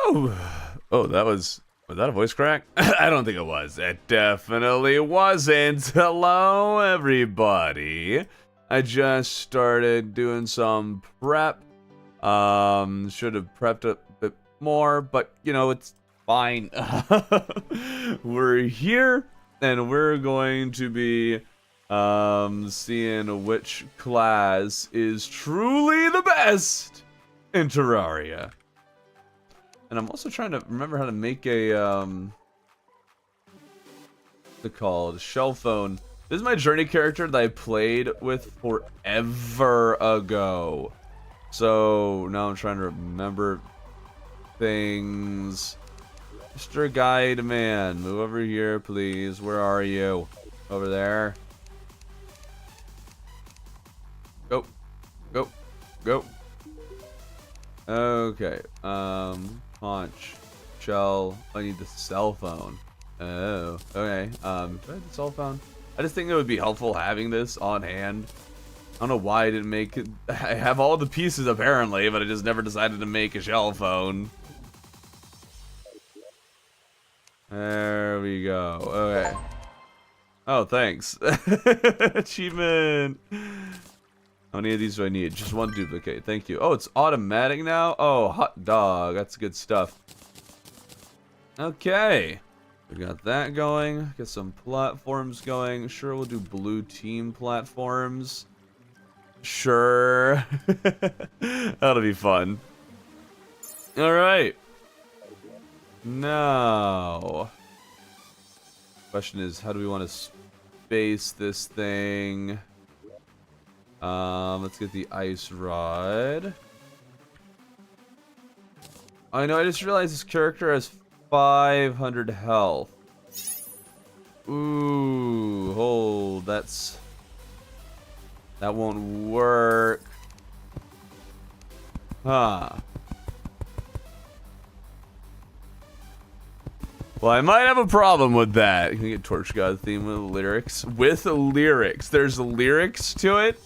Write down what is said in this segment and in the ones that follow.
Oh, was that a voice crack? I don't think it was. It definitely wasn't. Hello, everybody. I just started doing some prep. Should have prepped a bit more, but you know, it's fine. We're here, and we're going to be seeing which class is truly the best in Terraria. And I'm also trying to remember how to make a what's it called? Shell phone. This is my journey character that I played with forever ago. So now I'm trying to remember things. Mr. Guide Man, move over here, please. Where are you? Over there. Go. Go. Go. Okay. Punch. Shell. I need the cell phone. Oh. Okay. Do I have the cell phone? I just think it would be helpful having this on hand. I don't know why I didn't make it. I have all the pieces apparently, but I just never decided to make a shell phone. There we go. Okay. Oh, thanks. Achievement. How many of these do I need? Just one duplicate. Thank you. Oh, it's automatic now? Oh, hot dog. That's good stuff. Okay. We got that going. Get some platforms going. Sure, we'll do blue team platforms. Sure. That'll be fun. Alright. Now. Question is, how do we want to space this thing? Let's get the ice rod. I know, I just realized this character has 500 health. Ooh, hold, that won't work. Huh. Well, I might have a problem with that. You can get Torch God theme with lyrics. With lyrics. There's lyrics to it?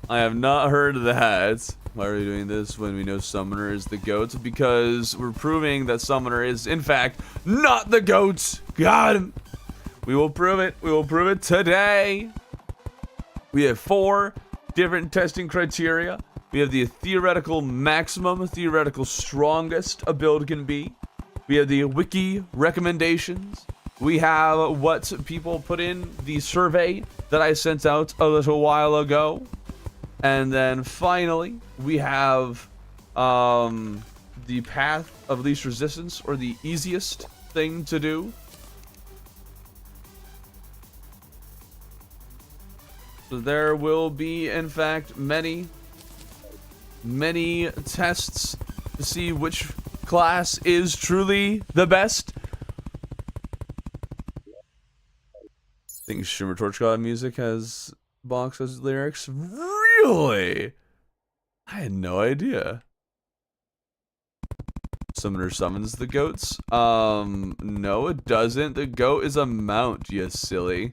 I have not heard of that. Why are we doing this when we know Summoner is the GOAT? Because we're proving that Summoner is, in fact, not the GOAT. Got him. We will prove it. We will prove it today. We have 4 different testing criteria. We have the theoretical maximum, theoretical strongest a build can be. We have the wiki recommendations. We have what people put in the survey that I sent out a little while ago. And then finally, we have the path of least resistance, or the easiest thing to do. So there will be, in fact, many tests to see which class is truly the best. I think Shimmer Torch God music has box as lyrics. Really? I had no idea. Summoner summons the goats. No, it doesn't. The goat is a mount, you silly.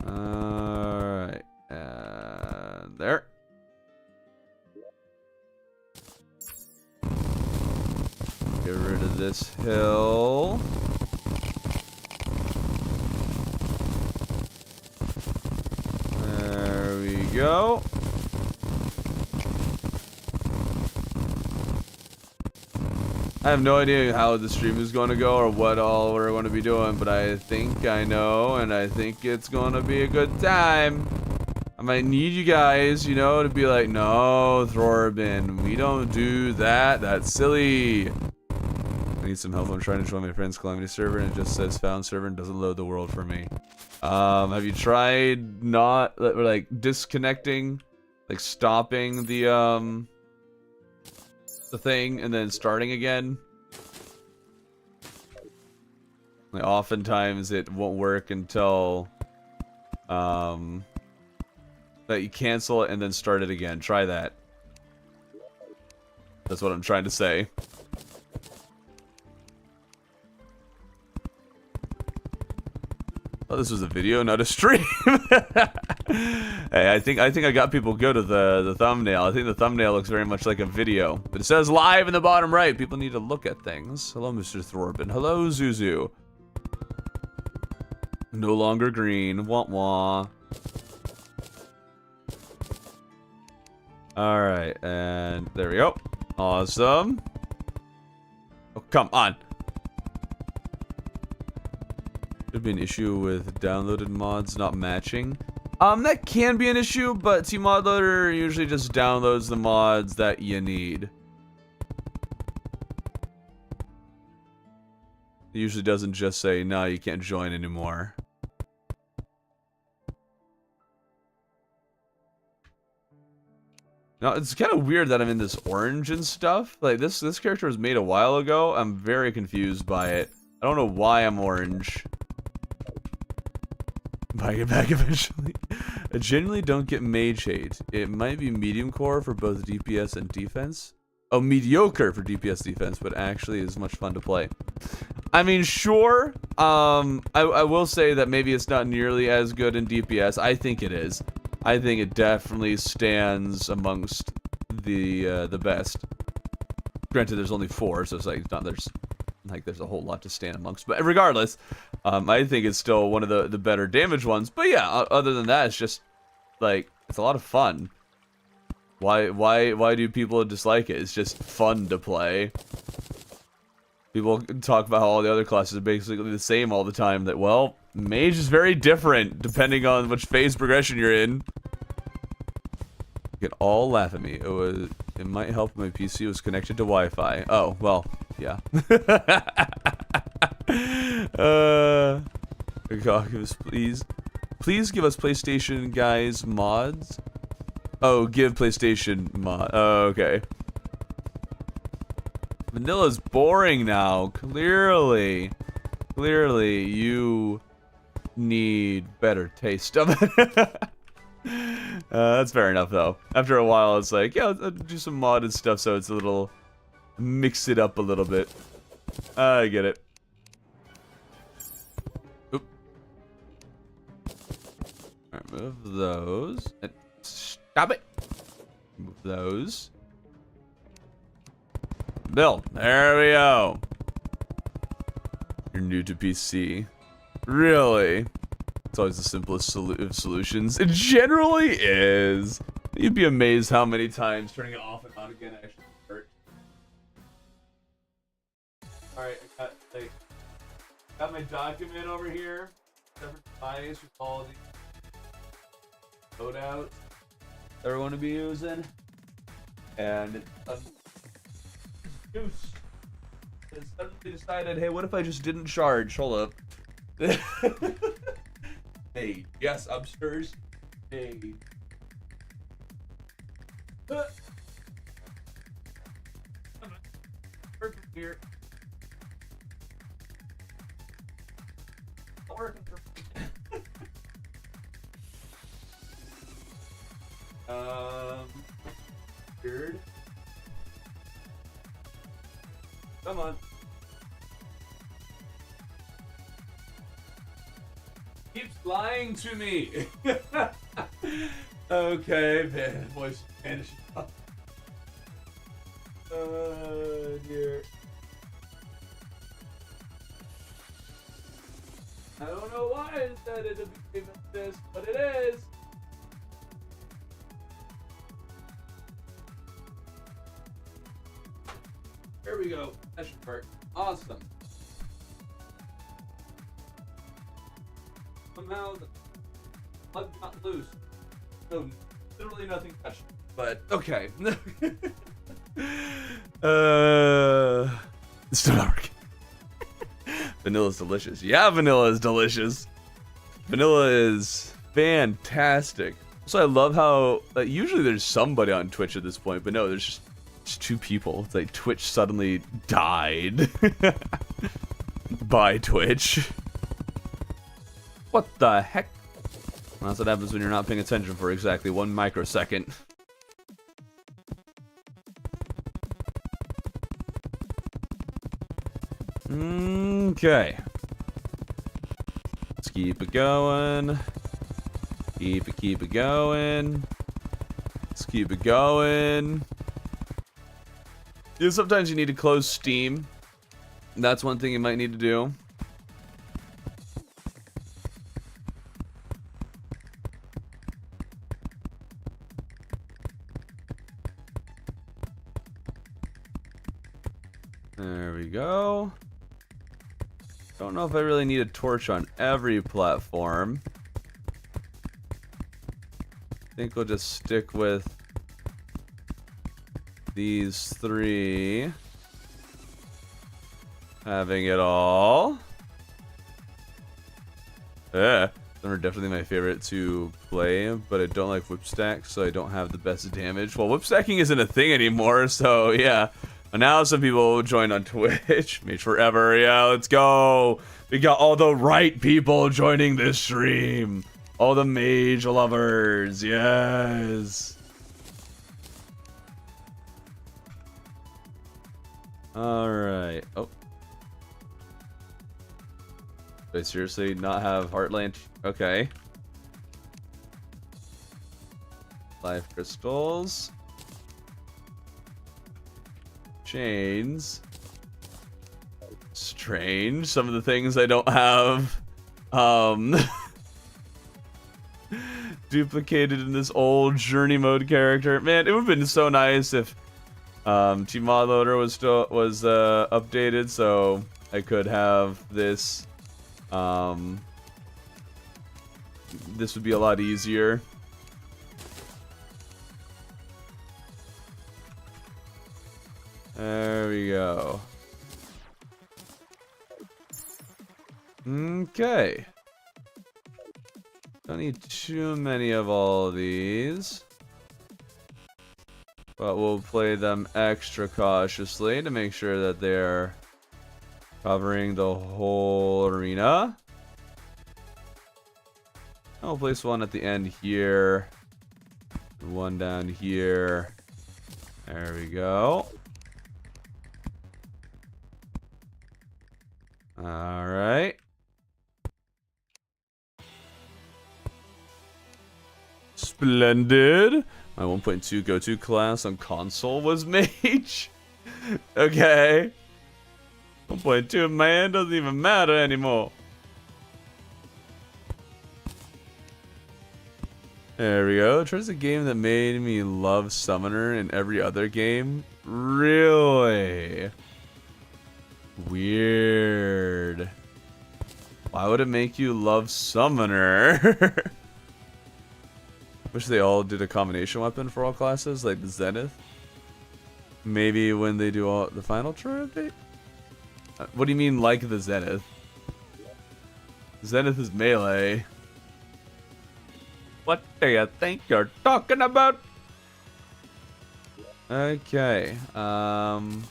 Alright. And there. Get rid of this hill. There we go. I have no idea how the stream is going to go or what all we're going to be doing, but I think I know, and I think it's going to be a good time. I might need you guys, you know, to be like, no, Thorbin, we don't do that. That's silly. I need some help. I'm trying to join my friend's Calamity server, and it just says found server and doesn't load the world for me. Have you tried not, like, disconnecting, like, stopping the thing and then starting again? Like, oftentimes it won't work until that you cancel it and then start it again. Try that. That's what I'm trying to say. Oh, this was a video, not a stream. Hey, I think I got people good with the thumbnail. I think the thumbnail looks very much like a video. But it says live in the bottom right. People need to look at things. Hello, Mr. Thorben. Hello, Zuzu. No longer green. Wah wah. Alright, and there we go. Awesome. Oh, come on. Could be an issue with downloaded mods not matching. That can be an issue, but TModLoader usually just downloads the mods that you need. It usually doesn't just say, no, you can't join anymore. Now, it's kind of weird that I'm in this orange and stuff. Like, this character was made a while ago. I'm very confused by it. I don't know why I'm orange. I get back eventually. I genuinely don't get mage hate. It might be medium core for both DPS and defense. Oh, mediocre for DPS defense, but actually is much fun to play. I mean, sure. I will say that maybe it's not nearly as good in DPS. I think it is. I think it definitely stands amongst the best. Granted, there's only 4, so it's like not there's a whole lot to stand amongst. But regardless, I think it's still one of the better damage ones. But yeah, other than that, it's just like it's a lot of fun. Why do people dislike it? It's just fun to play. People talk about how all the other classes are basically the same all the time. That, well, mage is very different depending on which phase progression you're in. You can all laugh at me. It might help my PC was connected to Wi-Fi. Oh, well, yeah. God, give us, please give us PlayStation guys mods. Oh, give PlayStation mod. Oh, okay. Vanilla's boring now. Clearly, you need better taste of it. That's fair enough, though. After a while, it's like, yeah, I'll do some modded stuff so it's a little... mix it up a little bit. I get it. Oop. Alright, move those. And stop it! Move those. Bill, there we go. You're new to PC. Really? It's always the simplest of solutions. It generally is. You'd be amazed how many times turning it off and on again actually hurt. Alright, I got my document over here. Separate device with all the loadouts that we're going to be using. And it's Goose has suddenly decided, hey, what if I just didn't charge? Hold up. Hey, yes, upstairs. Hey. Perfect here. Not working for weird. Come on. Keeps lying to me. Okay, man. Voice vanished. Dear. I don't know why it said it became this, but it is. Here we go. That should work. Awesome. Somehow the plug got loose. So literally nothing touched. But okay. It's still not working. Vanilla's delicious. Yeah, vanilla is delicious. Vanilla is fantastic. So I love how usually there's somebody on Twitch at this point, but no, there's just 2 people. It's like Twitch suddenly died by Twitch. What the heck? Well, that's what happens when you're not paying attention for exactly 1 microsecond. Okay. Let's keep it going. Keep it going. Let's keep it going. Yeah, sometimes you need to close Steam. That's one thing you might need to do. There we go. Don't know if I really need a torch on every platform. I think we'll just stick with these 3. Having it all. Some are definitely my favorite to play, but I don't like whip stacks, so I don't have the best damage. Well, whip stacking isn't a thing anymore, so yeah. And now some people join on Twitch. Mage forever, yeah, let's go. We got all the right people joining this stream. All the mage lovers, yes. Alright, oh. Do I seriously not have Heartland? Okay. 5 crystals. Chains. Strange. Some of the things I don't have duplicated in this old journey mode character. Man, it would have been so nice if Team Mod Loader was updated, so I could have this. This would be a lot easier. There we go. Okay. Don't need too many of all of these. But we'll play them extra cautiously to make sure that they're covering the whole arena. I'll place one at the end here. One down here. There we go. Alright. Splendid. My 1.2 go-to class on console was Mage. Okay. 1.2, man, doesn't even matter anymore. There we go. Tries a game that made me love Summoner in every other game. Really? Weird. Why would it make you love Summoner? Wish they all did a combination weapon for all classes, like the Zenith. Maybe when they do all the final Terraria update? What do you mean, like the Zenith? Zenith is melee. What do you think you're talking about? Okay. I don't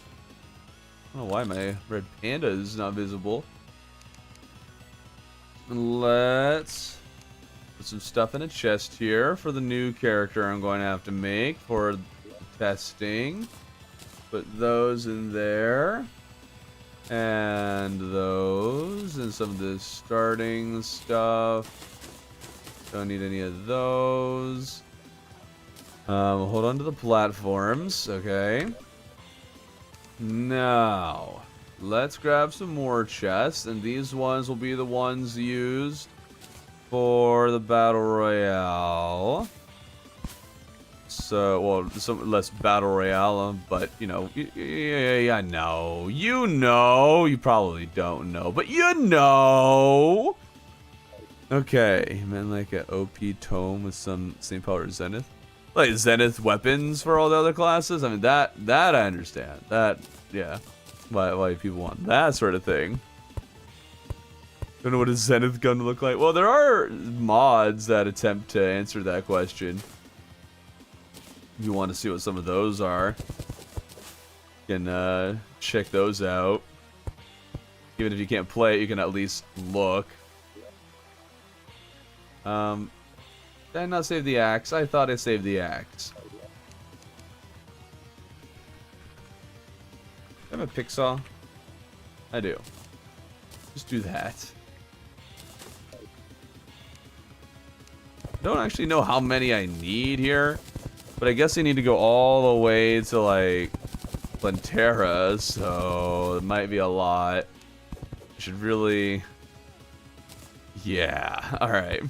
know why my red panda is not visible. Let's put some stuff in a chest here for the new character I'm going to have to make for testing. Put those in there. And those. And some of the starting stuff. Don't need any of those. Hold on to the platforms. Okay. Now, let's grab some more chests. And these ones will be the ones used for the Battle Royale. So, well, some less Battle Royale, but, you know, yeah, no. You know. You probably don't know, but you know. Okay, man, like an OP tome with some same power as Zenith. Like Zenith weapons for all the other classes? I mean, that I understand. That, yeah. Why people want that sort of thing. Don't know what a Zenith gun look like. Well, there are mods that attempt to answer that question. If you want to see what some of those are, you can check those out. Even if you can't play it, you can at least look. Did I not save the axe? I thought I saved the axe. Do I have a pick saw? I do. Just do that. don't actually know how many I need here, but I guess I need to go all the way to like Terraria, so it might be a lot. Should really, yeah. All right.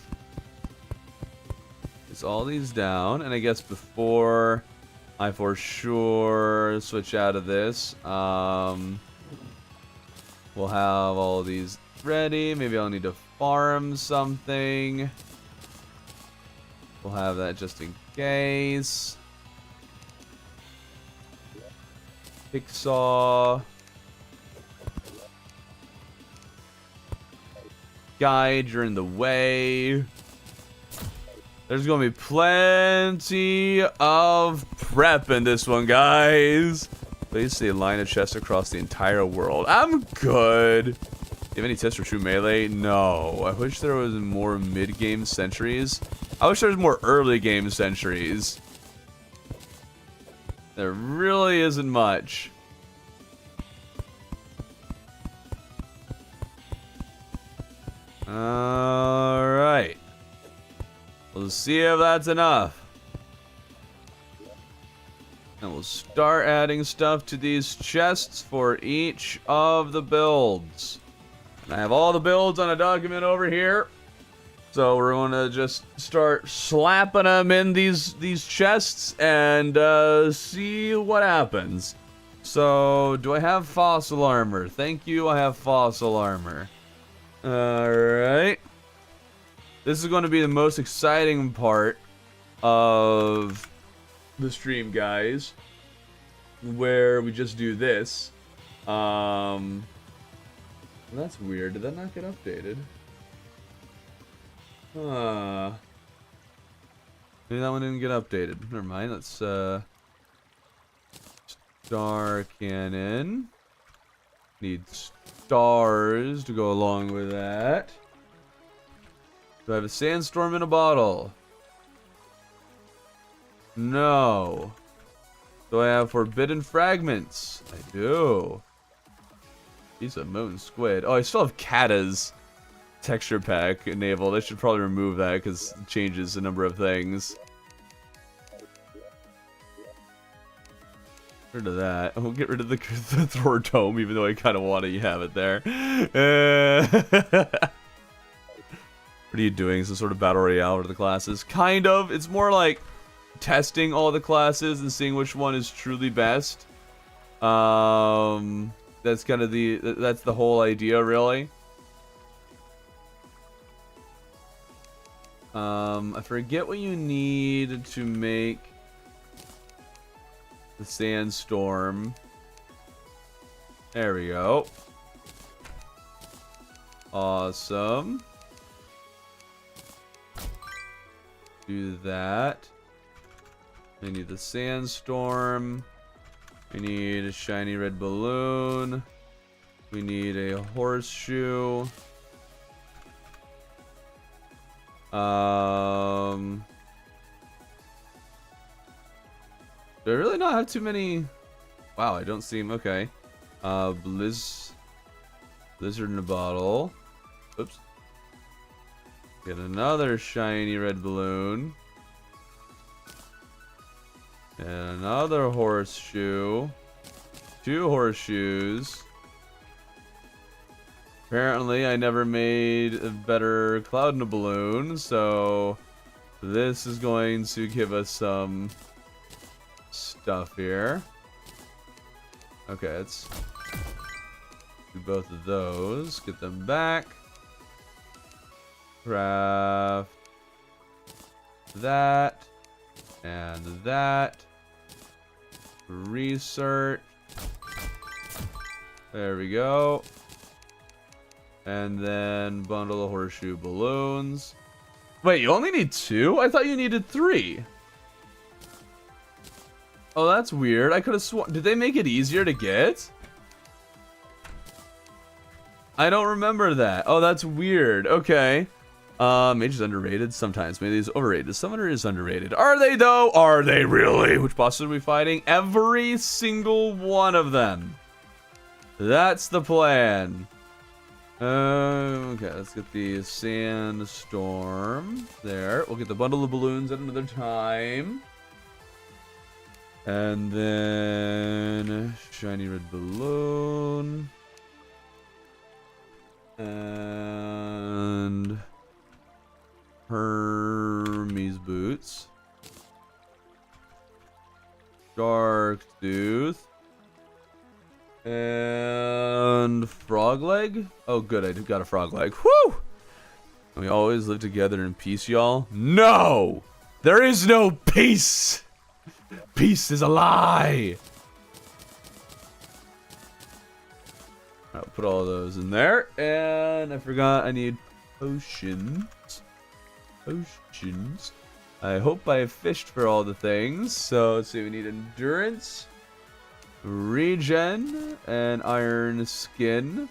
It's all these down, and I guess before I for sure switch out of this, we'll have all these ready. Maybe I'll need to farm something. We'll have that just in case. Picksaw. Guide, you're in the way. There's gonna be plenty of prep in this one, guys. Basically, a line of chests across the entire world. I'm good. Do you have any tips for true melee? No. I wish there was more mid-game sentries. I wish there was more early game sentries. There really isn't much. Alright. We'll see if that's enough. And we'll start adding stuff to these chests for each of the builds. And I have all the builds on a document over here. So we're going to just start slapping them in these chests and see what happens. So, do I have fossil armor? Thank you, I have fossil armor. Alright. This is going to be the most exciting part of the stream, guys. Where we just do this. That's weird. Did that not get updated? Maybe that one didn't get updated. Never mind. Let's star cannon. Need stars to go along with that. Do I have a sandstorm in a bottle? No. Do I have forbidden fragments? I do. Piece of moon squid. Oh, I still have Kata's texture pack enabled. I should probably remove that because it changes a number of things. Get rid of that. We'll get rid of the Thor Dome, even though I kind of want to have it there. What are you doing? Some sort of battle royale for the classes? Kind of. It's more like testing all the classes and seeing which one is truly best. That's kind of that's the whole idea, really. I forget what you need to make the sandstorm. There we go. Awesome. Do that. I need the sandstorm. We need a shiny red balloon. We need a horseshoe. Do I really not have too many? Wow, I don't seem okay. Blizzard in a bottle. Oops. Get another shiny red balloon. And another horseshoe. 2 horseshoes. Apparently, I never made a better cloud in a balloon, so this is going to give us some stuff here. Okay, let's do both of those. Get them back. Craft that and that. Research. There we go. And then bundle the horseshoe balloons. Wait, you only need 2? I thought you needed 3. Oh, that's weird. I could have sworn. Did they make it easier to get? I don't remember that. Oh, that's weird. Okay. Mage is underrated sometimes. Maybe he's overrated. Summoner is underrated. Are they though? Are they really? Which bosses are we fighting? Every single one of them. That's the plan. Okay, let's get the sandstorm there. We'll get the bundle of balloons at another time. And then shiny red balloon. And Hermes boots. Shark tooth. And frog leg? Oh, good. I got a frog leg. Whew! We always live together in peace, y'all. No! There is no peace! Peace is a lie! I'll put all those in there. And I forgot I need potions. Potions. I hope I fished for all the things. So let's see. We need endurance. Regen and iron skin,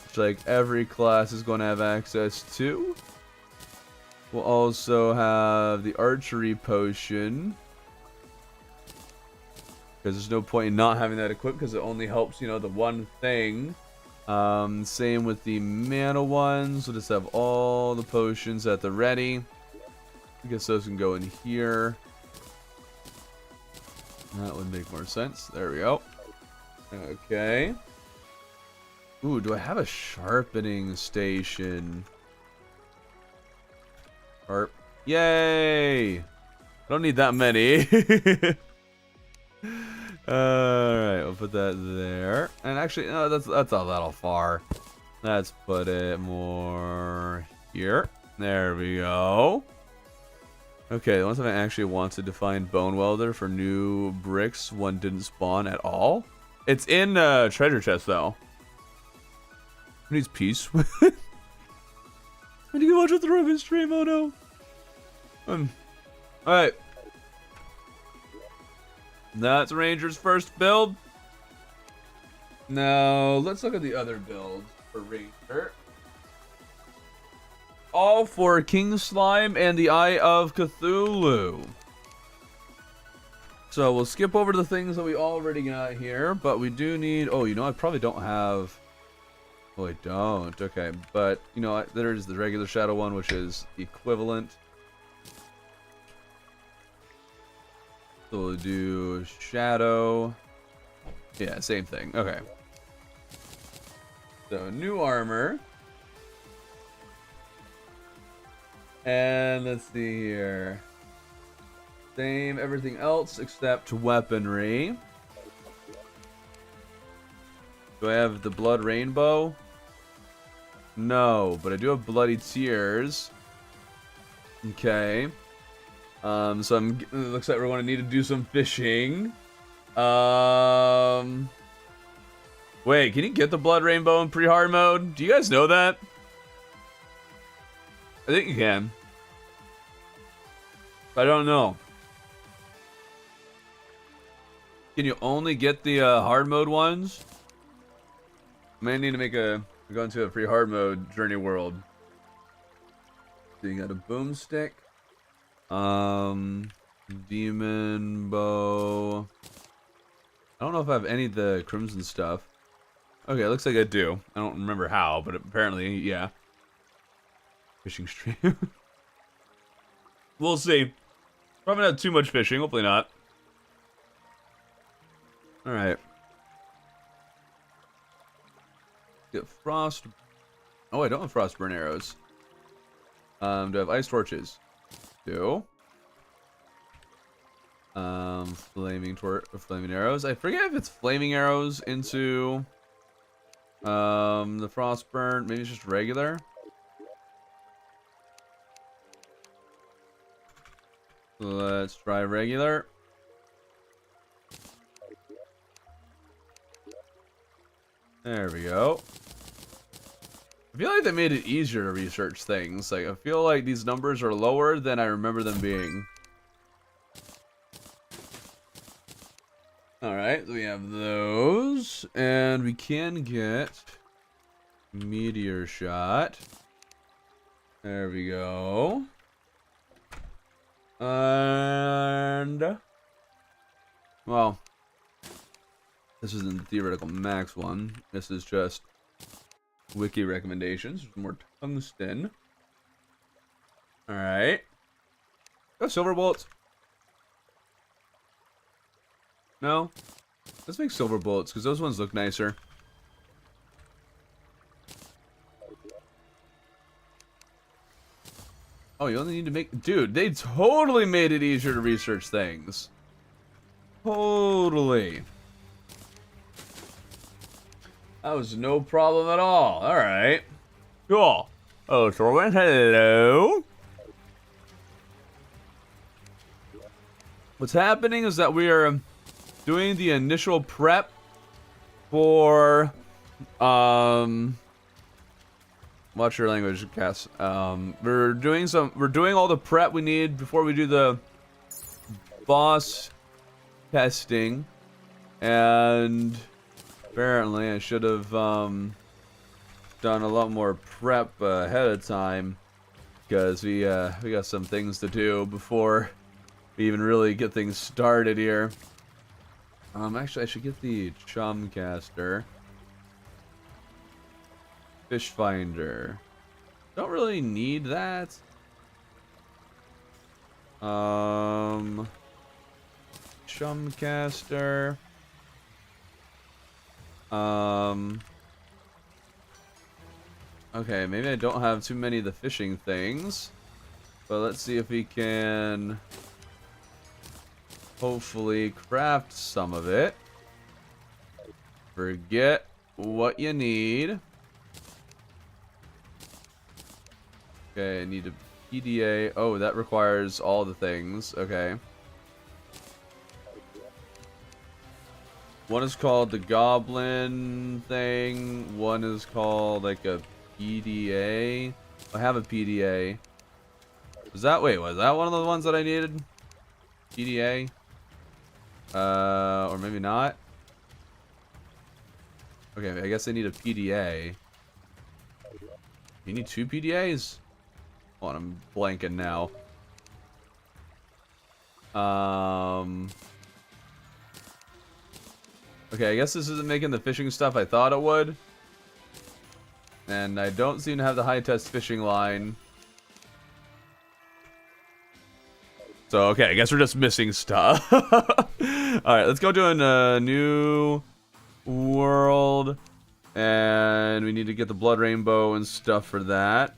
which like every class is going to have access to. We'll also have the archery potion, because there's no point in not having that equipped, because it only helps, you know, the one thing. Same with the mana ones. We'll just have all the potions at the ready. I guess those can go in here. That would make more sense. There we go. Okay. Ooh, do I have a sharpening station? Sharp. Yay! I don't need that many. Alright, we'll put that there. And actually, no, that's not that far. Let's put it more here. There we go. Okay, the one time I actually wanted to find Bone Welder for new bricks, one didn't spawn at all. It's in treasure chest though. Who needs peace? I need to watch a throwing stream, oh no. Alright. That's Ranger's first build. Now, let's look at the other builds for Ranger. All for King Slime and the Eye of Cthulhu. So we'll skip over the things that we already got here, but we do need... Oh, you know, I probably don't have... Oh, I don't. Okay, but, you know, there's the regular shadow one, which is equivalent. So we'll do shadow. Yeah, same thing. Okay. So, new armor. And let's see here. Same everything else except weaponry. Do I have the blood rainbow? No, but I do have bloody tears. Okay. So it looks like we're going to need to do some fishing. Wait, can you get the blood rainbow in pre-hard mode? Do you guys know that? I think you can. I don't know. Can you only get the hard mode ones? I may need to go into a pre-hard mode journey world. So you got a boomstick. Demon bow. I don't know if I have any of the crimson stuff. Okay, it looks like I do. I don't remember how, but apparently, yeah. Fishing stream. We'll see. Probably not too much fishing. Hopefully not. Alright. Get frost. Oh, I don't have frostburn arrows. Do I have ice torches? Do. Flaming arrows. I forget if it's flaming arrows into the frostburn. Maybe it's just regular. Let's try regular. There we go. I feel like they made it easier to research things. Like, I feel like these numbers are lower than I remember them being. Alright, so we have those. And we can get meteor shot. There we go. And... well, this isn't the theoretical max one. This is just wiki recommendations. More tungsten. Alright. Oh, silver bullets. No. Let's make silver bullets, because those ones look nicer. Oh, you only need to make... Dude, they totally made it easier to research things. Totally. That was no problem at all. Alright. Cool. Oh, Thorwin, hello. What's happening is that we are doing the initial prep for... Watch your language, Cass. We're doing all the prep we need before we do the boss testing, and apparently I should have done a lot more prep ahead of time, because we got some things to do before we even really get things started here. Actually, I should get the Chumcaster. Fish finder. Don't really need that. Chumcaster. Okay, maybe I don't have too many of the fishing things, but let's see if we can hopefully craft some of it. Forget what you need. Okay, I need a PDA. Oh, that requires all the things. Okay. One is called the Goblin thing. One is called like a PDA. I have a PDA. Was that one of the ones that I needed? PDA? Or maybe not. Okay, I guess I need a PDA. You need 2 PDAs? Hold on, I'm blanking now. Okay, I guess this isn't making the fishing stuff I thought it would. And I don't seem to have the high-test fishing line. So, okay, I guess we're just missing stuff. Alright, let's go to a new world. And we need to get the blood rainbow and stuff for that.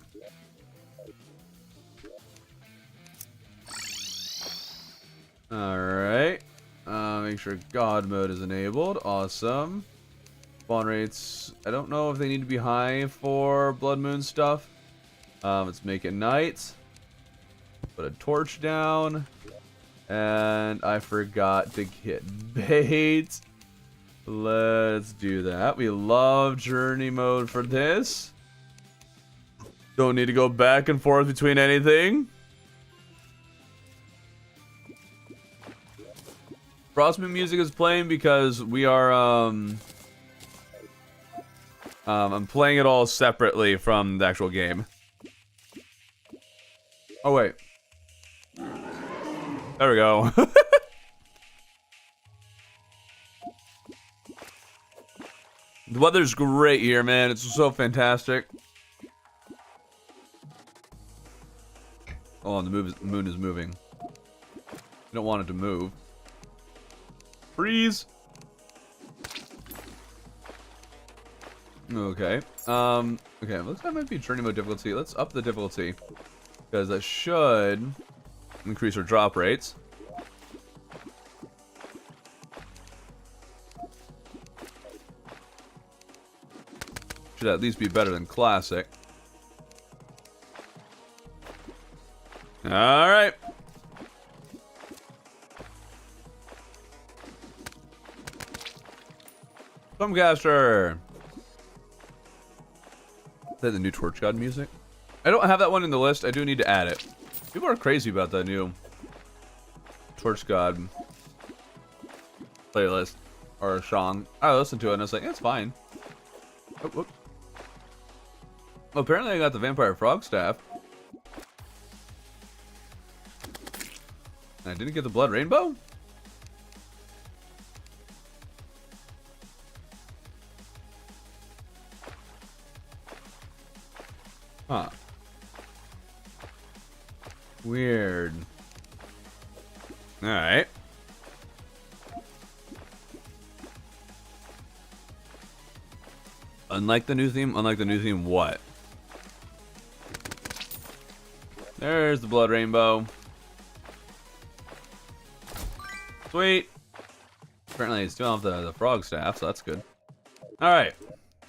Alright. Make sure God mode is enabled. Awesome. Spawn rates. I don't know if they need to be high for Blood Moon stuff. Let's make it night. Put a torch down. And I forgot to get bait. Let's do that. We love journey mode for this. Don't need to go back and forth between anything. Frostmoon music is playing because we are I'm playing it all separately from the actual game. Oh wait. There we go. The weather's great here, man. It's so fantastic. Oh, and the moon is moving. I don't want it to move. Freeze. Okay. Okay, looks like that might be journey mode difficulty. Let's up the difficulty, because that should increase our drop rates. Should at least be better than classic. Alright. Thumbcaster. Is that the new Torch God music? I don't have that one in the list. I do need to add it. People are crazy about that new Torch God playlist or song. I listened to it and I was like, it's fine. Oh, whoop. Well, apparently I got the Vampire Frog Staff. And I didn't get the Blood Rainbow? Huh. Weird. Alright. Unlike the new theme, what? There's the blood rainbow. Sweet. Apparently, it's still off the frog staff, so that's good. Alright.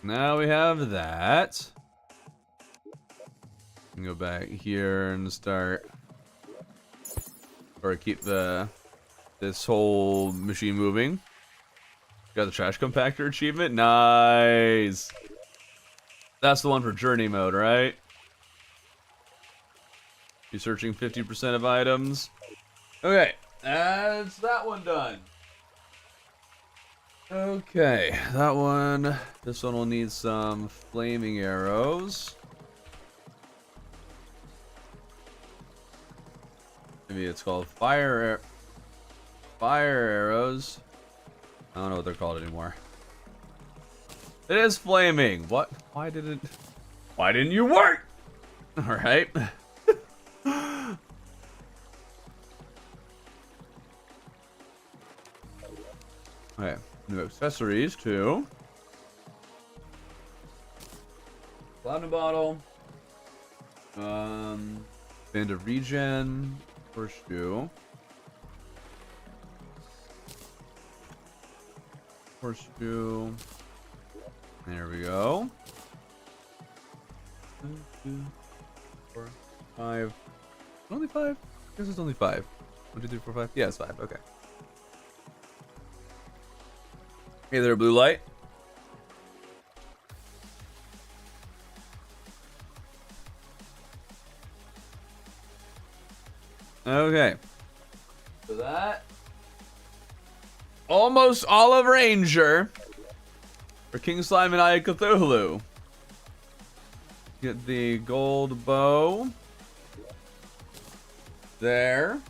Now we have that. Go back here and start. Or keep this whole machine moving. Got the trash compactor achievement. Nice. That's the one for journey mode, right? You're searching 50% of items. Okay, that's that one done. Okay, that one. This one will need some flaming arrows. Maybe it's called fire arrows. I don't know what they're called anymore. It is flaming. What? Why didn't you work? All right. Okay. New accessories too. Platinum bottle. Band of regen. Horseshoe. Horseshoe. There we go. 1, 2, 4, 5. Only 5? I guess it's only 5. 1, 2, 3, 4, 5. Yeah, it's 5. Okay. Hey there, blue light. Okay. So that. Almost Olive Ranger. For King Slime and Eye of Cthulhu. Get the gold bow. There.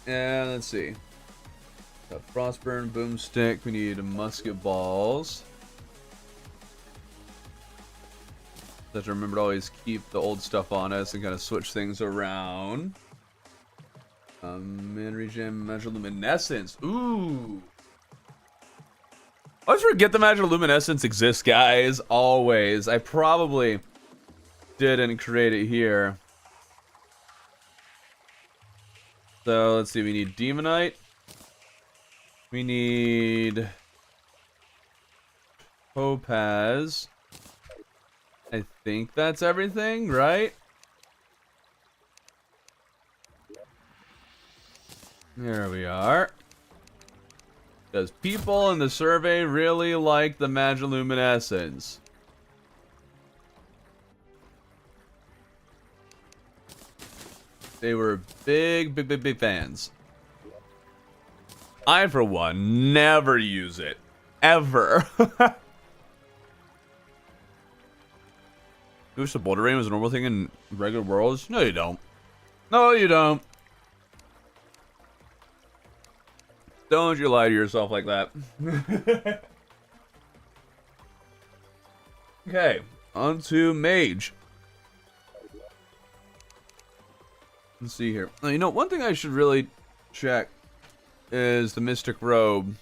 And let's see. Got Frostburn, Boomstick. We need musket balls. Have to remember to always keep the old stuff on us and kind of switch things around. Man regen, magical luminescence. Ooh. I always forget the magical luminescence exists, guys. Always. I probably didn't create it here. So let's see. We need Demonite. We need Topaz. I think that's everything, right? There we are. Does people in the survey really like the magiluminescence? They were big fans. I, for one, never use it. Ever. You wish the boulder rain was a normal thing in regular worlds? No, you don't. No, you don't. Don't you lie to yourself like that. Okay, on to Mage. Let's see here. Now, you know, one thing I should really check is the Mystic Robe.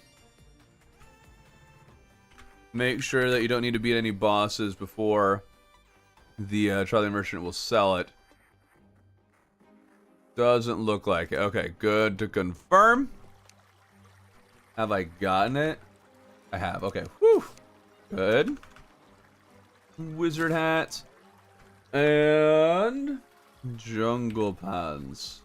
Make sure that you don't need to beat any bosses before the Charlie Merchant will sell it. Doesn't look like it. Okay, good to confirm. Have I gotten it? I have. Okay. Whew. Good. Wizard hat. And jungle pants.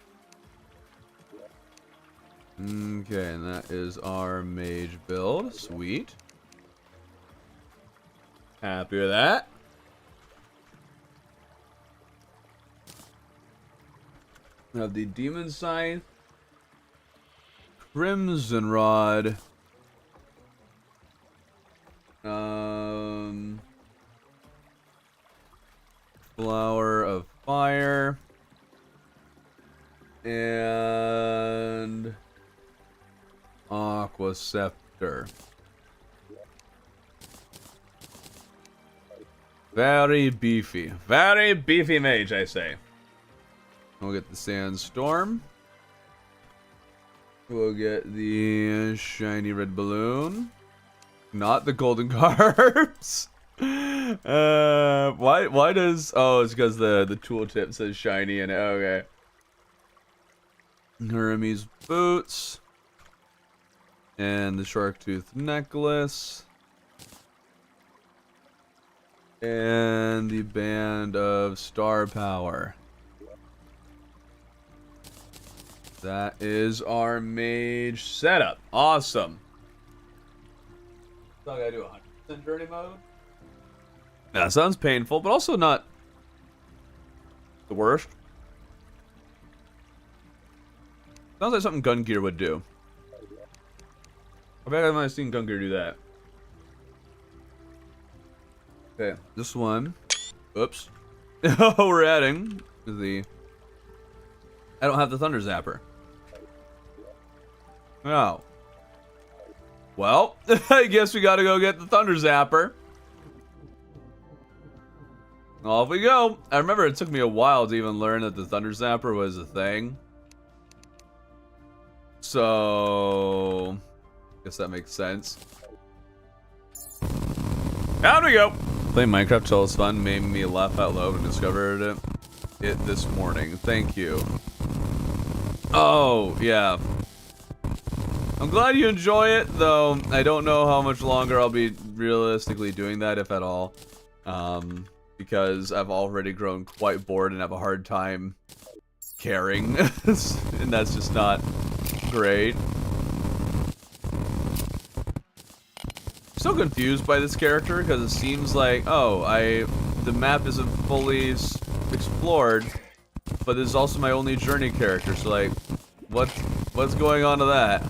Okay, and that is our mage build. Sweet. Happy with that. We have the Demon Scythe. Crimson Rod. Flower of Fire. And Aqua Scepter. Very beefy. Very beefy mage, I say. We'll get the sandstorm. We'll get the shiny red balloon. Not the golden carbs. Why does... Oh, it's because the tooltip says shiny in it. Okay. Hermes boots. And the shark tooth necklace. And the band of star power. That is our mage setup. Awesome. So I gotta do 100% journey mode. That sounds painful, but also not the worst. Sounds like something Gun Gear would do. I bet I might have seen Gun Gear do that. Okay, this one. Oops. We're adding the... I don't have the Thunder Zapper. Oh. Well, I guess we gotta go get the Thunder Zapper. Off we go. I remember it took me a while to even learn that the Thunder Zapper was a thing. So... guess that makes sense. Out we go! Playing Minecraft till it's fun made me laugh out loud and discovered it this morning. Thank you. Oh, yeah. I'm glad you enjoy it, though I don't know how much longer I'll be realistically doing that, if at all. Because I've already grown quite bored and have a hard time caring. And that's just not great. So confused by this character because it seems like, oh, the map isn't fully explored, but this is also my only journey character. So like, what's going on to that?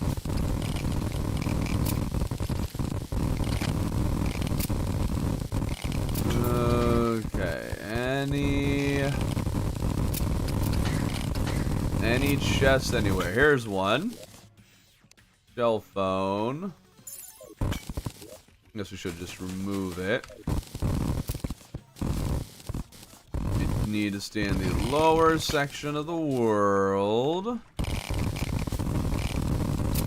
Okay, any chest anywhere? Here's one. Cell phone. Guess we should just remove it. We need to stay in the lower section of the world.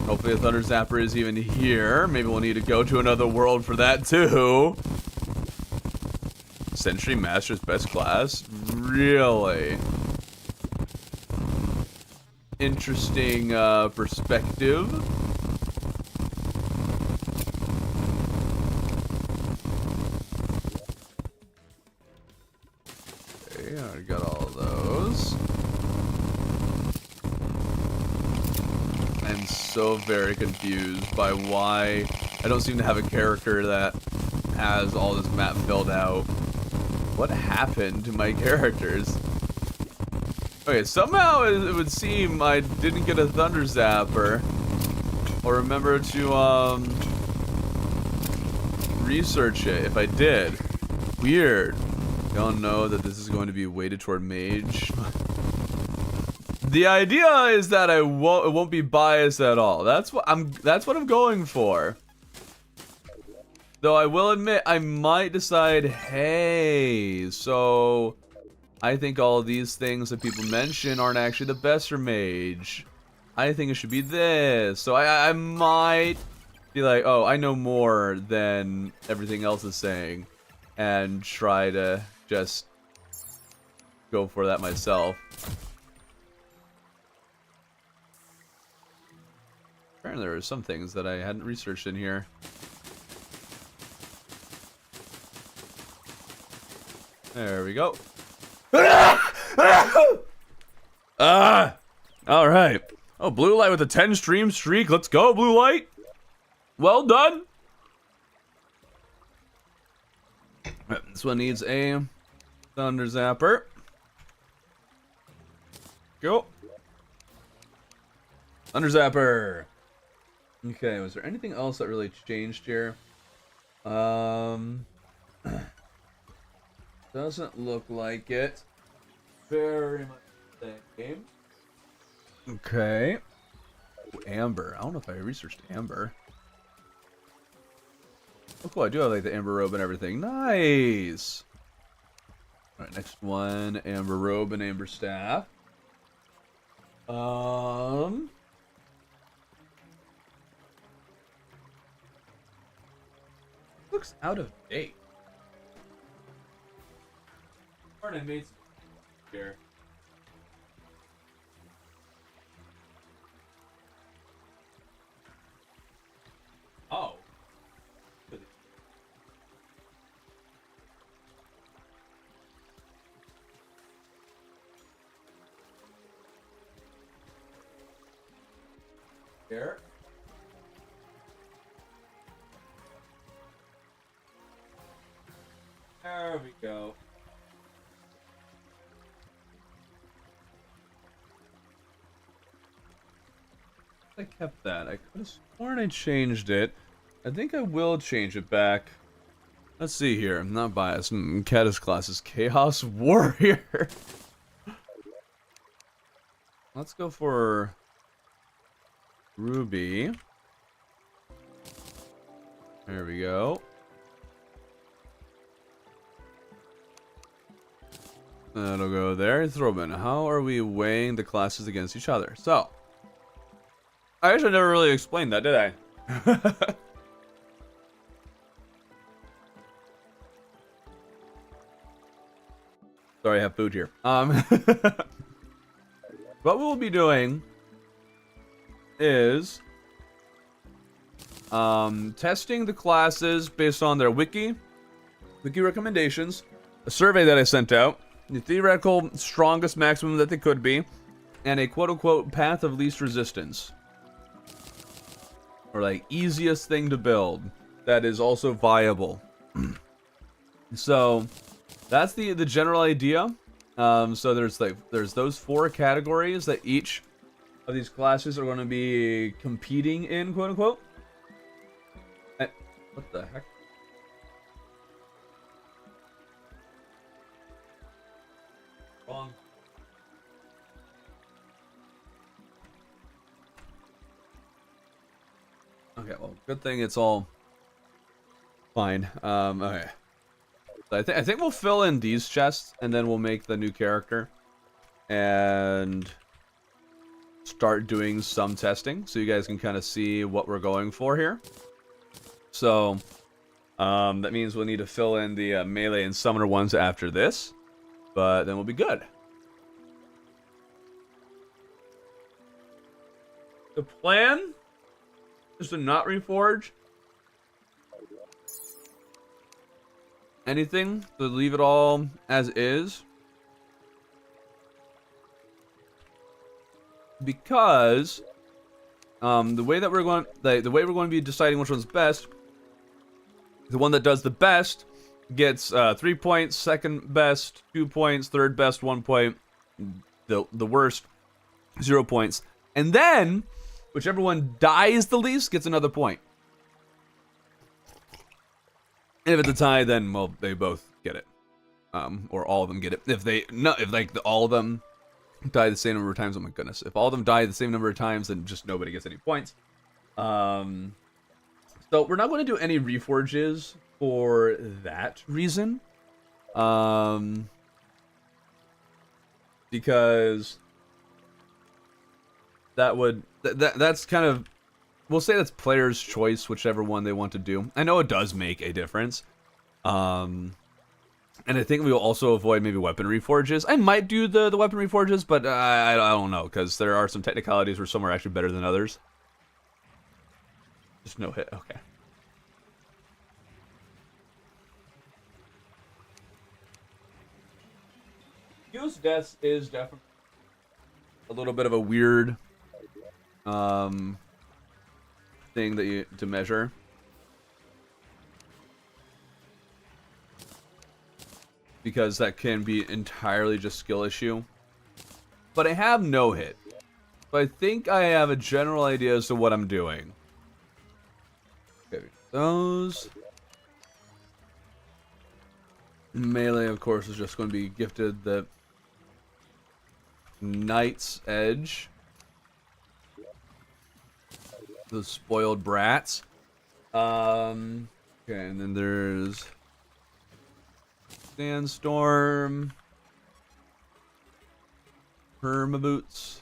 Hopefully the Thunder Zapper is even here. Maybe we'll need to go to another world for that too. Sentry Master's best class? Really? Interesting perspective. I got all of those. I'm so very confused by why I don't seem to have a character that has all this map filled out. What happened to my characters? Okay, somehow it would seem I didn't get a Thunder Zapper. Or remember to research it if I did. Weird. Don't know that this is going to be weighted toward mage. The idea is that it won't be biased at all. That's what I'm going for. Though I will admit I might decide, hey, so I think all of these things that people mention aren't actually the best for mage. I think it should be this. So I might be like, oh, I know more than everything else is saying, and try to just go for that myself. Apparently there are some things that I hadn't researched in here. There we go. Alright. Oh, blue light with a 10 stream streak. Let's go, blue light. Well done. This one needs a Thunder Zapper. Go. Thunder Zapper. Okay, was there anything else that really changed here? Doesn't look like it. Very much the same. Okay. Ooh, Amber. I don't know if I researched Amber. Oh, cool. I do have like the Amber robe and everything. Nice. Alright, next one, Amber Robe and Amber Staff. Looks out of date. I made some here. Oh. Here. There we go. I kept that. I could have sworn I changed it. I think I will change it back. Let's see here. I'm not biased. Catus class is Chaos Warrior. Let's go for Ruby. There we go. That'll go there. Throwman, how are we weighing the classes against each other? So, I actually never really explained that, did I? Sorry, I have food here. What we'll be doing is testing the classes based on their wiki recommendations, a survey that I sent out, the theoretical strongest maximum that they could be, and a quote-unquote path of least resistance. Or like easiest thing to build that is also viable. So that's the general idea. So there's those 4 categories that each of these classes are going to be competing in, quote unquote. What the heck? Wrong. Okay, well, good thing it's all fine. Okay. So I think we'll fill in these chests, and then we'll make the new character, and start doing some testing, so you guys can kind of see what we're going for here. So, that means we'll need to fill in the melee and summoner ones after this, but then we'll be good. The plan is to not reforge anything, to leave it all as is, because the way we're going to be deciding which one's best, the one that does the best gets 3 points, second best 2 points, third best 1 point, the worst 0 points, and then whichever one dies the least gets another point. And if it's a tie, then, well, they both get it. Or all of them get it. If all of them die the same number of times, oh my goodness. If all of them die the same number of times, then just nobody gets any points. So we're not going to do any reforges for that reason. Because that's kind of, we'll say that's player's choice, whichever one they want to do. I know it does make a difference. And I think we will also avoid maybe weapon reforges. I might do the weapon reforges, but I don't know, because there are some technicalities where some are actually better than others. Just no hit, okay. Use deaths is definitely a little bit of a weird thing that to measure. Because that can be entirely just skill issue. But I have no hit. So I think I have a general idea as to what I'm doing. Okay, those. Melee, of course, is just going to be gifted the Knight's Edge. The spoiled brats. Okay, and then there's Sandstorm. Permaboots.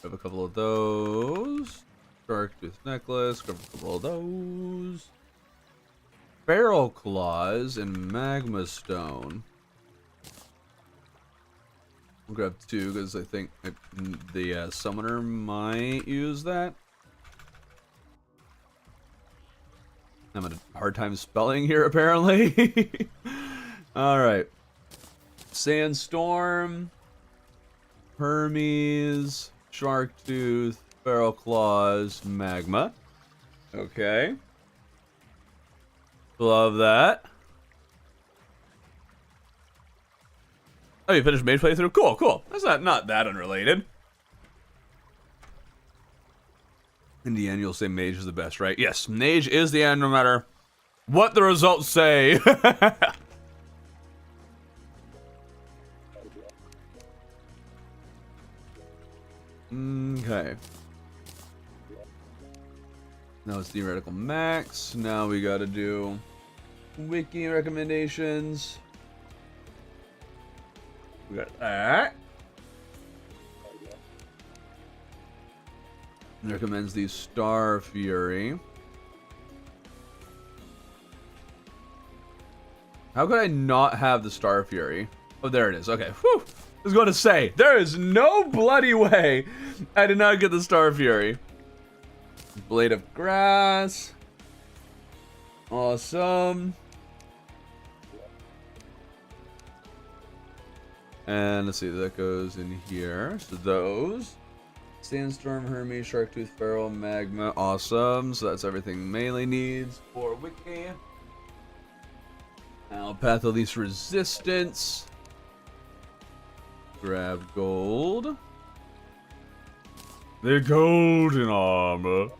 Grab a couple of those. Shark tooth necklace. Grab a couple of those. Barrel claws and magma stone. I'll grab 2 because I think the summoner might use that. I'm having a hard time spelling here, apparently. Alright. Sandstorm. Hermes. Shark tooth. Barrel claws. Magma. Okay. Love that. Oh, you finished mage playthrough? Cool, cool. That's not that unrelated. In the end, you'll say mage is the best, right? Yes, mage is the end no matter what the results say. Okay. That was theoretical max. Now we gotta do wiki recommendations. We got that. Recommends the Star Fury. How could I not have the Star Fury? Oh, there it is. Okay. Whew. I was going to say, there is no bloody way I did not get the Star Fury. Blade of Grass. Awesome. And let's see, that goes in here. So those. Sandstorm, Hermes, Sharktooth, Feral, Magma. Awesome. So that's everything melee needs for Wiki. Now, Path of Least Resistance. Grab gold. The golden armor.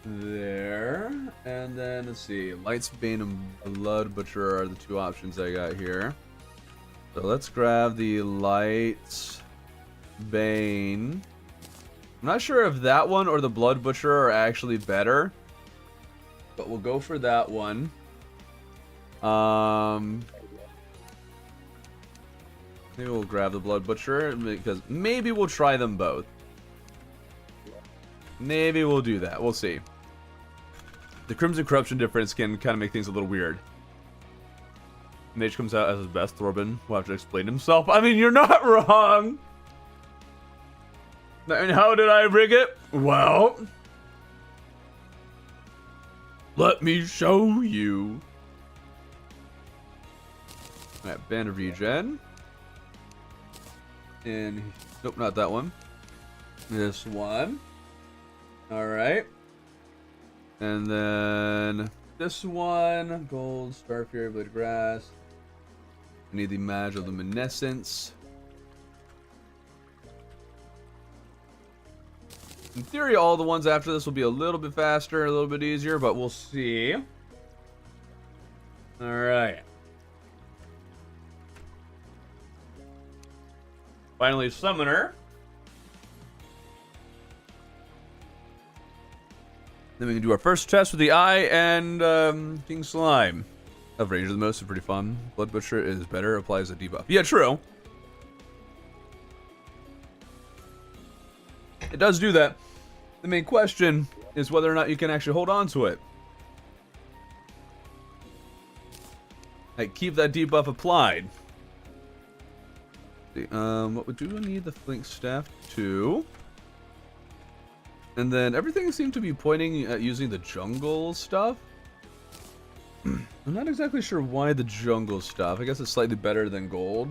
There. And then, let's see. Light's Bane and Blood Butcher are the 2 options I got here. So let's grab the Light's Bane. I'm not sure if that one or the Blood Butcher are actually better, but we'll go for that one. Maybe we'll grab the Blood Butcher because maybe we'll try them both. Maybe we'll do that. We'll see. The Crimson Corruption difference can kind of make things a little weird. Mage comes out as his best. Thorben will have to explain himself. I mean, you're not wrong. And how did I rig it? Well, let me show you. Alright, Band of Regen. And, nope, not that one. This one. Alright. And then this one. Gold, Star Fury, Blade of Grass. I need the Mage of Luminescence. In theory, all the ones after this will be a little bit faster, a little bit easier, but we'll see. Alright. Finally, Summoner. Then we can do our first test with the Eye and King Slime. I've ranged the most, it's pretty fun. Blood Butcher is better, applies a debuff. Yeah, true. It does do that. The main question is whether or not you can actually hold on to it. Like, keep that debuff applied. What would do? I need the Flink Staff too. And then everything seemed to be pointing at using the jungle stuff. I'm not exactly sure why the jungle stuff. I guess it's slightly better than gold.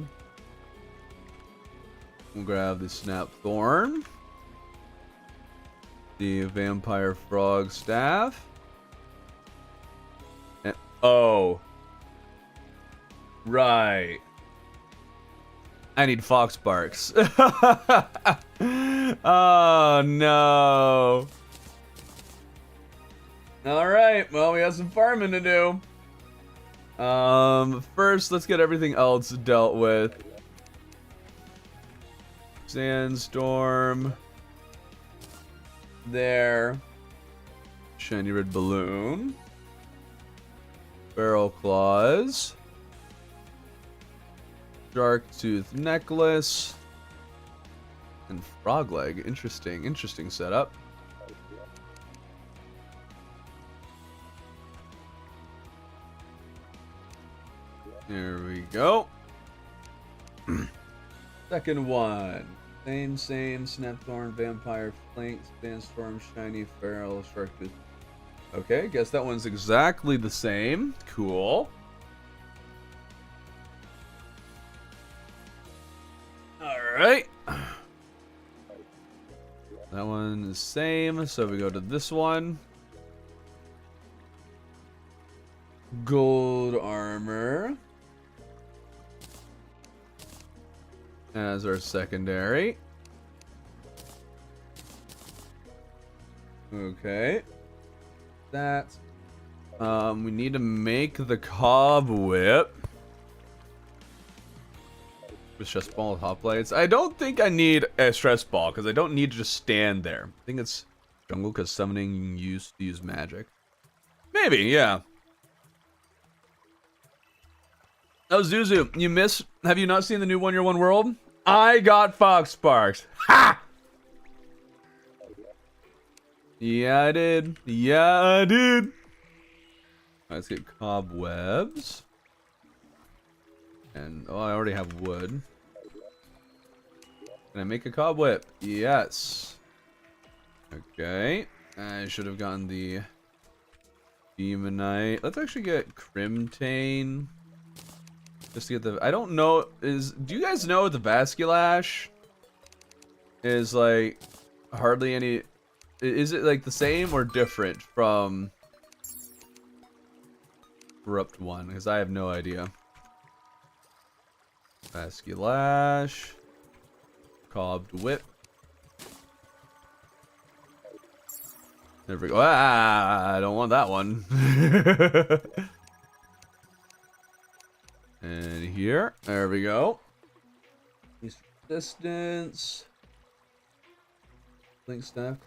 We'll grab the Snap Thorn. The Vampire Frog Staff. And, oh. Right. I need Fox Barks. Oh, no. Alright, well, we have some farming to do. First, let's get everything else dealt with. Sandstorm. There. Shiny red balloon. Barrel claws. Shark tooth necklace. And frog leg. Interesting setup. There we go. Second one. Sane, Snapthorn, Vampire, Flank, Sandstorm, Shiny, Feral, Shark tooth. Okay, guess that one's exactly the same. Cool. Alright. That one is same, so we go to this one. Gold armor. As our secondary. Okay. That. We need to make the cob whip. With stress ball with hot plates. I don't think I need a stress ball because I don't need to just stand there. I think it's jungle because summoning used to use magic. Maybe, yeah. Oh, Zuzu, you miss? Have you not seen the new One Year One World? I got Fox Sparks. Ha! Yeah, I did. Yeah, I did. Let's get cobwebs. And, oh, I already have wood. Can I make a cobweb? Yes. Okay. I should have gotten the Demonite. Let's actually get Crimtane. Just to get the... I don't know... Do you guys know the Vasculash is, like, hardly any... Is it, like, the same or different from Corrupt 1? Because I have no idea. Vasculash. Cobbed Whip. There we go. Ah, I don't want that one. And here. There we go. Resistance. Link staff.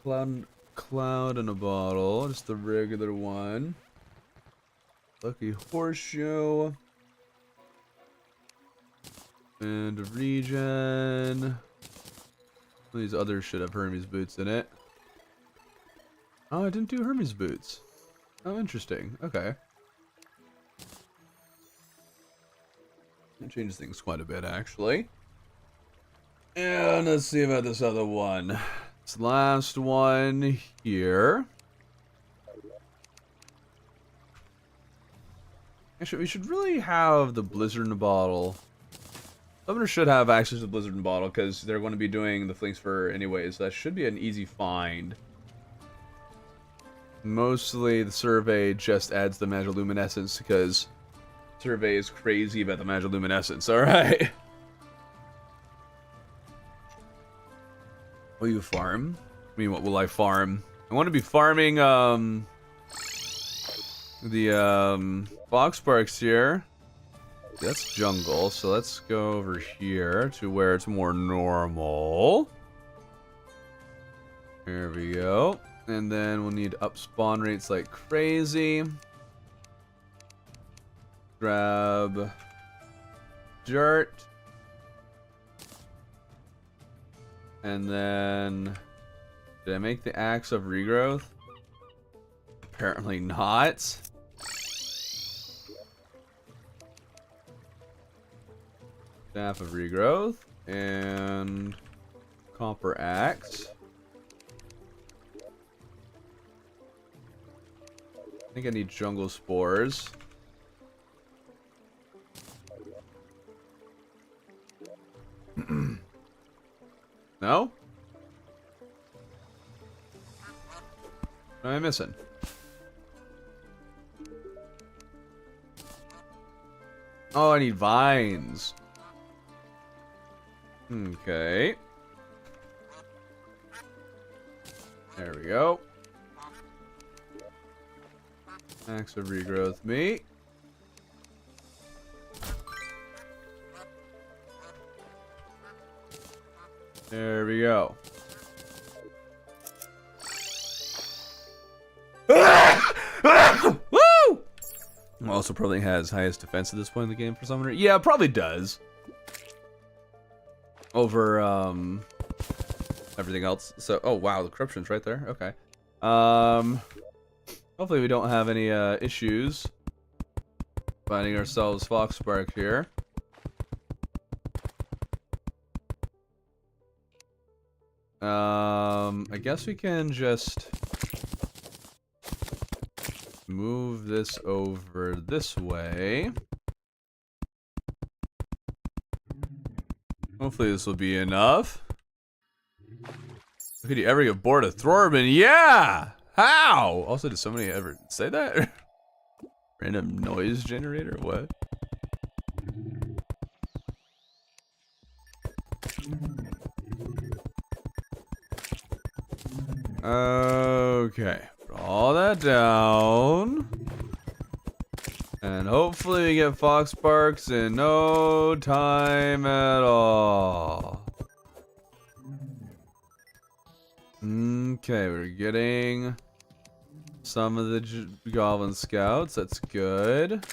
Cloud in a bottle. Just the regular one. Lucky Horseshoe. And a regen. These others should have Hermes boots in it. Oh, I didn't do Hermes boots. Oh, interesting. Okay. That changes things quite a bit, actually. And let's see about this other one. This last one here. Actually, we should really have the Blizzard in a bottle. Summoner should have access to the Blizzard in a bottle because they're going to be doing the Flinks for anyways. That should be an easy find. Mostly the survey just adds the Magiluminescence because survey is crazy about the Magiluminescence. Alright. Will you farm? I mean, what will I farm? I want to be farming the Fox Sparks here. That's jungle, so let's go over here to where it's more normal. There we go. And then we'll need up spawn rates like crazy. Grab dirt. And then... Did I make the axe of regrowth? Apparently not. Staff of regrowth. And... Copper axe. I think I need jungle spores. No? What am I missing? Oh, I need vines. Okay. There we go. Axe of regrowth meat. There we go. Woo! Well, also probably has highest defense at this point in the game for Summoner. Yeah, it probably does. Over, everything else. So, oh wow, the corruption's right there. Okay. Hopefully we don't have any, issues finding ourselves Foxbark here. I guess we can just move this over this way. Hopefully this will be enough. Could you ever get bored of Thorben? Yeah! How? Also, did somebody ever say that? Random noise generator? What? Okay. Put all that down. And hopefully we get Foxbarks in no time at all. Okay, we're getting some of the Goblin Scouts. That's good.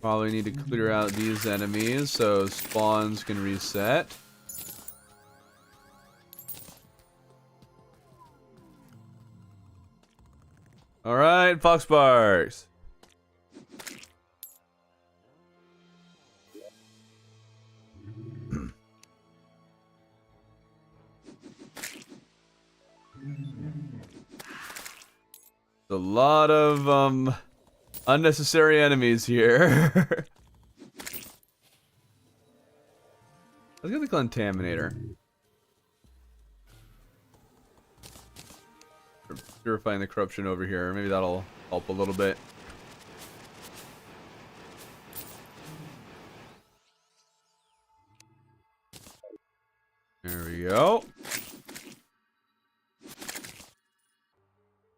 Probably need to clear out these enemies so spawns can reset. Alright, Foxbarks. A lot of unnecessary enemies here. Let's get the Contaminator. Purifying the corruption over here. Maybe that'll help a little bit. There we go.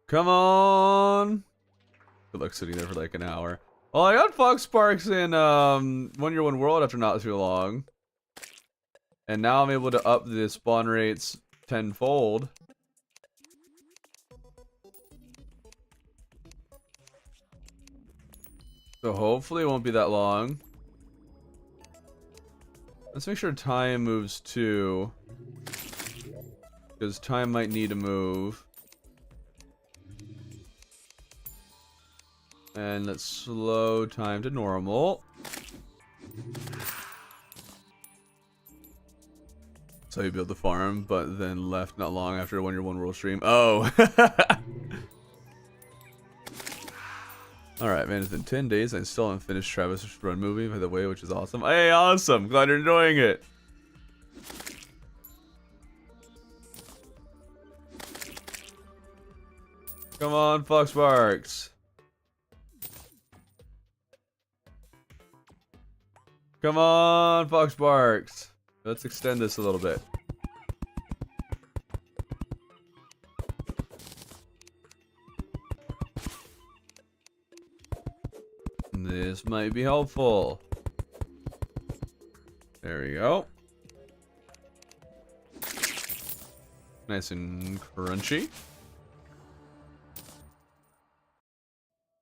Come on. Good luck sitting there for like an hour. Well, I got Foxbarks in 1 Year One World after not too long. And now I'm able to up the spawn rates tenfold. So hopefully it won't be that long. Let's make sure time moves too. Because time might need to move. And let's slow time to normal. So you built the farm, but then left not long after a 1 Year One World stream. Oh! Alright, man, it's been 10 days and I still haven't finished Travis' Run movie, by the way, which is awesome. Hey, awesome! Glad you're enjoying it! Come on, Foxbarks! Come on, Foxbarks! Let's extend this a little bit. This might be helpful. There we go. Nice and crunchy.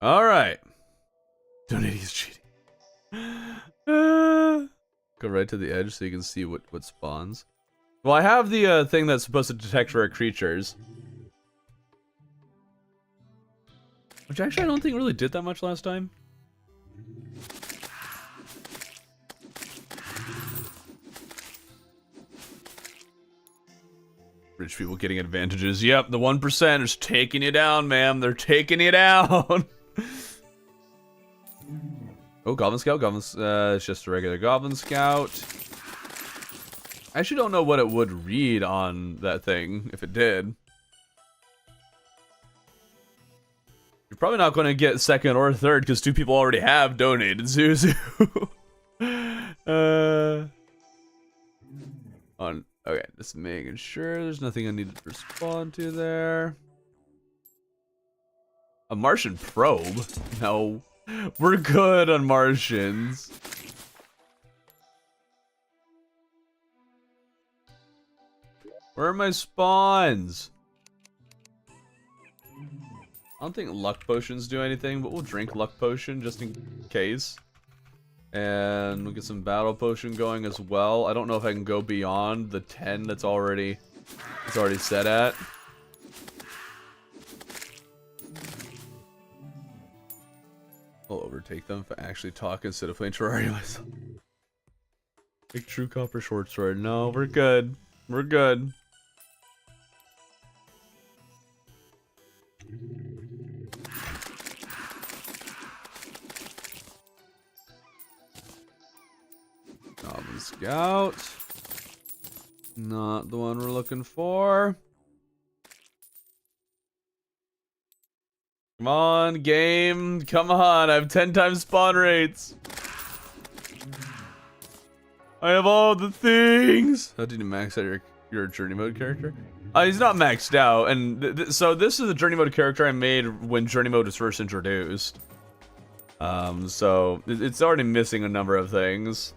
Alright. Donating is cheating. Go right to the edge so you can see what spawns. Well, I have the thing that's supposed to detect rare creatures. Which actually I don't think really did that much last time. Rich people getting advantages. Yep, the 1% is taking you down, ma'am. They're taking you down. Oh, Goblin Scout. It's just a regular Goblin Scout. I actually don't know what it would read on that thing, if it did. You're probably not going to get second or third, because 2 people already have donated, Zuzu. Okay, just making sure there's nothing I need to respond to there. A Martian probe? No. We're good on Martians. Where are my spawns? I don't think luck potions do anything, but we'll drink luck potion just in case. And we'll get some battle potion going as well. I don't know if I can go beyond the 10 that's already set at. I'll overtake them if I actually talk instead of playing Terraria myself. Big true copper short sword. No, we're good. We're good. Goblin Scout. Not the one we're looking for. Come on, game. Come on. I have 10 times spawn rates. I have all the things. How did you max out your journey mode character? He's not maxed out. And so this is the journey mode character I made when journey mode was first introduced. So it's already missing a number of things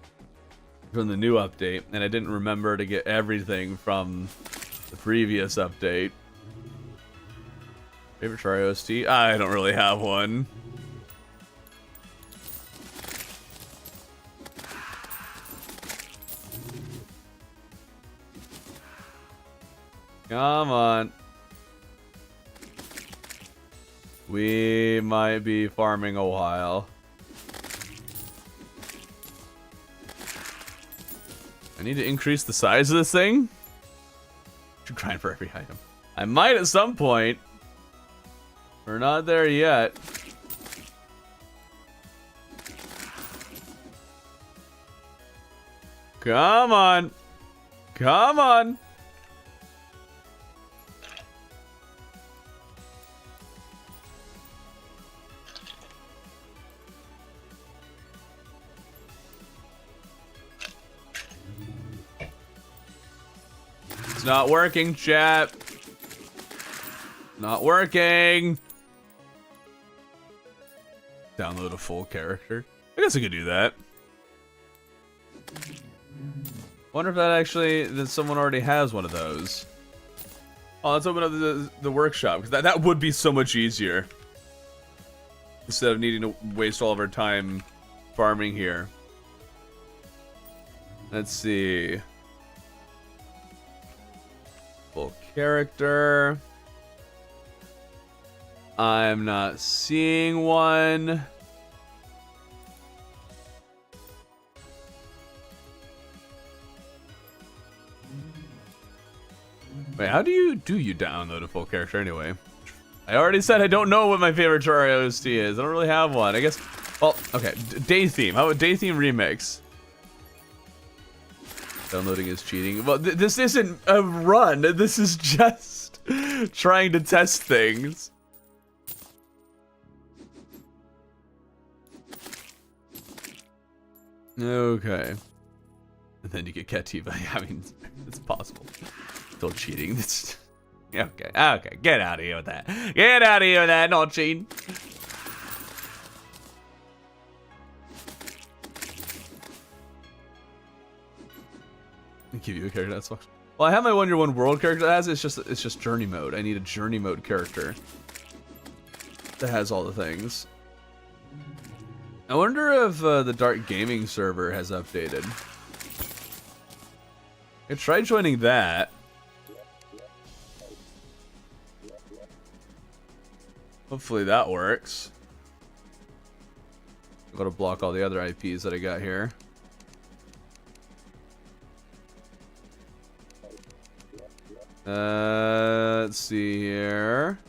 from the new update. And I didn't remember to get everything from the previous update. Favorite Terraria OST? I don't really have one. Come on. We might be farming a while. I need to increase the size of this thing. I'm grind for every item. I might at some point. We're not there yet. Come on. Come on. It's not working, chat. Not working. Download a full character. I guess I could do that. Wonder if that someone already has one of those. Oh, let's open up the workshop, because that would be so much easier. Instead of needing to waste all of our time farming here. Let's see. Full character. I'm not seeing one. Wait, how do you download a full character anyway? I already said I don't know what my favorite Terraria OST is. I don't really have one. I guess, well, okay, day theme. How about day theme remix? Downloading is cheating. Well, this isn't a run. This is just trying to test things. Okay. And then you get Ketiva. I mean, it's possible. Still cheating. It's okay. Okay, get out of here with that. Get out of here with that. Not cheating. I'll give you a character that sucks. Well, I have my Wonder One World character that has it. It's just journey mode. I need a journey mode character that has all the things. I wonder if the Dark Gaming server has updated. I tried joining that. Hopefully that works. I'm gonna block all the other IPs that I got here. Let's see here.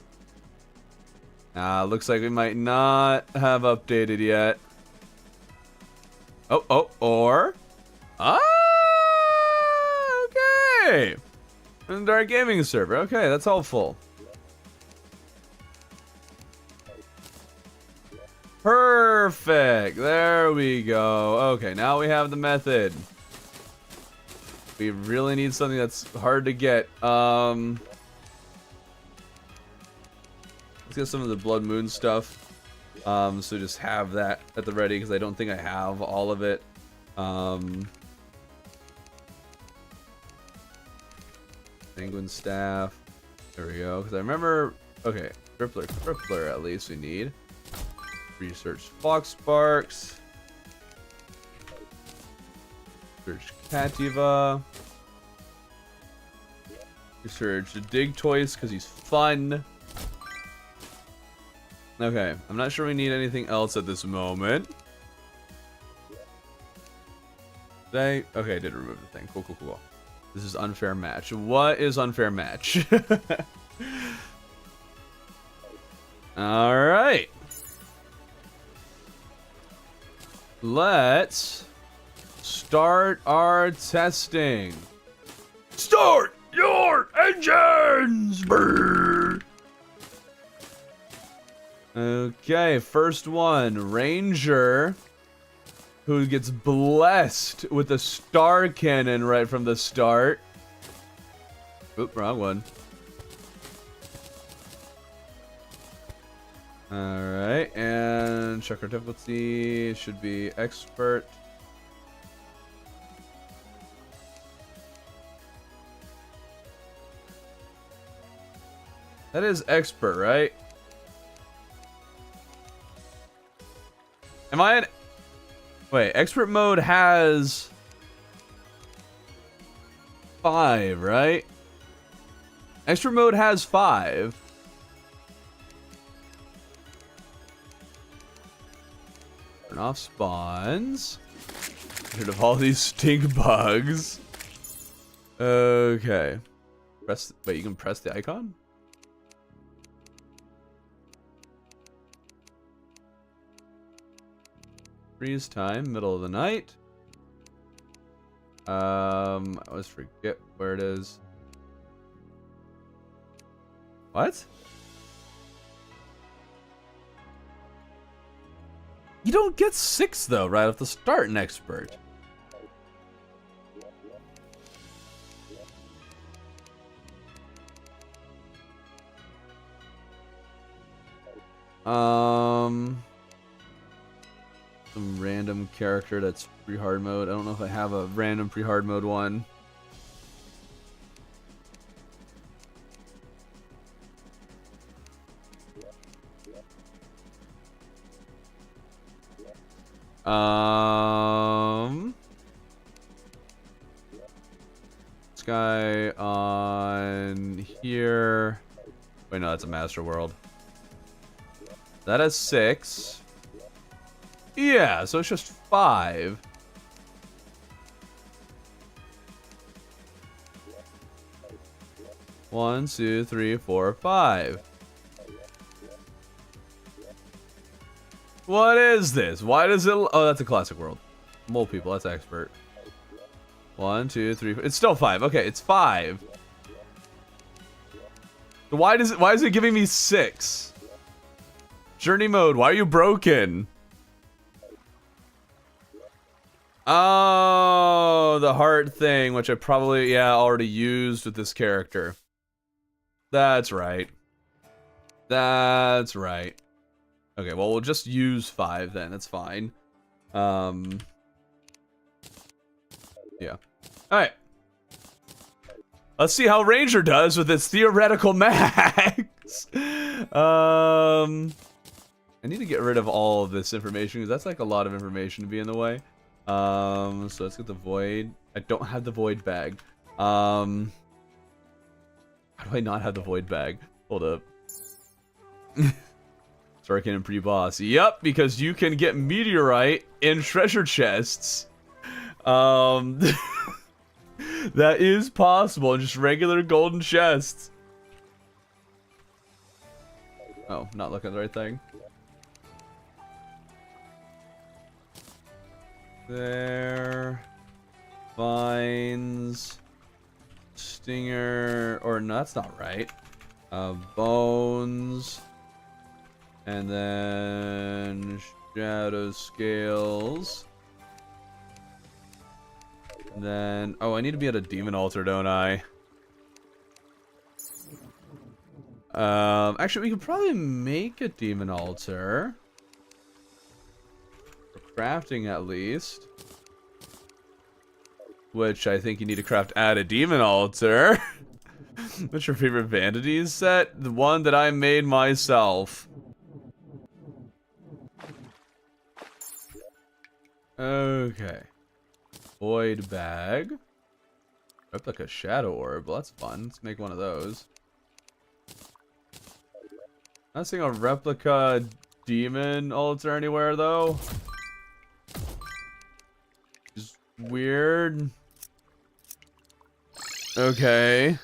Looks like we might not have updated yet. Or okay. And Dark Gaming server. Okay, that's helpful. Perfect. There we go. Okay, now we have the method. We really need something that's hard to get. Let's get some of the Blood Moon stuff. So just have that at the ready, because I don't think I have all of it. Penguin staff. There we go. Because I remember. Okay. Crippler at least we need. Research Fox Sparks. Research Cativa. Research Dig Toys because he's fun. Okay, I'm not sure we need anything else at this moment. Okay, I did remove the thing. Cool. This is unfair match. What is unfair match? Alright. Let's start our testing. Start your engines! Brrr. Okay, first one. Ranger, who gets blessed with a star cannon right from the start. Oop, wrong one. Alright, and check our difficulty. Should be expert. That is expert, right? Am I in... Wait, expert mode has 5, right? Expert mode has 5. Turn off spawns. Get rid of all these stink bugs. Okay. Wait, you can press the icon? Freeze time, middle of the night. I always forget where it is. What? You don't get 6 though, right off the start in expert. Some random character that's pre-hard mode. I don't know if I have a random pre-hard mode one. This guy on here. Wait, no, that's a master world. That has 6. Yeah, so it's just 5. One, 2, 3, 4, 5. What is this? Why does it... Oh, that's a classic world. Mole people, that's expert. 1, 2, 3... It's still 5. Okay, it's 5. Why is it giving me 6? Journey mode, why are you broken? Oh, the heart thing, which I probably, already used with this character. That's right. That's right. Okay, well, we'll just use 5 then. That's fine. Yeah. Alright. Let's see how Ranger does with its theoretical max. I need to get rid of all of this information, because that's like a lot of information to be in the way. So let's get the void. I don't have the void bag. How do I not have the void bag? Hold up. Start getting pre-boss. Yep, because you can get meteorite in treasure chests. That is possible in just regular golden chests. Oh, not looking at the right thing. There. Vines. Stinger. Or no, that's not right. Bones. And then shadow scales. And then, oh, I need to be at a demon altar, don't I? Actually, we could probably make a demon altar. For crafting, at least. Which I think you need to craft at a demon altar. What's your favorite vanities set? The one that I made myself. Okay. Void bag. Replica shadow orb. Well, that's fun. Let's make one of those. Not seeing a replica demon altar anywhere though. Just weird. Okay.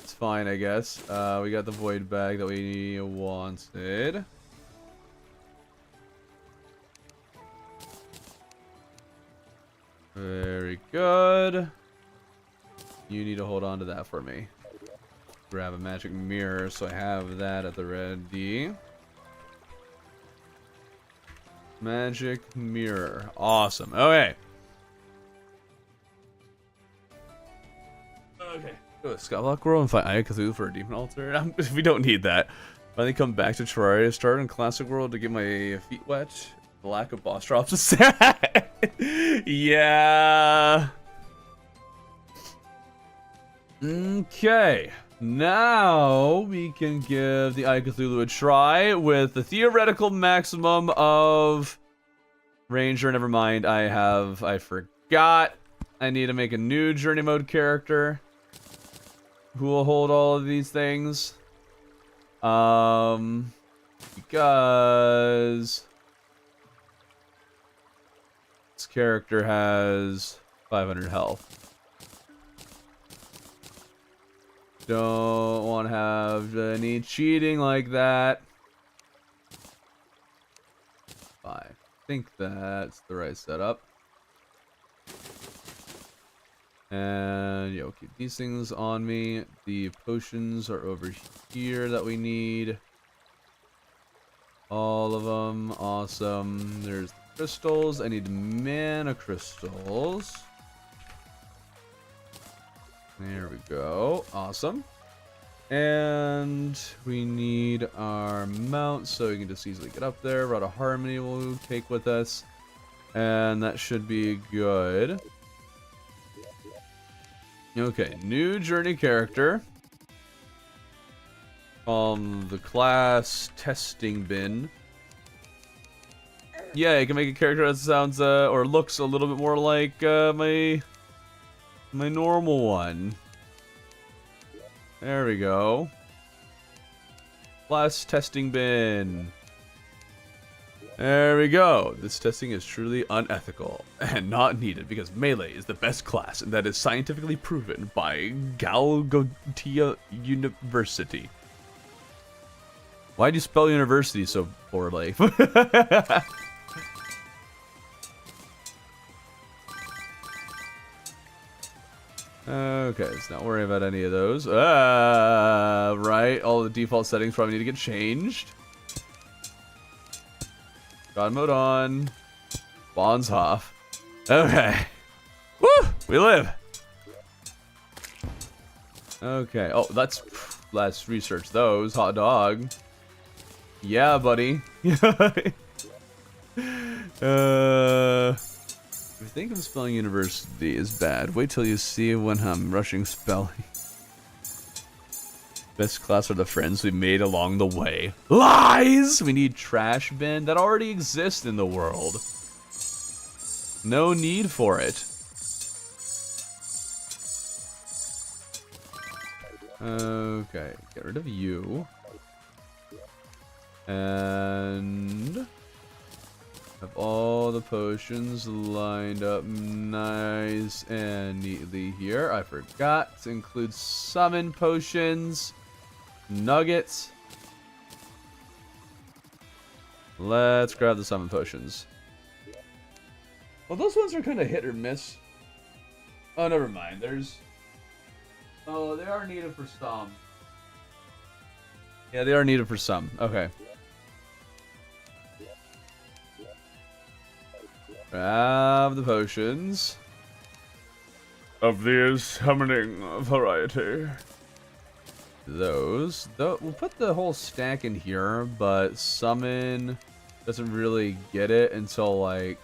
It's fine, I guess. We got the void bag that we wanted. Very good. You need to hold on to that for me. Grab a magic mirror so I have that at the ready. Magic mirror. Awesome. Okay. Okay. Go to Skyblock World and find Aya Cthulhu for a demon altar. We don't need that. Finally come back to Terraria, start in Classic World to get my feet wet. The lack of boss drops is sad. Yeah. Okay. Now we can give the Eye of Cthulhu a try with the theoretical maximum of Ranger. Never mind. I forgot. I need to make a new journey mode character who will hold all of these things. Because this character has 500 health. Don't want to have any cheating like that. I think that's the right setup. And yo, keep these things on me. The potions are over here that we need. All of them. Awesome. There's the crystals. I need mana crystals. There we go. Awesome. And we need our mount so we can just easily get up there. Rod of Harmony we'll take with us. And that should be good. Okay, new journey character. The class testing bin. Yeah, you can make a character that sounds or looks a little bit more like my normal one. There we go. Class testing bin. There we go. This testing is truly unethical and not needed because Melee is the best class and that is scientifically proven by Galgotia University. Why'd you spell university so poorly? Okay, let's not worry about any of those. Right, all the default settings probably need to get changed. God mode on. Bonds off. Okay. Woo! We live! Okay. Oh, let's research those. Hot dog. Yeah, buddy. If you think of spelling university is bad, wait till you see when I'm rushing spelling. Best class are the friends we made along the way. Lies! We need trash bin that already exists in the world. No need for it. Okay, get rid of you. And have all the potions lined up nice and neatly here. I forgot to include summon potions. Nuggets. Let's grab the summon potions. Well, those ones are kind of hit or miss. Oh, never mind. Oh, they are needed for some. Yeah, they are needed for some. Okay. Grab the potions. Of the summoning variety. Those. We'll put the whole stack in here, but summon doesn't really get it until like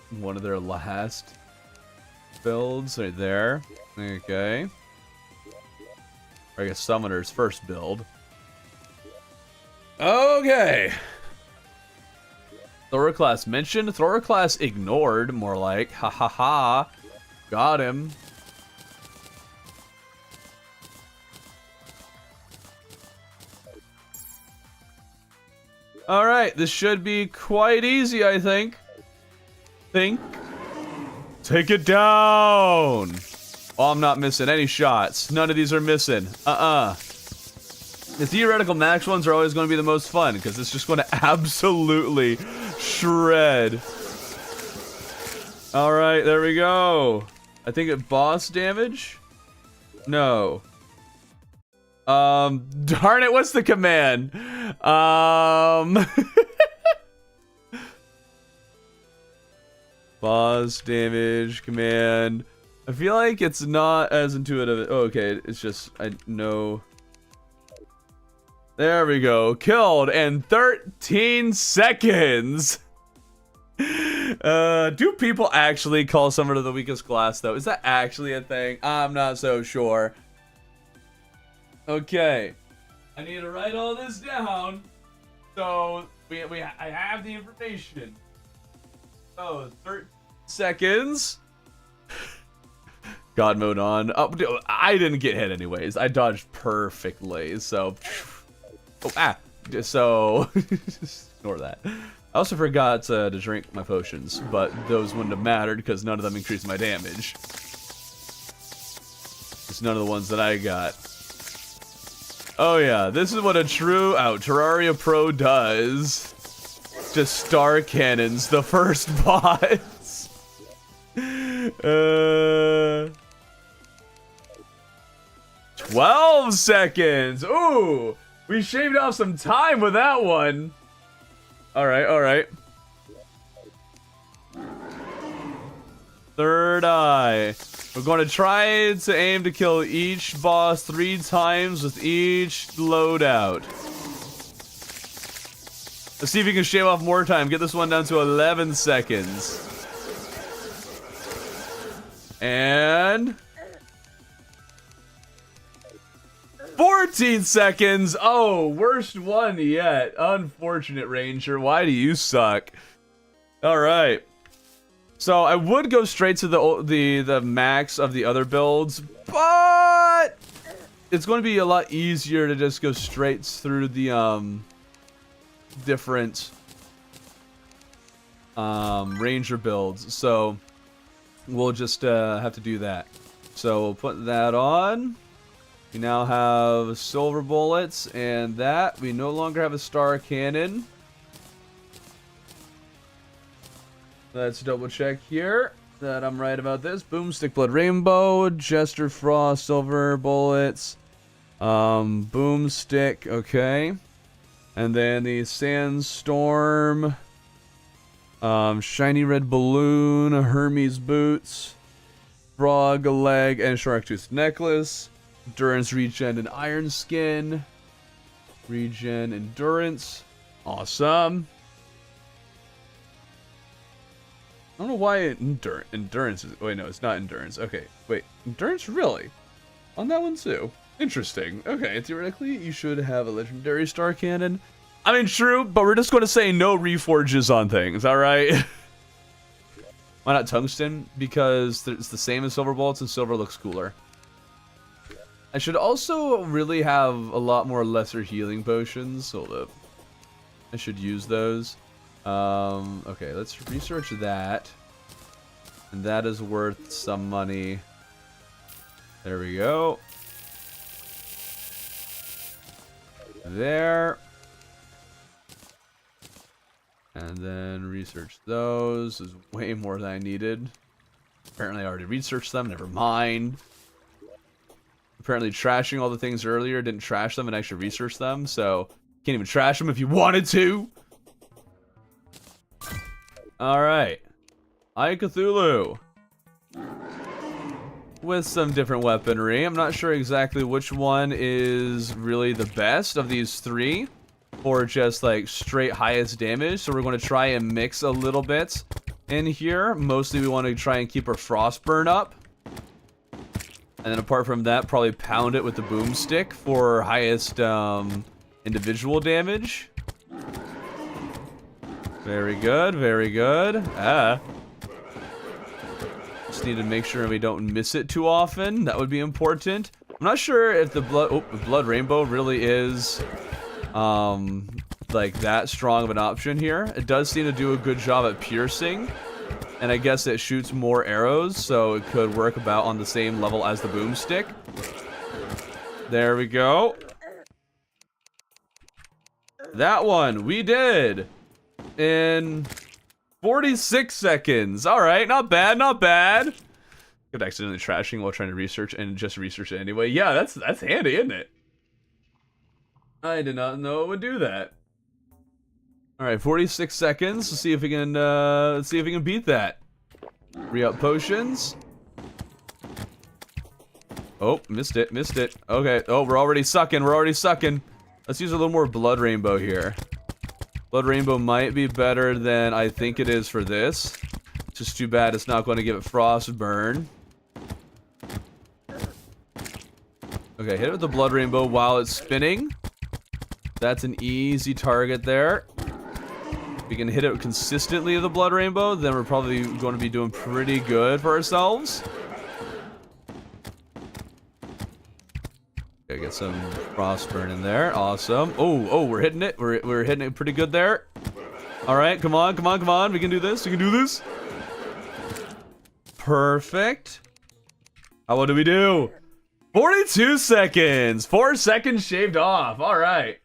one of their last. builds right there. Okay. Or I guess Summoner's first build. Okay. Thora class mentioned. Thora class ignored, more like. Ha ha ha. Got him. Alright, this should be quite easy, I think. Take it down! Oh, I'm not missing any shots. None of these are missing. The theoretical max ones are always going to be the most fun, because it's just going to absolutely shred. Alright, there we go. I think it boss damage? No. Darn it, what's the command? Boss damage command. I feel like it's not as intuitive. Oh, okay, it's just, I know. There we go. Killed in 13 seconds. Do people actually call Summoner the weakest class, though? Is that actually a thing? I'm not so sure. Okay. I need to write all this down. So, I have the information. Oh, 13 seconds. God mode on. Oh, I didn't get hit anyways. I dodged perfectly, so... Oh, so... ignore that. I also forgot to drink my potions, but those wouldn't have mattered because none of them increased my damage. It's none of the ones that I got. Oh yeah, this is what a true Terraria Pro does. Just star cannons the first boss. 12 seconds. Ooh, we shaved off some time with that one. All right, all right. Third eye. We're going to try to aim to kill each boss 3 times with each loadout. Let's see if we can shave off more time. Get this one down to 11 seconds. And... 14 seconds! Oh, worst one yet. Unfortunate, Ranger. Why do you suck? Alright. So, I would go straight to the max of the other builds, but... it's going to be a lot easier to just go straight through the, different Ranger builds. So, we'll just have to do that. So, we'll put that on. We now have silver bullets, and that we no longer have a star cannon. Let's double check here that I'm right about this. Boomstick Blood Rainbow, Jester Frost, silver bullets, Boomstick, okay. And then the Sandstorm, Shiny Red Balloon, Hermes Boots, Frog Leg, and Shark Tooth Necklace. Endurance, Regen, and Iron Skin. Regen, Endurance. Awesome. I don't know why Endurance is... wait, no, it's not Endurance. Okay, wait. Endurance, really? On that one, too. Interesting. Okay, theoretically, you should have a Legendary Star Cannon. I mean, true, but we're just going to say no reforges on things, alright? Why not Tungsten? Because it's the same as Silver Bullets, and Silver looks cooler. I should also really have a lot more lesser healing potions. Hold up. I should use those. Okay, let's research that. And that is worth some money. There we go. There. And then research those. Is way more than I needed. Apparently I already researched them. Never mind. Apparently trashing all the things earlier didn't trash them and actually research them, so can't even trash them if you wanted to. Alright. Eye Cthulhu. With some different weaponry. I'm not sure exactly which one is really the best of these 3. Or just like straight highest damage, so we're going to try and mix a little bit in here. Mostly we want to try and keep our frostburn up. And then apart from that, probably pound it with the boomstick for highest individual damage. Very good, very good. Just need to make sure we don't miss it too often. That would be important. I'm not sure if the blood rainbow really is like that strong of an option here. It does seem to do a good job at piercing, and I guess it shoots more arrows, so it could work about on the same level as the boomstick. There we go. That one we did in 46 seconds. All right, not bad, not bad. Good, accidentally trashing while trying to research and just research it anyway. Yeah, that's handy, isn't it? I did not know it would do that. All right, 46 seconds. Let's see if we can beat that. Re-up potions. Oh, missed it, missed it. Okay. Oh, we're already sucking. We're already sucking. Let's use a little more blood rainbow here. Blood rainbow might be better than I think it is for this. It's just too bad it's not going to give it frostburn. Okay, hit it with the blood rainbow while it's spinning. That's an easy target there. If we can hit it consistently with the blood rainbow, then we're probably going to be doing pretty good for ourselves. Okay, get some frostburn in there. Awesome. Oh, we're hitting it. We're hitting it pretty good there. All right, come on, come on, come on. We can do this. We can do this. Perfect. How what do we do? 42 seconds. 4 seconds shaved off. All right.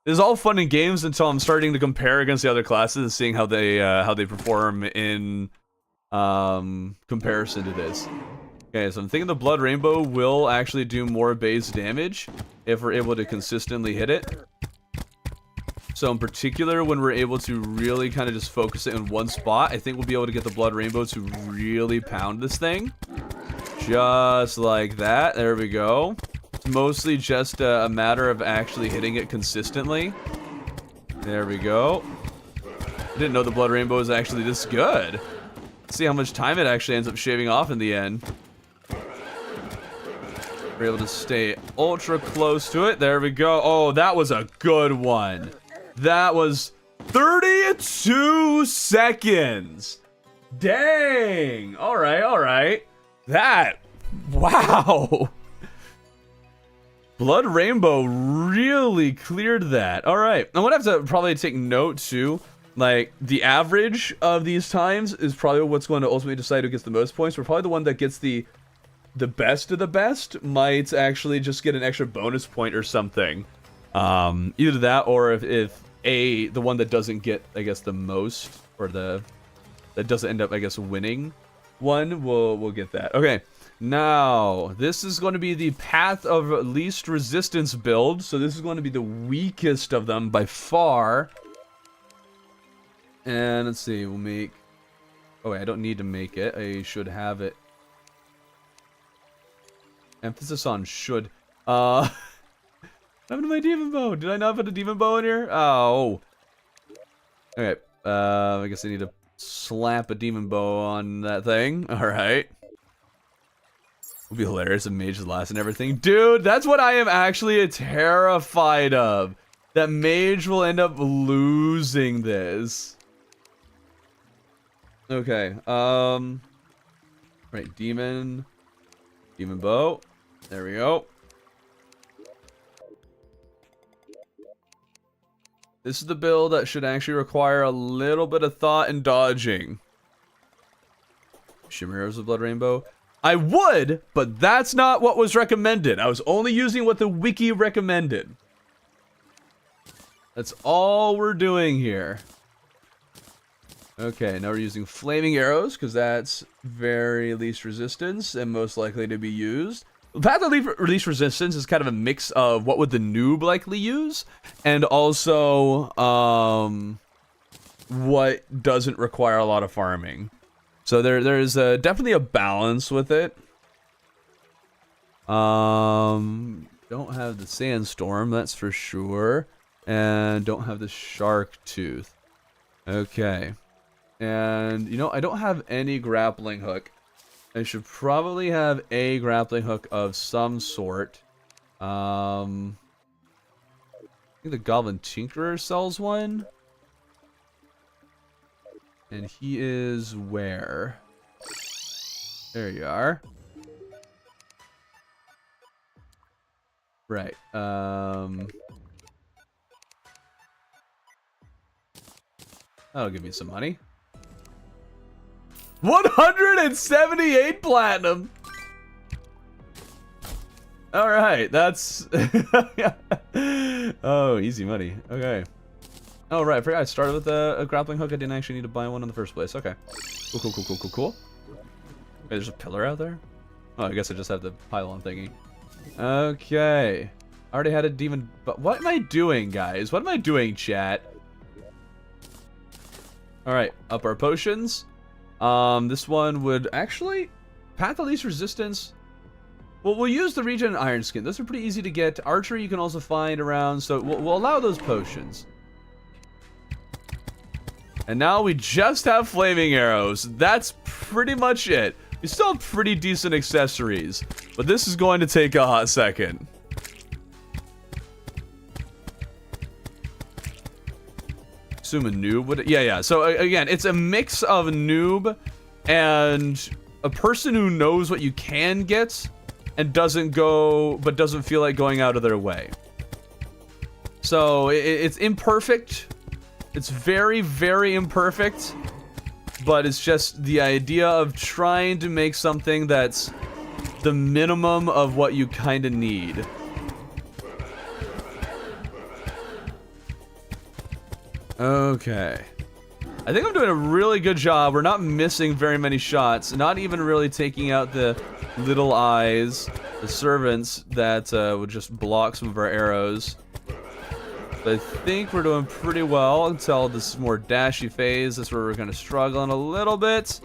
This is all fun and games until I'm starting to compare against the other classes and seeing how they perform in comparison to this. Okay, so I'm thinking the blood rainbow will actually do more base damage if we're able to consistently hit it. So in particular, when we're able to really kind of just focus it in one spot, I think we'll be able to get the blood rainbow to really pound this thing. Just like that. There we go. It's mostly just a matter of actually hitting it consistently. There we go. I didn't know the blood rainbow was actually this good. Let's see how much time it actually ends up shaving off in the end. We're able to stay ultra close to it. There we go. Oh, that was a good one. That was 32 seconds. Dang. All right, all right. That, wow. Blood rainbow really cleared that. All right. I'm gonna have to probably take note too. Like, the average of these times is probably what's going to ultimately decide who gets the most points. We're probably the one that gets the best of the best might actually just get an extra bonus point or something. Either that, or if the one that doesn't get, I guess, the most, or that doesn't end up, I guess, winning one, we'll get that. Okay, now this is going to be the path of least resistance build. So this is going to be the weakest of them by far. And let's see, we'll make... Oh, wait, I don't need to make it. I should have it. Emphasis on should. What happened to my demon bow? Did I not put a demon bow in here? Oh. Okay. I guess I need to slap a demon bow on that thing. Alright. Would be hilarious if mage is last and everything. Dude, that's what I am actually terrified of. That mage will end up losing this. Okay. Right, demon bow. There we go. This is the build that should actually require a little bit of thought and dodging. Shimmer arrows with blood rainbow. I would, but that's not what was recommended. I was only using what the wiki recommended. That's all we're doing here. Okay, now we're using flaming arrows because that's very least resistance and most likely to be used. The path of least resistance is kind of a mix of what would the noob likely use and also what doesn't require a lot of farming. So there's definitely a balance with it. Don't have the sandstorm, that's for sure, and don't have the shark tooth. Okay. And, you know, I don't have any grappling hook. I should probably have a grappling hook of some sort. I think the Goblin Tinkerer sells one. And he is where? There you are. Right. That'll give me some money. 178 platinum! Alright, that's... Oh, easy money. Okay. Oh, right, I forgot I started with a grappling hook. I didn't actually need to buy one in the first place. Okay. Cool, cool, cool, cool, cool, cool. Wait, there's a pillar out there? Oh, I guess I just have the pylon thingy. Okay. I already had a demon... But what am I doing, guys? What am I doing, chat? Alright, up our potions. This one would actually... Path of Least Resistance... Well, we'll use the Regen and Iron Skin. Those are pretty easy to get. Archery you can also find around, so we'll allow those potions. And now we just have Flaming Arrows. That's pretty much it. We still have pretty decent accessories, but this is going to take a hot second. Assume a noob would... Yeah. So, again, it's a mix of noob and a person who knows what you can get and doesn't feel like going out of their way. So, it's imperfect. It's very, very imperfect. But it's just the idea of trying to make something that's the minimum of what you kind of need. Okay. I think I'm doing a really good job. We're not missing very many shots. Not even really taking out the little eyes, the servants that would just block some of our arrows. But I think we're doing pretty well until this more dashy phase. This is where we're going to struggle in a little bit.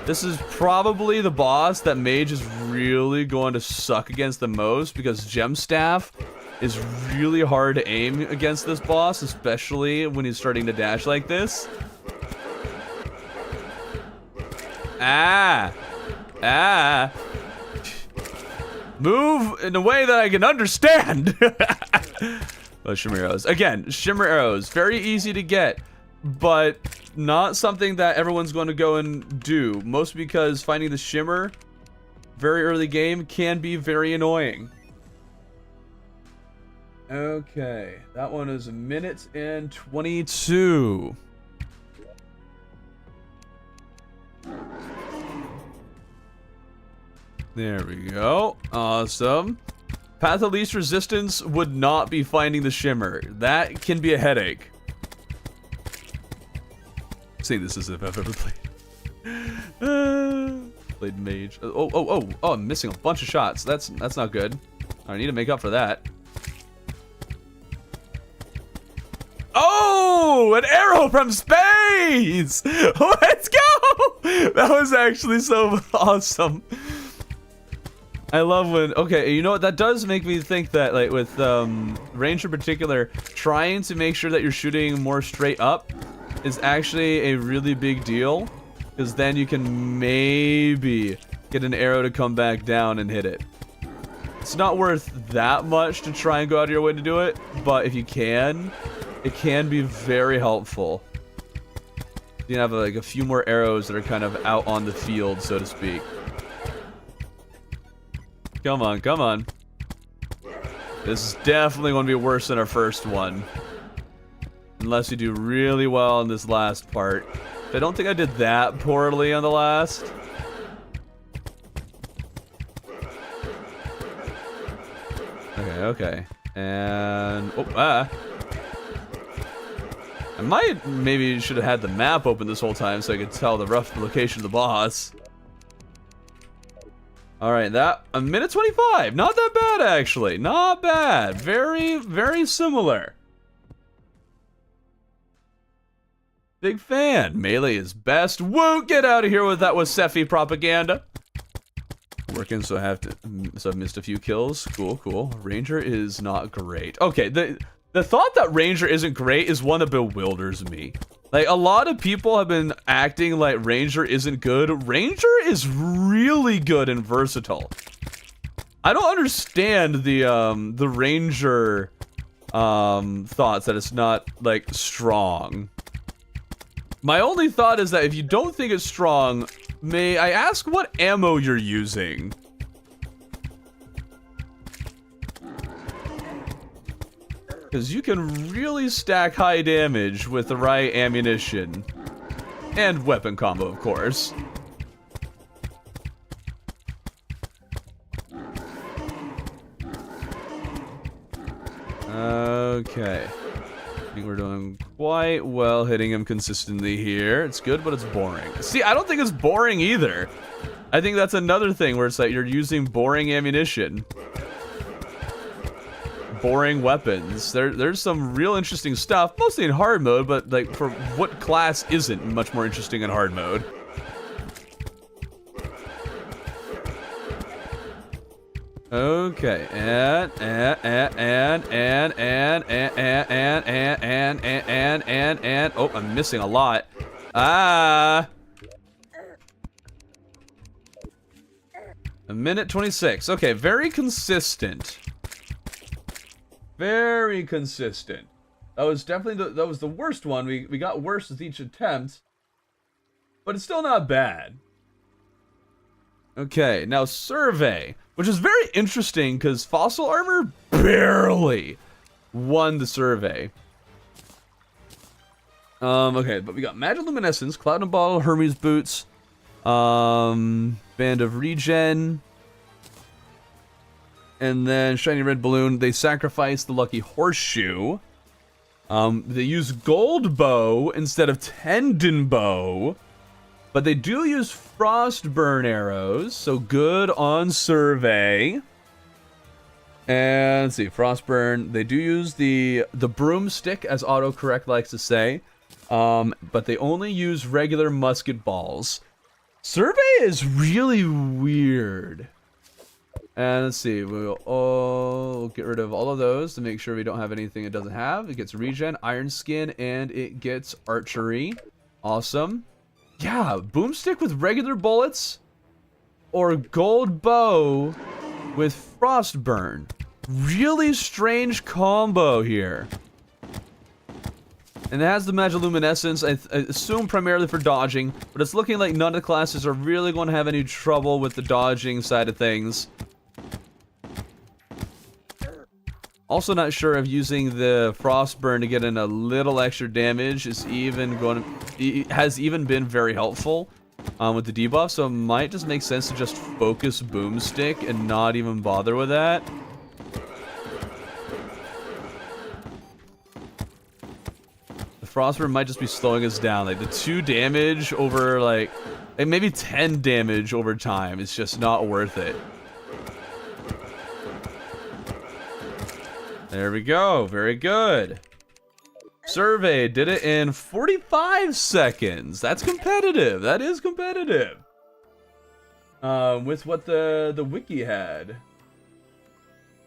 This is probably the boss that Mage is really going to suck against the most, because Gem Staff is really hard to aim against this boss, especially when he's starting to dash like this. Move in a way that I can understand. Oh, Shimmer Arrows. Again, Shimmer Arrows. Very easy to get, but not something that everyone's going to go and do. Mostly because finding the Shimmer very early game can be very annoying. Okay, that one is 1 minute and 22. There we go. Awesome. Path of Least Resistance would not be finding the Shimmer. That can be a headache. I'm saying this as if I've ever played Mage. Oh, I'm missing a bunch of shots. That's not good. I need to make up for that. Oh, an arrow from space! Let's go! That was actually so awesome. I love when... Okay, you know what? That does make me think that, like, with range in particular, trying to make sure that you're shooting more straight up is actually a really big deal. Because then you can maybe get an arrow to come back down and hit it. It's not worth that much to try and go out of your way to do it, but if you can, it can be very helpful. You can have, like, a few more arrows that are kind of out on the field, so to speak. Come on, come on. This is definitely going to be worse than our first one. Unless you do really well in this last part. I don't think I did that poorly on the last. Okay. And... I maybe should have had the map open this whole time so I could tell the rough location of the boss. Alright, that... 1 minute 25! Not that bad, actually. Not bad. Very, very similar. Big fan. Melee is best. Woo! Get out of here with that Wasefi propaganda. Working, so I've missed a few kills. Cool. Ranger is not great. Okay, the thought that Ranger isn't great is one that bewilders me. Like, a lot of people have been acting like Ranger isn't good. Ranger is really good and versatile. I don't understand the Ranger thoughts that it's not, like, strong. My only thought is that if you don't think it's strong, may I ask what ammo you're using? Because you can really stack high damage with the right ammunition. And weapon combo, of course. Okay. I think we're doing quite well hitting him consistently here. It's good, but it's boring. See, I don't think it's boring either. I think that's another thing where it's like you're using boring ammunition. Boring weapons. There's some real interesting stuff, mostly in hard mode, but like for what class isn't much more interesting in hard mode? Okay, and oh, I'm missing a lot. A minute 26. Okay, very consistent. Very consistent. That was definitely that was the worst one. We got worse with each attempt, but it's still not bad. Okay, now survey, which is very interesting because fossil armor barely won the survey. Okay, but we got Magiluminescence, Cloud and Bottle, Hermes Boots, Band of Regen, and then Shiny Red Balloon. They sacrifice the Lucky Horseshoe. They use Gold Bow instead of Tendon Bow. But they do use Frostburn arrows, so good on survey. And let's see, Frostburn. They do use the broomstick, as autocorrect likes to say. But they only use regular musket balls. Survey is really weird. And let's see, we'll get rid of all of those to make sure we don't have anything it doesn't have. It gets regen, iron skin, and it gets archery. Awesome. Yeah, boomstick with regular bullets or gold bow with frostburn. Really strange combo here. And it has the Magiluminescence, I assume primarily for dodging, but it's looking like none of the classes are really going to have any trouble with the dodging side of things. Also not sure if using the Frostburn to get in a little extra damage is even has even been very helpful with the debuff, so it might just make sense to just focus Boomstick and not even bother with that. The Frostburn might just be slowing us down, like the 2 damage over like maybe 10 damage over time is just not worth it. There we go. Very good. Survey did it in 45 seconds. That's competitive. That is competitive. With what the wiki had.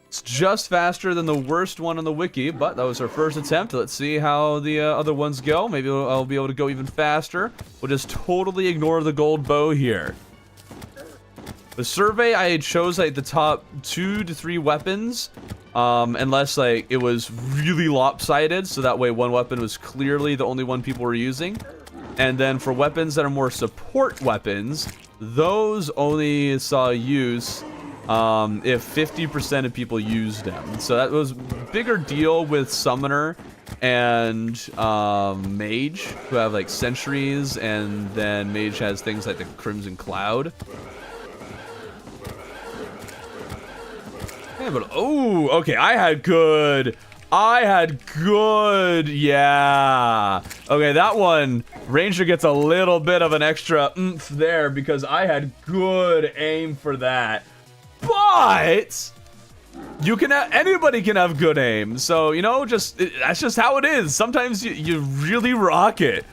It's just faster than the worst one on the wiki, but that was our first attempt. Let's see how the other ones go. Maybe I'll be able to go even faster. We'll just totally ignore the gold bow here. The survey, I chose like the top 2 to 3 weapons. Unless like it was really lopsided, so that way one weapon was clearly the only one people were using. And then for weapons that are more support weapons, those only saw use if 50% of people used them. So that was a bigger deal with Summoner and Mage, who have like Sentries, and then Mage has things like the Crimson Cloud. Yeah, but oh, okay, I had good, yeah. Okay, that one, Ranger gets a little bit of an extra oomph there because I had good aim for that. But you can anybody can have good aim, so you know, that's just how it is. Sometimes you really rock it,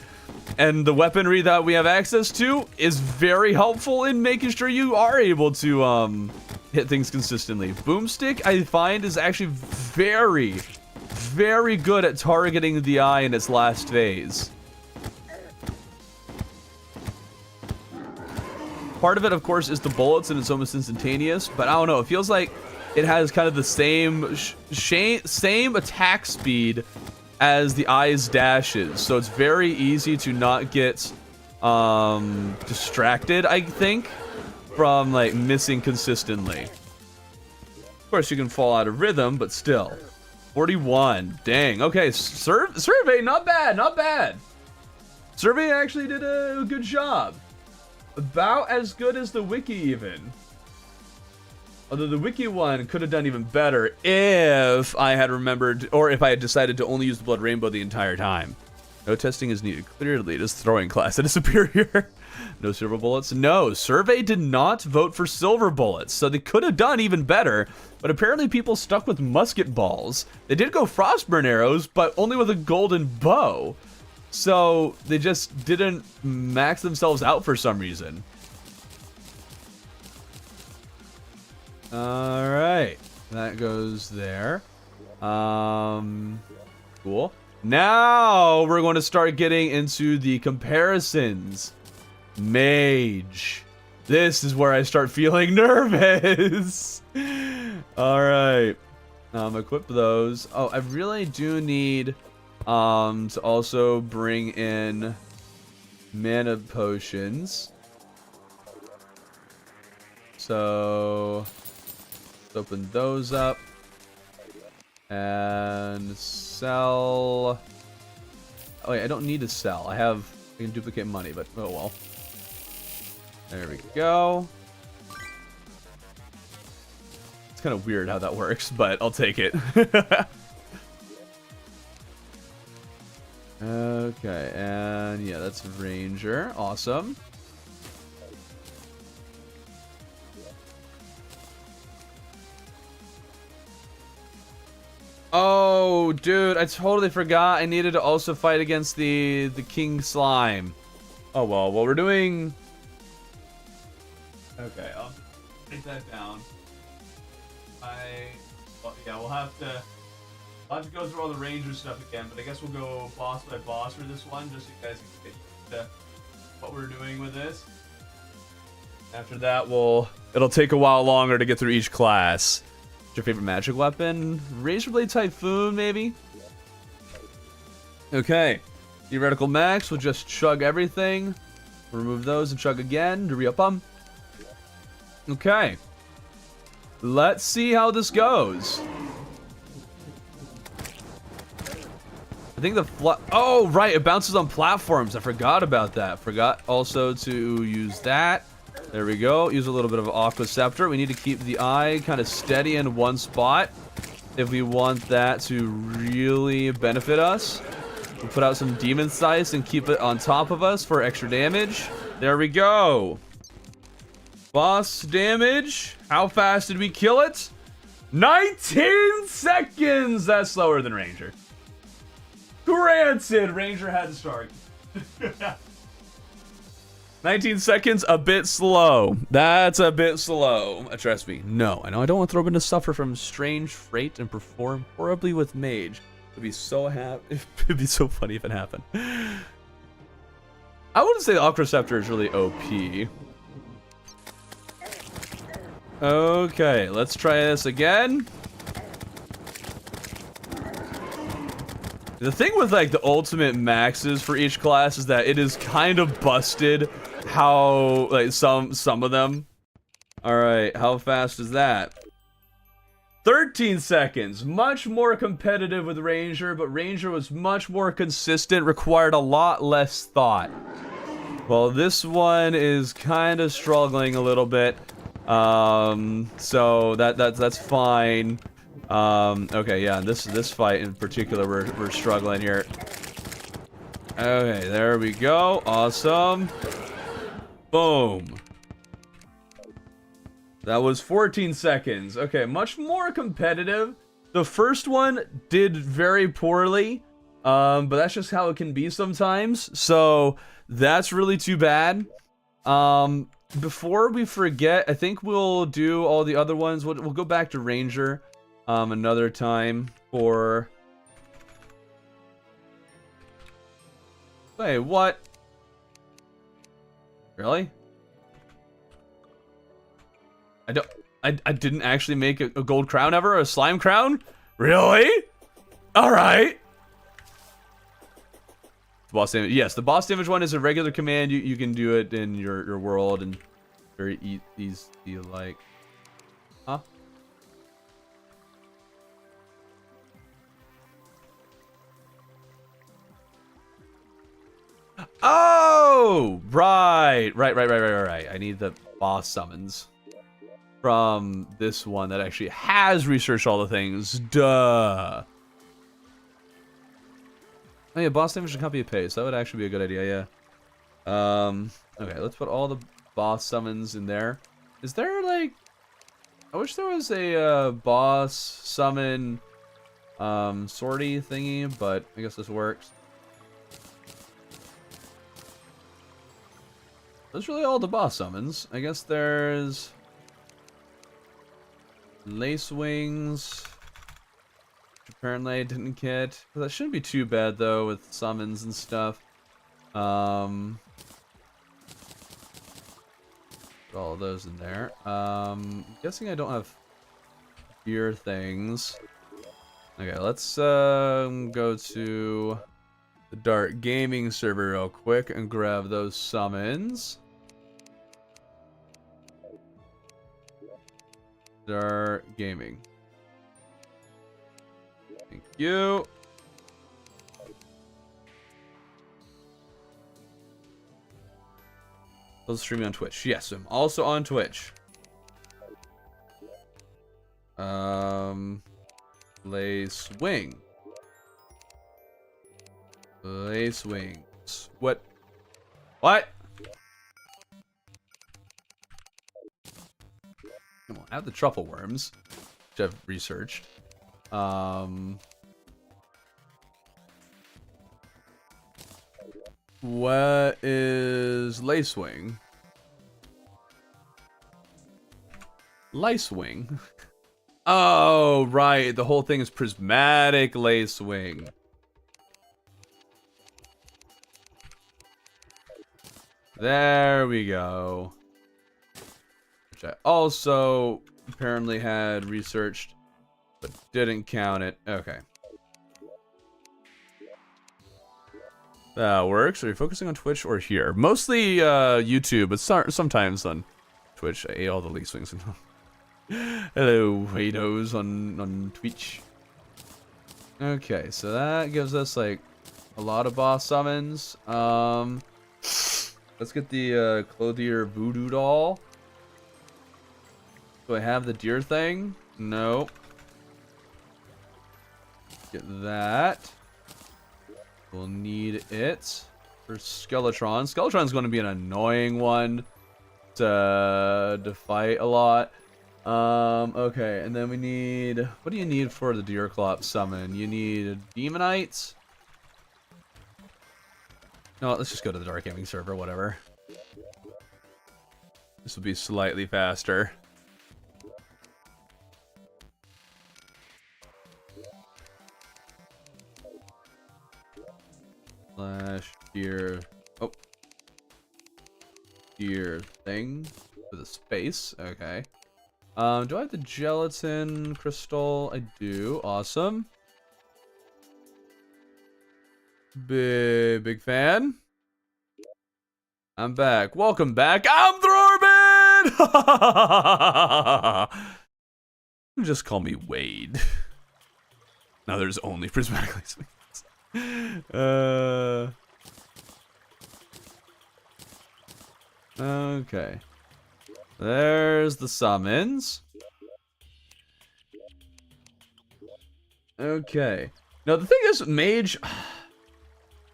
and the weaponry that we have access to is very helpful in making sure you are able to hit things consistently. Boomstick, I find, is actually very, very good at targeting the eye in its last phase. Part of it, of course, is the bullets, and it's almost instantaneous. But I don't know. It feels like it has kind of the same attack speed as the eye's dashes. So it's very easy to not get distracted, I think, from like missing consistently. Of course, you can fall out of rhythm, but still. 41. Dang. Okay, survey, not bad, not bad. Survey actually did a good job. About as good as the wiki even. Although the wiki one could have done even better if I had remembered, or if I had decided to only use the blood rainbow the entire time. No testing is needed. Clearly, it is throwing class that is superior. No silver bullets? No, survey did not vote for silver bullets, so they could have done even better, but apparently people stuck with musket balls. They did go frostburn arrows, but only with a golden bow. So they just didn't max themselves out for some reason. All right, that goes there. Cool. Now we're going to start getting into the comparisons. Mage. This is where I start feeling nervous. All right. Equip those. Oh, I really do need to also bring in mana potions. So let's open those up and sell. Oh wait, I don't need to sell. I can duplicate money, but oh well. There we go. It's kind of weird how that works, but I'll take it. Okay, and yeah, that's Ranger. Awesome. Oh, dude, I totally forgot I needed to also fight against the King Slime. Oh, well, we're doing... Okay, I'll take that down. Well, yeah, we'll have to go through all the Ranger stuff again, but I guess we'll go boss by boss for this one, just so you guys can get used to what we're doing with this. After that, it'll take a while longer to get through each class. What's your favorite magic weapon? Razorblade Typhoon, maybe? Okay. Theoretical max, we'll just chug everything. Remove those and chug again to re-up them. Okay. Let's see how this goes. I think oh, right, it bounces on platforms. I forgot about that. Forgot also to use that. There we go. Use a little bit of Aqua Scepter. We need to keep the eye kind of steady in one spot if we want that to really benefit us. We'll put out some Demon Scythe and keep it on top of us for extra damage. There we go. Boss damage. How fast did we kill it? 19 seconds! That's slower than Ranger. Granted, Ranger had to start. 19 seconds, a bit slow. That's a bit slow. Trust me. No, I know I don't want Thorben to suffer from strange freight and perform horribly with Mage. It'd be so it'd be so funny if it happened. I wouldn't say the Aqua Scepter is really OP. Okay, let's try this again. The thing with like the ultimate maxes for each class is that it is kind of busted how like some of them. All right, how fast is that? 13 seconds. Much more competitive with Ranger, but Ranger was much more consistent, required a lot less thought. Well, this one is kind of struggling a little bit. So that's fine. Okay, yeah, this fight in particular, we're struggling here. Okay, there we go. Awesome. Boom. That was 14 seconds. Okay, much more competitive. The first one did very poorly, but that's just how it can be sometimes. So that's really too bad. Before we forget, I think we'll do all the other ones. We'll go back to Ranger another time for... Wait, what? Really? I didn't actually make a gold crown ever, a slime crown? Really? All right. Boss damage. Yes, the boss damage one is a regular command. You can do it in your world and very easy like. Huh? Oh, right. I need the boss summons from this one that actually has researched all the things. Duh. Oh yeah, boss damage and copy of paste. That would actually be a good idea, yeah. Okay, let's put all the boss summons in there. Is there like... I wish there was a boss summon sortie thingy, but I guess this works. That's really all the boss summons. I guess there's... Lace Wings... Apparently I didn't get. That shouldn't be too bad though with summons and stuff. Put all of those in there. I'm guessing I don't have gear things. Okay, let's go to the Dark Gaming server real quick and grab those summons. Dark Gaming. Thank you. Also streaming on Twitch. Yes, I'm also on Twitch. Lace Wing. Lace Wings. What? What? Come on, I have the truffle worms, which I've researched. What is Lacewing? Lacewing? Oh, right. The whole thing is prismatic Lacewing. There we go. Which I also apparently had researched, but didn't count it. Okay. That works. Are you focusing on Twitch or here? Mostly YouTube, but sometimes on Twitch. I ate all the least wings. Hello, Wados on Twitch. Okay, so that gives us like a lot of boss summons. Let's get the Clothier Voodoo Doll. Do I have the deer thing? No. Get that. We'll need it for Skeletron. Skeletron's going to be an annoying one to fight a lot. Okay, and then we need... What do you need for the Deerclop summon? You need Demonites? No, let's just go to the Dark Gaming server, whatever. This will be slightly faster. Slash gear. Oh. Gear thing. With a space. Okay. Do I have the gelatin crystal? I do. Awesome. Big fan. I'm back. Welcome back. I'm Throrbin! Just call me Wade. Now there's only prismatic lace wings. Okay. There's the summons. Okay. Now the thing is, Mage...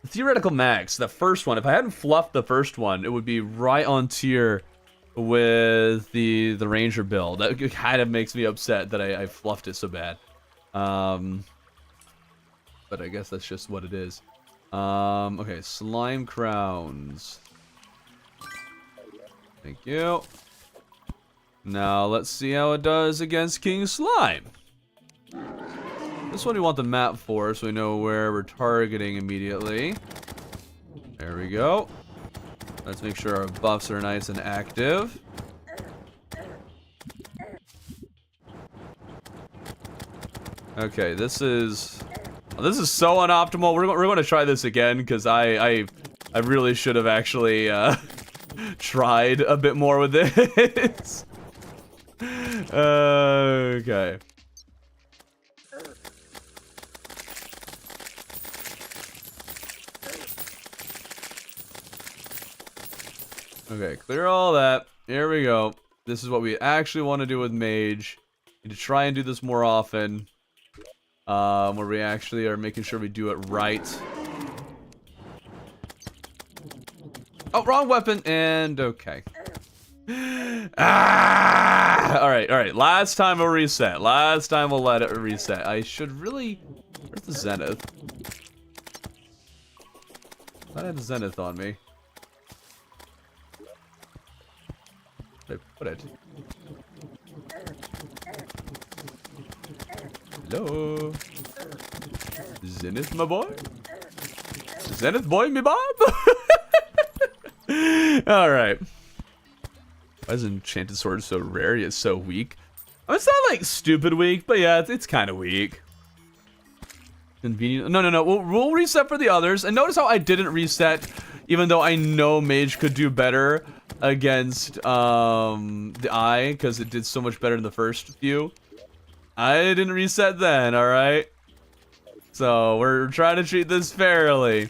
Theoretical Max, the first one, if I hadn't fluffed the first one, it would be right on tier with the Ranger build. That kind of makes me upset that I fluffed it so bad. But I guess that's just what it is. Okay, Slime Crowns. Thank you. Now let's see how it does against King Slime. This one we want the map for, so we know where we're targeting immediately. There we go. Let's make sure our buffs are nice and active. Okay, this is so unoptimal. We're going to try this again because I really should have actually tried a bit more with this. Okay. Okay, clear all that. Here we go. This is what we actually want to do with Mage. Need to try and do this more often. Where we actually are making sure we do it right. Oh, wrong weapon, and okay. Ah! Alright. Last time we'll reset. Last time we'll let it reset. I should really... Where's the Zenith? I thought I had the Zenith on me. Where did I put it? Hello? Zenith, my boy? Zenith boy, me bob? Alright. Why is Enchanted Sword so rare yet so weak? I mean, it's not like stupid weak, but yeah, it's kind of weak. Convenient. No. We'll reset for the others. And notice how I didn't reset, even though I know Mage could do better against the Eye, because it did so much better in the first few. I didn't reset then, alright? So, we're trying to treat this fairly.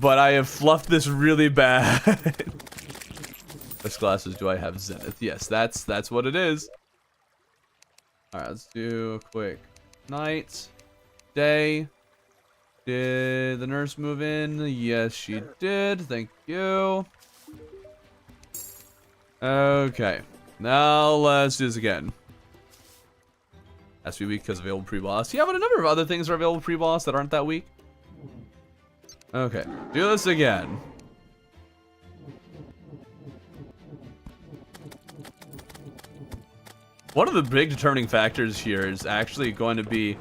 But I have fluffed this really bad. Which glasses do I have? Zenith. Yes, that's what it is. Alright, let's do a quick night. Day. Did the nurse move in? Yes, she did. Thank you. Okay. Now let's do this again. Has to be weak because available pre-boss. Yeah, but a number of other things are available pre-boss that aren't that weak. Okay. Do this again. One of the big determining factors here is actually going to be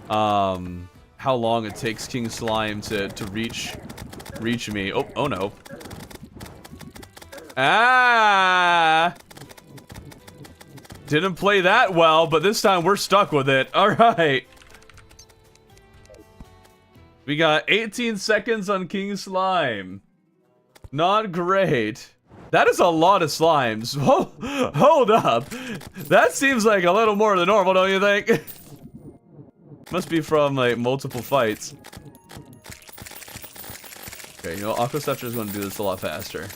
how long it takes King Slime to reach me. Oh no. Ah! Didn't play that well, but this time we're stuck with it. All right. We got 18 seconds on King Slime. Not great. That is a lot of slimes. Hold up. That seems like a little more than normal, don't you think? Must be from, like, multiple fights. Okay, you know, Aqua Scepter is going to do this a lot faster.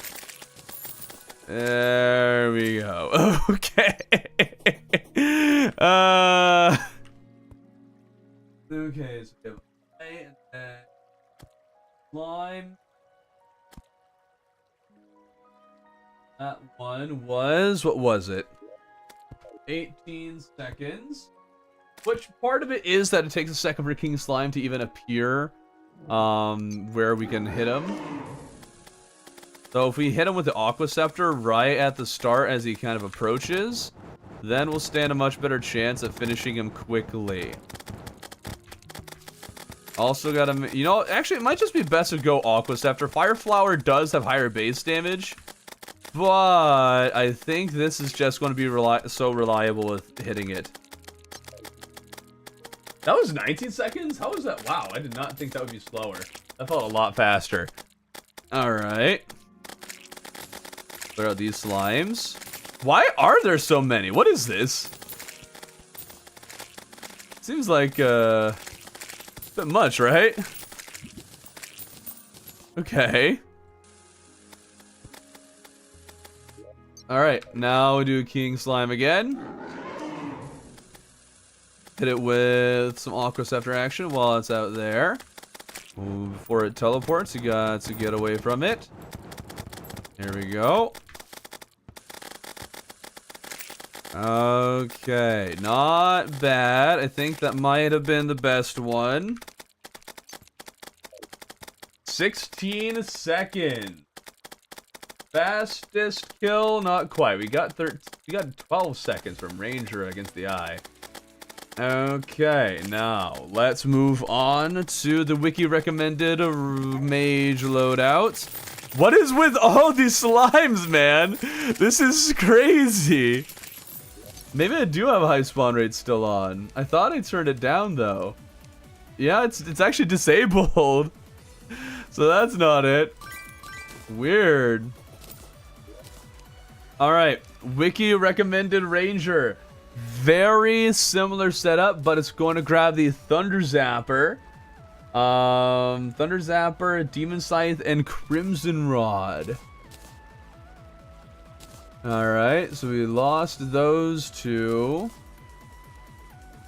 There we go. Okay. Okay, so we have Eye and then Slime. That one was, what was it? 18 seconds. Which part of it is that it takes a second for King Slime to even appear where we can hit him. So if we hit him with the Aqua Scepter right at the start as he kind of approaches, then we'll stand a much better chance at finishing him quickly. Also got him, you know, actually it might just be best to go Aqua Scepter. Fire Flower does have higher base damage, but I think this is just going to be so reliable with hitting it. That was 19 seconds? How was that? Wow, I did not think that would be slower. That felt a lot faster. Alright. Clear out these slimes. Why are there so many? What is this? Seems like, a bit much, right? Okay. Alright, now we do King Slime again. Hit it with some Aqua Scepter action while it's out there. Ooh, before it teleports, you got to get away from it. Here we go. Okay, not bad. I think that might have been the best one. 16 seconds. Fastest kill, not quite. We got 12 seconds from Ranger against the Eye. Okay, now let's move on to the wiki recommended mage loadout. What is with all these slimes, man? This is crazy. Maybe I do have a high spawn rate still on. I thought I turned it down though. Yeah, it's actually disabled. So that's not it. Weird. Alright, Wiki recommended Ranger. Very similar setup, but it's going to grab the Thunder Zapper. Thunder Zapper, Demon Scythe, and Crimson Rod. Alright, so we lost those two.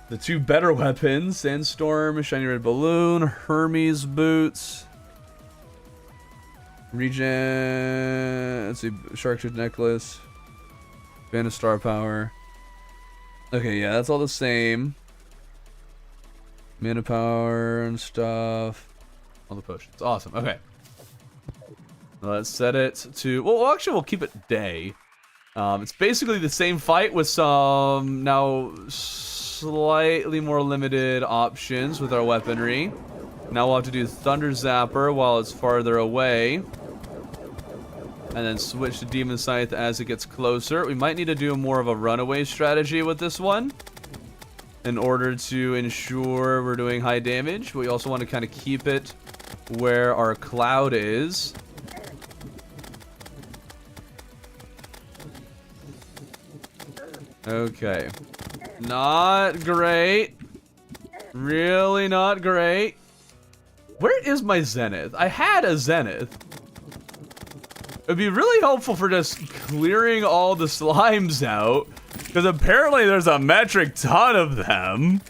The two better weapons, Sandstorm, Shiny Red Balloon, Hermes Boots. Regen, let's see, Sharktooth Necklace, Band of Star Power. Okay, yeah, that's all the same. Mana Power and stuff. All the potions. Awesome, okay. Let's set it to, well, actually, we'll keep it day. It's basically the same fight with some now slightly more limited options with our weaponry. Now we'll have to do Thunder Zapper while it's farther away. And then switch to Demon Scythe as it gets closer. We might need to do more of a runaway strategy with this one in order to ensure we're doing high damage. We also want to kind of keep it where our cloud is. Okay. Not great. Really not great. Where is my Zenith? I had a Zenith. It'd be really helpful for just clearing all the slimes out, because apparently there's a metric ton of them.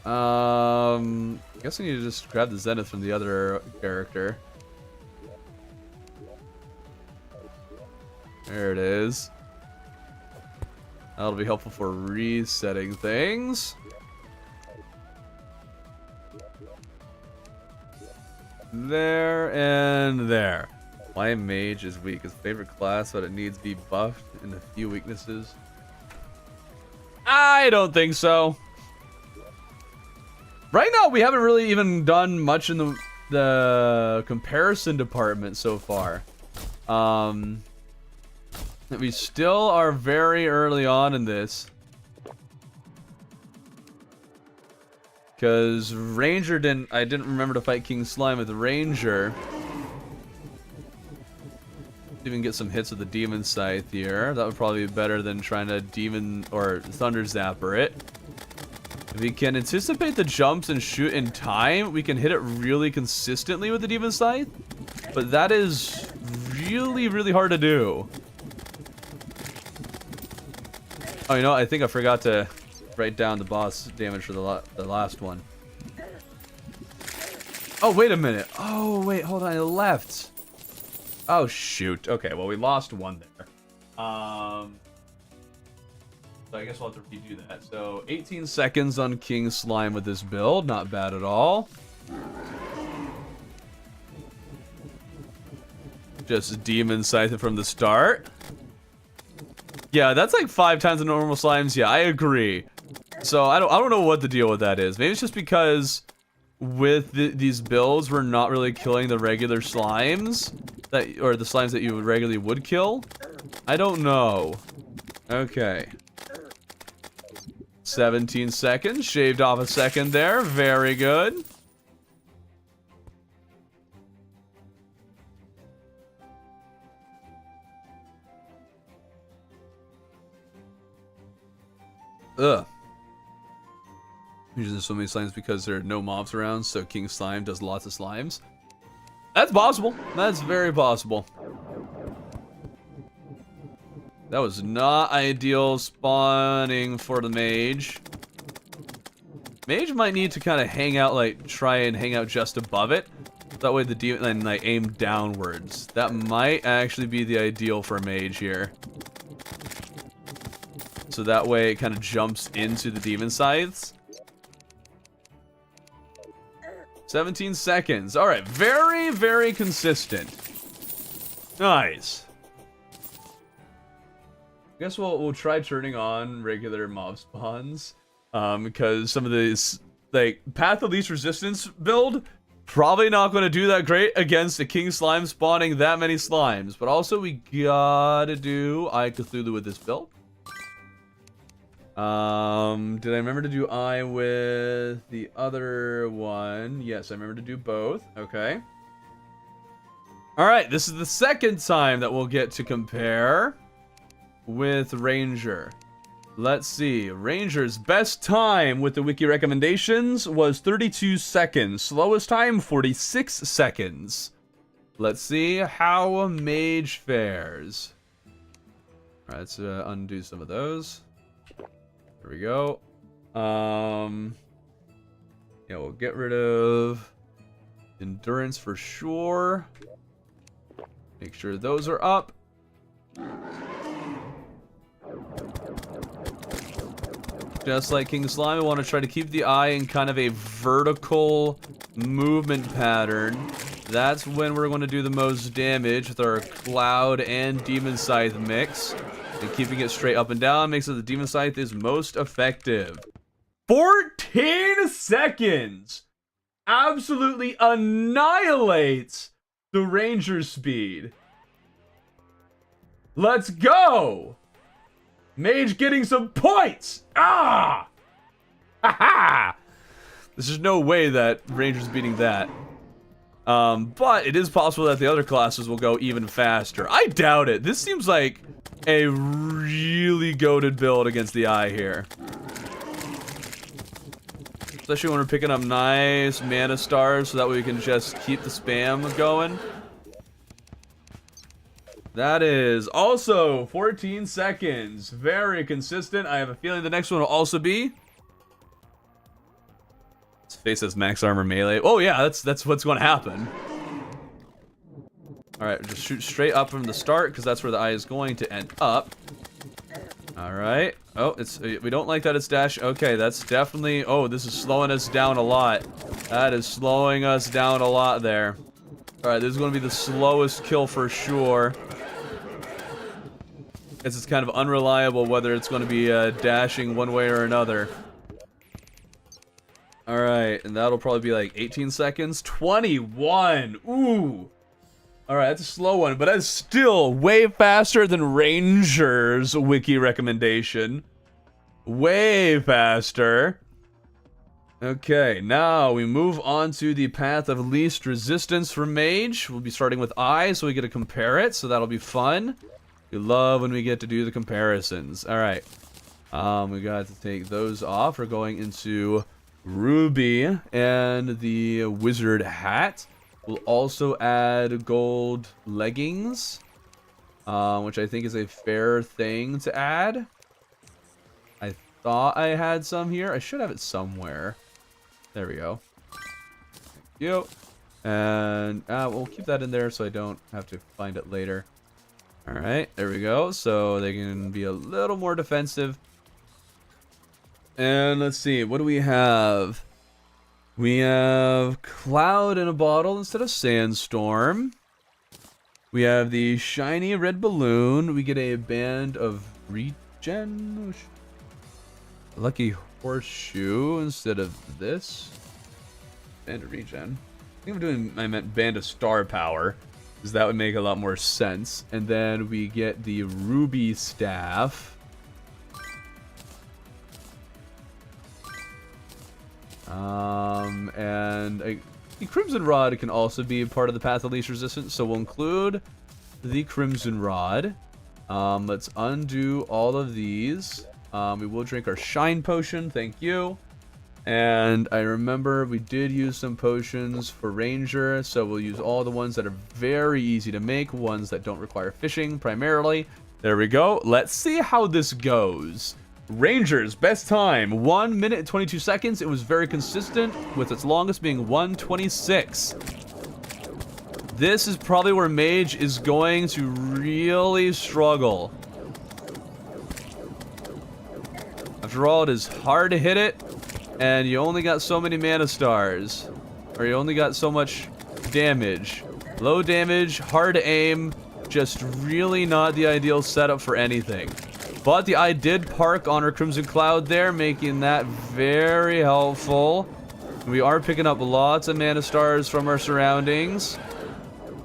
I guess I need to just grab the Zenith from the other character. There it is. That'll be helpful for resetting things. There and there. My mage is weak. His favorite class, but it needs to be buffed in a few weaknesses. I don't think so. Right now, we haven't really even done much in the comparison department so far. We still are very early on in this. Because Ranger I didn't remember to fight King Slime with Ranger. Even get some hits with the Demon Scythe here. That would probably be better than trying to Demon or Thunder Zapper it. If we can anticipate the jumps and shoot in time, we can hit it really consistently with the Demon Scythe. But that is really, really hard to do. Oh, you know, I think I forgot to write down the boss damage for the last one. Oh, wait a minute. Oh, wait, hold on. I left. Oh, shoot. Okay, well, we lost one there. So I guess we'll have to redo that. So 18 seconds on King Slime with this build. Not bad at all. Just Demon Scythe from the start. Yeah, that's like 5 times the normal slimes. Yeah, I agree. So I don't know what the deal with that is. Maybe it's just because with these builds we're not really killing the regular slimes or the slimes that you regularly would kill. I don't know. Okay. 17 seconds, shaved off a second there. Very good. Ugh. Usually there's so many slimes because there are no mobs around, so King Slime does lots of slimes. That's possible. That's very possible. That was not ideal spawning for the mage. Mage might need to kind of hang out, like, try and hang out just above it. That way the demon, and like aim downwards. That might actually be the ideal for a mage here. So that way it kind of jumps into the Demon Scythes. 17 seconds. All right, very, very consistent. Nice. I guess we'll try turning on regular mob spawns. Because some of these, like, Path of Least Resistance build Probably not going to do that great against a King Slime spawning that many slimes. But also, we gotta do Eye Cthulhu with this build. Did I remember to do Eye with the other one? Yes, I remember to do both. Okay. Alright, this is the second time that we'll get to compare with Ranger. Let's see. Ranger's best time with the wiki recommendations was 32 seconds. Slowest time, 46 seconds. Let's see how Mage fares. Alright, let's undo some of those. There we go. Yeah, we'll get rid of Endurance for sure. Make sure those are up. Just like King Slime, I want to try to keep the eye in kind of a vertical movement pattern. That's when we're going to do the most damage with our Cloud and Demon Scythe mix. And keeping it straight up and down makes it the Demon Scythe is most effective. 14 seconds! Absolutely annihilates the Ranger speed. Let's go! Mage getting some points! Ah! Ha-ha! There's no way that Ranger's beating that. But it is possible that the other classes will go even faster. I doubt it. This seems like a really goated build against the Eye here. Especially when we're picking up nice mana stars so that way we can just keep the spam going. That is also 14 seconds. Very consistent. I have a feeling the next one will also be. His face has max armor melee. Oh yeah, that's what's going to happen. Alright, just shoot straight up from the start because that's where the eye is going to end up. Alright. Oh, we don't like that it's dash. Okay, that's definitely... Oh, this is slowing us down a lot. That is slowing us down a lot there. Alright, this is going to be the slowest kill for sure. It's kind of unreliable whether it's going to be dashing one way or another. Alright, and that'll probably be like 18 seconds. 21! Ooh! Alright, that's a slow one, but that's still way faster than Ranger's wiki recommendation. Way faster. Okay, now we move on to the path of least resistance for Mage. We'll be starting with Eye, so we get to compare it, so that'll be fun. We love when we get to do the comparisons. Alright. We got to take those off. We're going into Ruby and the Wizard Hat. We'll also add gold leggings, which I think is a fair thing to add. I thought I had some here. I should have it somewhere. There we go. Thank you. And we'll keep that in there so I don't have to find it later. Alright, there we go. So they can be a little more defensive. And let's see, what do we have? We have Cloud in a bottle instead of Sandstorm. We have the shiny red balloon. We get a band of regen. Lucky horseshoe instead of this. Band of regen. I think I meant band of star power, because that would make a lot more sense. And then we get the ruby staff. And the Crimson Rod can also be a part of the Path of Least Resistance, so we'll include the Crimson Rod. Let's undo all of these. We will drink our Shine Potion, thank you. And I remember we did use some potions for Ranger, so we'll use all the ones that are very easy to make, ones that don't require fishing primarily. There we go. Let's see how this goes. Ranger's best time, 1 minute and 22 seconds. It was very consistent, with its longest being 1:26. This is probably where Mage is going to really struggle. After all, it is hard to hit it, and you only got so many mana stars. Or you only got so much damage. Low damage, hard to aim, just really not the ideal setup for anything. But the eye did park on her Crimson Cloud there, making that very helpful. We are picking up lots of mana stars from our surroundings.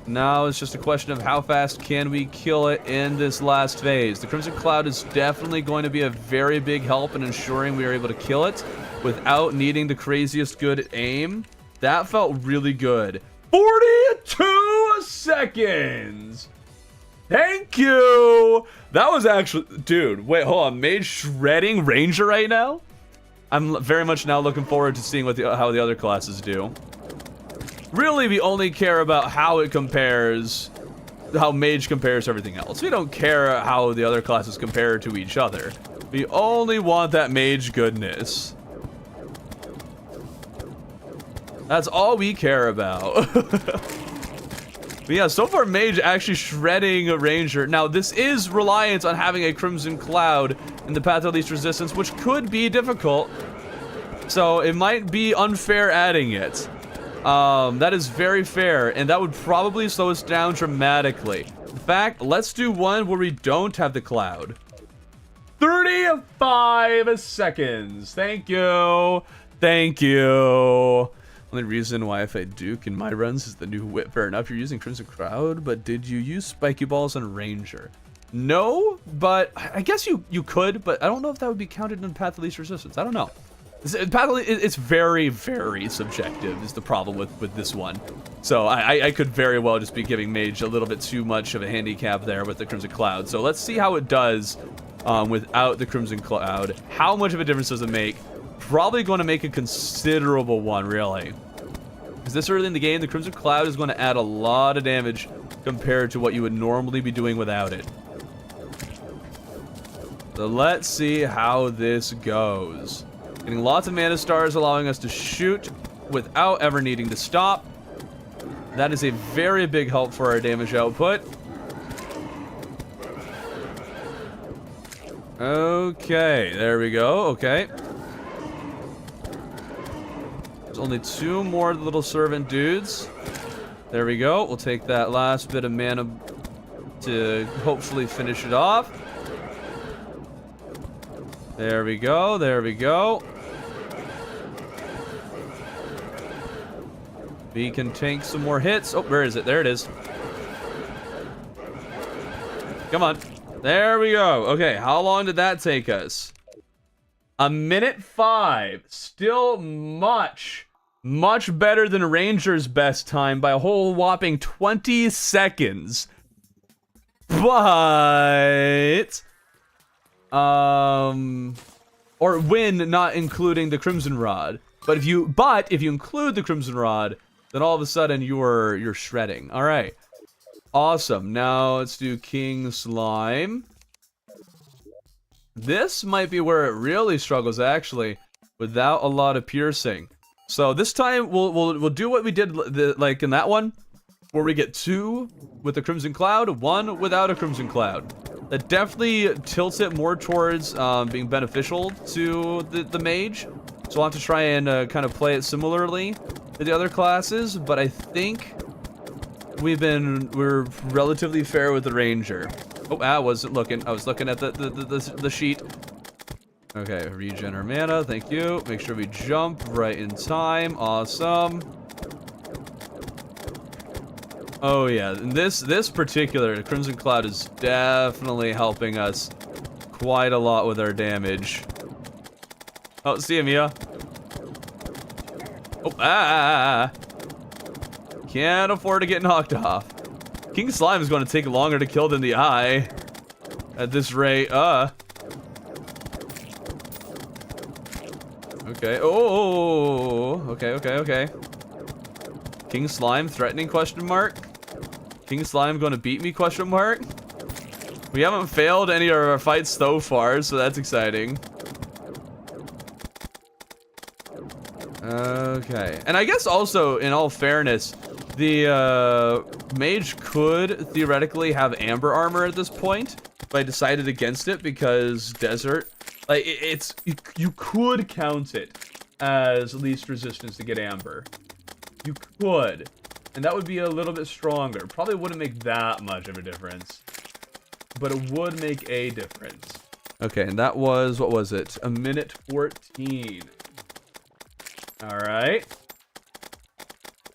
Now it's just a question of how fast can we kill it in this last phase. The Crimson Cloud is definitely going to be a very big help in ensuring we are able to kill it without needing the craziest good aim. That felt really good. 42 seconds! Thank you! That was actually... Dude, wait, hold on. Mage shredding Ranger right now? I'm very much now looking forward to seeing what how the other classes do. Really, we only care about how it compares, how Mage compares to everything else. We don't care how the other classes compare to each other. We only want that Mage goodness. That's all we care about. But yeah, so far Mage actually shredding a Ranger. Now, this is reliant on having a Crimson Cloud in the path of least resistance, which could be difficult. So it might be unfair adding it. That is very fair, and that would probably slow us down dramatically. In fact, let's do one where we don't have the Cloud. 35 seconds. Thank you. Thank you. Only reason why I fight Duke in my runs is the new whip. Fair enough, you're using Crimson Cloud, but did you use Spiky Balls on Ranger? No, but I guess you could, but I don't know if that would be counted in Path of Least Resistance. I don't know. It's very, very subjective is the problem with this one. So I could very well just be giving Mage a little bit too much of a handicap there with the Crimson Cloud. So let's see how it does without the Crimson Cloud. How much of a difference does it make? Probably going to make a considerable one, really. Because this early in the game, the Crimson Cloud is going to add a lot of damage compared to what you would normally be doing without it. So let's see how this goes. Getting lots of mana stars, allowing us to shoot without ever needing to stop. That is a very big help for our damage output. Okay, there we go. Okay. There's only 2 more little servant dudes. There we go. We'll take that last bit of mana to hopefully finish it off. There we go. There we go. We can tank some more hits. Oh, where is it? There it is. Come on. There we go. Okay, how long did that take us? 1:05. Still much better than Ranger's best time by a whole whopping 20 seconds. But... or win, not including the Crimson Rod. But if you include the Crimson Rod, then all of a sudden you're shredding. All right, awesome. Now let's do King Slime. This might be where it really struggles, actually, without a lot of piercing. So this time we'll do what we did like in that one, where we get 2 with the Crimson Cloud, 1 without a Crimson Cloud. That definitely tilts it more towards being beneficial to the Mage. So I'll have to try and kind of play it similarly to the other classes, but I think we're relatively fair with the Ranger. Oh, I wasn't looking. I was looking at the sheet. Okay, regen our mana. Thank you. Make sure we jump right in time. Awesome. Oh yeah, and this particular Crimson Cloud is definitely helping us quite a lot with our damage. Oh, see ya, Mia. Oh, can't afford to get knocked off. King Slime is going to take longer to kill than the Eye at this rate. Okay. Oh. Okay. King Slime threatening ? King Slime going to beat me ? We haven't failed any of our fights so far, so that's exciting. Okay, and I guess also, in all fairness, the Mage could theoretically have Amber Armor at this point, but I decided against it because Desert, like, you could count it as least resistance to get Amber. You could, and that would be a little bit stronger. Probably wouldn't make that much of a difference, but it would make a difference. Okay, and that was, what was it? 1:14. All right.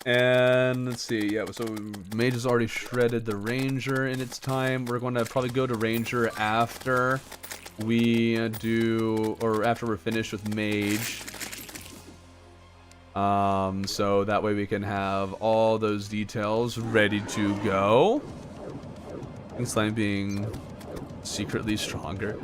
And let's see, yeah, so Mage has already shredded the Ranger in its time. We're going to probably go to Ranger after we after we're finished with Mage. So that way we can have all those details ready to go. King Slime being secretly stronger.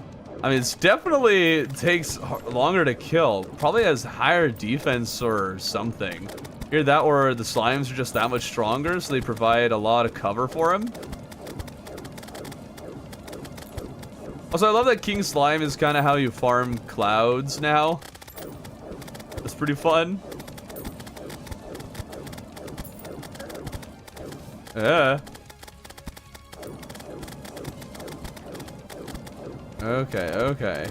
I mean, it's definitely takes longer to kill. Probably has higher defense or something. Either that or the slimes are just that much stronger, so they provide a lot of cover for him. Also, I love that King Slime is kind of how you farm clouds now. That's pretty fun. Yeah. Okay, okay.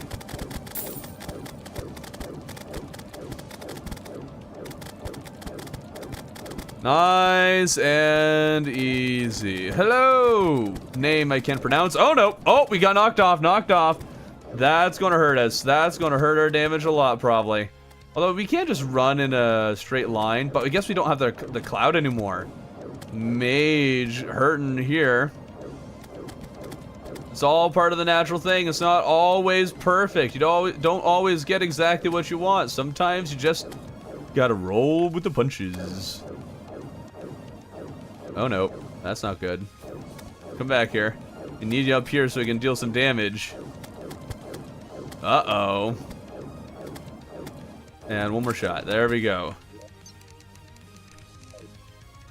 Nice and easy. Hello! Name I can't pronounce. Oh, no. Oh, we got knocked off, knocked off. That's gonna hurt us. That's gonna hurt our damage a lot, probably. Although we can't just run in a straight line, but I guess we don't have the cloud anymore. Mage hurting here. It's all part of the natural thing. It's not always perfect. You don't always get exactly what you want. Sometimes you just gotta roll with the punches. Oh no, that's not good. Come back here. We need you up here so we can deal some damage. Uh-oh. And one more shot. There we go.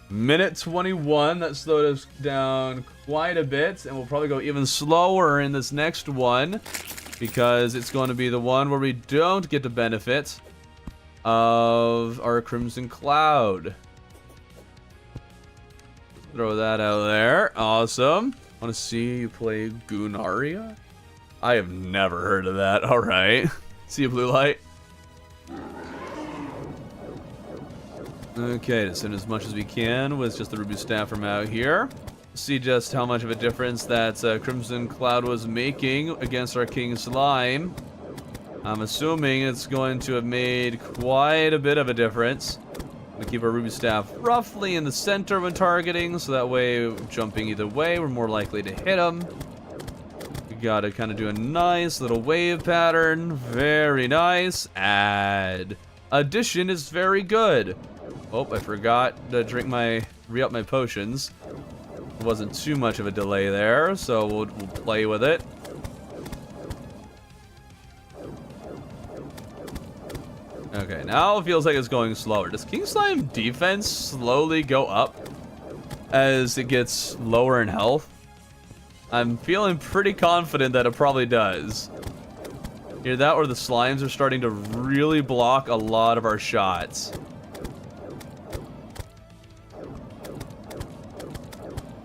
Minute 21. That slowed us down quite a bit. And we'll probably go even slower in this next one, because it's going to be the one where we don't get the benefit of our Crimson Cloud. Throw that out there. Awesome. Want to see you play Terraria? I have never heard of that. All right. See you, blue light. Okay, to send as much as we can with just the ruby staff from out here. See just how much of a difference that Crimson Cloud was making against our King Slime. I'm assuming it's going to have made quite a bit of a difference. We keep our ruby staff roughly in the center when targeting, so that way, jumping either way, we're more likely to hit them. We gotta kind of do a nice little wave pattern. Very nice. Add. Addition is very good. Oh, I forgot to re-up my potions. It wasn't too much of a delay there, so we'll play with it. Okay, now it feels like it's going slower. Does King Slime defense slowly go up as it gets lower in health? I'm feeling pretty confident that it probably does. Either that or the slimes are starting to really block a lot of our shots.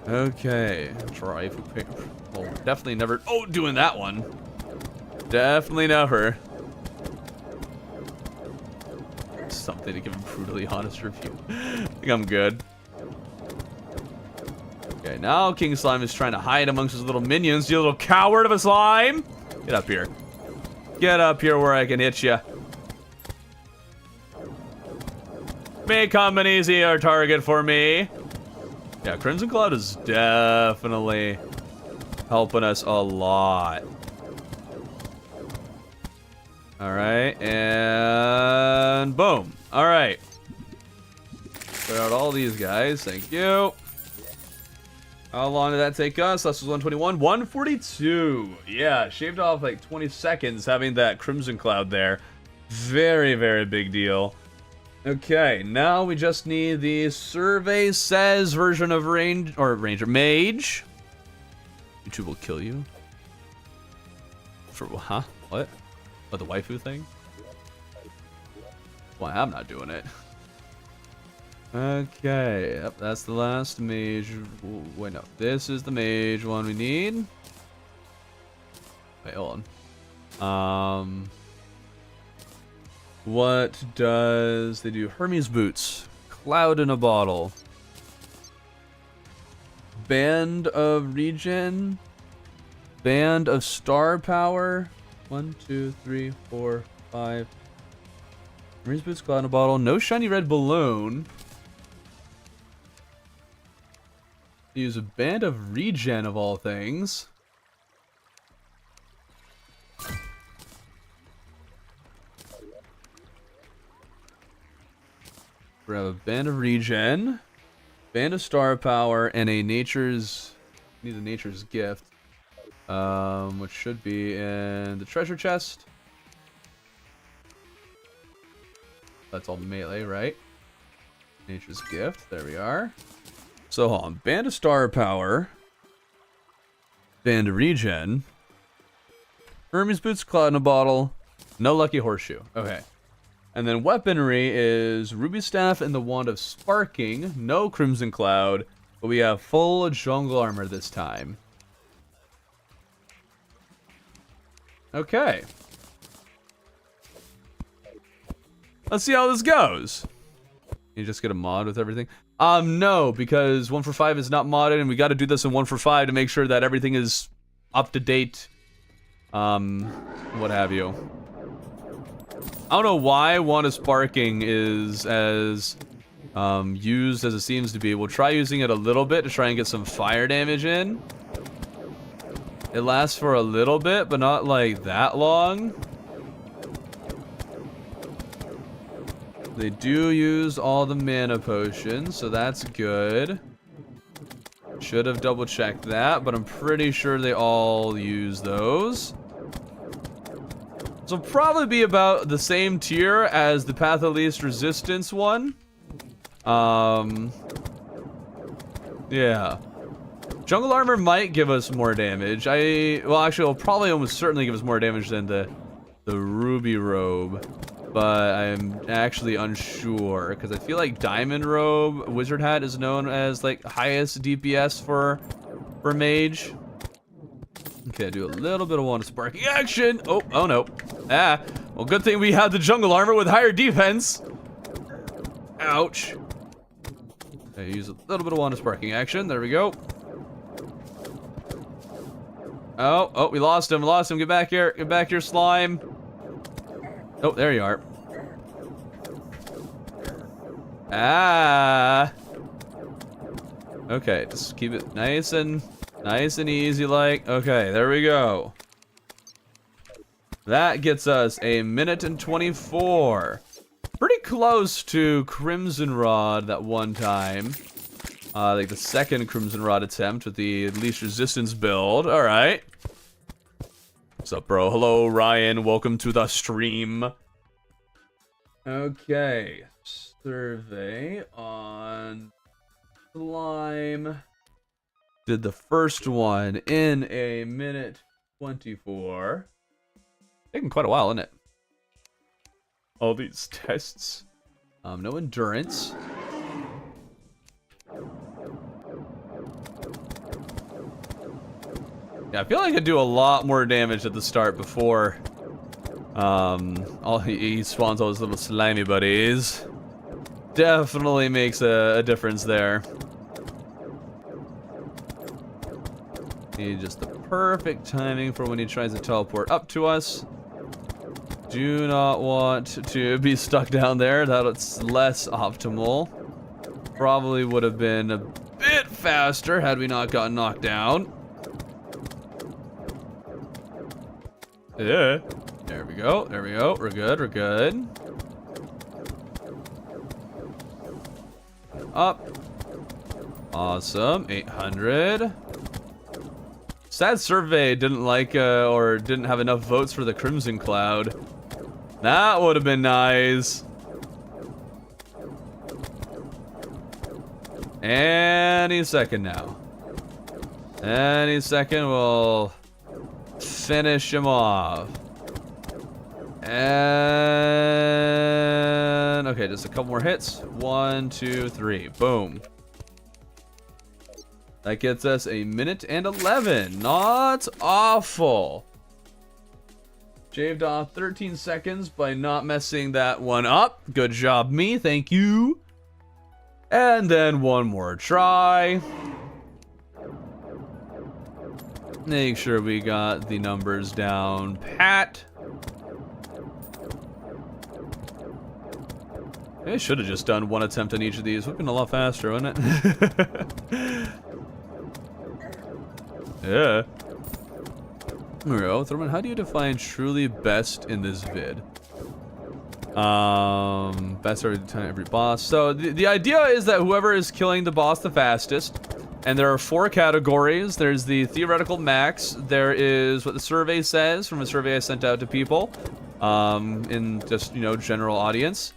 Okay, try if we pick. Well, definitely never. Oh, doing that one. Definitely never. Something to give a brutally honest review. I think I'm good. Okay, now King Slime is trying to hide amongst his little minions. You little coward of a slime! Get up here. Get up here where I can hit you. Become an easier target for me. Yeah, Crimson Cloud is definitely helping us a lot. Alright, and boom. Alright. Put out all these guys, thank you. How long did that take us? That was 121. 142. Yeah, shaved off like 20 seconds having that Crimson Cloud there. Very, very big deal. Okay, now we just need the Survey Says version of Ranger Mage. YouTube will kill you. For, huh? What? Oh, the waifu thing? Why, I'm not doing it. Okay, yep, that's the last mage. Wait, no. This is the mage one we need. Wait, hold on. What does they do? Hermes boots. Cloud in a bottle. Band of regen. Band of star power. 1, 2, 3, 4, 5. Marines boots, cloud in a bottle. No shiny red balloon. Use a band of regen of all things. Grab a band of regen, band of star power, and a nature's. Need a nature's gift, which should be in the treasure chest. That's all melee, right? Nature's gift. There we are. So hold on. Band of star power, band of regen, Hermes boots, cloud in a bottle, no lucky horseshoe. Okay. And then weaponry is Ruby Staff and the Wand of Sparking. No Crimson Cloud, but we have full jungle armor this time. Okay. Let's see how this goes. You just get a mod with everything? No, because 1 for 5 is not modded, and we got to do this in 1 for 5 to make sure that everything is up to date. What have you. I don't know why Wand of Sparking is as used as it seems to be. We'll try using it a little bit to try and get some fire damage in. It lasts for a little bit, but not like that long. They do use all the mana potions, so that's good. Should have double checked that, but I'm pretty sure they all use those. So probably be about the same tier as the Path of Least Resistance one. Yeah. Jungle Armor might give us more damage. Well, actually, it'll probably almost certainly give us more damage than the Ruby Robe. But I'm actually unsure, because I feel like Diamond Robe, Wizard Hat is known as like highest DPS for mage. Okay, do a little bit of Wand of Sparking action. Oh no. Well, good thing we have the jungle armor with higher defense. Ouch. Okay, use a little bit of Wand of Sparking action. There we go. Oh, we lost him. Get back here. Get back here, slime. Oh, there you are. Okay, just keep it nice and easy like. Okay, there we go. That gets us a minute and 24. Pretty close to Crimson Rod that one time. Like the second Crimson Rod attempt with the least resistance build. All right. What's up, bro? Hello, Ryan. Welcome to the stream. Okay. Survey on slime. Did the first one in a minute 24. Taking quite a while, isn't it? All these tests. No endurance. Yeah, I feel like I do a lot more damage at the start before he spawns all his little slimy buddies. Definitely makes a difference there. Need just the perfect timing for when he tries to teleport up to us. Do not want to be stuck down there. That's less optimal. Probably would have been a bit faster had we not gotten knocked down. Yeah. There we go. We're good. Up. Awesome. 800. Sad survey didn't like or didn't have enough votes for the Crimson Cloud. That would have been nice. Any second now. Any second we'll finish him off. And okay, just a couple more hits. 1, 2, 3. Boom. That gets us a minute and 11. Not awful. Shaved off 13 seconds by not messing that one up. Good job, me. Thank you. And then one more try. Make sure we got the numbers down pat. I should have just done one attempt on each of these. Would have been a lot faster, wouldn't it? Yeah. There we go. Thurman, how do you define truly best in this vid? Best every time, every boss. So the idea is that whoever is killing the boss the fastest, and there are 4 categories. There's the theoretical max. There is what the survey says from a survey I sent out to people, in just, you know, general audience.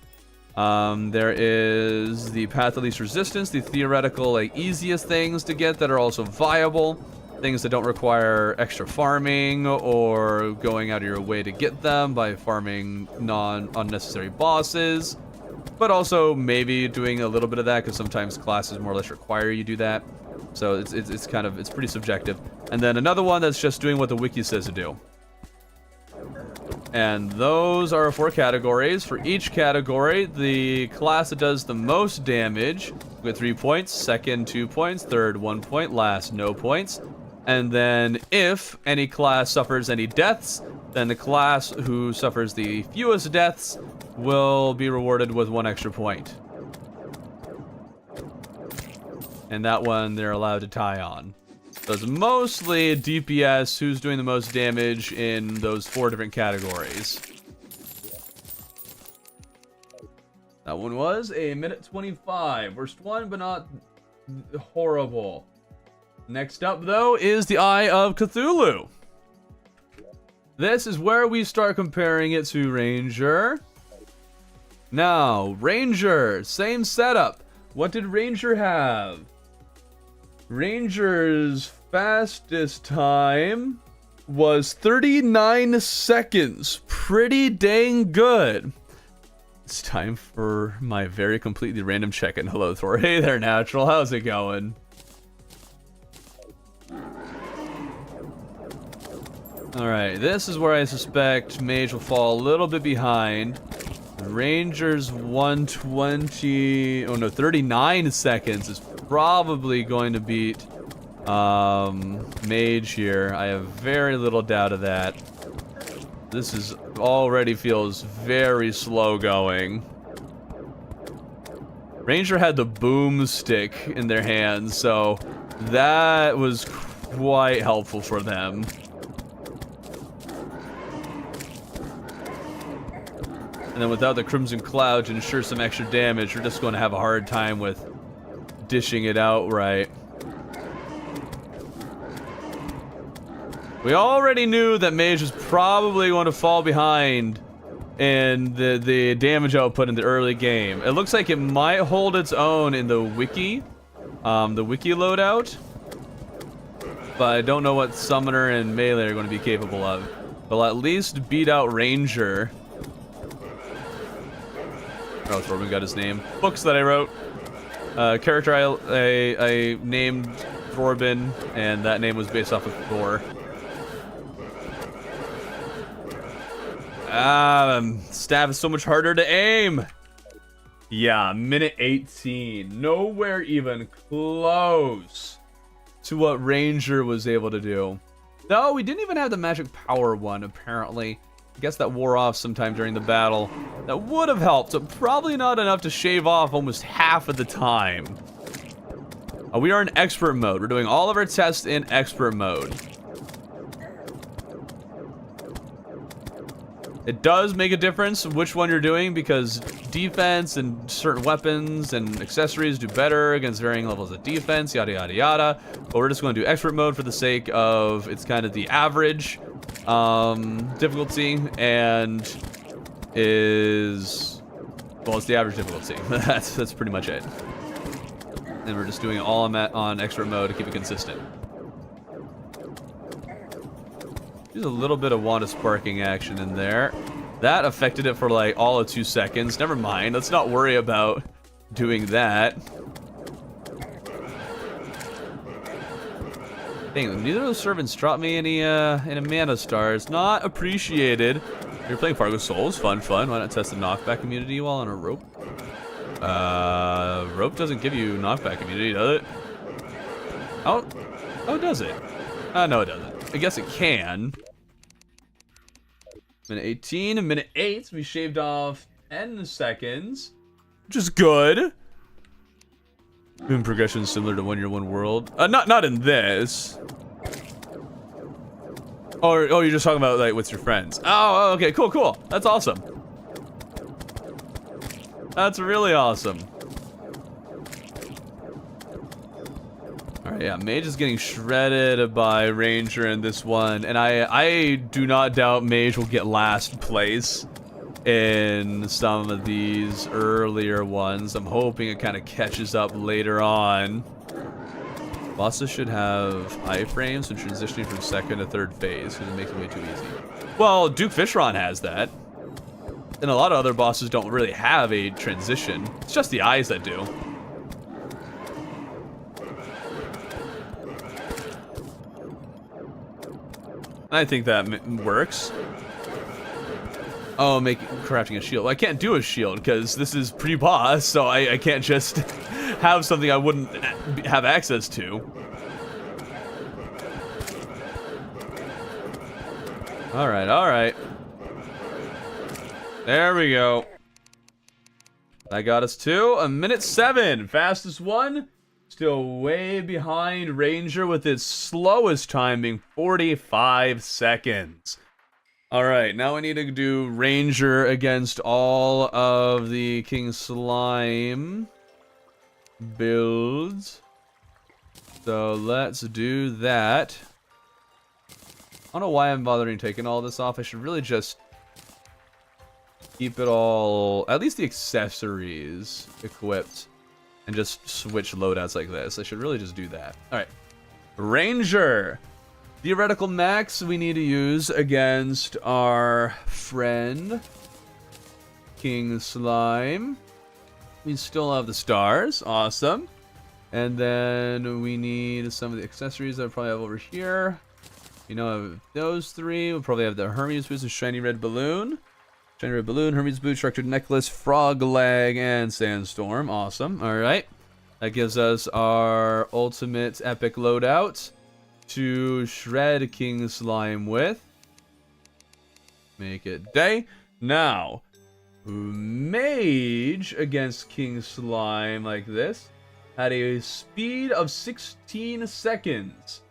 There is the path of least resistance, the theoretical, like, easiest things to get that are also viable. Things that don't require extra farming or going out of your way to get them by farming unnecessary bosses. But also maybe doing a little bit of that because sometimes classes more or less require you do that. So it's kind of, it's pretty subjective. And then another one that's just doing what the wiki says to do. And those are 4 categories. For each category, the class that does the most damage with 3 points, second 2 points, third 1 point, last no points. And then if any class suffers any deaths, then the class who suffers the fewest deaths will be rewarded with 1 extra point. And that one they're allowed to tie on. So it's mostly DPS, who's doing the most damage in those 4 different categories. That one was a minute 25. Worst one, but not horrible. Next up, though, is the Eye of Cthulhu. This is where we start comparing it to Ranger. Now, Ranger, same setup. What did Ranger have? Ranger's fastest time was 39 seconds. Pretty dang good. It's time for my very completely random check-in. Hello, Thor. Hey there, Natural. How's it going? Alright, this is where I suspect Mage will fall a little bit behind. Ranger's 120... Oh no, 39 seconds is probably going to beat Mage here. I have very little doubt of that. This is already feels very slow going. Ranger had the boomstick in their hands, so that was quite helpful for them. And then without the Crimson Cloud to ensure some extra damage, we're just going to have a hard time with dishing it out right. We already knew that Mage was probably going to fall behind in the damage output in the early game. It looks like it might hold its own in the wiki loadout. But I don't know what Summoner and Melee are going to be capable of. They'll at least beat out Ranger. Oh, Thorben got his name. Books that I wrote. Character I named Thorben, and that name was based off of Thor. Staff is so much harder to aim. Yeah, minute 18. Nowhere even close to what Ranger was able to do. No, we didn't even have the magic power one, apparently. I guess that wore off sometime during the battle. That would have helped, but probably not enough to shave off almost half of the time. We are in expert mode. We're doing all of our tests in expert mode. It does make a difference which one you're doing because defense and certain weapons and accessories do better against varying levels of defense, yada yada yada. But we're just going to do expert mode for the sake of it's kind of the average difficulty and is, well, it's the average difficulty. that's pretty much it. And we're just doing it all on expert mode to keep it consistent. There's a little bit of Wand of Sparking action in there. That affected it for like all of 2 seconds. Never mind. Let's not worry about doing that. Dang, neither of those servants dropped me any mana stars. Not appreciated. You're playing Fargo Souls. Fun. Why not test the knockback immunity while on a rope? Rope doesn't give you knockback immunity, does it? Oh, does it? No, it doesn't. I guess it can. Minute 18, minute 8. We shaved off 10 seconds. which is good. Movement progression is similar to One Year, One World. Not in this. Oh, you're just talking about like with your friends. Oh, okay, cool. That's awesome. That's really awesome. All right, yeah, Mage is getting shredded by Ranger in this one, and I do not doubt Mage will get last place in some of these earlier ones. I'm hoping it kind of catches up later on. Bosses should have iframes when transitioning from second to third phase, because it makes it way too easy. Well, Duke Fishron has that. And a lot of other bosses don't really have a transition. It's just the eyes that do. I think that works. Oh, crafting a shield. Well, I can't do a shield because this is pre-boss, so I can't just have something I wouldn't have access to. All right. There we go. That got us to 1:07. Fastest one. Still way behind Ranger with its slowest time being 45 seconds. All right, now we need to do Ranger against all of the King Slime builds. So let's do that. I don't know why I'm bothering taking all this off. I should really just keep it all, at least the accessories, equipped. And just switch loadouts like this. I should really just do that. All right. Ranger. Theoretical max we need to use against our friend King Slime. We still have the stars. Awesome. And then we need some of the accessories that I probably have over here. You know, those three. We'll probably have the Hermes boots, a shiny red balloon. Shiny red balloon, Hermes boot, structured necklace, frog leg, and sandstorm. Awesome. All right. That gives us our ultimate epic loadout to shred King Slime with. Make it day. Now, Mage against King Slime like this had a speed of 16 seconds.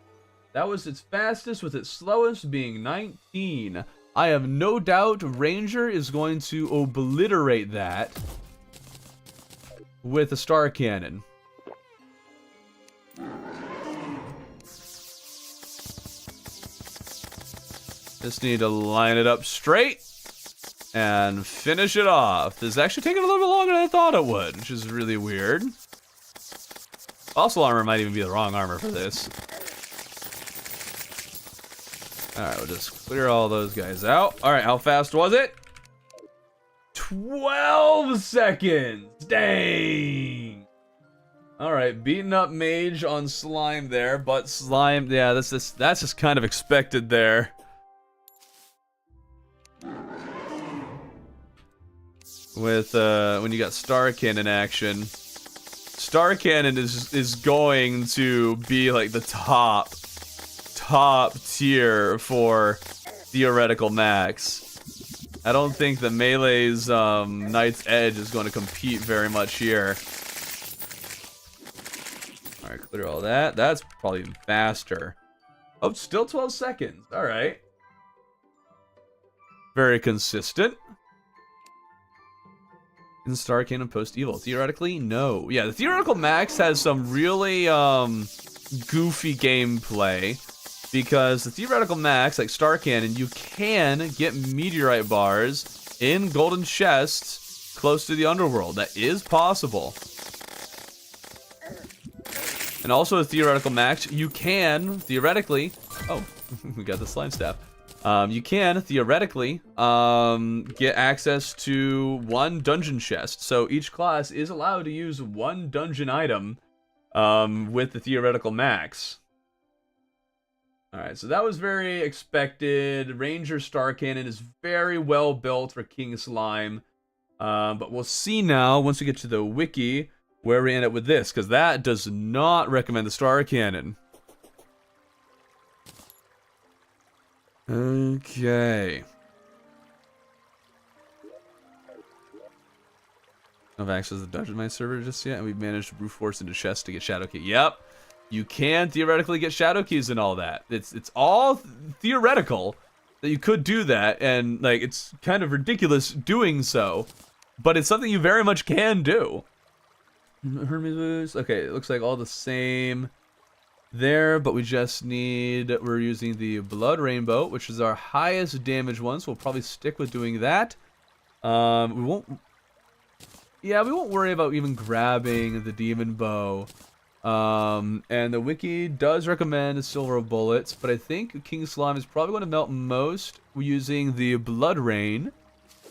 That was its fastest, with its slowest being 19. I have no doubt Ranger is going to obliterate that with a star cannon. Just need to line it up straight and finish it off. This is actually taking a little bit longer than I thought it would, which is really weird. Fossil armor might even be the wrong armor for this. Alright, we'll just clear all those guys out. Alright, how fast was it? 12 seconds! Dang! Alright, beating up Mage on Slime there, but Slime, yeah, that's just kind of expected there. With, when you got Star Cannon action. Star Cannon is going to be like the top tier for theoretical max. I don't think the Melee's Knight's Edge is going to compete very much here. Alright, clear all that. That's probably even faster. Oh, still 12 seconds. Alright. Very consistent. In Star Cannon post evil. Theoretically, no. Yeah, the theoretical max has some really goofy gameplay. Because the theoretical max, like Star Cannon, you can get meteorite bars in golden chests close to the underworld. That is possible. And also a theoretical max, you can theoretically... Oh, we got the slime staff. You can theoretically get access to one dungeon chest. So each class is allowed to use one dungeon item with the theoretical max. Alright, so that was very expected. Ranger Star Cannon is very well built for King Slime. But we'll see now, once we get to the wiki, where we end up with this. Because that does not recommend the Star Cannon. Okay. Don't have access to the Dungeon Mine server just yet, and we've managed to brute force into chests to get shadow key. Yep, you can theoretically get shadow keys and all that. It's all theoretical that you could do that, and like it's kind of ridiculous doing so, but it's something you very much can do. Hermes boots. Okay, it looks like all the same there, but we just need, we're using the Blood Rainbow, which is our highest damage one, so we'll probably stick with doing that. We won't worry about even grabbing the Demon Bow. And the wiki does recommend Silver Bullets, but I think King Slime is probably going to melt most using the Blood Rain,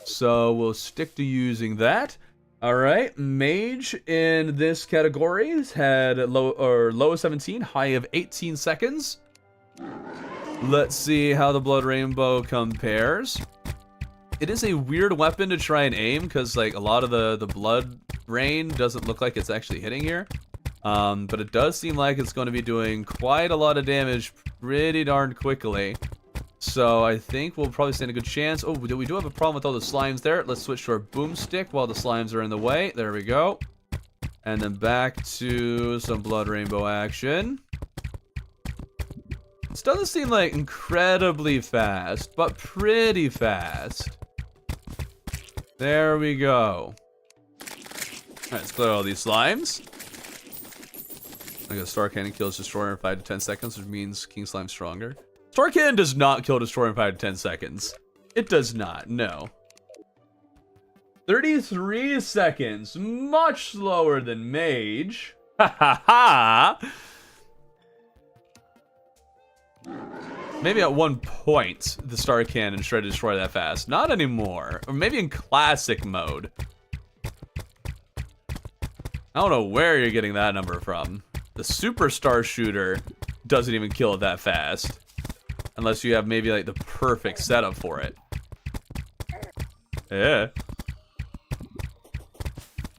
so we'll stick to using that. Alright, Mage in this category has had low of 17, high of 18 seconds. Let's see how the Blood Rainbow compares. It is a weird weapon to try and aim, because like a lot of the blood rain doesn't look like it's actually hitting here. But it does seem like it's going to be doing quite a lot of damage pretty darn quickly. So I think we'll probably stand a good chance. Oh, we do have a problem with all the slimes there. Let's switch to our boomstick while the slimes are in the way. There we go. And then back to some Blood Rainbow action. This doesn't seem like incredibly fast, but pretty fast. There we go. Alright, let's clear all these slimes. Like a Star Cannon kills Destroyer in 5 to 10 seconds, which means King Slime's stronger. Star Cannon does not kill Destroyer in 5 to 10 seconds. It does not, no. 33 seconds, much slower than Mage. Ha ha ha! Maybe at one point, the Star Cannon tried to destroy that fast. Not anymore. Or maybe in Classic mode. I don't know where you're getting that number from. The Superstar Shooter doesn't even kill it that fast. Unless you have maybe like the perfect setup for it. Yeah.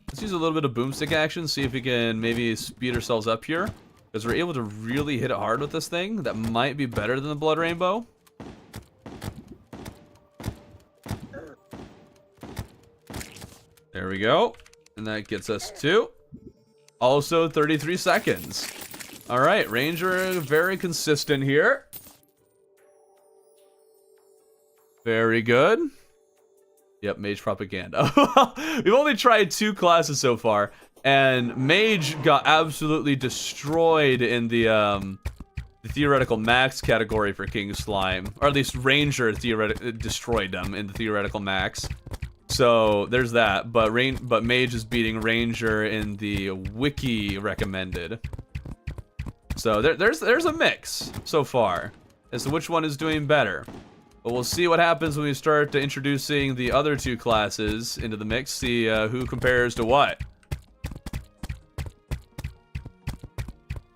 Let's use a little bit of boomstick action, see if we can maybe speed ourselves up here. Because we're able to really hit it hard with this thing. That might be better than the Blood Rainbow. There we go. And that gets us to also 33 seconds. Alright, Ranger very consistent here. Very good. Yep, Mage Propaganda. We've only tried 2 classes so far, and Mage got absolutely destroyed in the theoretical max category for King Slime. Or at least Ranger destroyed them in the theoretical max. So there's that, but Mage is beating Ranger in the wiki recommended. So there's a mix so far as to which one is doing better. But we'll see what happens when we start introducing the other 2 classes into the mix, see who compares to what.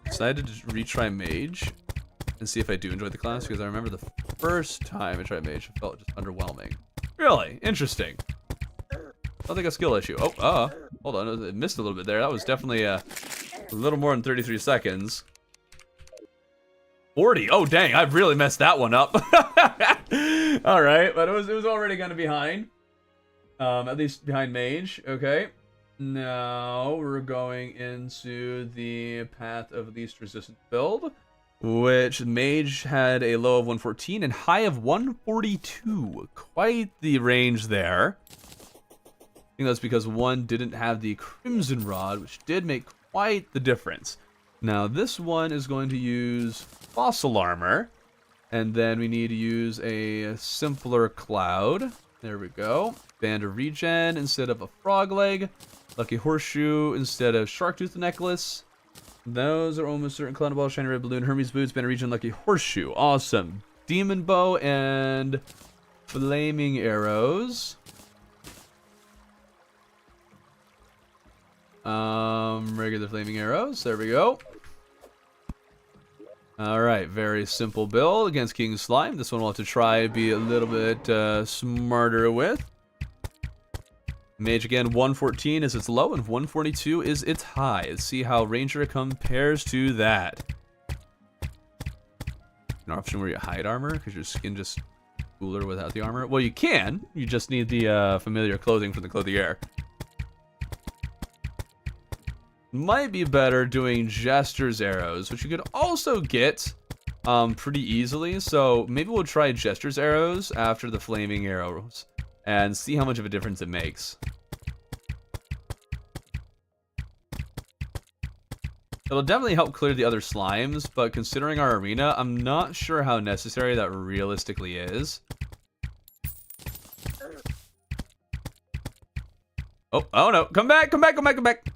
Decided to retry Mage and see if I do enjoy the class, because I remember the first time I tried Mage, it felt just underwhelming. Really? Interesting. I don't think a skill issue. Oh, hold on, it missed a little bit there. That was definitely a little more than 33 seconds. 40. Oh, dang, I've really messed that one up. All right, but it was already kind of behind. At least behind Mage. Okay. Now we're going into the Path of Least Resistance build, which Mage had a low of 114 and high of 142. Quite the range there. I think that's because one didn't have the Crimson Rod, which did make quite the difference. Now this one is going to use Fossil Armor, and then we need to use a simpler Cloud. There we go. Band of Regen instead of a Frog Leg. Lucky Horseshoe instead of Shark Tooth Necklace. Those are almost certain. Cloud Ball, Shiny Red Balloon, Hermes Boots, Band of Regen, Lucky Horseshoe. Awesome. Demon Bow and Flaming Arrows. Regular Flaming Arrows. There we go. Alright, very simple build against King Slime. This one we'll have to try to be a little bit smarter with. Mage again, 114 is its low, and 142 is its high. Let's see how Ranger compares to that. An option where you hide armor, because your skin just cooler without the armor. Well, you can. You just need the familiar clothing from the Clothier. might be better doing Jester's arrows, which you could also get pretty easily. So maybe we'll try Jester's arrows after the flaming arrows and see how much of a difference it makes. It'll definitely help clear the other slimes, but considering our arena, I'm not sure how necessary that realistically is. Oh no, come back, come back, come back, come back.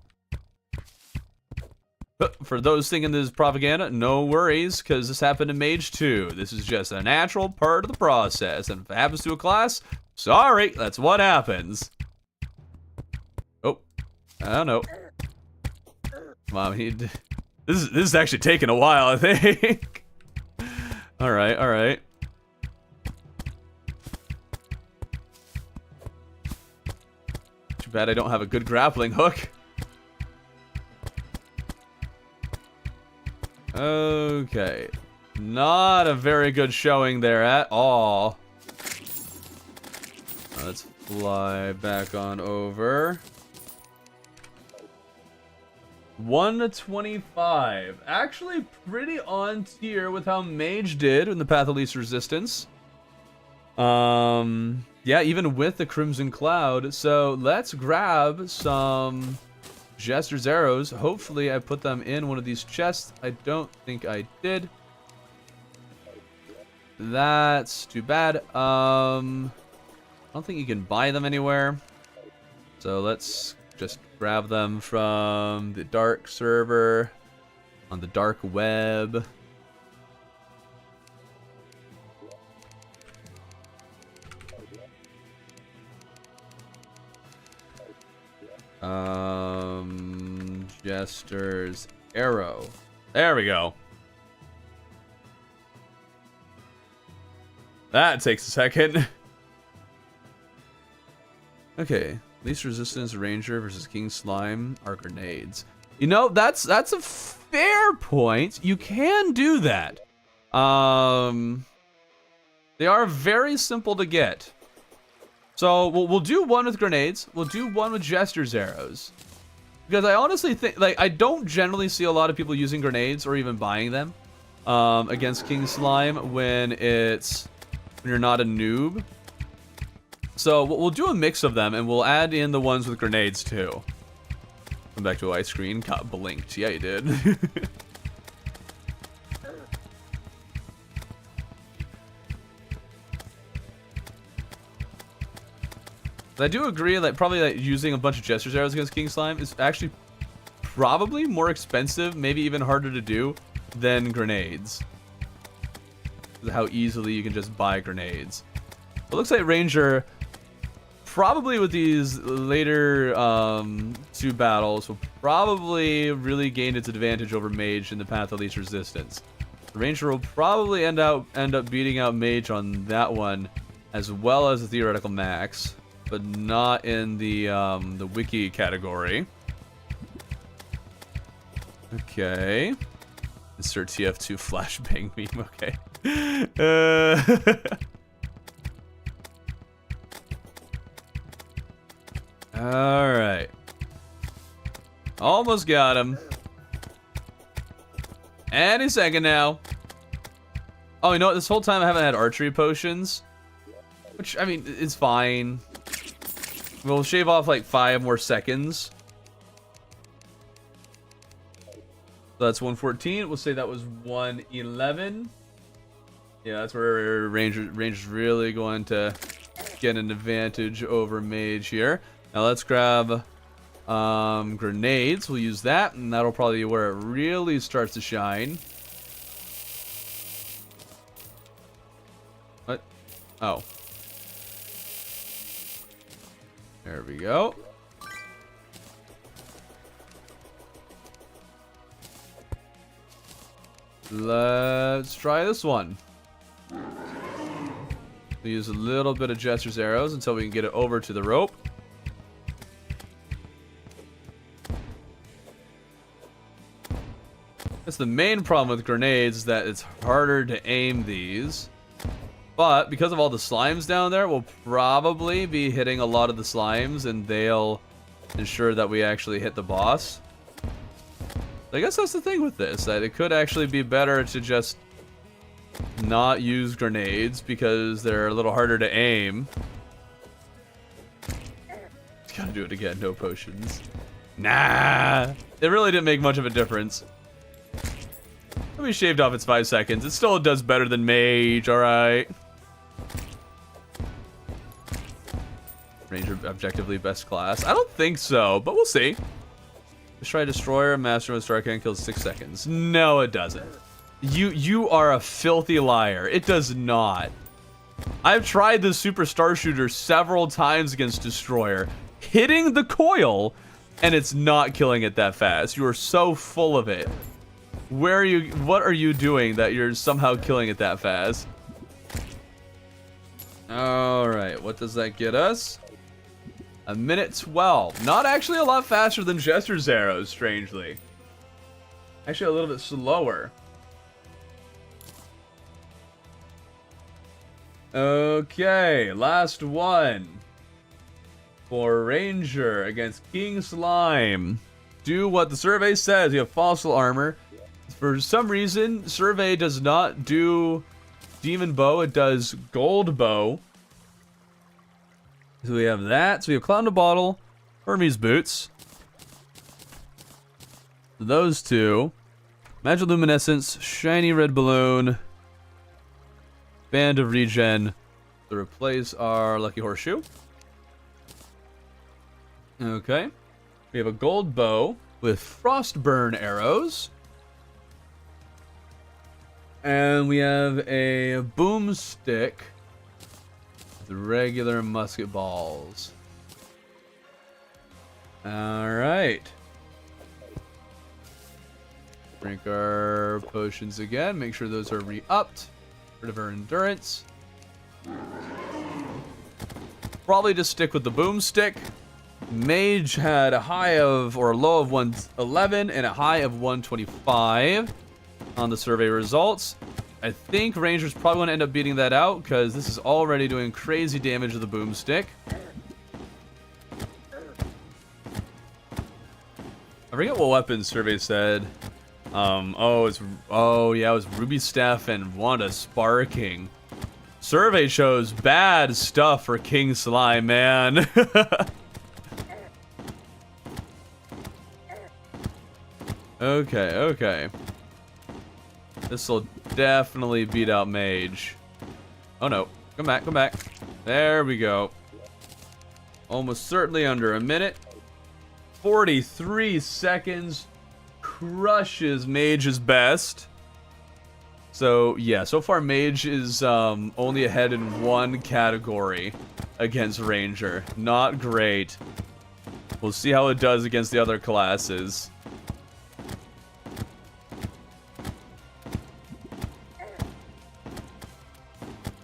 For those thinking this is propaganda, no worries, because this happened in Mage 2. This is just a natural part of the process, and if it happens to a class, sorry, that's what happens. Oh, I don't know. Mom, this is actually taking a while, I think. All right, all right. Too bad I don't have a good grappling hook. Okay. Not a very good showing there at all. Let's fly back on over. 125. Actually pretty on tier with how Mage did in the Path of Least Resistance. Yeah, even with the Crimson Cloud. So let's grab some Jester's arrows. Hopefully I put them in one of these chests. I don't think I did. That's too bad. I don't think you can buy them anywhere. So let's just grab them from the dark server on the dark web. Jester's arrow. There we go. That takes a second. Okay. Least resistance ranger versus king slime are grenades. You know, that's a fair point. You can do that. They are very simple to get. So we'll do one with grenades. We'll do one with Jester's arrows. Because I honestly think, like, I don't generally see a lot of people using grenades or even buying them against king slime when you're not a noob. So we'll do a mix of them, and we'll add in the ones with grenades too. Come back to a white screen. Got blinked. Yeah, you did. I do agree that probably using a bunch of Jester's arrows against king slime is actually probably more expensive, maybe even harder to do than grenades. How easily you can just buy grenades. It looks like Ranger, probably with these later two battles, will probably really gain its advantage over Mage in the Path of Least Resistance. The Ranger will probably end up beating out Mage on that one, as well as the theoretical max, but not in the wiki category. Okay. Insert TF2 flashbang meme. Okay. All right. Almost got him. Any second now. Oh, you know what? This whole time I haven't had archery potions, which, I mean, is fine. We'll shave off like 5 more seconds. So that's 114. We'll say that was 111. Yeah, that's where Ranger's really going to get an advantage over Mage here. Now let's grab grenades. We'll use that, and that'll probably be where it really starts to shine. What? Oh. There we go. Let's try this one. We'll use a little bit of Jester's arrows until we can get it over to the rope. That's the main problem with grenades, is that it's harder to aim these. But because of all the slimes down there, we'll probably be hitting a lot of the slimes, and they'll ensure that we actually hit the boss. I guess that's the thing with this, that it could actually be better to just not use grenades because they're a little harder to aim. Gotta do it again, no potions. Nah, it really didn't make much of a difference. We shaved off its 5 seconds. It still does better than Mage, alright. Ranger objectively best class. I don't think so, but we'll see. Destroy Destroyer, Master of Star Cannon kills 6 seconds. No, it doesn't. You are a filthy liar. It does not. I've tried the Super Star Shooter several times against Destroyer, hitting the coil, and it's not killing it that fast. You are so full of it. Where are you? What are you doing that you're somehow killing it that fast? All right, what does that get us? A minute 12. Not actually a lot faster than Jester's arrows, strangely. Actually, a little bit slower. Okay, last one. For Ranger against King Slime. Do what the survey says. You have fossil armor. For some reason, survey does not do demon bow. It does gold bow. So we have that. So we have Cloud in a Bottle, Hermes boots. Those two. Magic Luminescence, Shiny Red Balloon, Band of Regen to replace our Lucky Horseshoe. Okay. We have a gold bow with Frostburn arrows. And we have a boomstick with regular musket balls. Alright. Drink our potions again. Make sure those are re-upped. Rid of our endurance. Probably just stick with the boomstick. Mage had a high of, or a low of 111 and a high of 125 on the survey results. I think Ranger's probably going to end up beating that out because this is already doing crazy damage to the boomstick. I forget what weapons survey said. Oh yeah, it was Ruby Staff and Wanda Sparking. Survey shows bad stuff for King Slime, man. Okay. This will definitely beat out Mage. Oh no, come back. There we go. Almost certainly under a minute. 43 seconds. Crushes Mage's best. So yeah, so far Mage is only ahead in one category against Ranger. Not great. We'll see how it does against the other classes.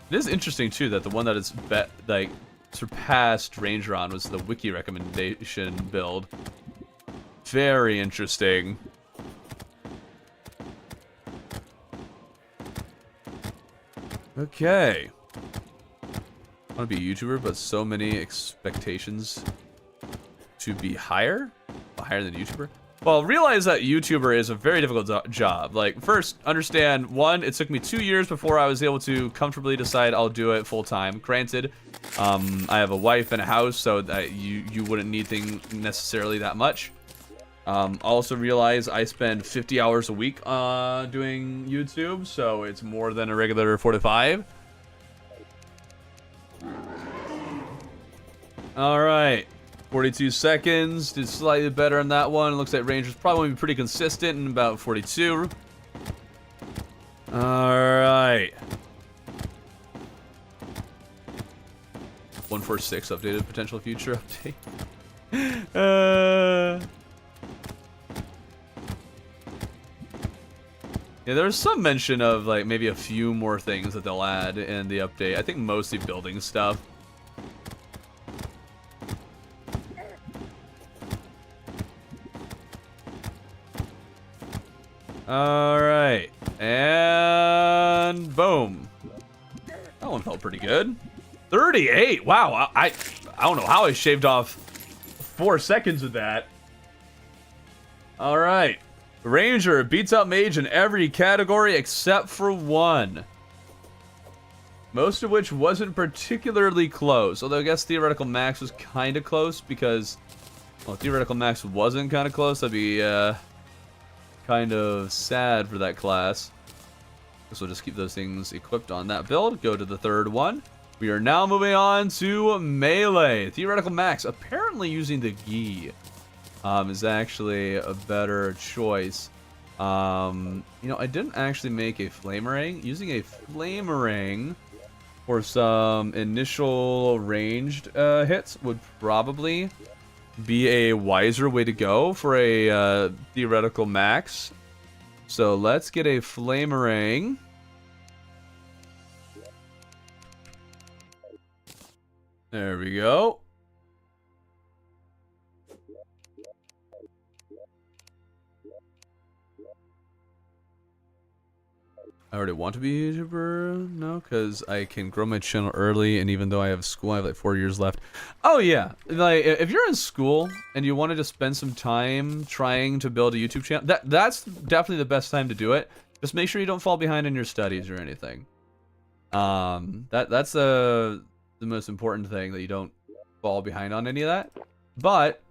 It is interesting too that the one that is surpassed Ranger on was the wiki recommendation build. Very interesting. Okay. I want to be a YouTuber, but so many expectations to be higher than YouTuber. Well, realize that YouTuber is a very difficult job. Like, first, understand, one, it took me 2 years before I was able to comfortably decide I'll do it full time. Granted, I have a wife and a house, so that you wouldn't need things necessarily that much. Also realize I spend 50 hours a week doing YouTube, so it's more than a regular 4 to 5. All right. 42 seconds, did slightly better on that one. Looks like Ranger's probably going to be pretty consistent in about 42. Alright. 146 updated potential future update. Yeah, there's some mention of like maybe a few more things that they'll add in the update. I think mostly building stuff. Alright, and boom. That one felt pretty good. 38, wow, I don't know how I shaved off 4 seconds with that. Alright, Ranger beats out Mage in every category except for one. Most of which wasn't particularly close. Although I guess Theoretical Max was kind of close because... Well, Theoretical Max wasn't kind of close. That'd be kind of sad for that class. So we'll just keep those things equipped on that build. Go to the third one. We are now moving on to Melee. Theoretical Max. Apparently using the Gi is actually a better choice. You know, I didn't actually make a Flamerang. Using a Flamerang for some initial ranged hits would probably be a wiser way to go for a Theoretical Max. So let's get a Flamerang. There we go. I already want to be a YouTuber? No, because I can grow my channel early, and even though I have school, I have like 4 years left. Oh yeah, like if you're in school and you wanted to spend some time trying to build a YouTube channel, that's definitely the best time to do it. Just make sure you don't fall behind in your studies or anything. That's the most important thing, that you don't fall behind on any of that. But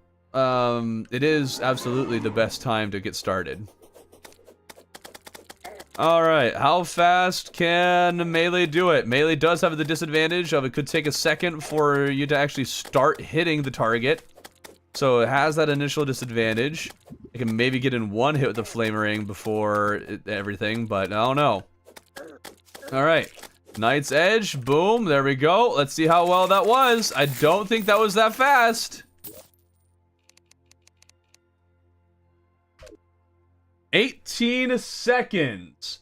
it is absolutely the best time to get started. Alright, how fast can Melee do it? Melee does have the disadvantage of it could take a second for you to actually start hitting the target. So it has that initial disadvantage. It can maybe get in one hit with the Flamerang before everything, but I don't know. Alright, Knight's Edge, boom, there we go. Let's see how well that was. I don't think that was that fast. 18 seconds.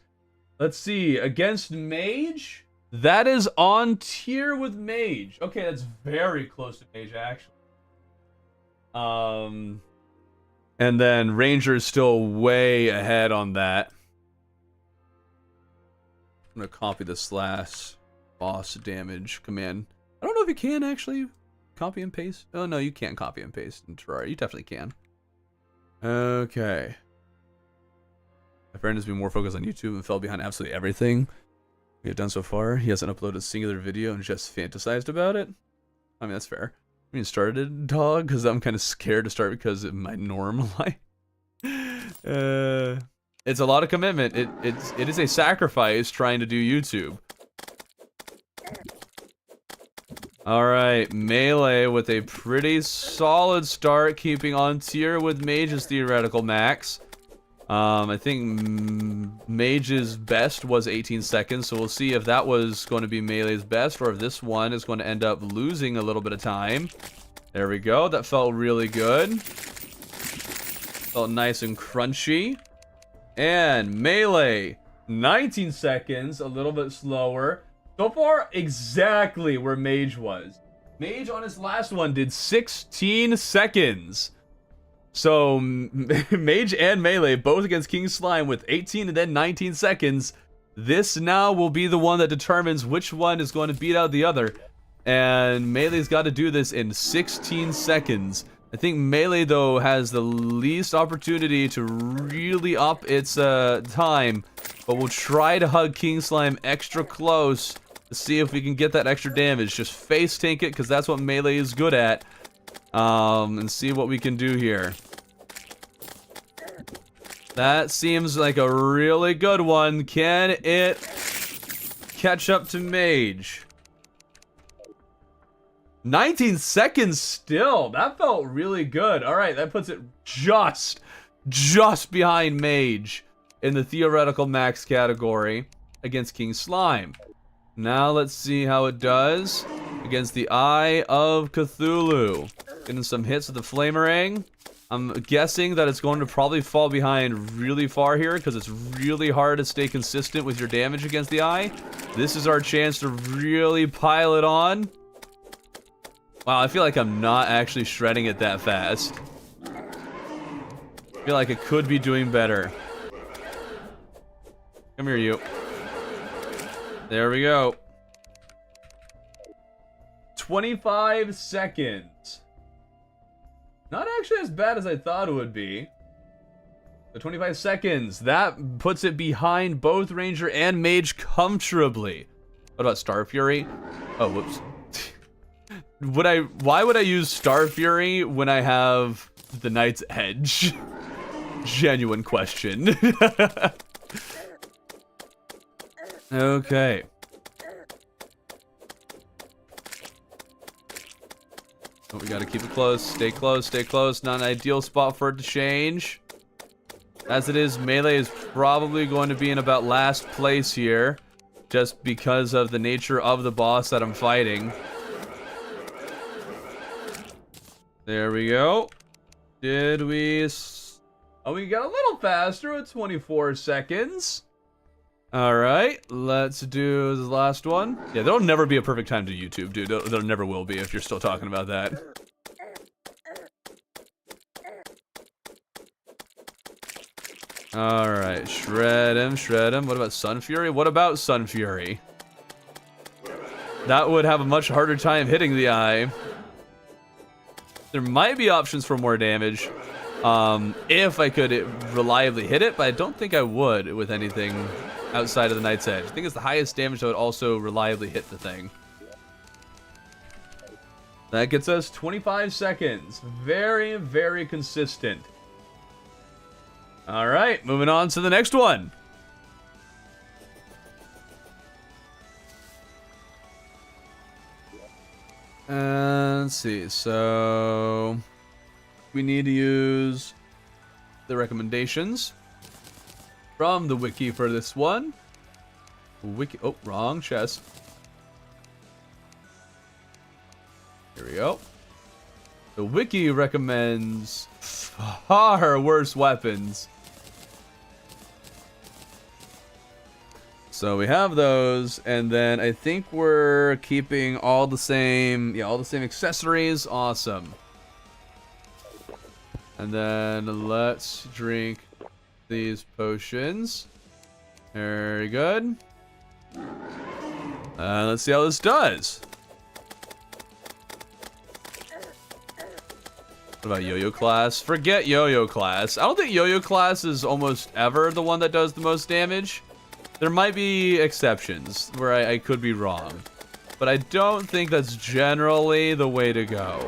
Let's see, against Mage? That is on tier with Mage. Okay, that's very close to Mage, actually. And then Ranger is still way ahead on that. I'm gonna copy the slash boss damage command. I don't know if you can actually copy and paste. Oh no, you can't copy and paste in Terraria. You definitely can. Okay. My friend has been more focused on YouTube and fell behind absolutely everything we have done so far. He hasn't uploaded a singular video and just fantasized about it. I mean, that's fair. I mean, started dog because I'm kind of scared to start because of my normal life. It's a lot of commitment. It is a sacrifice trying to do YouTube. All right, Melee with a pretty solid start, keeping on tier with Mage's Theoretical Max. I think Mage's best was 18 seconds, so we'll see if that was going to be Melee's best, or if this one is going to end up losing a little bit of time. There we go. That felt really good. Felt nice and crunchy. And Melee, 19 seconds, a little bit slower. So far, exactly where Mage was. Mage on his last one did 16 seconds. So, Mage and Melee, both against King Slime with 18 and then 19 seconds. This now will be the one that determines which one is going to beat out the other. And Melee's got to do this in 16 seconds. I think Melee, though, has the least opportunity to really up its time. But we'll try to hug King Slime extra close to see if we can get that extra damage. Just face tank it, because that's what Melee is good at. And see what we can do here. That seems like a really good one. Can it catch up to Mage? 19 seconds still. That felt really good. All right, that puts it just behind Mage in the Theoretical Max category against King Slime. Now let's see how it does against the Eye of Cthulhu. Getting some hits with the Flamerang. I'm guessing that it's going to probably fall behind really far here because it's really hard to stay consistent with your damage against the Eye. This is our chance to really pile it on. Wow, I feel like I'm not actually shredding it that fast. I feel like it could be doing better. Come here, you. There we go. 25 seconds. Not actually as bad as I thought it would be. So 25 seconds. That puts it behind both Ranger and Mage comfortably. What about Star Fury? Oh, whoops. Why would I use Star Fury when I have the Knight's Edge? Genuine question. Okay. Oh, we gotta keep it close. Stay close, stay close. Not an ideal spot for it to change. As it is, Melee is probably going to be in about last place here, just because of the nature of the boss that I'm fighting. There we go. Did we... Oh, we got a little faster at 24 seconds. Alright, let's do the last one. Yeah, there'll never be a perfect time to YouTube, dude. There never will be if you're still talking about that. Alright, shred him, shred him. What about Sun Fury? What about Sun Fury? That would have a much harder time hitting the eye. There might be options for more damage if I could reliably hit it, but I don't think I would with anything outside of the Knight's Edge. I think it's the highest damage that would also reliably hit the thing. That gets us 25 seconds. Very, very consistent. Alright, moving on to the next one. Let's see, so we need to use the recommendations from the wiki for this one. Wiki, oh, wrong chest. Here we go. The wiki recommends far worse weapons. So we have those, and then I think we're keeping all the same, all the same accessories. Awesome. And then let's drink these potions. Very good. Let's see how this does. What about Yo-Yo class? Forget Yo-Yo class. I don't think Yo-Yo class is almost ever the one that does the most damage. There might be exceptions where I could be wrong, but I don't think that's generally the way to go.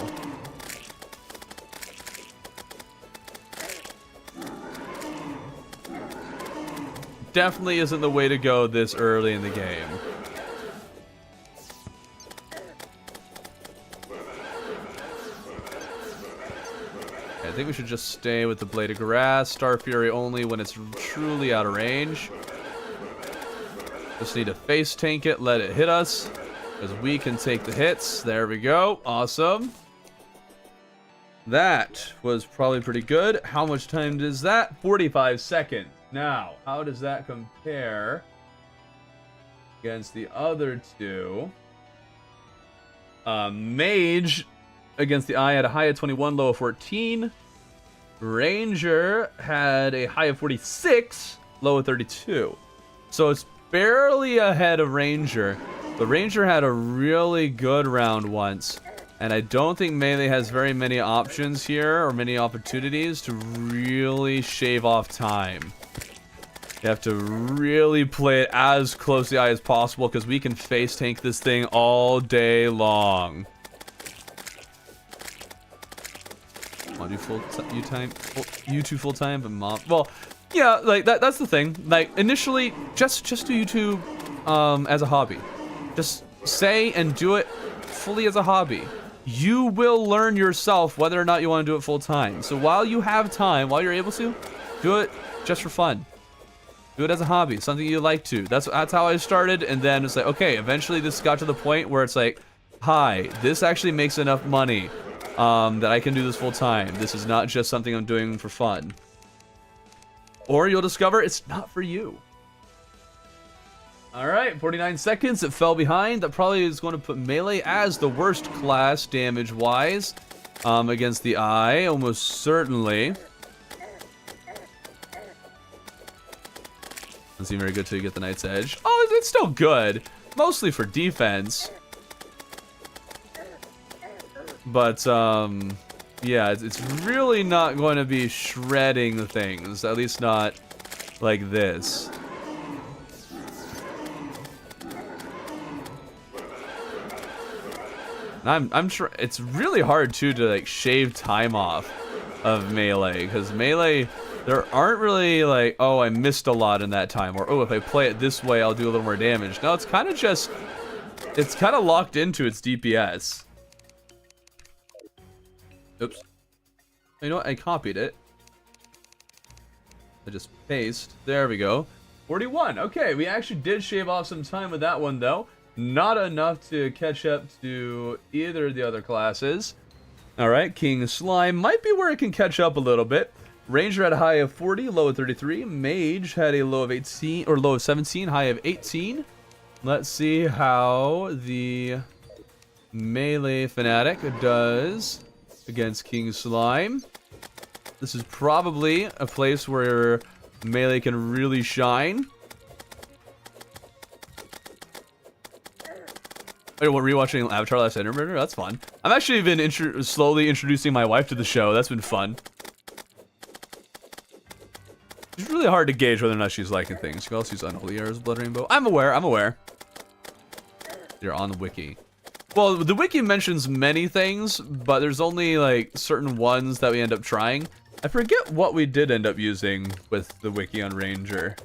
Definitely isn't the way to go this early in the game. I think we should just stay with the Blade of Grass. Star Fury only when it's truly out of range. Just need to face tank it, let it hit us, because we can take the hits. There we go. Awesome. That was probably pretty good. How much time is that? 45 seconds. Now, how does that compare against the other two? Mage against the Eye had a high of 21, low of 14. Ranger had a high of 46, low of 32. So it's barely ahead of Ranger, but Ranger had a really good round once, and I don't think Melee has very many options here or many opportunities to really shave off time. You have to really play it as close to the eye as possible, because we can face tank this thing all day long. I'll do YouTube full time, but mom. Well, yeah, like that's the thing. Like initially, just do YouTube as a hobby. Just say and do it fully as a hobby. You will learn yourself whether or not you want to do it full time. So while you have time, while you're able to, do it just for fun. Do it as a hobby, something you like to. That's how I started, and then it's like, okay, eventually this got to the point where it's like, hi, this actually makes enough money that I can do this full time. This is not just something I'm doing for fun. Or you'll discover it's not for you. Alright, 49 seconds. It fell behind. That probably is going to put Melee as the worst class damage-wise against the Eye, almost certainly. Doesn't seem very good till you get the Knight's Edge. Oh, it's still good. Mostly for defense. But, Yeah, it's really not going to be shredding things. At least not like this. I'm sure it's really hard too to like shave time off of melee, because melee there aren't really like, oh, I missed a lot in that time, or oh, if I play it this way I'll do a little more damage. No, it's kind of just, it's kind of locked into its DPS. Oops. You know what? I copied it. I just paste. There we go. 41. Okay, we actually did shave off some time with that one though. Not enough to catch up to either of the other classes. Alright, King Slime might be where it can catch up a little bit. Ranger had a high of 40, low of 33. Mage had a low of 18, or low of 17, high of 18. Let's see how the melee fanatic does against King Slime. This is probably a place where melee can really shine. We're rewatching Avatar: Last Airbender. That's fun. I've actually been slowly introducing my wife to the show. That's been fun. It's really hard to gauge whether or not she's liking things. You can also use Unholy Arrows, Blood Rainbow. I'm aware. I'm aware. You're on the wiki. Well, the wiki mentions many things, but there's only like certain ones that we end up trying. I forget what we did end up using with the wiki on Ranger.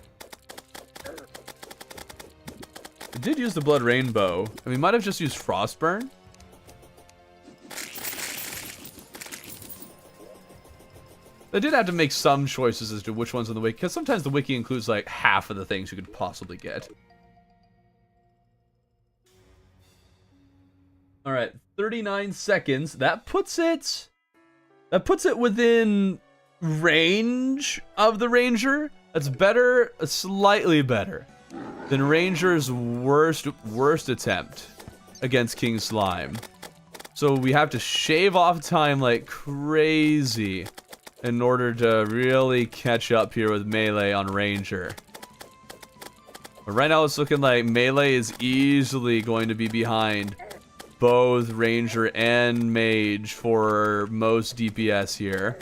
We did use the Blood Rainbow, and we might have just used Frostburn. I did have to make some choices as to which ones on the wiki, because sometimes the wiki includes like half of the things you could possibly get. Alright, 39 seconds. That puts it within range of the Ranger. That's better, slightly better than Ranger's worst attempt against King Slime. So we have to shave off time like crazy in order to really catch up here with melee on Ranger. But right now it's looking like melee is easily going to be behind both Ranger and Mage for most DPS here.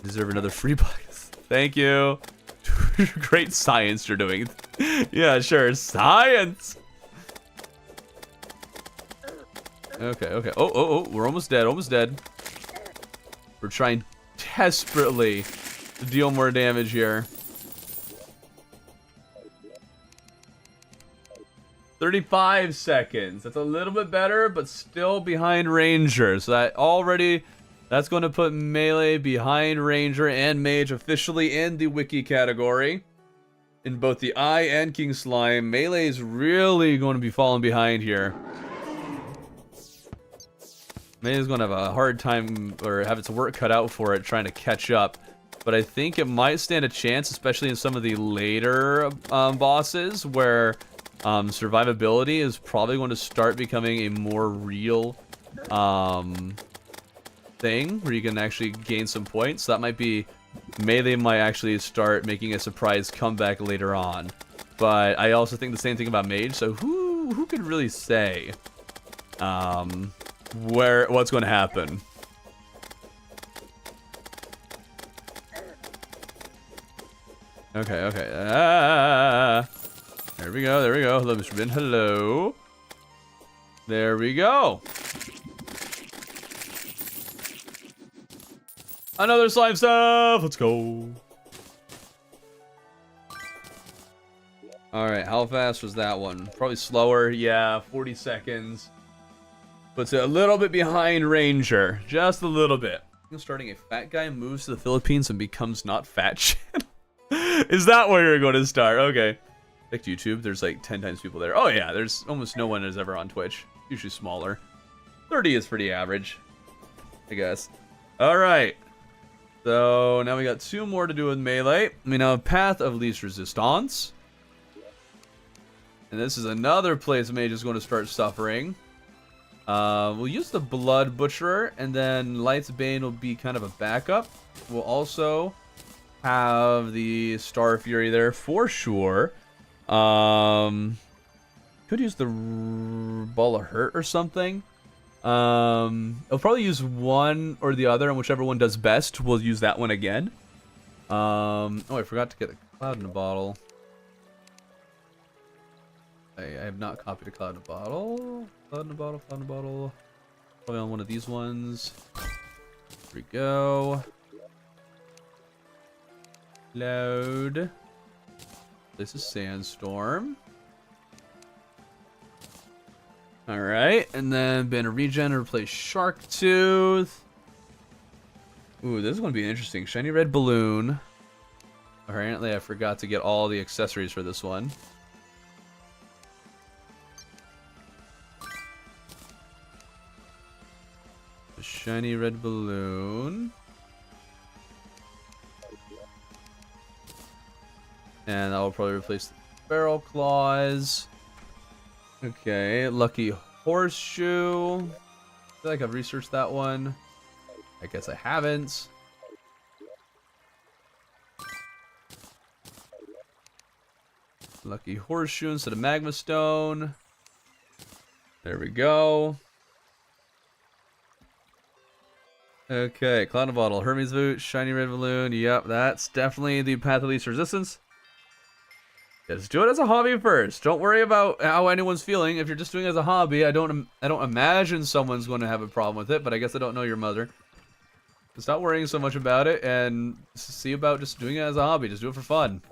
Deserve another free box. Thank you. Great science you're doing. Yeah, sure. Science! Okay. Oh, we're almost dead, almost dead. We're trying desperately to deal more damage here. 35 seconds. That's a little bit better, but still behind Ranger. So that's going to put melee behind Ranger and Mage officially in the wiki category. In both the Eye and King Slime, melee is really going to be falling behind here. Melee is going to have a hard time, or have its work cut out for it, trying to catch up. But I think it might stand a chance, especially in some of the later bosses, where survivability is probably going to start becoming a more real thing, where you can actually gain some points. So that might be, melee might actually start making a surprise comeback later on. But I also think the same thing about Mage, so who could really say what's going to happen? Okay. There we go. Hello, Mr. Bin. Hello. There we go. Another slime stuff. Let's go. Alright, how fast was that one? Probably slower. Yeah, 40 seconds. Puts it a little bit behind Ranger. Just a little bit. Starting a fat guy moves to the Philippines and becomes not fat channel. Is that where you're going to start? Okay. Back to YouTube. There's like 10 times people there. Oh yeah, there's almost no one is ever on Twitch. Usually smaller. 30 is pretty average, I guess. Alright. So now we got 2 more to do with melee. We now have Path of Least Resistance. And this is another place Mage is going to start suffering. We'll use the Blood Butcherer, and then Light's Bane will be kind of a backup. We'll also have the Star Fury there for sure. Could use the Ball of Hurt or something. I'll probably use one or the other, and whichever one does best, we'll use that one again. Oh, I forgot to get a cloud in a bottle. I have not copied a cloud in a bottle. Cloud in a bottle, cloud in a bottle. Probably on one of these ones. Here we go. Load. This is Sandstorm. Alright, and then Banner Regen to replace Shark Tooth. Ooh, this is going to be interesting. Shiny Red Balloon. Apparently, I forgot to get all the accessories for this one. The Shiny Red Balloon. And that will probably replace the Barrel Claws. Okay, Lucky Horseshoe. I feel like I've researched that one. I guess I haven't. Lucky Horseshoe instead of Magma Stone. There we go. Okay, Cloud in a Bottle, Hermes Boot, Shiny Red Balloon. Yep, that's definitely the path of least resistance. Just do it as a hobby first. Don't worry about how anyone's feeling. If you're just doing it as a hobby, I don't imagine someone's going to have a problem with it, but I guess I don't know your mother. So stop worrying so much about it and see about just doing it as a hobby. Just do it for fun.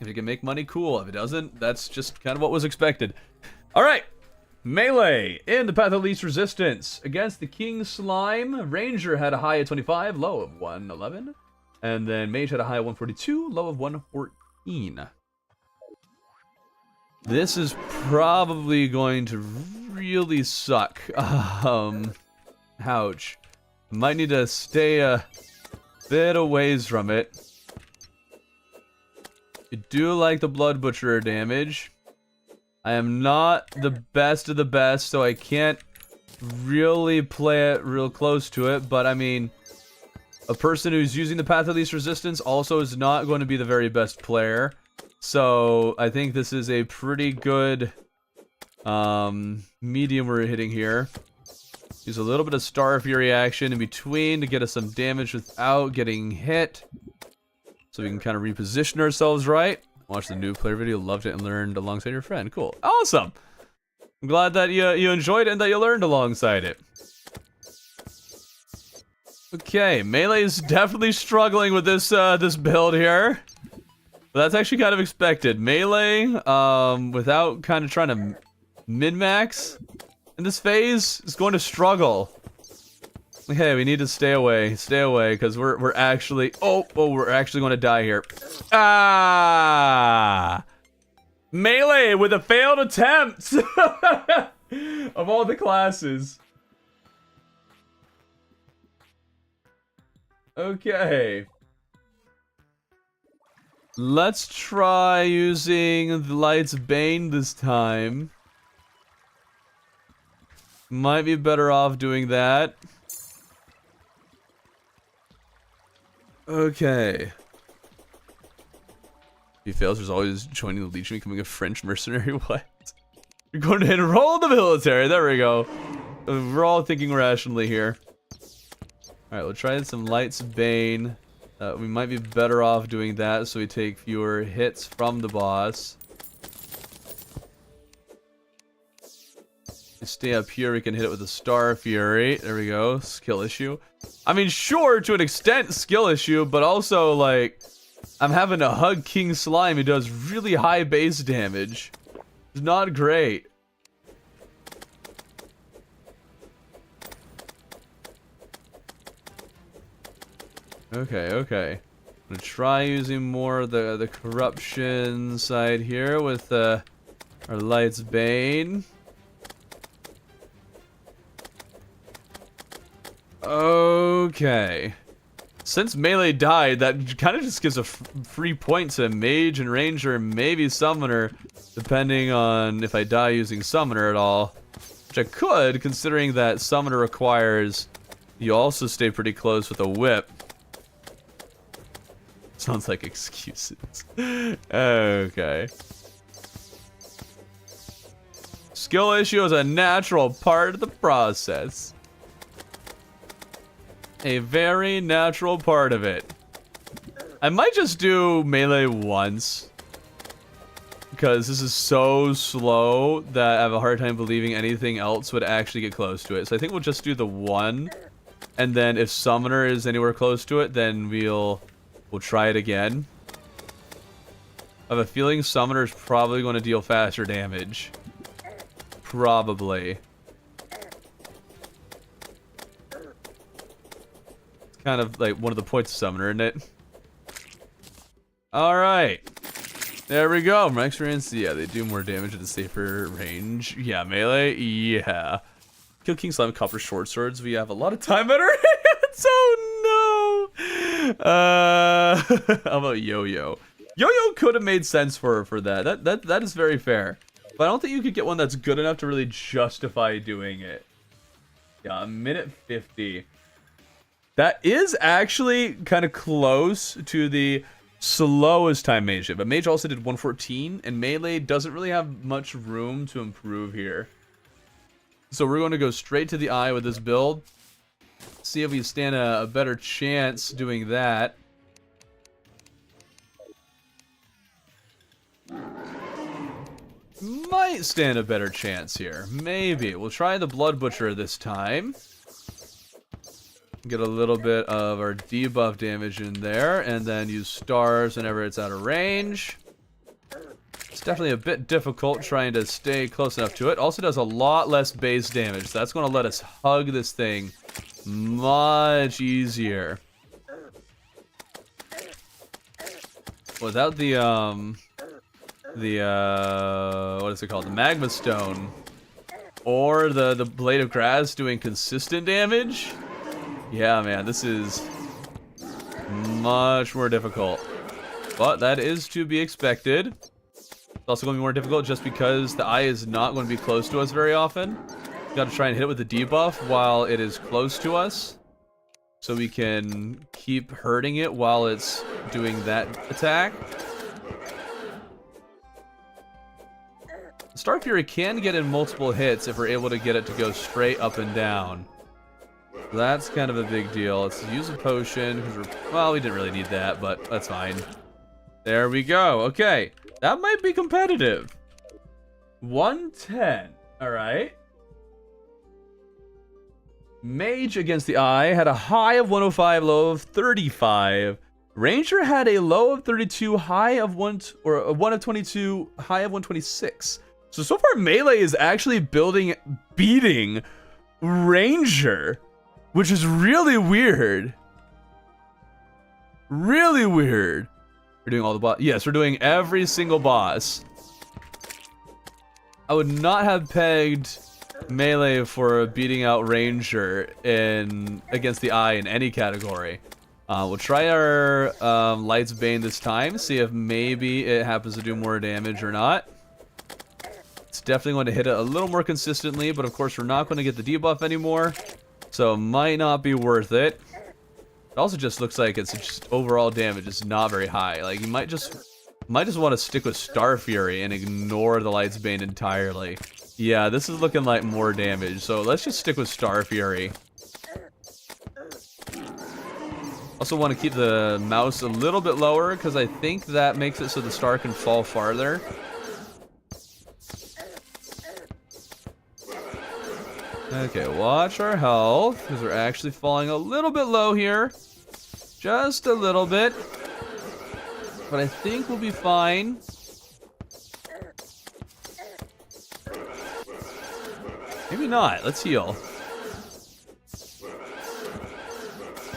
If it can make money, cool. If it doesn't, that's just kind of what was expected. All right. Melee in the path of least resistance against the King Slime. Ranger had a high of 25, low of 111. And then Mage had a high of 142, low of 114. This is probably going to really suck. Ouch. Might need to stay a bit away from it. I do like the Blood Butcher damage. I am not the best of the best, so I can't really play it real close to it, but I mean, a person who's using the path of least resistance also is not going to be the very best player. So I think this is a pretty good medium we're hitting here. Use a little bit of Star Fury action in between to get us some damage without getting hit. So we can kind of reposition ourselves right. Watch the new player video, loved it and learned alongside your friend. Cool. Awesome. I'm glad that you enjoyed it and that you learned alongside it. Okay, Melee is definitely struggling with this this build here. But that's actually kind of expected. Melee, without kind of trying to min-max in this phase, is going to struggle. Okay, we need to stay away, because we're actually we're actually going to die here. Ah, Melee with a failed attempt of all the classes. Okay, let's try using the Light's Bane this time. Might be better off doing that. Okay. If he fails, there's always joining the Legion, becoming a French mercenary. What? You're going to enroll in the military. There we go. We're all thinking rationally here. Alright, we'll try some Light's Bane. We might be better off doing that so we take fewer hits from the boss. Stay up here, we can hit it with a Star Fury. There we go, skill issue. I mean, sure, to an extent, skill issue, but also, like, I'm having to hug King Slime who does really high base damage. It's not great. Okay, okay. I'm gonna try using more of the corruption side here with our Light's Bane. Okay. Since Melee died, that kind of just gives a free point to Mage and Ranger and maybe Summoner, depending on if I die using Summoner at all. Which I could, considering that Summoner requires you also stay pretty close with a Whip. Sounds like excuses. Okay. skill issue is a natural part of the process. A very natural part of it. I might just do melee once, because this is so slow that I have a hard time believing anything else would actually get close to it. So I think we'll just do the one, and then if summoner is anywhere close to it, then we'll try it again. I have a feeling summoner is probably going to deal faster damage. Probably. It's kind of like one of the points of summoner, isn't it? Alright. There we go. From my experience, yeah, they do more damage at a safer range. Yeah, melee, yeah. Kill King Slime Copper Short Swords. We have a lot of time at our hands. Oh no. How about Yo-Yo? Yo-Yo could have made sense for that. That is very fair. But I don't think you could get one that's good enough to really justify doing it. Yeah, a minute 50. That is actually kind of close to the slowest time mage did, but mage also did 114, and melee doesn't really have much room to improve here. So we're going to go straight to the eye with this build. See if we stand a better chance doing that. Might stand a better chance here. Maybe. We'll try the Blood Butcher this time. Get a little bit of our debuff damage in there, and then use stars whenever it's out of range. It's definitely a bit difficult trying to stay close enough to it. Also does a lot less base damage, so that's going to let us hug this thing much easier. Without the what is it called? The Magma Stone. Or the Blade of Grass doing consistent damage. Yeah, man, this is much more difficult. But that is to be expected. It's also going to be more difficult just because the eye is not going to be close to us very often. Got to try and hit it with the debuff while it is close to us, so we can keep hurting it while it's doing that attack. Star Fury can get in multiple hits if we're able to get it to go straight up and down. That's kind of a big deal. Let's use a potion, because well, we didn't really need that, but that's fine. There we go. Okay, that might be competitive. 110. All right. Mage against the eye had a high of 105, low of 35. Ranger had a low of 32, high of 1 of 22, high of 126. So far Melee is actually beating Ranger, which is really weird. Really weird. We're doing all the boss. Yes, we're doing every single boss. I would not have pegged Melee for beating out Ranger against the eye in any category. We'll try our Light's Bane this time, see if maybe it happens to do more damage or not. It's definitely going to hit it a little more consistently, but of course we're not going to get the debuff anymore, so it might not be worth it. It also just looks like it's just overall damage is not very high. Like, you might just want to stick with Star Fury and ignore the Light's Bane entirely. Yeah, this is looking like more damage, so let's just stick with Star Fury. Also want to keep the mouse a little bit lower, because I think that makes it so the star can fall farther. Okay, watch our health, because we're actually falling a little bit low here. Just a little bit. But I think we'll be fine. Maybe not. Let's heal.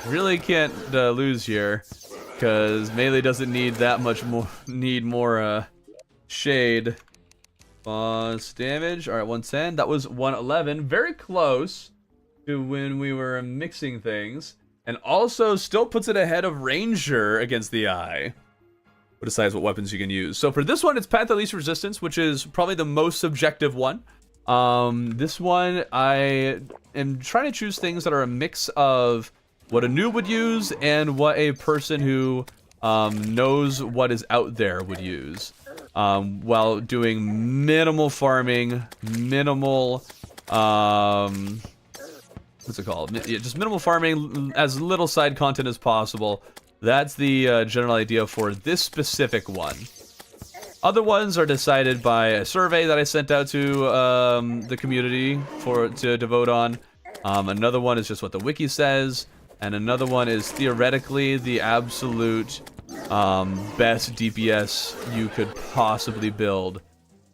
Really can't lose here, because Melee doesn't need that much more. More shade. Boss damage. All right, 110. That was 111. Very close to when we were mixing things, and also still puts it ahead of Ranger against the eye. What decides what weapons you can use. So for this one, it's Path of Least Resistance, which is probably the most subjective one. This one, I am trying to choose things that are a mix of what a noob would use and what a person who knows what is out there would use. while doing minimal farming, minimal, what's it called? Yeah, just minimal farming, as little side content as possible. That's the general idea for this specific one. Other ones are decided by a survey that I sent out to the community to vote on. Another one is just what the wiki says, and another one is theoretically the absolute best DPS you could possibly build,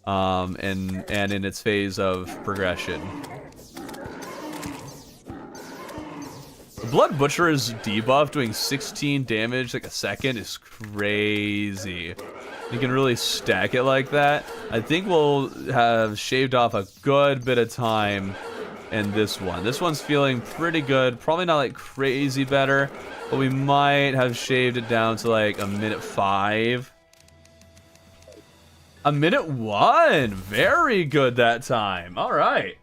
and in its phase of progression. The Blood Butcher's debuff doing 16 damage like a second is crazy. You can really stack it like that. I think we'll have shaved off a good bit of time in this one. This one's feeling pretty good. Probably not like crazy better, but we might have shaved it down to like a minute 5. A minute 1. Very good that time. All right.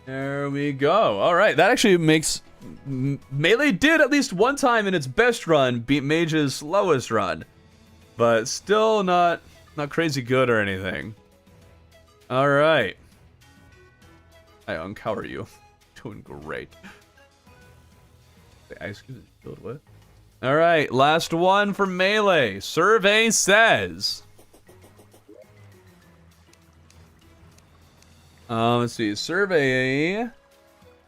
There we go. All right. That actually makes... Melee did at least one time in its best run beat Mage's slowest run, but still not crazy good or anything. All right, I uncover you. Doing great. The ice cube is filled with. All right, last one for Melee. Survey says. Let's see. Survey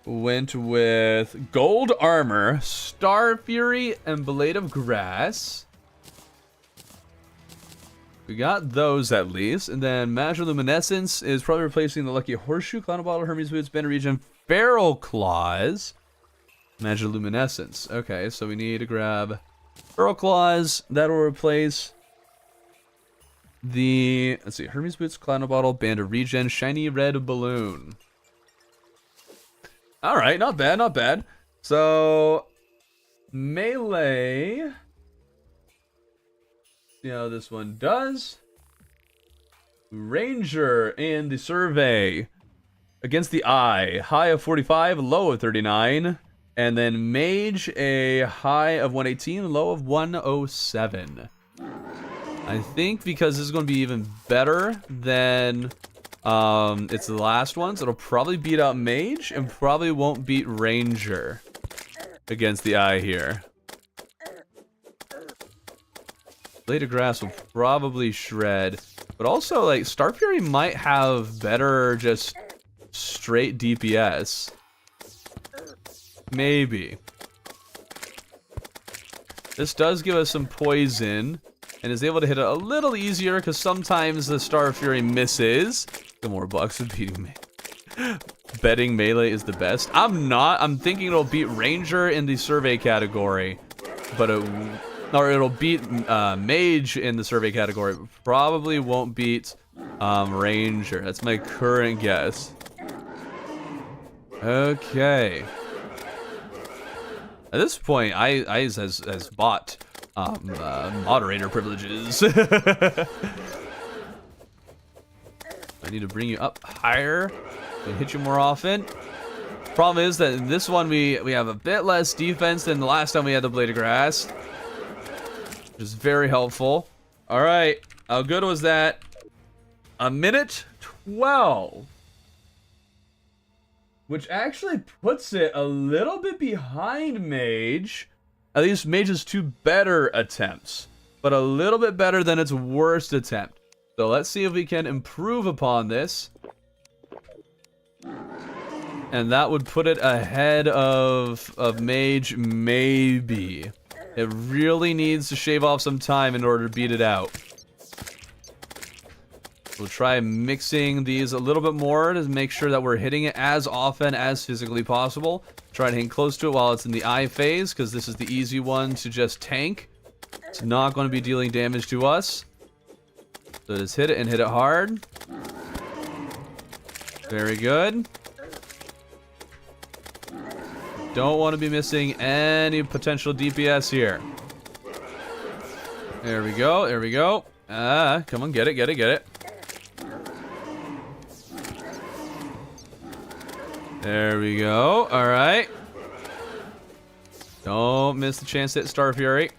went with Gold Armor, Star Fury, and Blade of Grass. We got those at least. And then Magic Luminescence is probably replacing the Lucky Horseshoe, Clown Bottle, Hermes Boots, Banner Region, Feral Claws. Magic Luminescence. Okay, so we need to grab Feral Claws. That'll replace the, let's see, Hermes Boots, Clown Bottle, Banner Region, Shiny Red Balloon. All right, not bad, not bad. So, Melee. See how this one does. Ranger in the survey. Against the Eye. High of 45, low of 39. And then Mage, a high of 118, low of 107. I think because this is going to be even better than... it's the last one, so it'll probably beat out Mage and probably won't beat Ranger against the Eye here. Blade of Grass will probably shred, but also like Star Fury might have better just straight DPS. Maybe. This does give us some poison and is able to hit it a little easier because sometimes the Star Fury misses. More bucks of beating me. Betting Melee is the best. I'm thinking it'll beat Ranger in the survey category, but it'll beat Mage in the survey category. Probably won't beat Ranger. That's my current guess. Okay. At this point, Ice has bought moderator privileges. I need to bring you up higher and hit you more often. Problem is that in this one we have a bit less defense than the last time we had the Blade of Grass, which is very helpful. All right, how good was that? A minute 12, which actually puts it a little bit behind Mage. At least Mage's 2 better attempts, but a little bit better than its worst attempt. So let's see if we can improve upon this. And that would put it ahead of Mage, maybe. It really needs to shave off some time in order to beat it out. We'll try mixing these a little bit more to make sure that we're hitting it as often as physically possible. Try to hang close to it while it's in the eye phase, because this is the easy one to just tank. It's not going to be dealing damage to us. So just hit it and hit it hard. Very good. Don't want to be missing any potential DPS here. There we go, there we go. Come on, get it, get it, get it. There we go, alright. Don't miss the chance to hit Star Fury.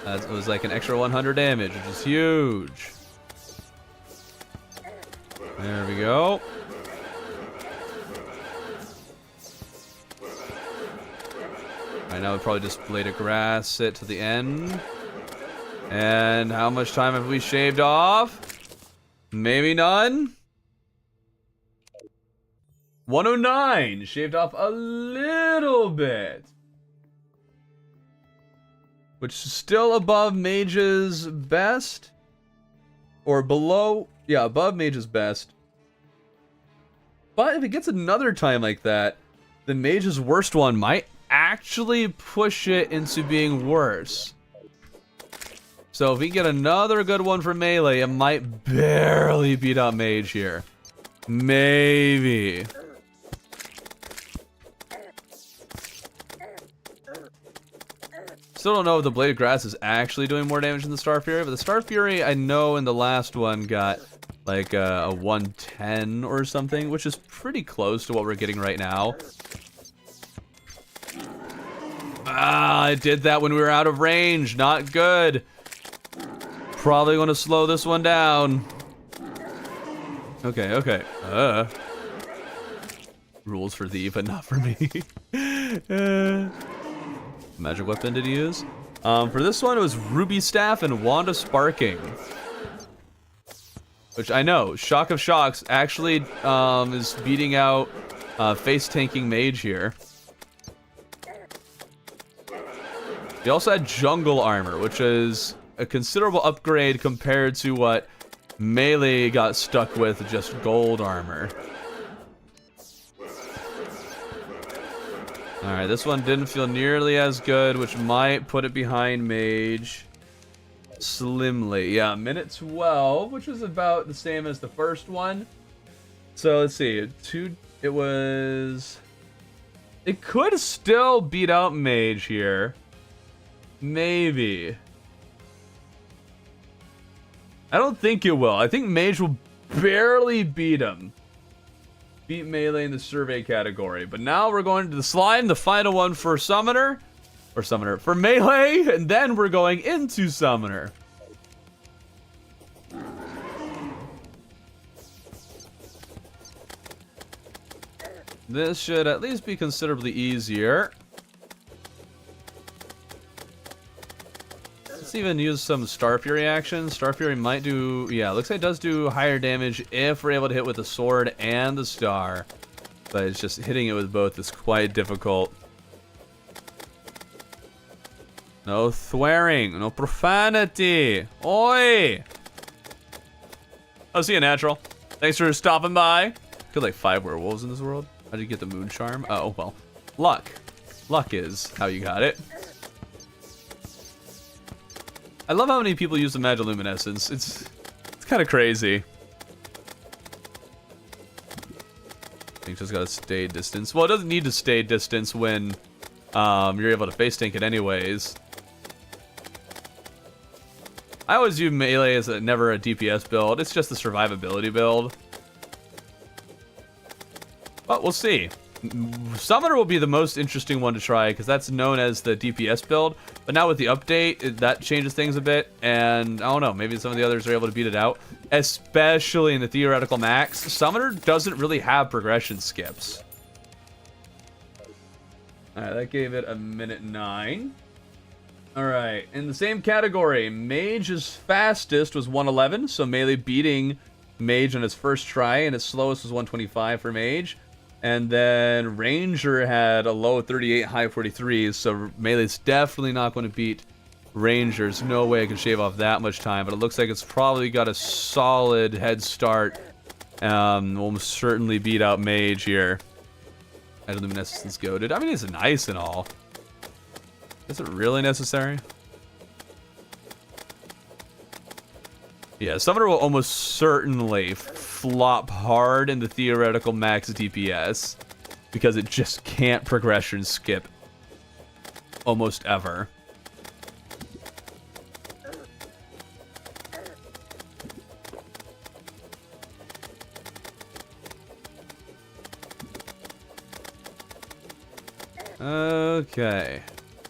That was like an extra 100 damage, which is huge. There we go. Right now, we probably just Blade of Grass it to the end. And how much time have we shaved off? Maybe none. 109. Shaved off a little bit. Which is still above Mage's best. Or below. Yeah, above Mage's best. But if it gets another time like that, then Mage's worst one might actually push it into being worse. So if we get another good one for melee, it might barely beat out Mage here. Maybe. Still don't know if the Blade of Grass is actually doing more damage than the Star Fury, but the Star Fury I know in the last one got like a 110 or something, which is pretty close to what we're getting right now. Ah, I did that when we were out of range. Not good. Probably going to slow this one down. Okay, okay. Rules for thee, but not for me. Magic weapon did he use? For this one, it was Ruby Staff and Wand of Sparking. Which I know, Shock of Shocks actually is beating out face-tanking Mage here. He also had Jungle Armor, which is a considerable upgrade compared to what Melee got stuck with, just Gold Armor. Alright, this one didn't feel nearly as good, which might put it behind Mage. Slimly. Yeah, minute 12, which is about the same as the first one. So, let's see. It could still beat out Mage here. Maybe. I don't think it will. I think Mage will barely beat him. Beat Melee in the survey category. But now we're going to the slime, the final one for Summoner. Or Summoner. For Melee. And then we're going into Summoner. This should at least be considerably easier. Let's even use some Star Fury action. Star Fury might do... Yeah, looks like it does do higher damage if we're able to hit with the sword and the star. But it's just hitting it with both is quite difficult. No swearing. No profanity. Oi! Oh, see you, Natural. Thanks for stopping by. Killed like 5 werewolves in this world. How did you get the moon charm? Oh, well. Luck. Luck is how you got it. I love how many people use the Magiluminescence. It's kind of crazy. I think just gotta stay distance. Well, it doesn't need to stay distance when you're able to face tank it anyways. I always view melee as never a DPS build. It's just a survivability build. But we'll see. Summoner will be the most interesting one to try because that's known as the DPS build. But now with the update, that changes things a bit. And I don't know, maybe some of the others are able to beat it out. Especially in the theoretical max. Summoner doesn't really have progression skips. Alright, that gave it a minute 9. Alright, in the same category, Mage's fastest was 111. So Melee beating Mage on his first try. And his slowest was 125 for Mage. And then Ranger had a low of 38, high of 43, so Melee's definitely not going to beat Ranger's. No way I can shave off that much time, but it looks like it's probably got a solid head start. Will certainly beat out Mage here. Luminescence goated. I mean, it's nice and all. Is it really necessary? Yeah, Summoner will almost certainly flop hard in the theoretical max DPS because it just can't progression skip almost ever. Okay.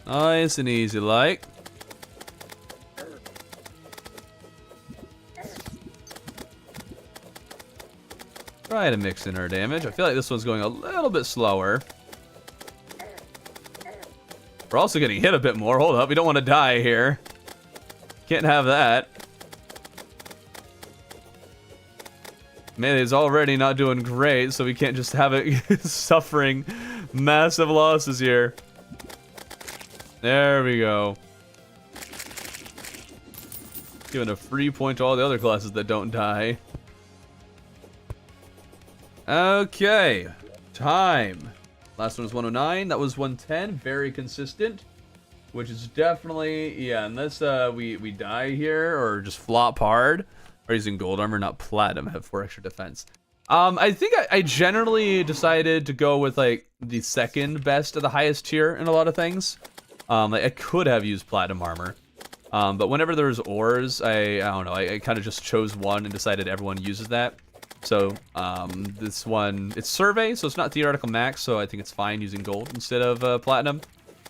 Nice and easy like. Try to mix in our damage. I feel like this one's going a little bit slower. We're also getting hit a bit more. Hold up, we don't want to die here. Can't have that. Melee's already not doing great, so we can't just have it suffering massive losses here. There we go. Giving a free point to all the other classes that don't die. Okay, time. Last one was 109. That was 110. Very consistent, which is definitely, yeah. Unless we die here or just flop hard. Or using gold armor, not platinum. Have 4 extra defense. I think I generally decided to go with like the second best of the highest tier in a lot of things. Like I could have used platinum armor, but whenever there's ores, I don't know. I kind of just chose one and decided everyone uses that. So this one, it's survey, so it's not theoretical max, so I think it's fine using gold instead of platinum.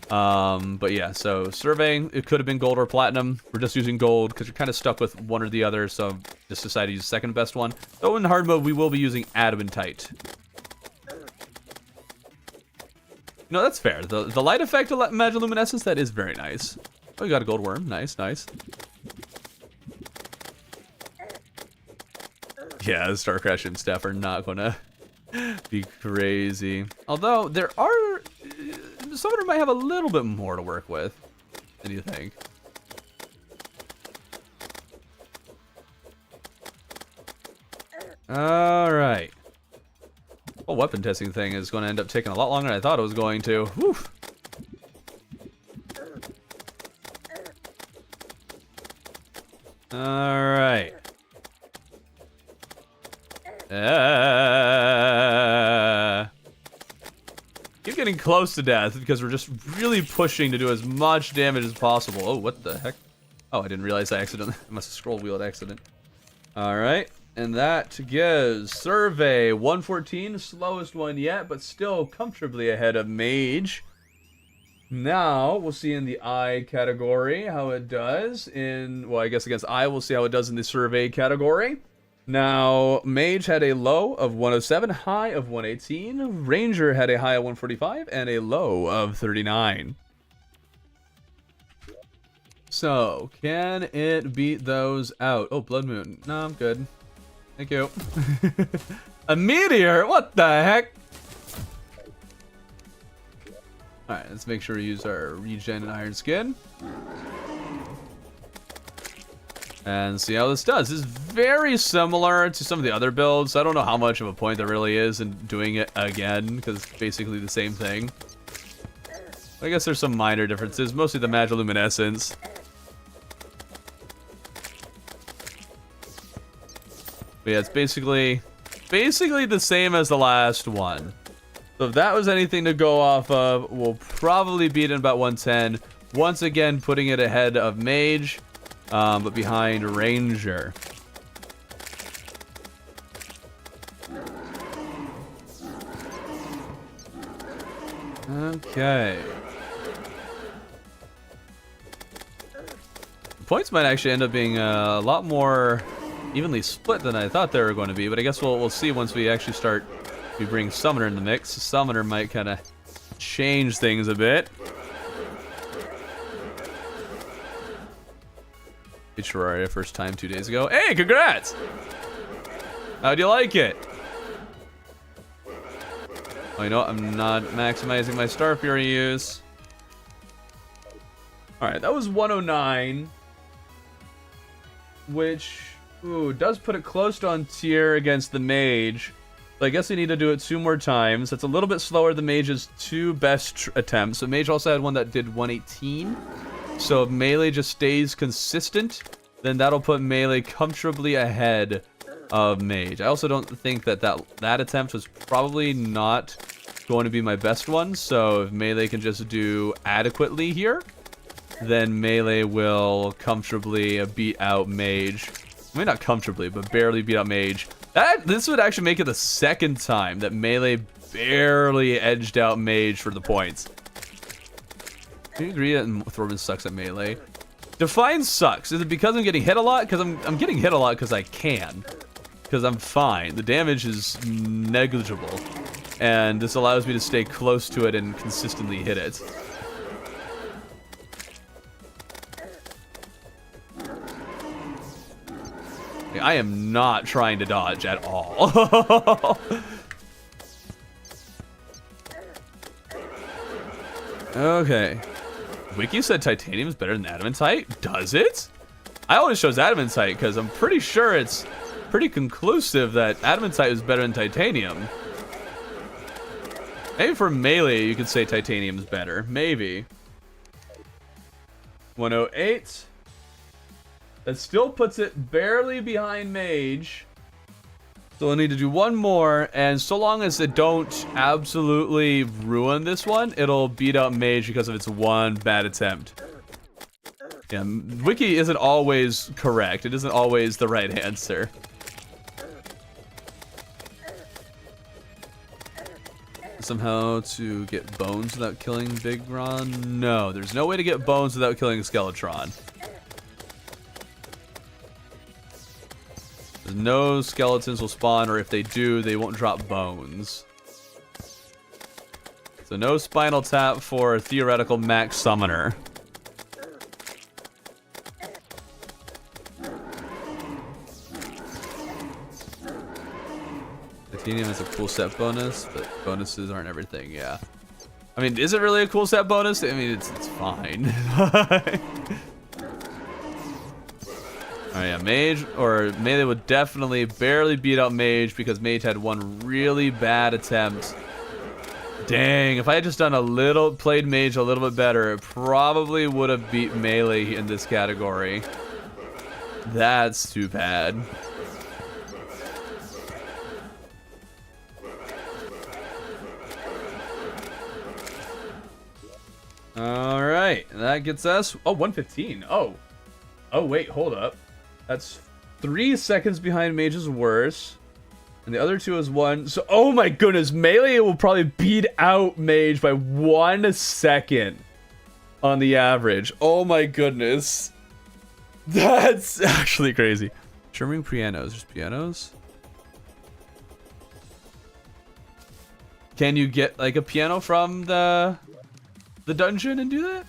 But yeah, so surveying, it could have been gold or platinum. We're just using gold because you're kind of stuck with one or the other, so just decided to use the second best one. Though in hard mode, we will be using adamantite. No, that's fair. The light effect of magiluminescence, that is very nice. Oh, you got a gold worm. Nice, nice. Yeah, the Starcrash and stuff are not gonna be crazy. Although there are, some of them might have a little bit more to work with than you think. All right. Well, weapon testing thing is going to end up taking a lot longer than I thought it was going to. Whew. All right. Keep getting close to death because we're just really pushing to do as much damage as possible. Oh, what the heck? Oh, I didn't realize I accidentally. I must have scroll wheeled accident. All right, and that gives Survey 114, slowest one yet, but still comfortably ahead of Mage. Now we'll see in the I category how it does in. Well, I guess against I, we'll see how it does in the Survey category. Now, Mage had a low of 107, high of 118. Ranger had a high of 145 and a low of 39. So, can it beat those out? Oh, Blood Moon. No, I'm good. Thank you. A meteor? What the heck? Alright, let's make sure we use our regen and iron skin. And see how this does. This is very similar to some of the other builds. I don't know how much of a point there really is in doing it again, because it's basically the same thing. I guess there's some minor differences, mostly the magiluminescence. But yeah, it's basically the same as the last one. So if that was anything to go off of, we'll probably beat it in about 110. Once again, putting it ahead of Mage. But behind Ranger. Okay. The points might actually end up being a lot more evenly split than I thought they were going to be, but I guess we'll see once we actually we bring Summoner in the mix. Summoner might kind of change things a bit. Terraria first time 2 days ago. Hey, congrats! How'd you like it? Oh, you know what? I'm not maximizing my Star Fury use. Alright, that was 109. Which, does put it close to on tier against the Mage. So I guess we need to do it 2 more times. That's a little bit slower than Mage's 2 best attempts. So Mage also had one that did 118. So if Melee just stays consistent, then that'll put Melee comfortably ahead of Mage. I also don't think that attempt was probably not going to be my best one. So if Melee can just do adequately here, then Melee will comfortably beat out Mage. I mean, not comfortably, but barely beat out Mage. This would actually make it the second time that Melee barely edged out Mage for the points. Do you agree that Thorben sucks at melee? Define sucks. Is it because I'm getting hit a lot? Because I'm getting hit a lot because I can. Because I'm fine. The damage is negligible. And this allows me to stay close to it and consistently hit it. Okay, I am not trying to dodge at all. Okay. Wiki said titanium is better than adamantite. Does it? I always chose adamantite because I'm pretty sure it's pretty conclusive that adamantite is better than titanium. Maybe for melee you could say titanium is better. Maybe. 108. That still puts it barely behind mage. So I'll need to do one more, and so long as it don't absolutely ruin this one, it'll beat out mage because of its one bad attempt. Yeah, Wiki isn't always correct. It isn't always the right answer. Somehow to get bones without killing Big Ron? No, there's no way to get bones without killing Skeletron. No skeletons will spawn, or if they do, they won't drop bones. So no Spinal Tap for a theoretical max summoner. Titanium is a cool set bonus, but bonuses aren't everything, yeah. I mean, is it really a cool set bonus? I mean, it's fine. Oh yeah, mage or melee would definitely barely beat out mage because mage had one really bad attempt. Dang, if I had just done played mage a little bit better, it probably would have beat melee in this category. That's too bad. All right, that gets us, 115. Oh, wait, hold up. That's 3 seconds behind Mage's worse. And the other two is 1. So, oh my goodness, melee will probably beat out Mage by 1 second on the average. Oh my goodness. That's actually crazy. Charming pianos. There's pianos? Can you get like a piano from the dungeon and do that?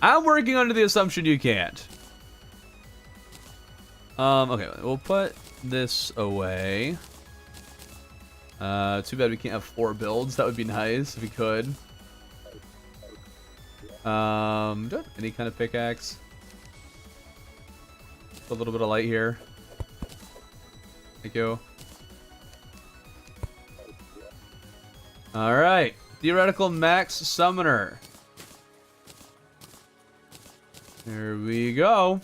I'm working under the assumption you can't. Okay, we'll put this away. Too bad we can't have 4 builds. That would be nice if we could. Do I have any kind of pickaxe? A little bit of light here. Thank you. Alright. Theoretical max summoner. Here we go.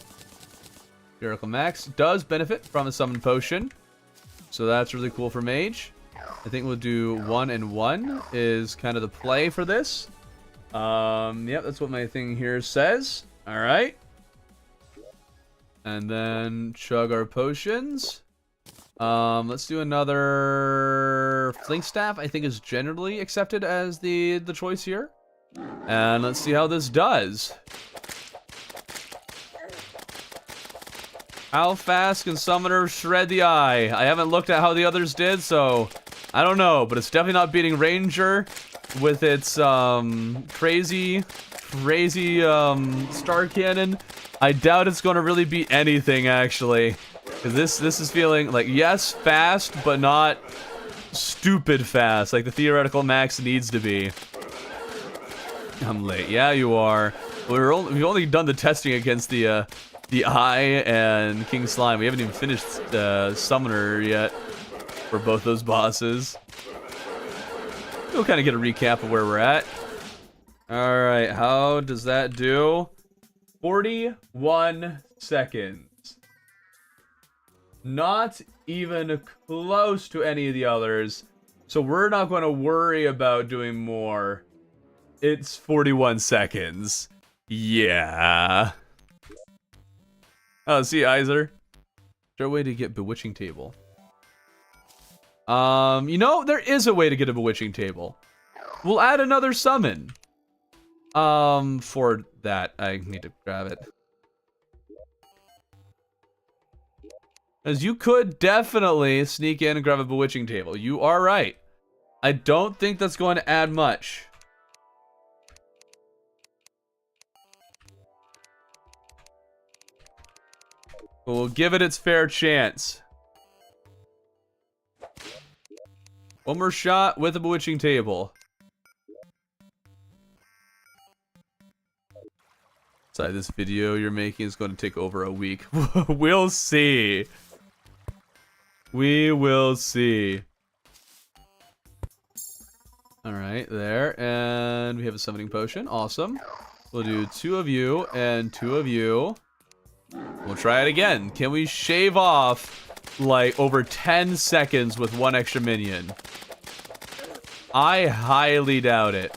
Theoretical max does benefit from a summon potion. So that's really cool for mage. I think we'll do 1 and 1 is kind of the play for this. Yep, that's what my thing here says. Alright. And then chug our potions. Let's do another Flink Staff. I think is generally accepted as the choice here. And let's see how this does. How fast can Summoner shred the eye? I haven't looked at how the others did, so I don't know. But it's definitely not beating Ranger with its crazy Star Cannon. I doubt it's going to really beat anything, actually. Because this is feeling like, yes, fast, but not stupid fast, like the theoretical max needs to be. I'm late. Yeah, you are. We've only done the testing against the Eye and King Slime. We haven't even finished Summoner yet for both those bosses. We'll kind of get a recap of where we're at. Alright, how does that do? 41 seconds. Not even close to any of the others. So we're not going to worry about doing more. It's 41 seconds. Yeah. Oh, see, Iser. Is there a way to get Bewitching Table? You know, there is a way to get a Bewitching Table. We'll add another summon. For that, I need to grab it. As you could definitely sneak in and grab a bewitching table. You are right. I don't think that's going to add much. But we'll give it its fair chance. One more shot with a bewitching table. Sorry, this video you're making is going to take over a week. We'll see. We will see. Alright, there. And we have a summoning potion. Awesome. We'll do 2 of you and 2 of you. We'll try it again. Can we shave off, like, over 10 seconds with 1 extra minion? I highly doubt it.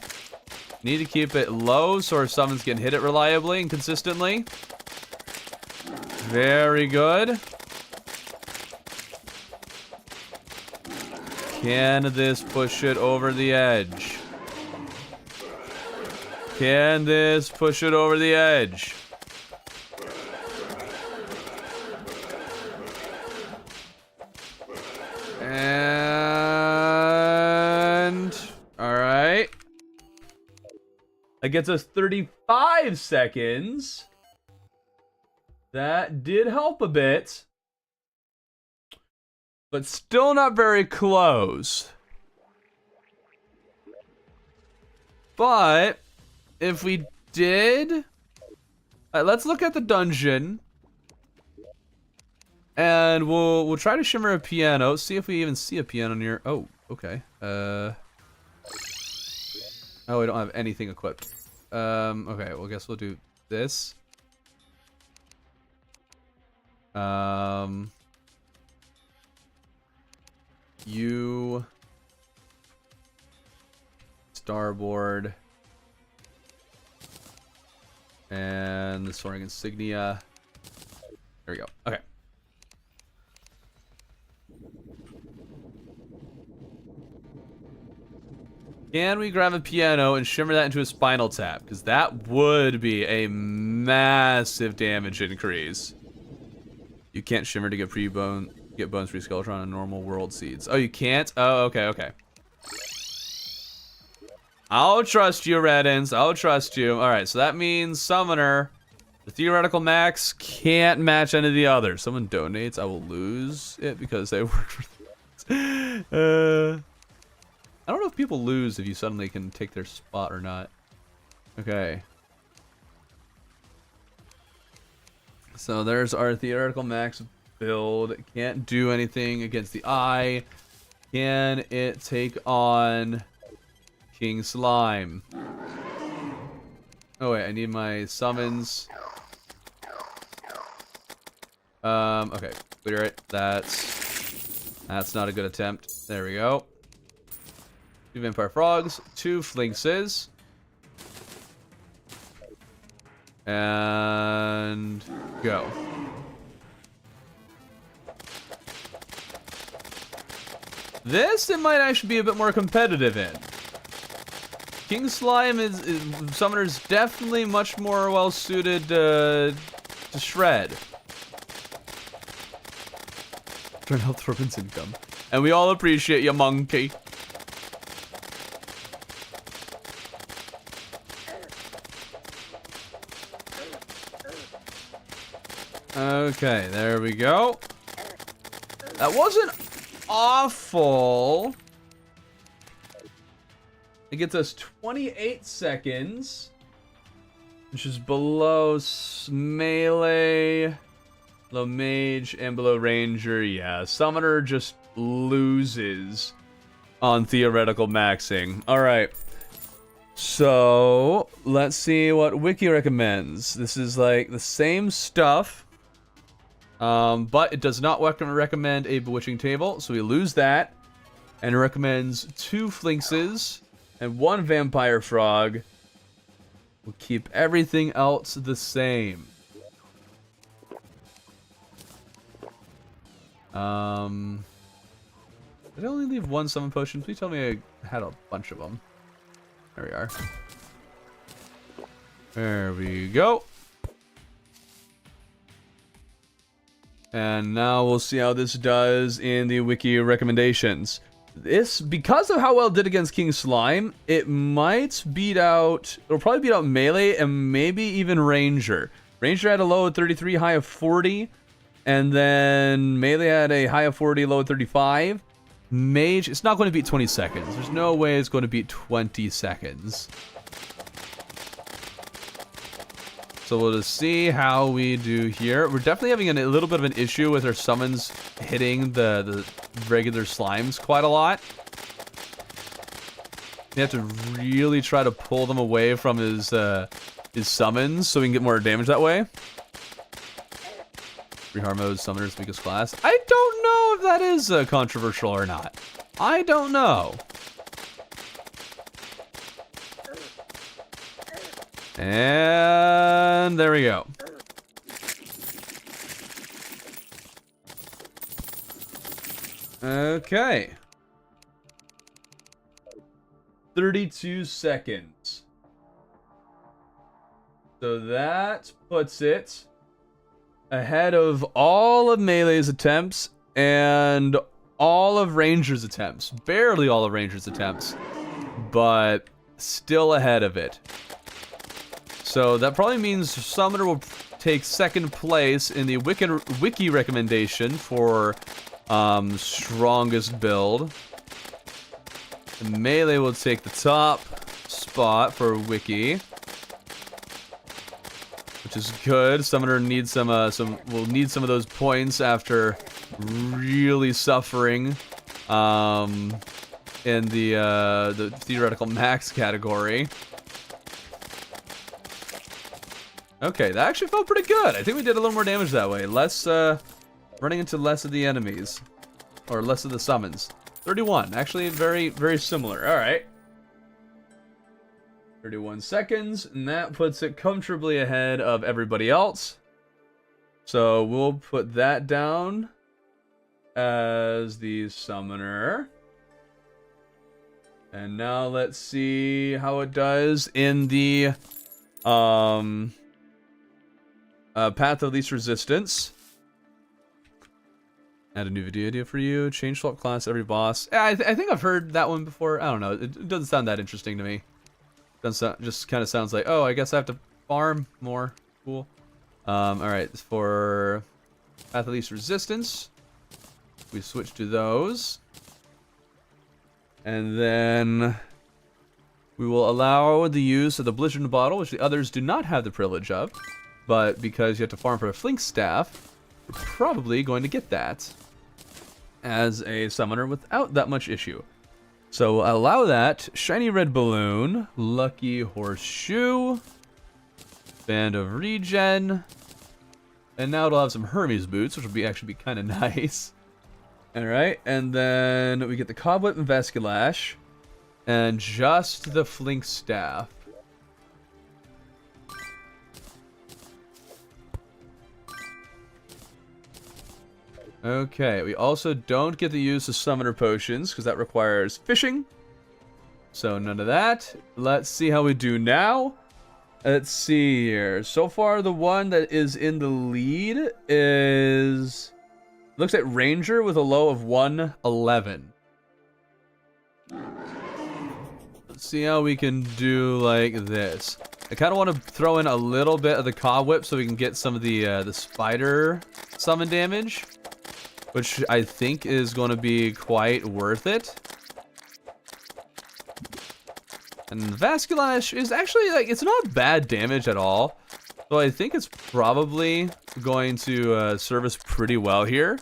Need to keep it low so our summons can hit it reliably and consistently. Very good. Can this push it over the edge? Can this push it over the edge? And... alright. That gets us 35 seconds. That did help a bit. But still not very close. But if we did... let's look at the dungeon. And we'll try to shimmer a piano. See if we even see a piano near... oh, okay. Oh, we don't have anything equipped. Okay, well, I guess we'll do this. You... starboard. And the soaring insignia. There we go. Okay. Can we grab a piano and shimmer that into a spinal tap? Because that would be a massive damage increase. You can't shimmer to get bones free Skeletron on normal world seeds. Oh, you can't? Oh, okay, okay. I'll trust you, Reddins. I'll trust you. Alright, so that means Summoner, the theoretical max, can't match any of the others. Someone donates, I will lose it because they worked for this. I don't know if people lose if you suddenly can take their spot or not. Okay. So there's our theoretical max build. Can't do anything against the eye. Can it take on King Slime? Oh wait, I need my summons. Okay, clear it. That's not a good attempt. There we go. 2 Vampire Frogs, 2 Flinxes. And go. This it might actually be a bit more competitive in. King Slime Summoner's definitely much more well suited to shred. Trying to help Thorben's income. And we all appreciate you, monkey. Okay, there we go. That wasn't awful. It gets us 28 seconds, which is below melee, below mage, and below ranger. Yeah, Summoner just loses on theoretical maxing. All right. So let's see what Wiki recommends. This is like the same stuff, but it does not recommend a bewitching table, so we lose that. And it recommends 2 Flinxes and 1 Vampire Frog. We'll keep everything else the same. Did I only leave 1 summon potion? Please tell me I had a bunch of them. There we are. There we go. And now we'll see how this does in the wiki recommendations. This, because of how well it did against King Slime, it might beat out, it'll probably beat out Melee and maybe even Ranger. Ranger had a low of 33, high of 40, and then Melee had a high of 40, low of 35. Mage, it's not going to beat 20 seconds. There's no way it's going to beat 20 seconds. So we'll just see how we do here. We're definitely having a little bit of an issue with our summons hitting the regular slimes quite a lot. You have to really try to pull them away from his summons so we can get more damage that way. Free hard mode, summoner's weakest class. I don't know if that is controversial or not. I don't know. And there we go. Okay. 32 seconds. So that puts it ahead of all of Melee's attempts and all of Ranger's attempts. Barely all of Ranger's attempts, but still ahead of it. So that probably means Summoner will take second place in the wiki recommendation for strongest build. And Melee will take the top spot for wiki, which is good. Summoner needs will need some of those points after really suffering in the theoretical max category. Okay, that actually felt pretty good. I think we did a little more damage that way. Less, running into less of the enemies. Or less of the summons. 31, actually very, very similar. Alright. 31 seconds, and that puts it comfortably ahead of everybody else. So we'll put that down as the summoner. And now let's see how it does in the, Path of Least Resistance. Add a new video idea for you. Change swap class every boss. Yeah, I think I've heard that one before. I don't know. It doesn't sound that interesting to me. Doesn't sound, just kind of sounds like, oh, I guess I have to farm more. Cool. Alright, for Path of Least Resistance, we switch to those. And then we will allow the use of the Blizzard Bottle, which the others do not have the privilege of. But because you have to farm for a Flink Staff, you're probably going to get that as a summoner without that much issue. So allow that. Shiny Red Balloon, Lucky Horseshoe, Band of Regen, and now it'll have some Hermes Boots, which will actually be kind of nice. Alright, and then we get the Cobweb and Vasculash, and just the Flink Staff. Okay, we also don't get the use of Summoner Potions, because that requires fishing. So none of that. Let's see how we do now. Let's see here. So far, the one that is in the lead is... looks at Ranger with a low of 111. Let's see how we can do like this. I kind of want to throw in a little bit of the Cobweb so we can get some of the spider summon damage, which I think is going to be quite worth it. And Vasculash is actually, like, it's not bad damage at all. So I think it's probably going to serve us pretty well here.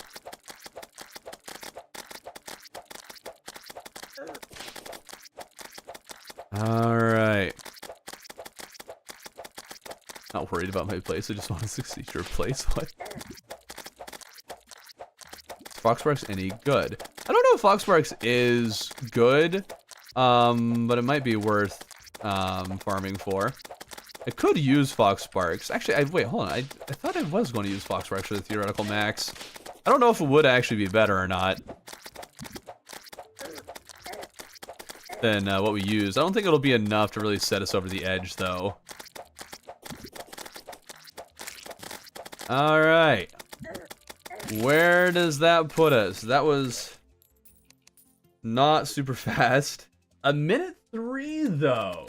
Alright. Not worried about my place, I just want to succeed your place. What? Foxsparks any good? I don't know if Foxsparks is good, but it might be worth farming for. I could use Foxsparks. Actually, wait, hold on. I thought I was going to use Foxsparks for the theoretical max. I don't know if it would actually be better or not than what we use. I don't think it'll be enough to really set us over the edge, though. All right. Where does that put us? That was not super fast. A minute 3 though.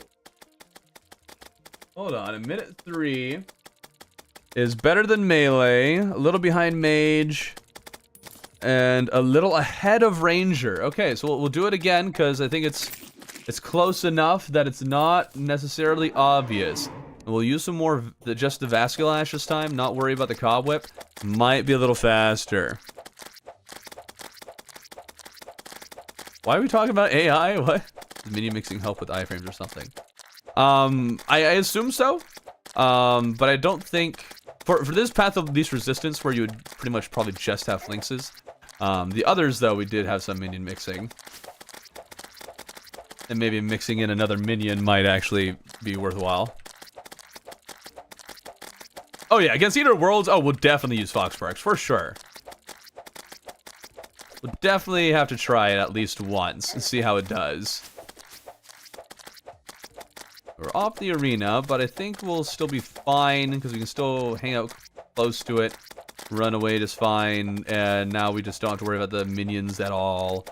Hold on, a minute 3 is better than melee, a little behind mage, and a little ahead of ranger. Okay, so we'll do it again because I think it's close enough that it's not necessarily obvious. And we'll use some more just the Vasculash this time. Not worry about the Cobwhip. Might be a little faster. Why are we talking about AI? What? Mini mixing help with iframes or something. I assume so. But I don't think for this path of least resistance where you would pretty much probably just have flinxes. The others though, we did have some minion mixing. And maybe mixing in another minion might actually be worthwhile. Oh yeah, against Eater Worlds, oh, we'll definitely use Foxparks, for sure. We'll definitely have to try it at least once and see how it does. We're off the arena, but I think we'll still be fine because we can still hang out close to it, run away just fine, and now we just don't have to worry about the minions at all.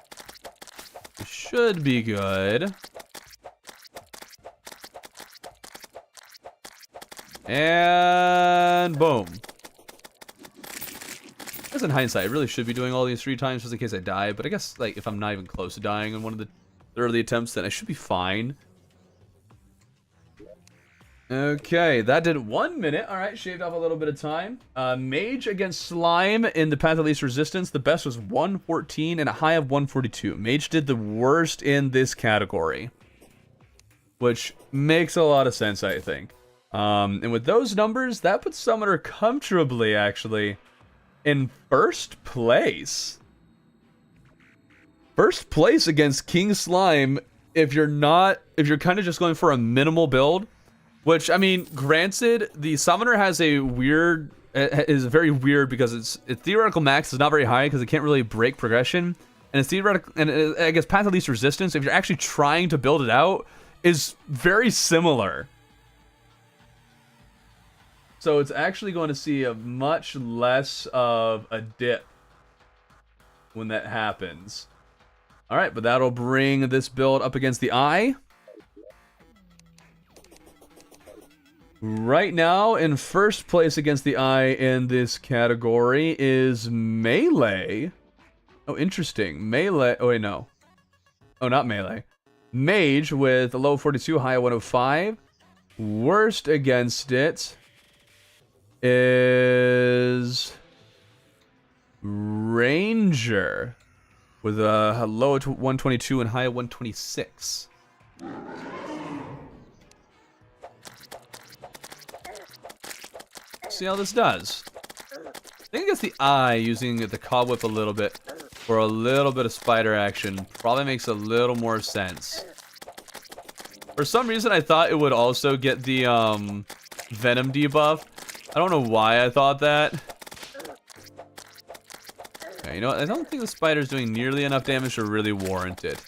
It should be good. And boom. I guess in hindsight, I really should be doing all these 3 times just in case I die, but I guess like if I'm not even close to dying in one of the early attempts, then I should be fine. Okay, that did 1 minute. All right, shaved off a little bit of time. Mage against Slime in the Path of Least Resistance. The best was 114 and a high of 142. Mage did the worst in this category, which makes a lot of sense, I think. And with those numbers, that puts Summoner comfortably, actually, in first place. First place against King Slime if you're kind of just going for a minimal build. Which, I mean, granted, the Summoner has a weird, is very weird because its theoretical max is not very high because it can't really break progression. And its theoretical, and I guess Path of Least Resistance, if you're actually trying to build it out, is very similar. So it's actually going to see a much less of a dip when that happens. All right, but that'll bring this build up against the Eye. Right now, in first place against the Eye in this category is Melee. Oh, interesting. Melee. Oh, wait, no. Oh, not Melee. Mage with a low of 42, high of 105. Worst against it is Ranger with a low of 122 and high of 126. See how this does. I think against the Eye, using the Cobwhip a little bit for a little bit of spider action probably makes a little more sense. For some reason, I thought it would also get the Venom debuff. I don't know why I thought that. Okay, you know what? I don't think the spider's doing nearly enough damage to really warrant it.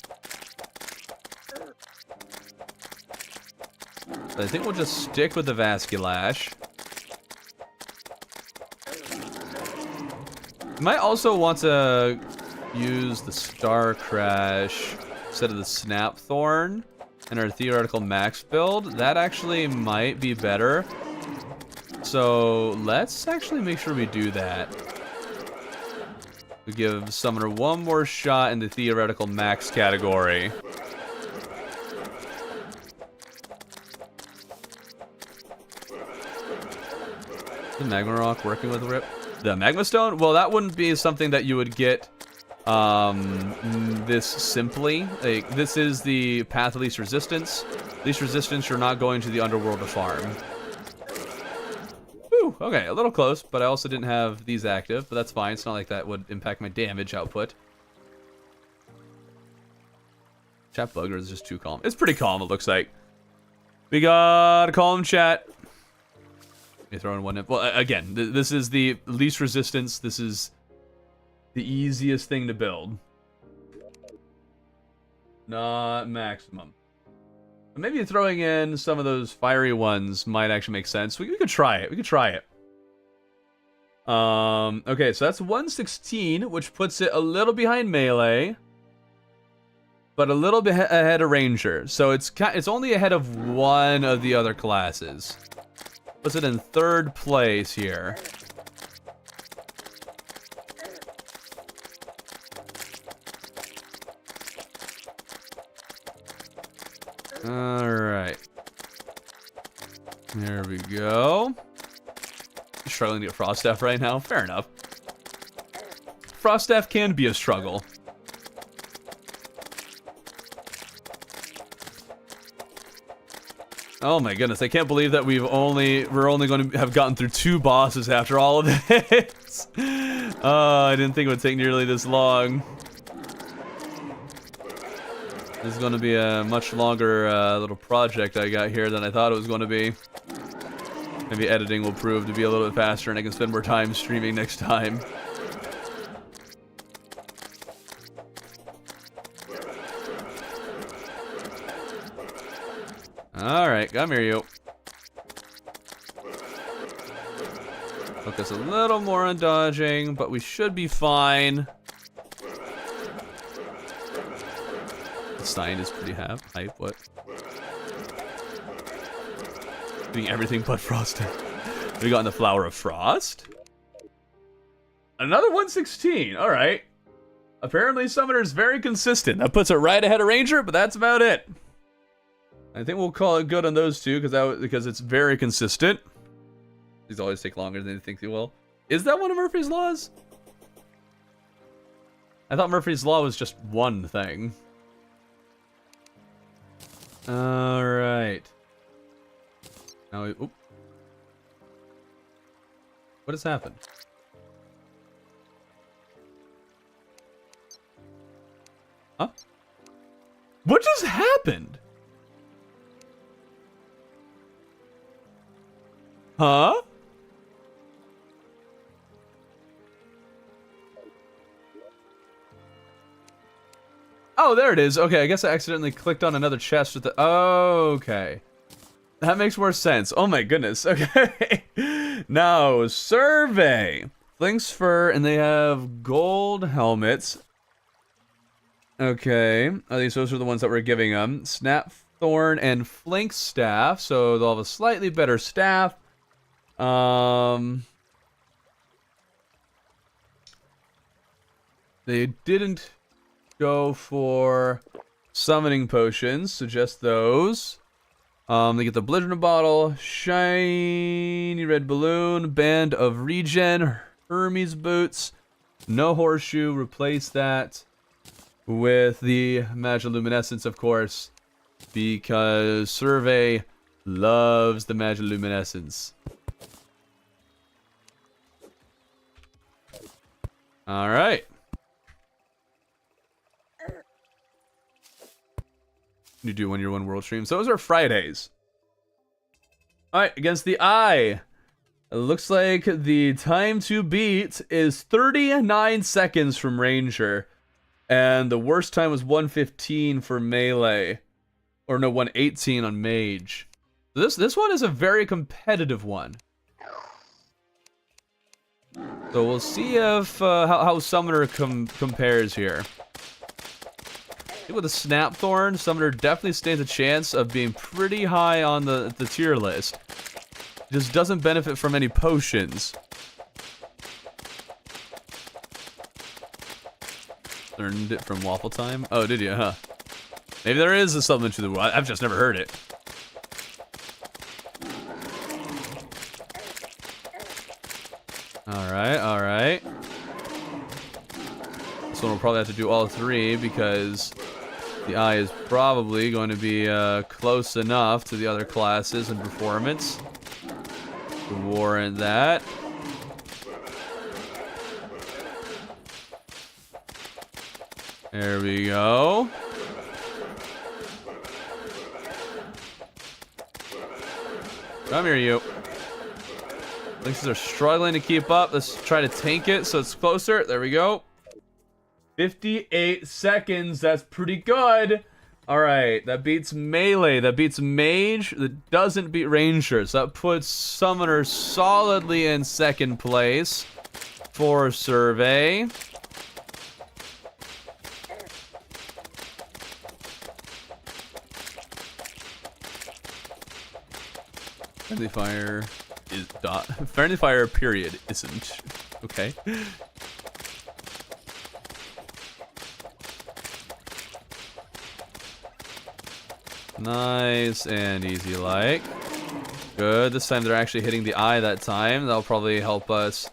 So I think we'll just stick with the Vasculash. Might also want to use the Star Crash instead of the Snap Thorn in our theoretical max build. That actually might be better. So let's actually make sure we do that. We give Summoner one more shot in the theoretical max category. The Magma Rock working with Rip? The Magma Stone? Well, that wouldn't be something that you would get this simply. Like, this is the Path of Least Resistance. Least Resistance, you're not going to the Underworld to farm. Whew, okay, a little close, but I also didn't have these active, but that's fine. It's not like that would impact my damage output. Chat bugger is just too calm. It's pretty calm, it looks like. We got a calm chat. You throw in one in. Well, again, this is the least resistance. This is the easiest thing to build. Not maximum. Maybe throwing in some of those fiery ones might actually make sense. We could try it. We could try it. Okay, so that's 116, which puts it a little behind melee, but a little bit ahead of ranger. So it's only ahead of one of the other classes. Puts it in third place here. Alright. There we go. Struggling to get Frost Staff right now. Fair enough. Frost Staff can be a struggle. Oh my goodness, I can't believe that we're only going to have gotten through 2 bosses after all of this. I didn't think it would take nearly this long. This is going to be a much longer little project I got here than I thought it was going to be. Maybe editing will prove to be a little bit faster and I can spend more time streaming next time. Alright, come here, you. Focus a little more on dodging, but we should be fine. The sign is pretty hype. What? Doing everything but Frost. We got in the Flower of Frost. Another 116. Alright. Apparently Summoner is very consistent. That puts it right ahead of Ranger, but that's about it. I think we'll call it good on those two because it's very consistent. These always take longer than you think they will. Is that one of Murphy's Laws? I thought Murphy's Law was just one thing. Alright. Now we... Oop. What has happened? Huh? What just happened? Huh? Oh, there it is. Okay, I guess I accidentally clicked on another chest with the... Oh, okay. That makes more sense. Oh my goodness. Okay. Now, survey. Lynx fur, and they have gold helmets. Okay. Those are the ones that we're giving them. Snap thorn and flink staff, so they'll have a slightly better staff. They didn't go for summoning potions, so just those. They get the Blizzard bottle, shiny red balloon, band of regen, Hermes boots, no horseshoe. Replace that with the Magiluminescence, of course, because Survey loves the Magiluminescence. All right. You do when you're one world stream. So those are Fridays. Alright, against the Eye. It looks like the time to beat is 39 seconds from Ranger. And the worst time was 115 for Melee. Or no, 118 on Mage. This one is a very competitive one. So we'll see if how Summoner compares here. With a Snap Thorn, Summoner definitely stands a chance of being pretty high on the tier list. Just doesn't benefit from any potions. Learned it from Waffle Time? Oh, did you, huh? Maybe there is a supplement to the world. I've just never heard it. Alright, alright. This one will probably have to do all 3 because the Eye is probably going to be close enough to the other classes in performance to warrant that. There we go. Come here, you. Lynxes are struggling to keep up. Let's try to tank it so it's closer. There we go. 58 seconds. That's pretty good. Alright, that beats melee, that beats mage, that doesn't beat ranger. So that puts summoner solidly in second place for survey. Friendly fire is dot. Friendly fire period isn't. Okay. Nice and easy like. Good. This time they're actually hitting the eye that time. That'll probably help us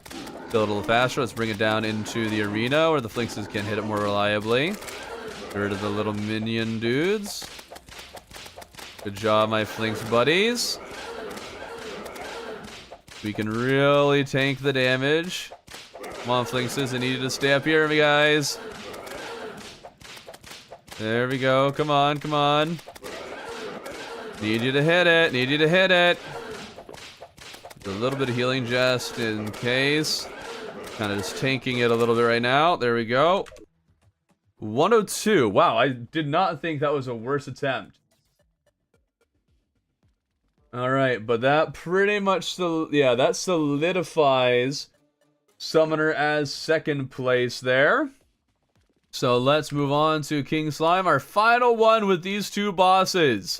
build a little faster. Let's bring it down into the arena where the flinxes can hit it more reliably. Get rid of the little minion dudes. Good job, my flinx buddies. We can really tank the damage. Come on, flinxes. I need you to stay up here, guys. There we go. Come on, come on. Need you to hit it. Need you to hit it. A little bit of healing just in case. Kind of just tanking it a little bit right now. There we go. 102. Wow, I did not think that was a worse attempt. Alright, but that pretty much, that solidifies Summoner as second place there. So let's move on to King Slime, our final one with these two bosses.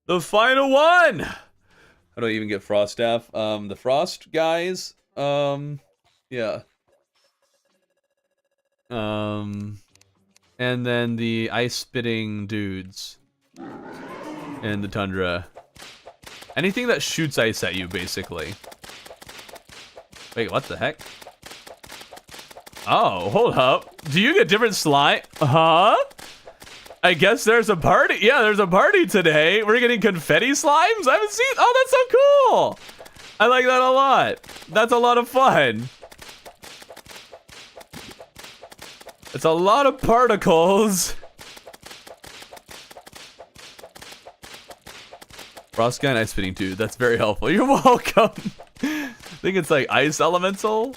The final one! How do I even get Frost Staff? The Frost guys, yeah. And then the ice spitting dudes. And the Tundra. Anything that shoots ice at you, basically. Wait, what the heck? Oh, hold up. Do you get different slime? Huh? I guess there's a party. Yeah, there's a party today. We're getting confetti slimes? I haven't seen. Oh, that's so cool. I like that a lot. That's a lot of fun. It's a lot of particles. Frost guy and ice spitting too. That's very helpful. You're welcome. I think it's like ice elemental.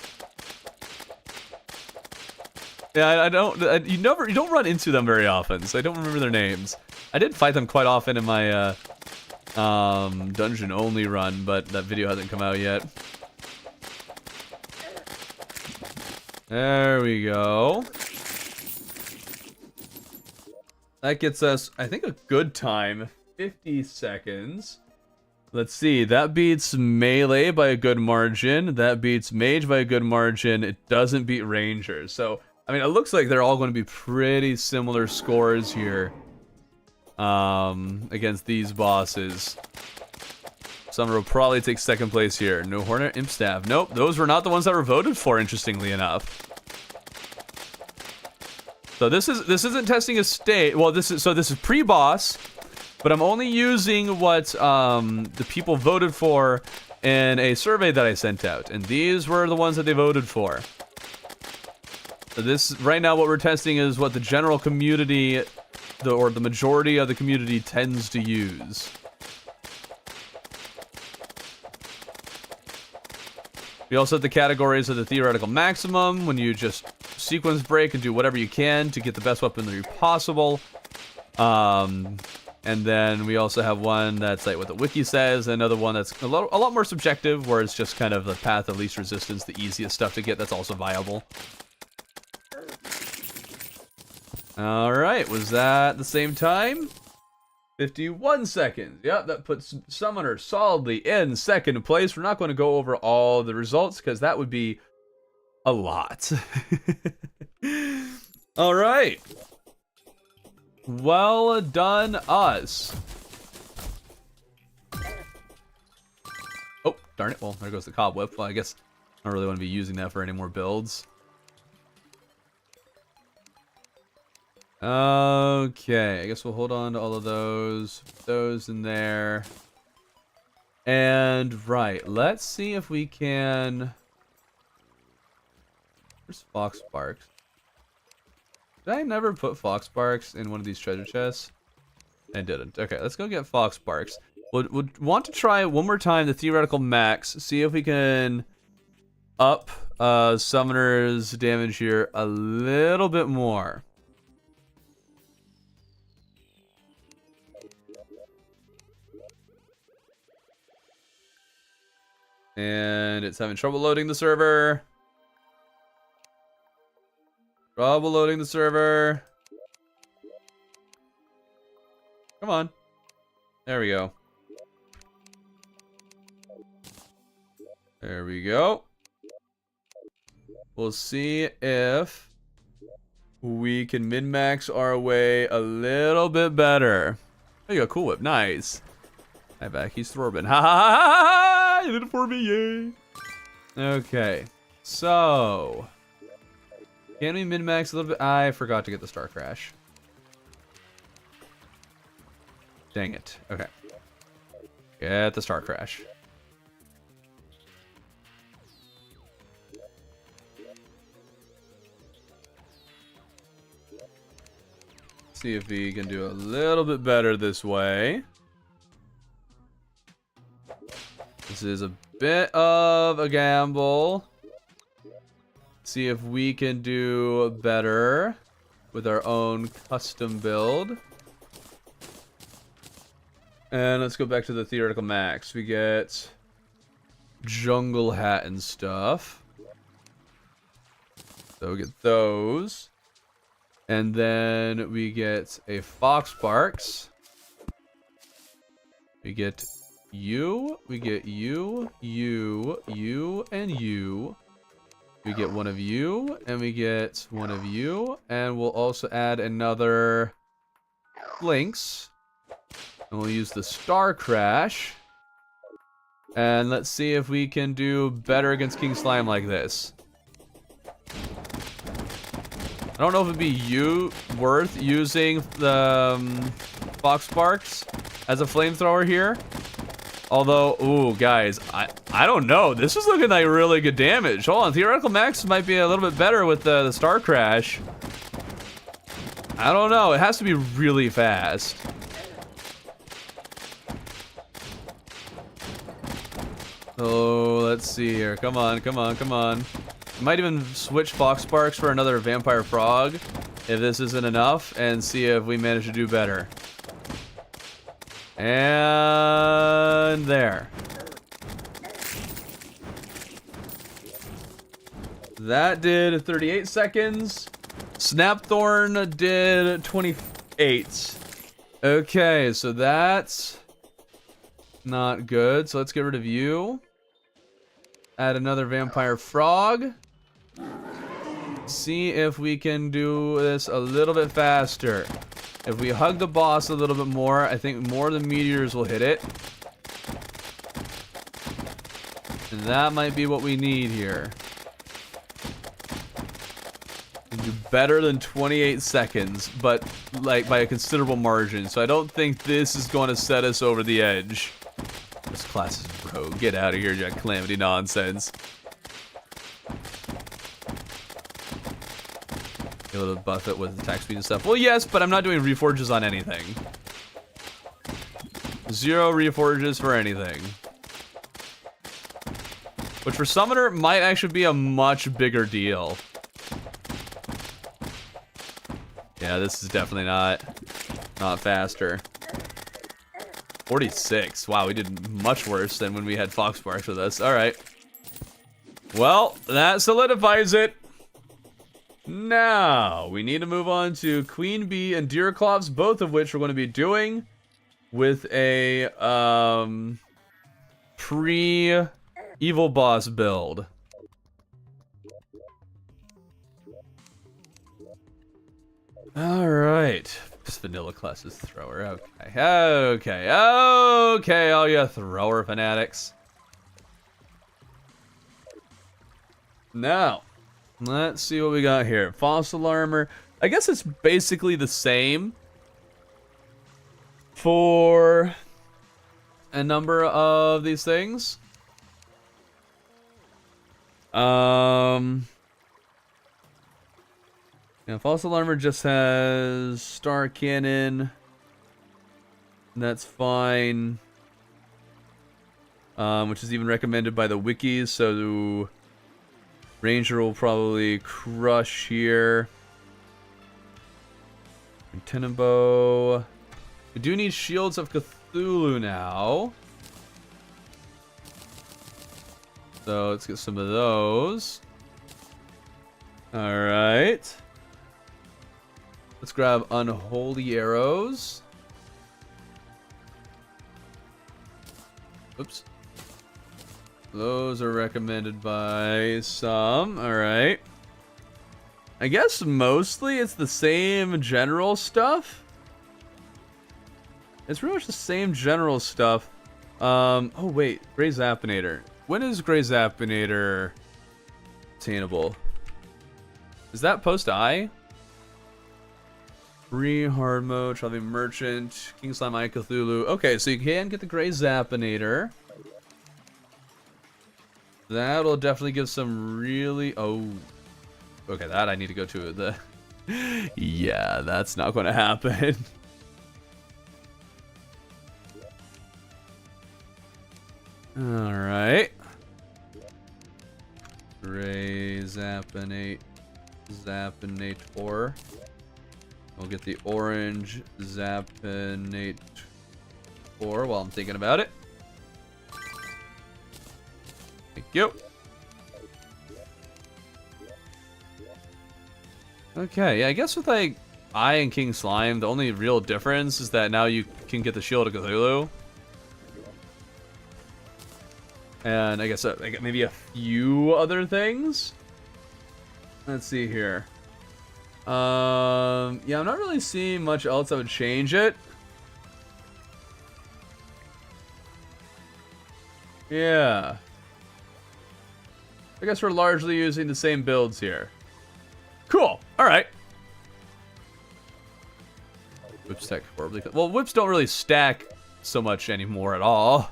Yeah, you don't run into them very often, so I don't remember their names. I did fight them quite often in my dungeon only run, but that video hasn't come out yet. There we go. That gets us, I think, a good time. 50 seconds. Let's see. That beats melee by a good margin. That beats mage by a good margin. It doesn't beat rangers. So, I mean, it looks like they're all going to be pretty similar scores here. Against these bosses. Summer will probably take second place here. No Hornet, Imp Staff. Nope, those were not the ones that were voted for, interestingly enough. So this isn't testing a state. Well, this is pre-boss, but I'm only using what the people voted for in a survey that I sent out, and these were the ones that they voted for. So this right now, what we're testing is what the general community, or the majority of the community, tends to use. We also have the categories of the theoretical maximum, when you just sequence break and do whatever you can to get the best weaponry possible. And then we also have one that's like what the wiki says, another one that's a lot more subjective, where it's just kind of the path of least resistance, the easiest stuff to get that's also viable. Alright, was that the same time? 51 seconds. Yep, that puts Summoner solidly in second place. We're not going to go over all the results because that would be a lot. Alright. Well done, us. Oh, darn it. Well, there goes the cobweb. Well, I guess I don't really want to be using that for any more builds. Okay, I guess we'll hold on to all of those. Those in there. And, right, let's see if we can... Where's Fox Sparks? Did I never put Fox Sparks in one of these treasure chests? I didn't. Okay, let's go get Fox Sparks. We'll want to try one more time the theoretical max. See if we can up Summoner's damage here a little bit more. And it's having trouble loading the server. Trouble loading the server. Come on. There we go. There we go. We'll see if we can min-max our way a little bit better. Oh, you got Cool Whip. Nice. Hi, back. He's Thorbin. Ha ha ha ha ha! You did it for me, yay! Okay. So. Can we min-max a little bit? I forgot to get the Star Crash. Dang it. Okay. Get the Star Crash. See if we can do a little bit better this way. This is a bit of a gamble. See if we can do better with our own custom build. And let's go back to the theoretical max. We get jungle hat and stuff. So we get those. And then we get a Fox Sparks. We get you. We get you, and you. We get one of you, and we get one of you. And we'll also add another Lynx. And we'll use the Star Crash. And let's see if we can do better against King Slime like this. I don't know if it'd be worth using the Fox Sparks as a flamethrower here. Although, ooh, guys, I don't know. This is looking like really good damage. Hold on, theoretical max might be a little bit better with the Star Crash. I don't know. It has to be really fast. Oh, let's see here. Come on, come on, come on. Might even switch Fox Sparks for another Vampire Frog if this isn't enough, and see if we manage to do better. And there. That did 38 seconds. Snapthorn did 28. Okay, so that's not good. So let's get rid of you. Add another Vampire Frog. See if we can do this a little bit faster. If we hug the boss a little bit more, I think more of the meteors will hit it. And that might be what we need here. We do better than 28 seconds, but like by a considerable margin. So I don't think this is going to set us over the edge. This class is rogue. Get out of here, Jack Calamity nonsense. Be able to buff it with attack speed and stuff. Well, yes, but I'm not doing reforges on anything. 0 reforges for anything. Which for Summoner might actually be a much bigger deal. Yeah, this is definitely not faster. 46. Wow, we did much worse than when we had Fox Sparks with us. Alright. Well, that solidifies it. Now, we need to move on to Queen Bee and Deerclops, both of which we're going to be doing with a pre-Evil Boss build. Alright. This vanilla class is thrower. Okay, all you thrower fanatics. Now, let's see what we got here. Fossil armor. I guess it's basically the same for a number of these things. Yeah, Fossil Armor just has Star Cannon. That's fine. Which is even recommended by the wikis, so Ranger will probably crush here. Tenenbow. We do need Shields of Cthulhu now. So let's get some of those. All right. Let's grab unholy arrows. Oops. Those are recommended by some. All right. I guess mostly it's the same general stuff. It's pretty much the same general stuff. Oh wait, Grey Zappinator. When is Grey Zappinator attainable? Is that post-I? Free hard mode, Traveling Merchant, King Slime Eye Cthulhu. Okay, so you can get the Grey Zappinator. That'll definitely give some really... Oh. Okay, that I need to go to the... Yeah, that's not going to happen. Alright. Grey Zappinator. We'll get the orange Zappinator while I'm thinking about it. Thank you. Okay, yeah, I guess with like I and King Slime, the only real difference is that now you can get the Shield of Cthulhu. And I guess maybe a few other things. Let's see here. Yeah, I'm not really seeing much else that would change it. Yeah. I guess we're largely using the same builds here. Cool. All right. Whips stack horribly. Well, whips don't really stack so much anymore at all.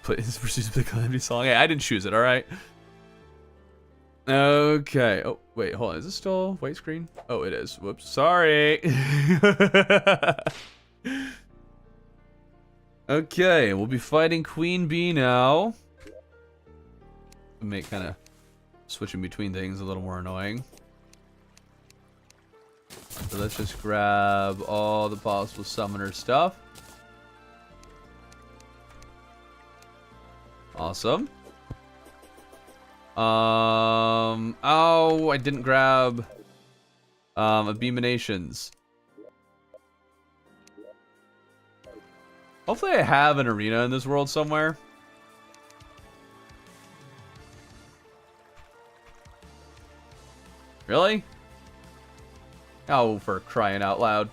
Please Pursuit of the Calamity song. Hey, I didn't choose it. All right. Okay. Oh, wait. Hold on. Is this still white screen? Oh, it is. Whoops. Sorry. Okay. We'll be fighting Queen Bee now. Make kind of switching between things a little more annoying. So let's just grab all the possible summoner stuff. Awesome. Oh, I didn't grab Abeeminations. Hopefully I have an arena in this world somewhere. Really? Oh, for crying out loud.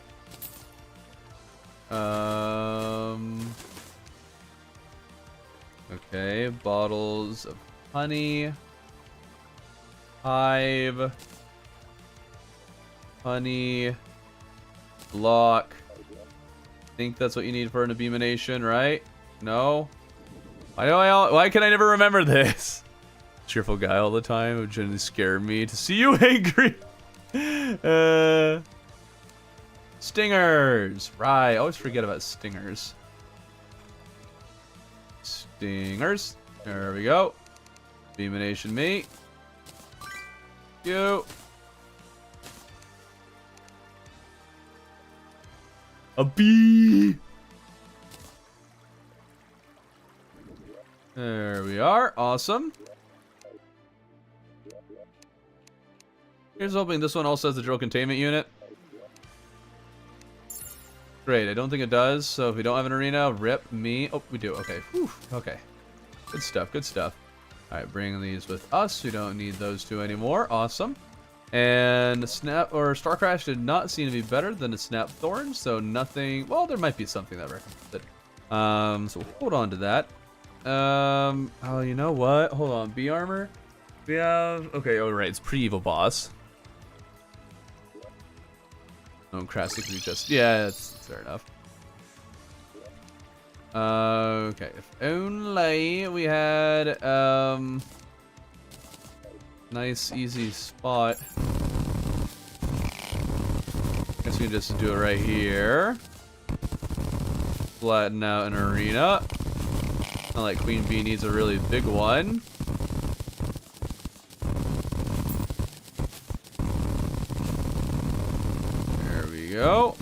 Okay, bottles of honey. Hive. Honey. Block. I think that's what you need for an Abeemination, right? No? Why can I never remember this? Cheerful guy all the time. It would generally scare me to see you angry. Stingers. Right. I always forget about stingers. Stingers. There we go. Abeemination me. You. A bee. There we are. Awesome. Here's hoping this one also has the drill containment unit. Great, I don't think it does, so if we don't have an arena, rip me. Oh, we do, okay. Whew. Okay. Good stuff, good stuff. Alright, bring these with us. We don't need those two anymore. Awesome. And Snap or Star Crash did not seem to be better than the Snap Thorn, so nothing. Well, there might be something that recommends it. So we'll hold on to that. Oh, you know what? Hold on. Bee armor. We have. Okay, oh right, it's pre-evil boss. Oh, Crastic could be just. Yeah, that's fair enough. Okay, if only we had nice easy spot. Guess we can just do it right here. Flatten out an arena. Not like Queen Bee needs a really big one. There we go.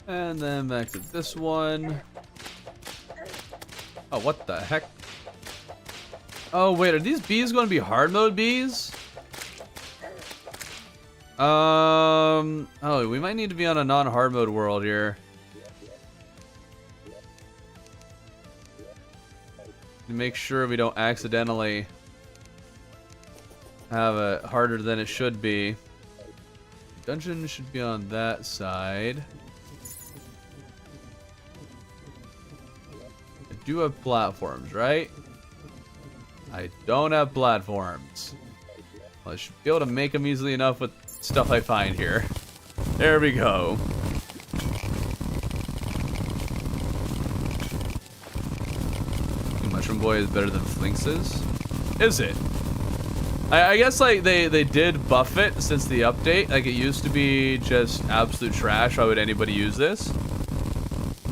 And then back to this one. Oh, what the heck? Oh, wait, are these bees going to be hard mode bees? Oh, we might need to be on a non-hard mode world here. Make sure we don't accidentally have it harder than it should be. Dungeon should be on that side. I do have platforms, right? I don't have platforms. Well, I should be able to make them easily enough with stuff I find here. There we go. Mushroom Boy is better than Flinks is it? I guess like they did buff it since the update. Like it used to be just absolute trash. Why would anybody use this?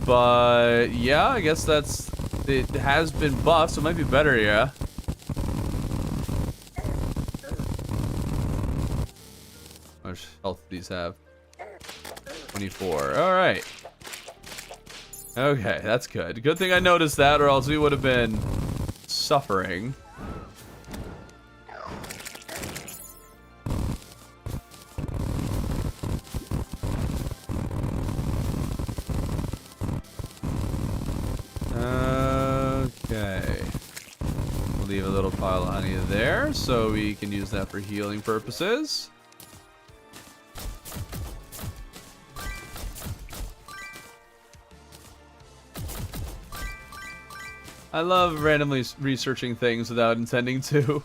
But yeah, I guess it has been buffed, so it might be better, yeah. How much health do these have? 24. Alright. Okay, that's good. Good thing I noticed that, or else we would have been suffering. Okay. We'll leave a little pile of honey there, so we can use that for healing purposes. I love randomly researching things without intending to.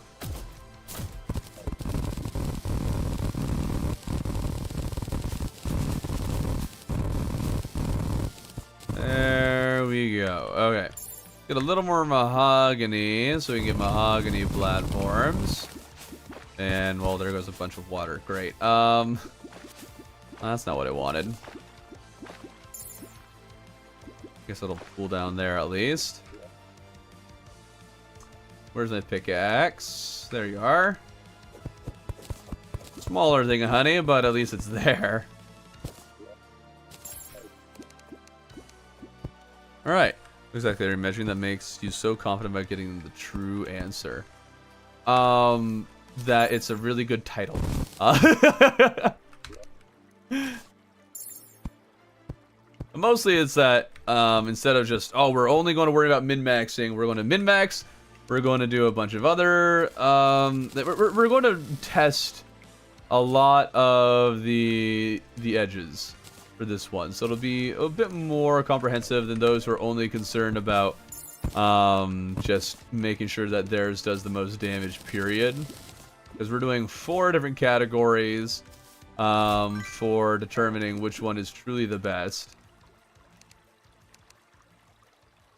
There we go. Okay. Get a little more mahogany so we can get mahogany platforms. And, well, there goes a bunch of water. Great. That's not what I wanted. Guess it'll cool down there at least. Where's my pickaxe? There you are. Smaller thing of honey, but at least it's there. Alright. Exactly, they're measuring that makes you so confident about getting the true answer. That it's a really good title. Mostly it's that instead of just, oh, we're only going to worry about min-maxing, we're going to min-max. We're going to do a bunch of other, we're going to test a lot of the edges for this one. So it'll be a bit more comprehensive than those who are only concerned about just making sure that theirs does the most damage, period. Because we're doing 4 different categories for determining which one is truly the best.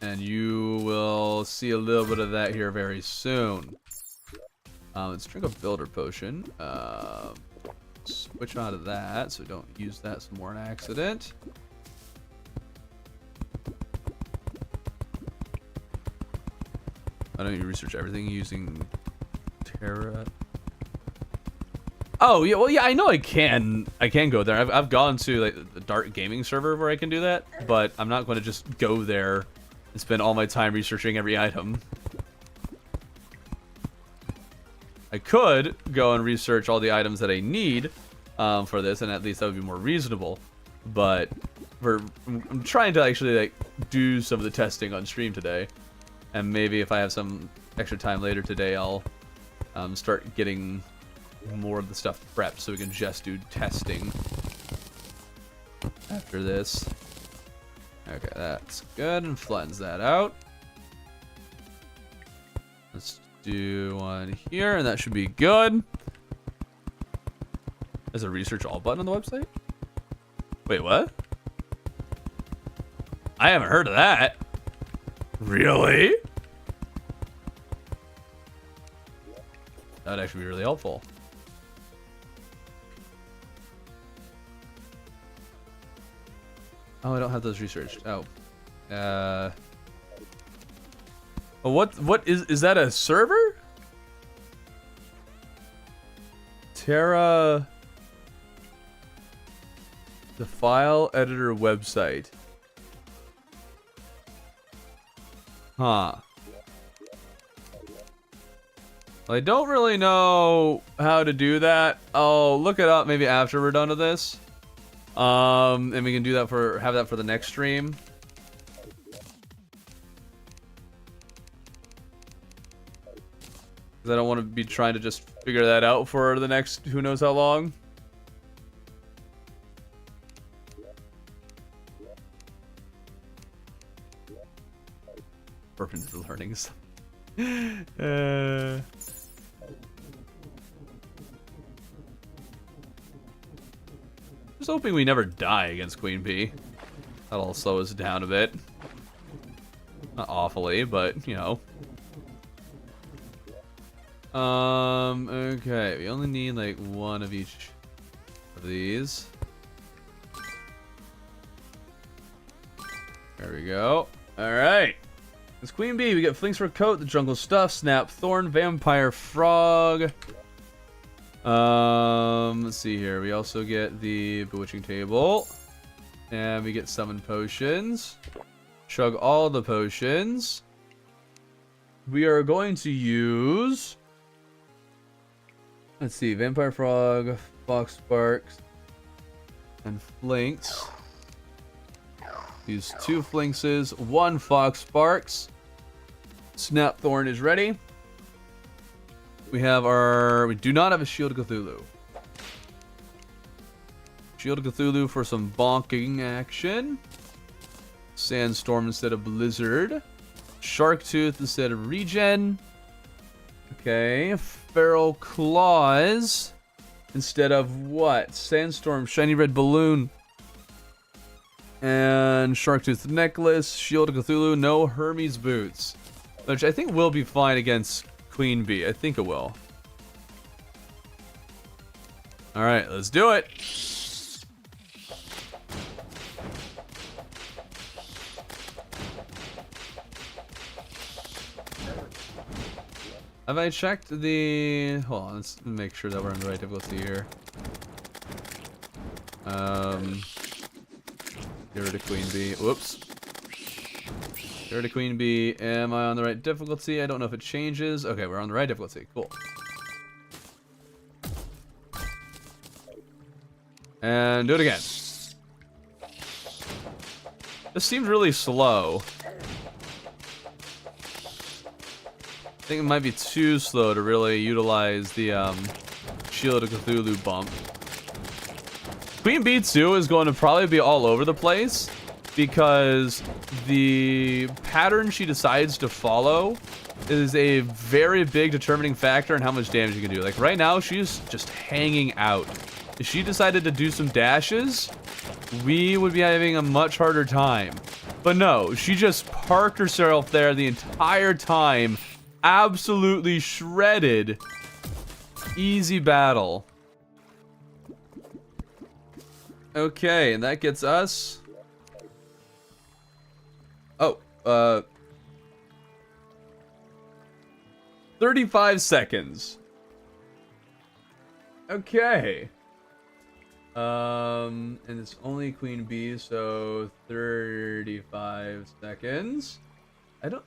And you will see a little bit of that here very soon. Let's drink a builder potion. Switch out of that so we don't use that some more in accident. Why don't you research everything using Terra? Oh yeah, well yeah, I know I can go there. I've gone to like the Dark Gaming server where I can do that, but I'm not going to just go there and spend all my time researching every item. I could go and research all the items that I need for this, and at least that would be more reasonable. But I'm trying to actually like do some of the testing on stream today, and maybe if I have some extra time later today, I'll start getting more of the stuff prepped so we can just do testing after this. Okay, that's good, and flattens that out. Let's do one here, and that should be good. There's a research all button on the website? Wait, what? I haven't heard of that. Really? That would actually be really helpful. Oh, I don't have those researched. Oh. What is that a server? The file editor website. Huh. Well, I don't really know how to do that. I'll look it up maybe after we're done with this. And we can do that have that for the next stream. Because I don't want to be trying to just figure that out for the next who knows how long. Perpendicular learnings. Just hoping we never die against Queen Bee. That'll slow us down a bit. Not awfully, but you know. Okay, we only need like one of each of these. There we go. Alright. It's Queen Bee. We get Flinks for a coat, the jungle stuff, snap, thorn, vampire, frog. Let's see here. We also get the bewitching table. And we get summon potions. Chug all the potions. We are going to use... Let's see, Vampire Frog, Fox Sparks, and Flinks. Use 2 Flinkses, 1 Fox Sparks. Snapthorn is ready. We do not have a Shield of Cthulhu. Shield of Cthulhu for some bonking action. Sandstorm instead of Blizzard. Shark Tooth instead of Regen. Okay, Feral Claws instead of what? Sandstorm, Shiny Red Balloon, and Sharktooth Necklace, Shield of Cthulhu, no Hermes Boots, which I think will be fine against Queen Bee. I think it will. Alright, let's do it. Have I checked the... Hold on, let's make sure that we're on the right difficulty here. Get rid of Queen Bee. Whoops. Get rid of Queen Bee. Am I on the right difficulty? I don't know if it changes. Okay, we're on the right difficulty. Cool. And do it again. This seems really slow. I think it might be too slow to really utilize the Shield of Cthulhu bump. Queen Bee 2 is going to probably be all over the place because the pattern she decides to follow is a very big determining factor in how much damage you can do. Like right now, she's just hanging out. If she decided to do some dashes, we would be having a much harder time. But no, she just parked herself there the entire time. Absolutely shredded. Easy battle. Okay, and that gets us... Oh, 35 seconds. Okay. And it's only Queen Bee, so 35 seconds.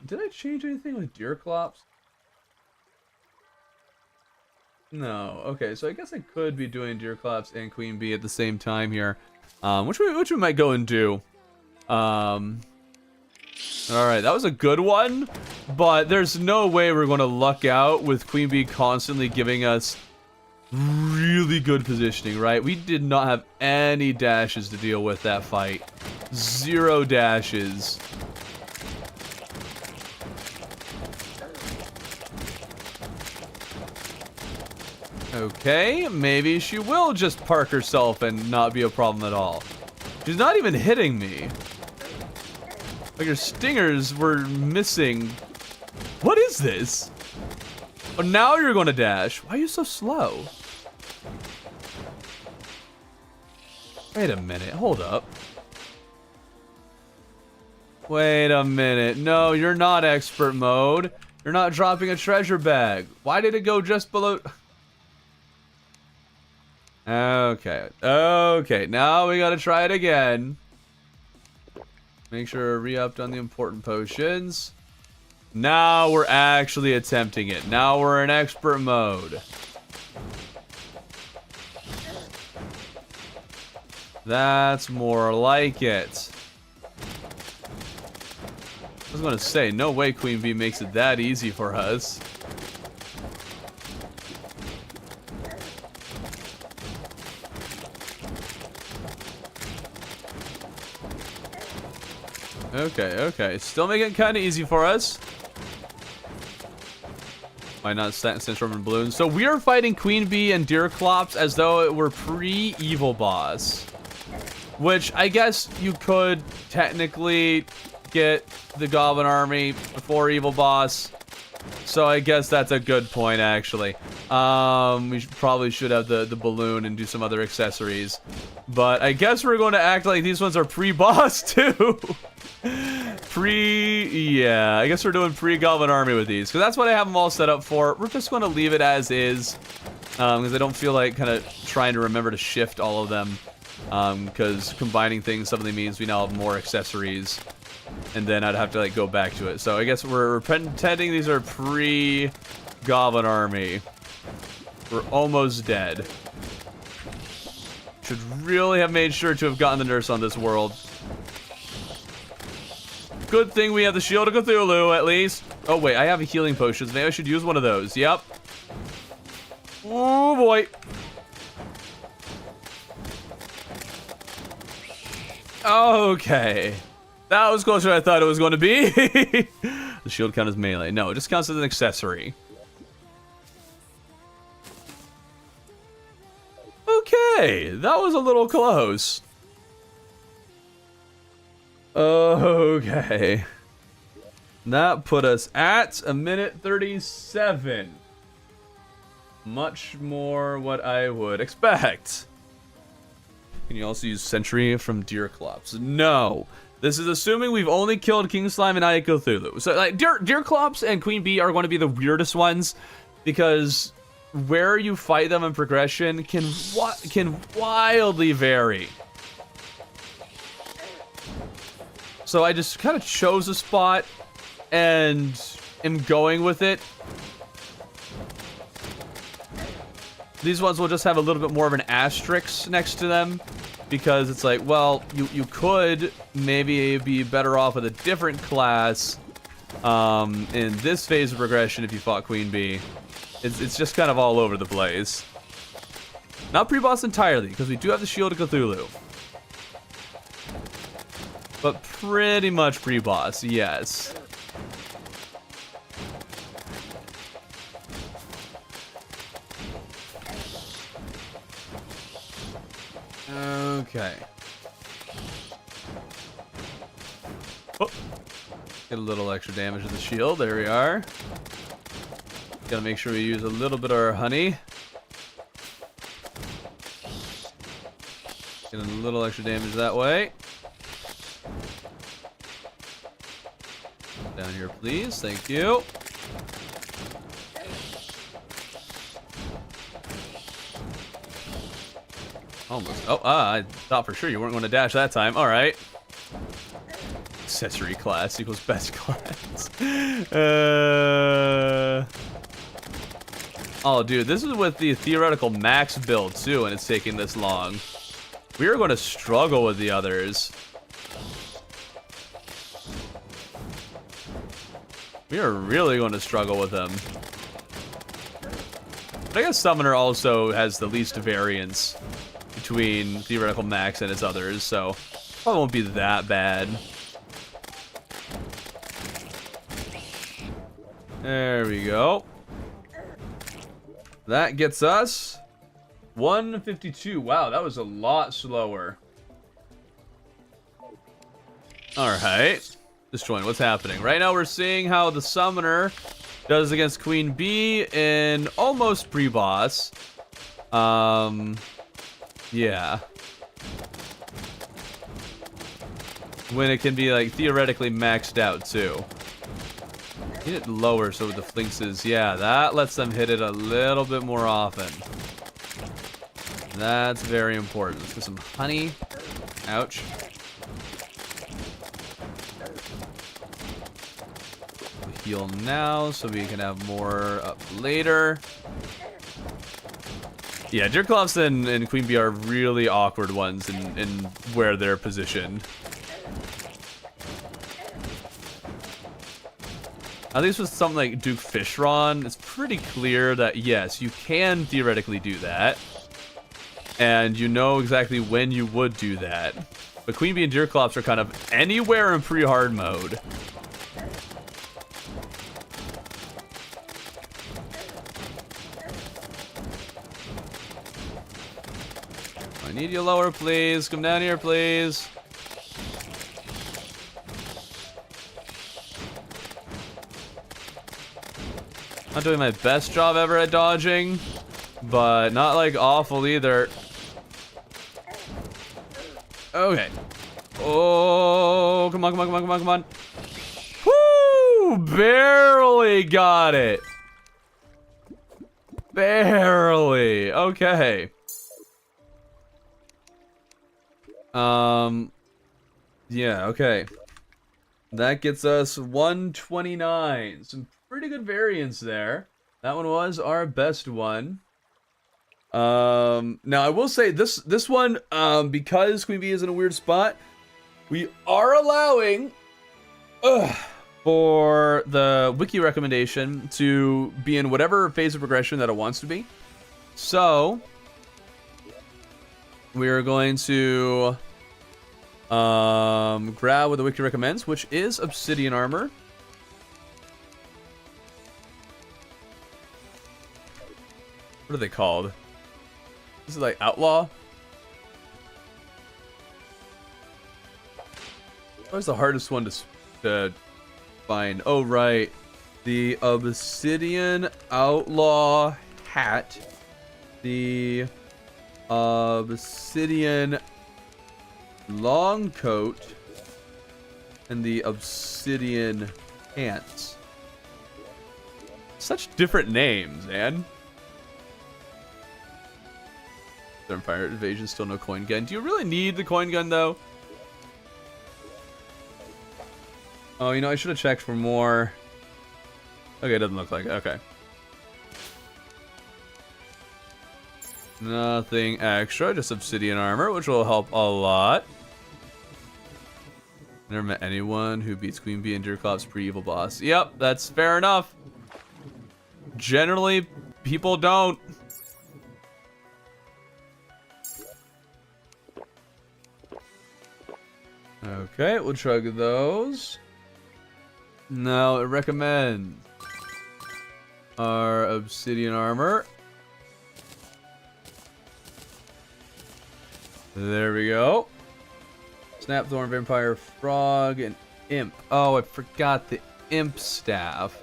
Did I change anything with Deerclops? No. Okay, so I guess I could be doing Deerclops and Queen Bee at the same time here. Which we might go and do. Alright, that was a good one. But there's no way we're going to luck out with Queen Bee constantly giving us really good positioning, right? We did not have any dashes to deal with that fight. 0 dashes. Okay, maybe she will just park herself and not be a problem at all. She's not even hitting me. Like her stingers were missing. What is this? Oh, now you're going to dash. Why are you so slow? Wait a minute. Hold up. Wait a minute. No, you're not expert mode. You're not dropping a treasure bag. Why did it go just below... Okay. Okay, now we gotta try it again. Make sure we're re-upped on the important potions. Now we're actually attempting it. Now we're in expert mode. That's more like it. I was gonna say, no way Queen Bee makes it that easy for us. Okay, okay. Still making it kind of easy for us. Why not Sandstorm and Balloons? So we are fighting Queen Bee and Deerclops as though it were pre-evil boss. Which I guess you could technically get the Goblin Army before evil boss. So I guess that's a good point, actually. We probably should have the balloon and do some other accessories. But I guess we're going to act like these ones are pre-boss, too. Yeah, I guess we're doing pre-Goblin Army with these. Because that's what I have them all set up for. We're just going to leave it as is. Because I don't feel like kind of trying to remember to shift all of them. Because combining things suddenly means we now have more accessories. And then I'd have to like go back to it. So I guess we're pretending these are pre-Goblin Army. We're almost dead. Should really have made sure to have gotten the nurse on this world. Good thing we have the Shield of Cthulhu, at least. Oh, wait, I have a healing potions. Maybe I should use one of those. Yep. Oh, boy. Okay. That was closer than I thought it was going to be. The shield count as melee. No, it just counts as an accessory. Okay, that was a little close. Okay. That put us at 1:37. Much more what I would expect. Can you also use Sentry from Deerclops? No. This is assuming we've only killed King Slime and Eye of Cthulhu. So, like, Deerclops and Queen Bee are going to be the weirdest ones because where you fight them in progression can wildly vary. So I just kind of chose a spot and am going with it. These ones will just have a little bit more of an asterisk next to them because it's like, well, you could maybe be better off with a different class in this phase of progression if you fought Queen Bee. It's just kind of all over the place. Not pre-boss entirely, because we do have the Shield of Cthulhu. But pretty much pre-boss, yes. Okay. Oh. Get a little extra damage to the shield. There we are. Gotta make sure we use a little bit of our honey. Get a little extra damage that way. Down here, please. Thank you. Almost. Oh, I thought for sure you weren't going to dash that time. All right. Accessory class equals best class. Oh, dude, this is with the theoretical max build, too, and it's taking this long. We are going to struggle with the others. We are really going to struggle with them. But I guess Summoner also has the least variance between theoretical max and its others, so probably won't be that bad. There we go. That gets us 152. Wow, that was a lot slower. Alright. Destroying. What's happening? Right now we're seeing how the Summoner does against Queen Bee in almost pre-boss. Yeah. When it can be, like, theoretically maxed out, too. Get it lower so with the flinks is, yeah, that lets them hit it a little bit more often. That's very important. Let's get some honey. Ouch. We'll heal now so we can have more up later. Yeah, Deerclops and Queen Bee are really awkward ones in where they're positioned. At least with something like Duke Fishron, it's pretty clear that yes, you can theoretically do that. And you know exactly when you would do that. But Queen Bee and Deerclops are kind of anywhere in pre-hard mode. I need you lower, please. Come down here, please. Not doing my best job ever at dodging, but not like awful either. Okay. Oh, come on, come on, come on, come on, come on. Woo! Barely got it. Barely. Okay. Yeah, okay. That gets us 129. Some pretty good variance there. That one was our best one. Now I will say this one, because Queen Bee is in a weird spot, we are allowing for the wiki recommendation to be in whatever phase of progression that it wants to be. So we are going to grab what the wiki recommends, which is obsidian armor. What are they called? This is like outlaw. What's the hardest one to find? Oh, right. The obsidian outlaw hat. The obsidian long coat. And the obsidian pants. Such different names, man. Empire Invasion, still no coin gun. Do you really need the coin gun, though? Oh, you know, I should have checked for more. Okay, it doesn't look like it. Okay. Nothing extra, just obsidian armor, which will help a lot. Never met anyone who beats Queen Bee and Deerclops pre-evil boss. Yep, that's fair enough. Generally, people don't. Okay, we'll chug those. Now it recommends our obsidian armor. There we go. Snapthorn, Vampire, Frog, and Imp. Oh, I forgot the Imp staff.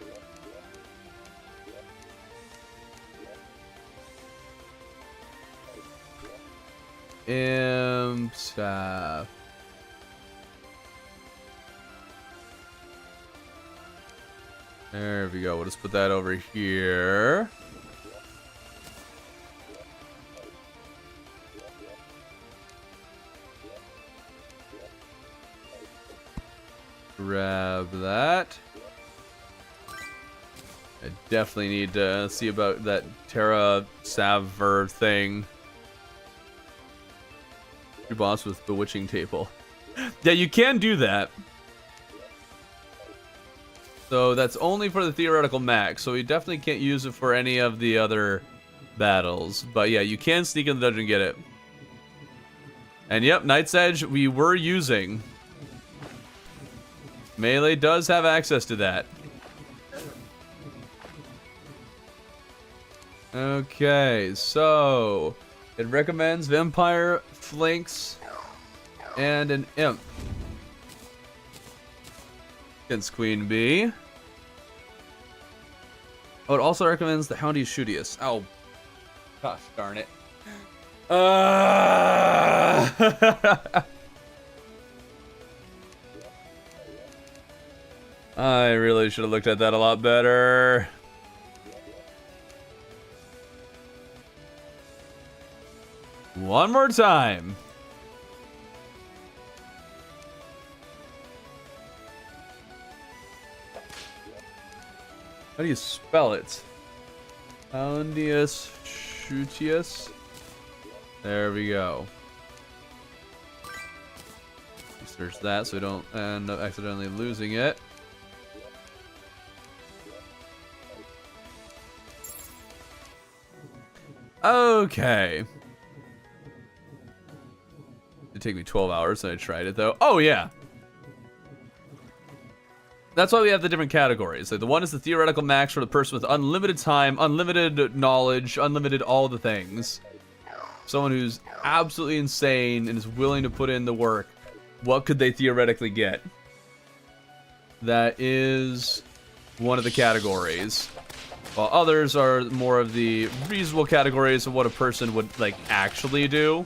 Imp staff. There we go. We'll just put that over here. Grab that. I definitely need to see about that Terra Saver thing. Your boss with bewitching table. Yeah, you can do that. So that's only for the theoretical max, so we definitely can't use it for any of the other battles. But yeah, you can sneak in the dungeon and get it. And yep, Night's Edge we were using. Melee does have access to that. Okay, so it recommends Vampire, Flanks, and an Imp against Queen Bee. Oh, it also recommends the Houndy Shootius. Oh, gosh darn it. I really should have looked at that a lot better. One more time. How do you spell it? Poundius Shootius. There we go. Search that so we don't end up accidentally losing it. Okay. It'd take me 12 hours and I tried it though. Oh yeah. That's why we have the different categories. Like the one is the theoretical max for the person with unlimited time, unlimited knowledge, unlimited all the things. Someone who's absolutely insane and is willing to put in the work. What could they theoretically get? That is one of the categories. While others are more of the reasonable categories of what a person would like actually do.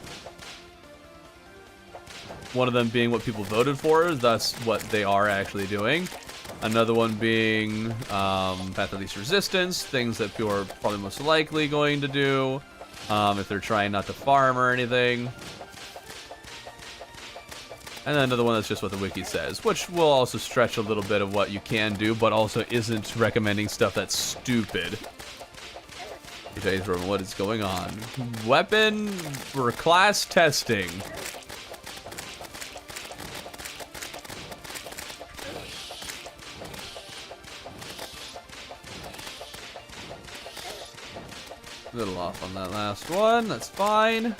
One of them being what people voted for, thus what they are actually doing. Another one being path of least resistance, things that people are probably most likely going to do if they're trying not to farm or anything. And then another one that's just what the wiki says, which will also stretch a little bit of what you can do, but also isn't recommending stuff that's stupid. What is going on? Weapon for class testing. A little off on that last one. That's fine.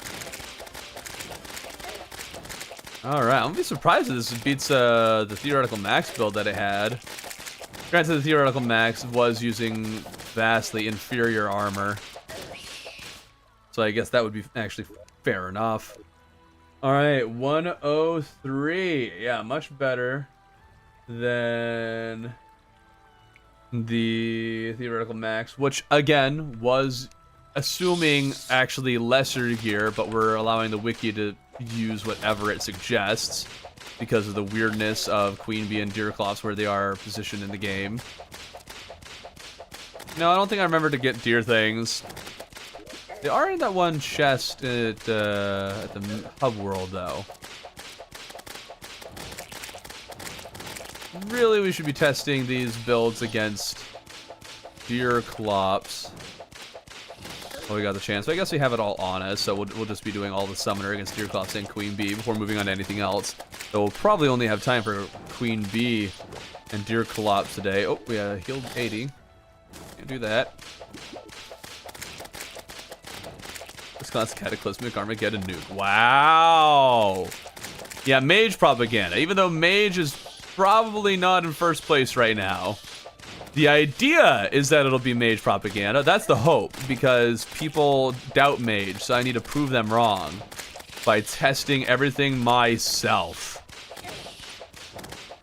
Alright, I'm gonna be surprised if this beats the theoretical max build that it had. Granted, the theoretical max was using vastly inferior armor. So I guess that would be actually fair enough. Alright, 103. Yeah, much better than the theoretical max, which again was assuming actually lesser gear, but we're allowing the wiki to use whatever it suggests because of the weirdness of Queen Bee and Deerclops where they are positioned in the game. No, I don't think I remember to get deer things. They are in that one chest at the hub world, though. Really, we should be testing these builds against Deerclops. Oh, we got the chance. So I guess we have it all on us, so we'll just be doing all the summoner against Deerclops and Queen Bee before moving on to anything else. So we'll probably only have time for Queen Bee and Deerclops today. Oh, we healed 80. Can't do that. This class Cataclysmic Armageddon nuke. Wow. Yeah, Mage Propaganda. Even though Mage is probably not in first place right now. The idea is that it'll be Mage Propaganda. That's the hope, because people doubt Mage, so I need to prove them wrong by testing everything myself.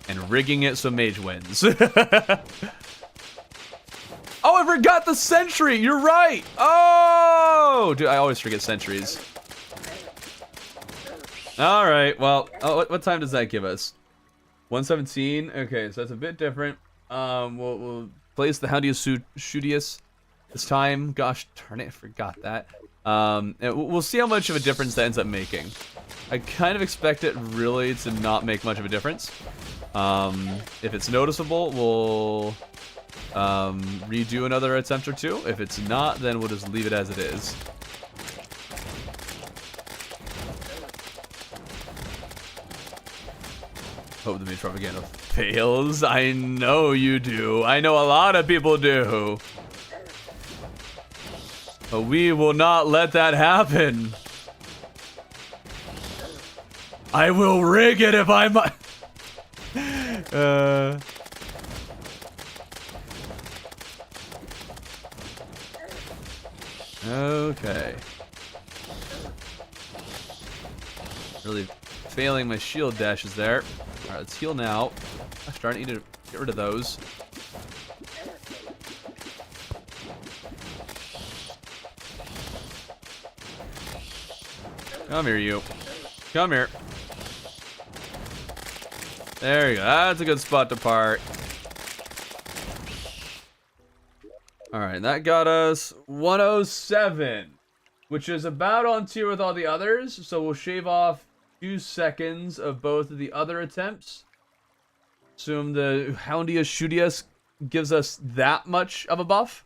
And rigging it so Mage wins. Oh, I forgot the sentry! You're right! Oh! Dude, I always forget sentries. Alright, well, what time does that give us? 1:17? Okay, so that's a bit different. We'll place the Houndius Shootius this time. Gosh darn it, I forgot that. And we'll see how much of a difference that ends up making. I kind of expect it really to not make much of a difference. If it's noticeable, we'll redo another attempt or two. If it's not, then we'll just leave it as it is. Hope the Mage Propaganda fails. I know you do. I know a lot of people do. But we will not let that happen. I will rig it if I might. Okay. Really failing my shield dashes there. Alright, let's heal now. Gosh darn, I need to get rid of those. Come here, you. Come here. There you go. That's a good spot to park. Alright, that got us 107. which is about on tier with all the others. So we'll shave off 2 seconds of both of the other attempts. Assume the Houndius Shootius gives us that much of a buff.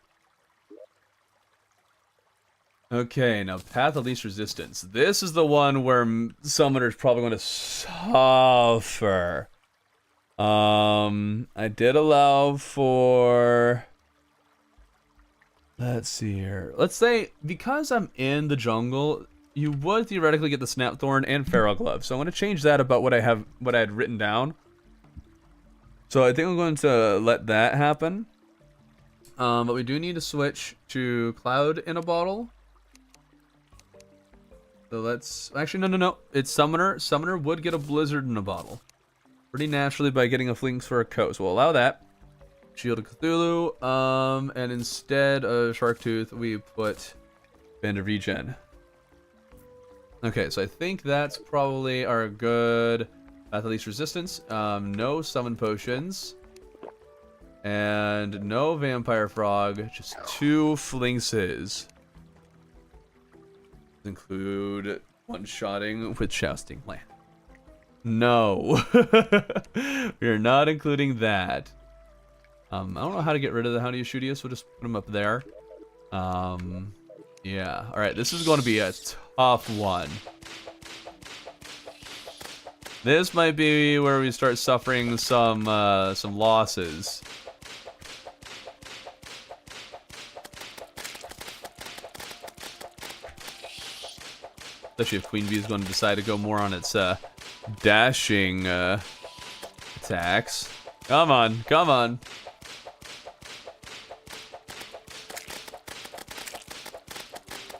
Okay, now Path of Least Resistance. This is the one where Summoner's probably going to suffer. I did allow for... Let's see here. Let's say, because I'm in the jungle, you would theoretically get the Snapthorn and Feral Glove. So I'm going to change that about what I had written down. So I think I'm going to let that happen. But we do need to switch to Cloud in a Bottle. So let's... Actually, no. It's Summoner. Summoner would get a Blizzard in a Bottle. Pretty naturally by getting a Flings for a Coat. So we'll allow that. Shield of Cthulhu. And instead of Sharktooth, we put Band of Regen. Okay, so I think that's probably our good Path of Least Resistance. No Summon Potions. And no Vampire Frog. Just 2 Flingses. Include one-shotting with Jousting Land. No. We are not including that. I don't know how to get rid of the Houndius Shootius. We'll just put him up there. Yeah. Alright, this is going to be a tough one. This might be where we start suffering some losses. Especially if Queen Bee is going to decide to go more on its dashing attacks. Come on, come on.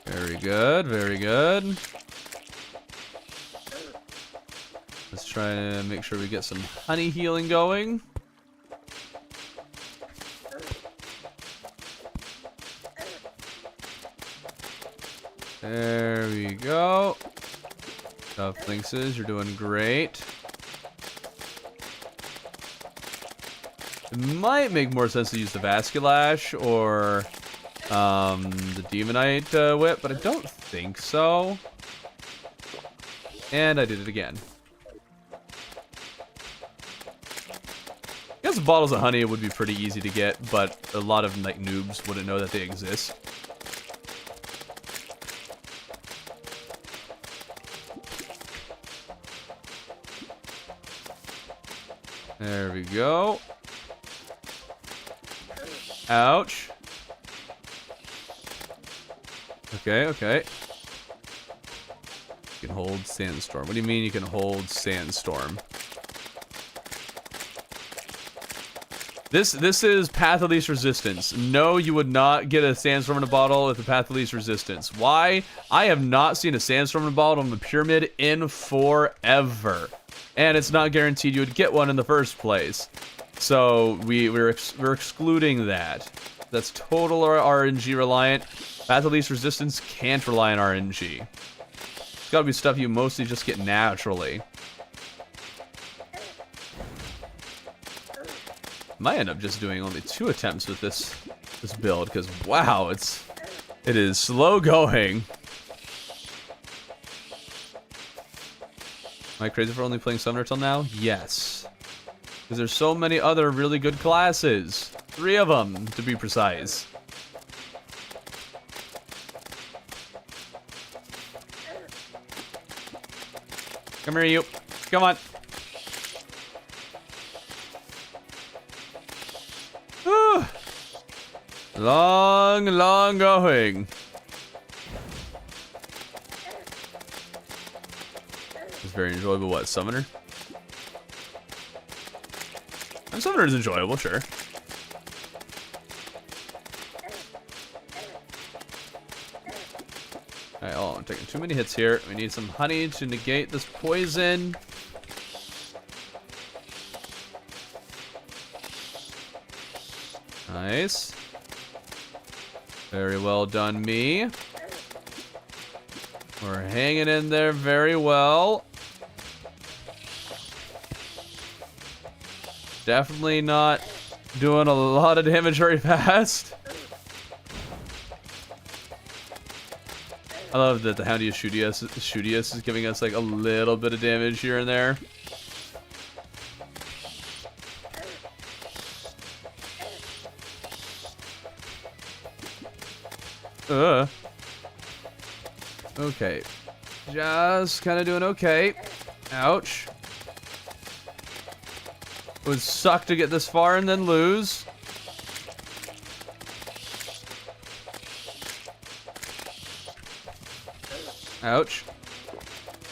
Very good, very good. Let's try to make sure we get some honey healing going. There we go. Tough Lynxes, you're doing great. It might make more sense to use the Vasculash or the Demonite Whip, but I don't think so. And I did it again. I guess bottles of honey would be pretty easy to get, but a lot of like noobs wouldn't know that they exist. There we go. Ouch. Okay, okay. You can hold Sandstorm. What do you mean you can hold Sandstorm? This is Path of Least Resistance. No, you would not get a Sandstorm in a bottle with the Path of Least Resistance. Why? I have not seen a Sandstorm in a bottle in the Pyramid in forever. And it's not guaranteed you would get one in the first place. So we're excluding that. That's total RNG reliant. Path of Least Resistance can't rely on RNG. It's gotta be stuff you mostly just get naturally. Might end up just doing only 2 attempts with this build, because wow, it is slow going. Am I crazy for only playing Summoner till now? Yes. Because there's so many other really good classes. 3 of them, to be precise. Come here, you. Come on. Whew. Long going. It's very enjoyable. What, Summoner? And Summoner is enjoyable, sure. Alright, oh, I'm taking too many hits here. We need some honey to negate this poison. Nice. Very well done, me. We're hanging in there very well. Definitely not doing a lot of damage very fast. I love that the Houndy Shootius is giving us like a little bit of damage here and there. Okay. Just kind of doing okay. Ouch. Would suck to get this far and then lose. Ouch.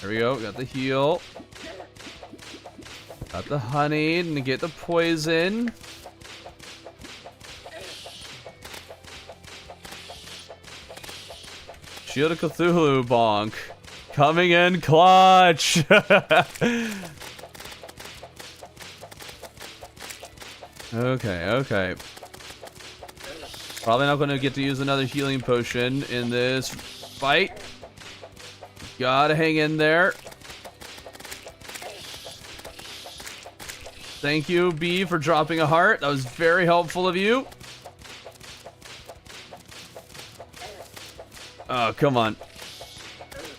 There we go. Got the heal. Got the honey to get the poison. Shield of Cthulhu bonk. Coming in clutch. Okay. Probably not going to get to use another healing potion in this fight. Gotta hang in there. Thank you, B, for dropping a heart. That was very helpful of you. Oh, come on.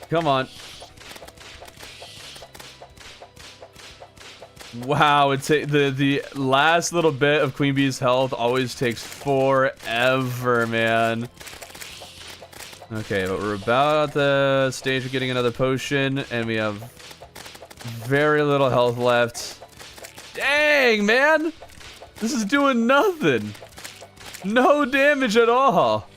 Come on. Wow, the last little bit of Queen Bee's health always takes forever, man. Okay, but we're about at the stage of getting another potion, and we have very little health left. Dang, man! This is doing nothing. No damage at all.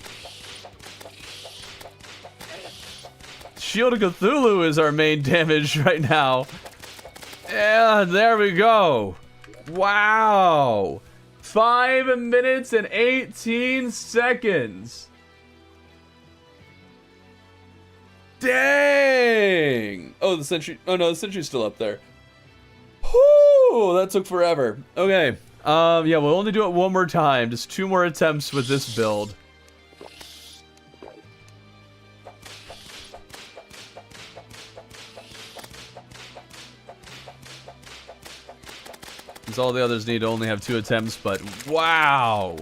Shield of Cthulhu is our main damage right now. Yeah, there we go. Wow. 5 minutes and 18 seconds. Dang! Oh, the sentry. Oh no, the sentry's still up there. Whoo! That took forever. Okay. Yeah, we'll only do it one more time. Just 2 more attempts with this build. Since all the others need to only have 2 attempts, but wow!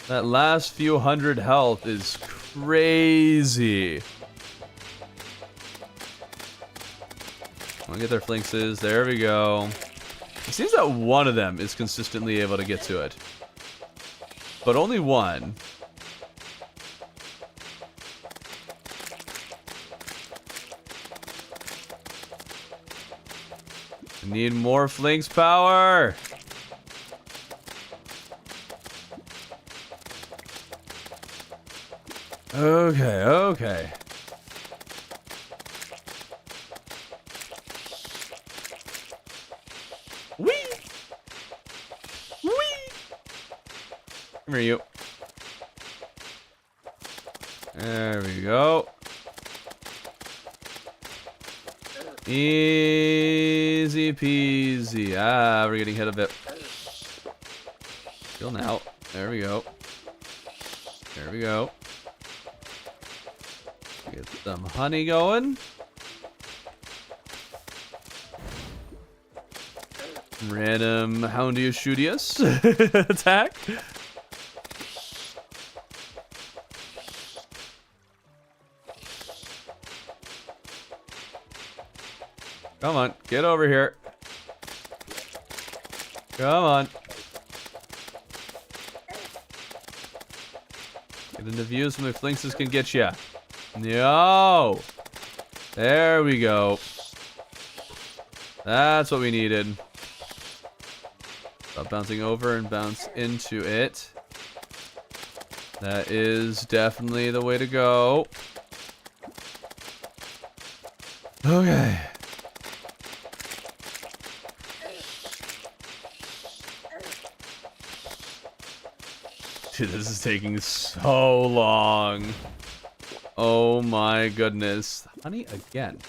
That last few hundred health is crazy. I'll get their flinxes. There we go. It seems that one of them is consistently able to get to it. But only one. Need more flinks power. Okay. Whee! Come here, you. There we go. Easy peasy. Ah, we're getting hit a bit. Kill now. There we go. Get some honey going. Random Houndy Shootius attack. Come on, get over here. Come on. Get into view so my flinxes can get ya. No. There we go. That's what we needed. Stop bouncing over and bounce into it. That is definitely the way to go. Okay. Dude, this is taking so long. Oh my goodness. Honey again.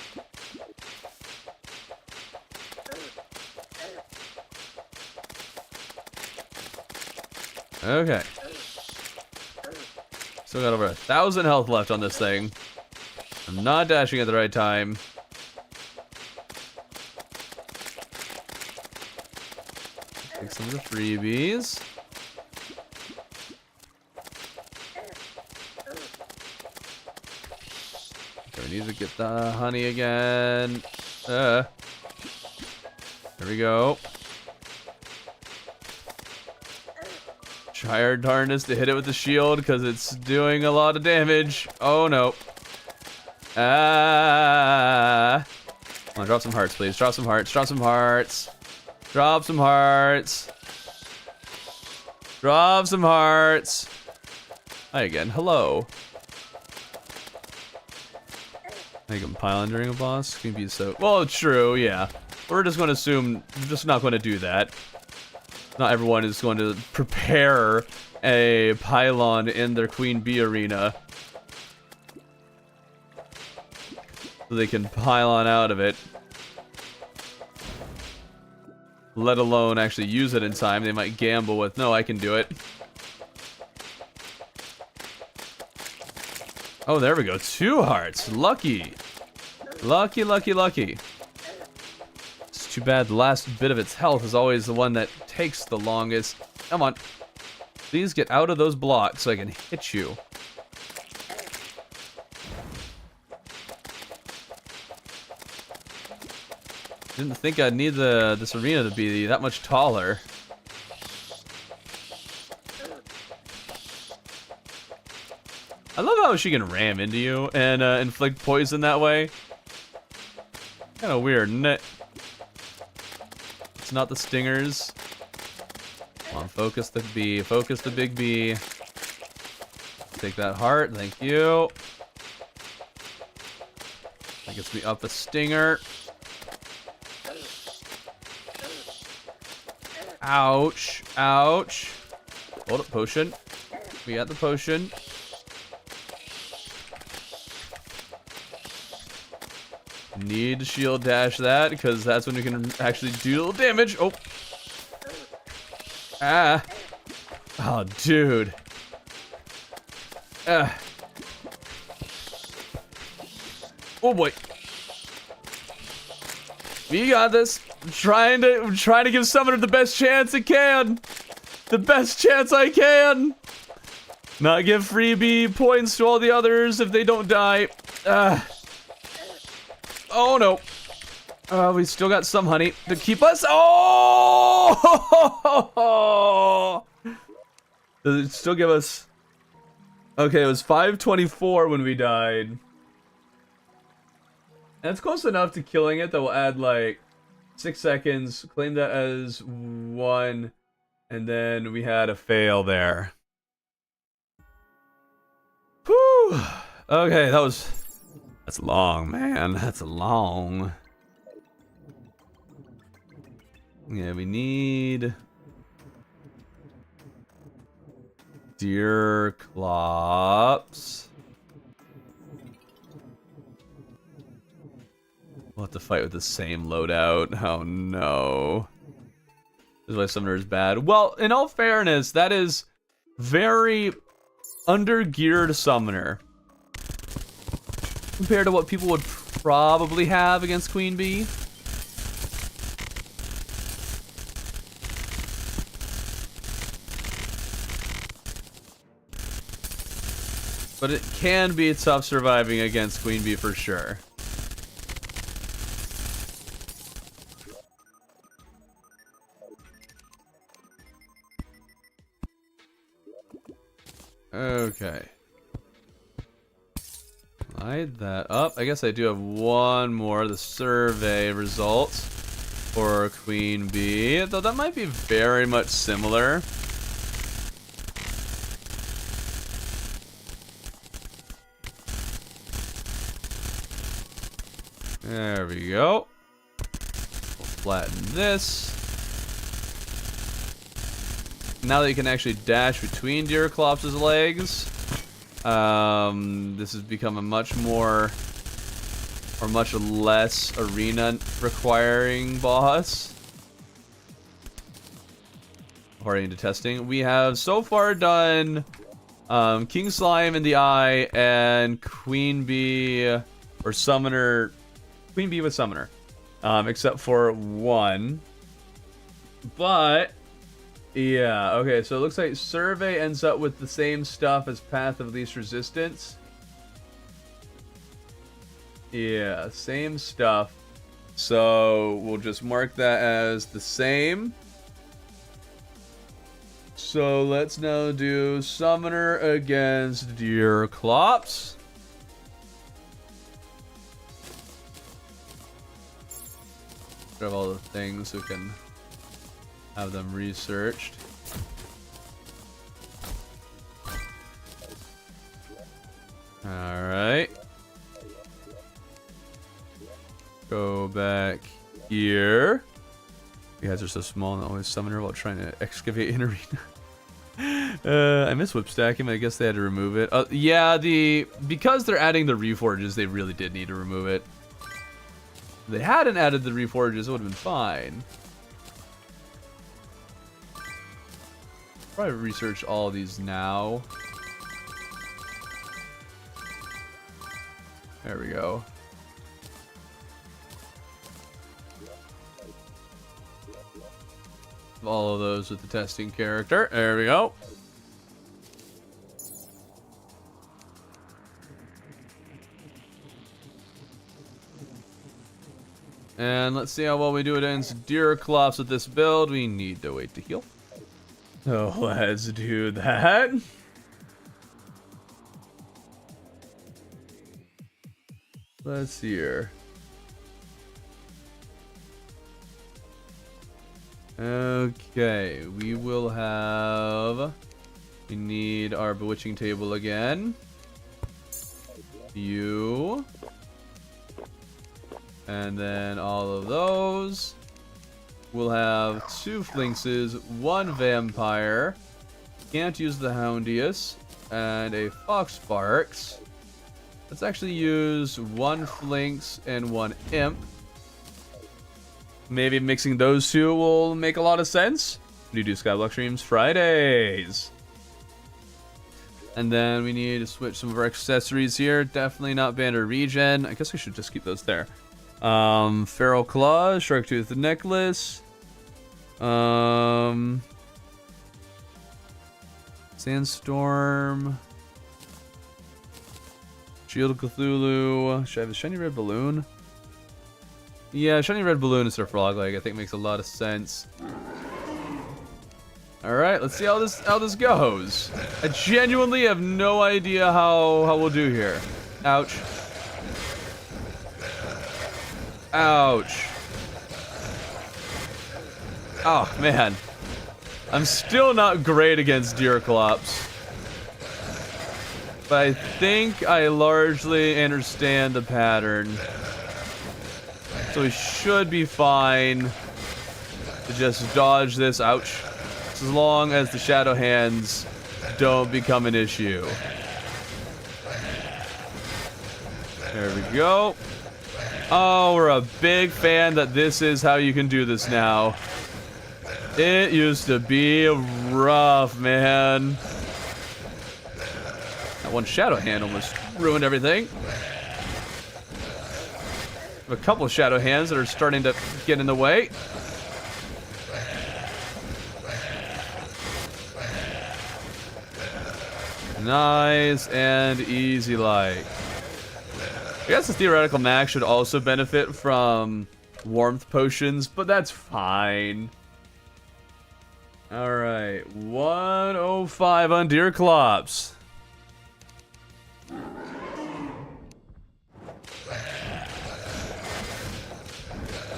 Okay. Still got over 1,000 health left on this thing. I'm not dashing at the right time. Take some of the freebies. We need to get the honey again. There we go. Try our darndest to hit it with the shield because it's doing a lot of damage. Oh no. Come on, drop some hearts, please. Drop some hearts. Drop some hearts. Drop some hearts. Drop some hearts. Hi again. Hello. I can pile during a boss. Can be so. Well, it's true. Yeah. We're just going to assume. We're just not going to do that. Not everyone is going to prepare a pylon in their Queen Bee arena so they can pylon out of it. Let alone actually use it in time. They might gamble with, no, I can do it. Oh, there we go. 2 hearts. Lucky. Lucky, lucky, lucky. It's too bad the last bit of its health is always the one that takes the longest. Come on. Please get out of those blocks so I can hit you. Didn't think I'd need this arena to be that much taller. I love how she can ram into you and inflict poison that way. Kind of weird, isn't it? It's not the stingers. Come on, focus the bee. Focus the big bee. Take that heart. Thank you. That gets me up a stinger. Ouch. Ouch. Hold up, potion. We got the potion. Need to shield dash that, because that's when we can actually do a little damage. Oh. Ah. Oh, dude. Oh, boy. We got this. I'm trying to give Summoner the best chance it can. The best chance I can. Not give freebie points to all the others if they don't die. Oh no. We still got some honey to keep us. Oh! Does it still give us? Okay, it was 524 when we died. That's close enough to killing it that we'll add like 6 seconds. Claim that as 1, and then we had a fail there. Whew. Okay, that's long, man. That's long. Yeah, we need deer clops. We'll have to fight with the same loadout. Oh no. This is why Summoner is bad. Well, in all fairness, that is very under-geared Summoner compared to what people would probably have against Queen Bee. But it can be tough surviving against Queen Bee for sure. Okay. Light that up. I guess I do have one more. The survey results for Queen Bee. Though that might be very much similar. There we go. We'll flatten this. Now that you can actually dash between Deerclops' legs, this has become a much more or much less arena requiring boss. According to testing, we have so far done King Slime in the Eye and Queen Bee or Summoner. Queen Bee with Summoner, except for one. But yeah, okay, so it looks like Survey ends up with the same stuff as Path of Least Resistance. Yeah, same stuff. So we'll just mark that as the same. So let's now do Summoner against Deerclops. Grab all the things so we can have them researched. Alright. Go back here. You guys are so small and always summoner while trying to excavate an arena. I miss whip stacking, but I guess they had to remove it. Yeah, because they're adding the reforges, they really did need to remove it. If they hadn't added the reforges, it would have been fine. Probably research all these now. There we go. All of those with the testing character. There we go. And let's see how well we do against Deerclops with this build. We need to wait to heal. So let's do that. Let's see here. Okay, we will have... We need our bewitching table again. You. And then all of those. We'll have 2 Flinxes, 1 Vampire. Can't use the Houndius. And a Foxbarks. Let's actually use 1 Flinx and 1 Imp. Maybe mixing those 2 will make a lot of sense. We do Skyblock streams Fridays. And then we need to switch some of our accessories here. Definitely not Banner Regen. I guess we should just keep those there. Feral Claws, Sharktooth Necklace. Sandstorm. Shield of Cthulhu. Should I have a Shiny Red Balloon? Yeah, Shiny Red Balloon instead of Frog Leg, I think makes a lot of sense. Alright, let's see how this goes. I genuinely have no idea how we'll do here. Ouch. Ouch. Oh, man. I'm still not great against Deerclops. But I think I largely understand the pattern. So we should be fine to just dodge this. Ouch. As long as the Shadow Hands don't become an issue. There we go. Oh, we're a big fan that this is how you can do this now. It used to be rough, man. That one Shadow Hand almost ruined everything. A couple of Shadow Hands that are starting to get in the way. Nice and easy like. I guess the theoretical max should also benefit from warmth potions, but that's fine. Alright, 105 on Deerclops.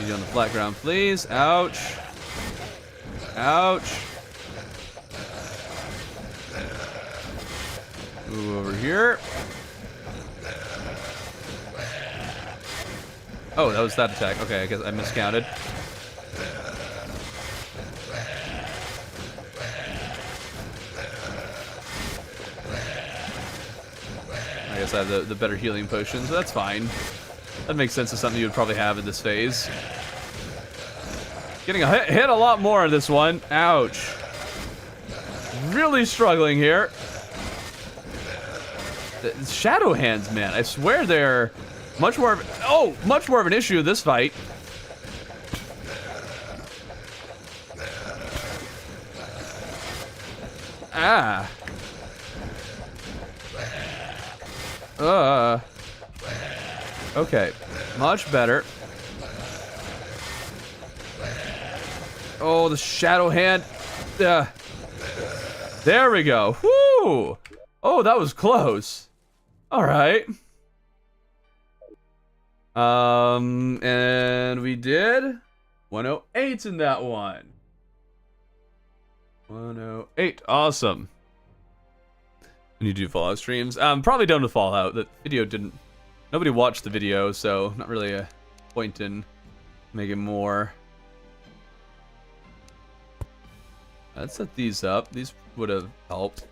Easy on the flat ground, please. Ouch. Ouch. Move over here. Oh, that was that attack. Okay, I guess I miscounted. I guess I have the better healing potions. That's fine. That makes sense as something you would probably have in this phase. Getting a hit a lot more in this one. Ouch. Really struggling here. The Shadow Hands, man. I swear they're much more of an issue in this fight. Ah. Okay, much better. Oh, the shadow hand. There we go. Woo! Oh, that was close. All right. And we did 108 in that one. 108. Awesome. When you do Fallout streams, probably done with Fallout. That video didn't. Nobody watched the video, so not really a point in making more. Let's set these up. These would have helped.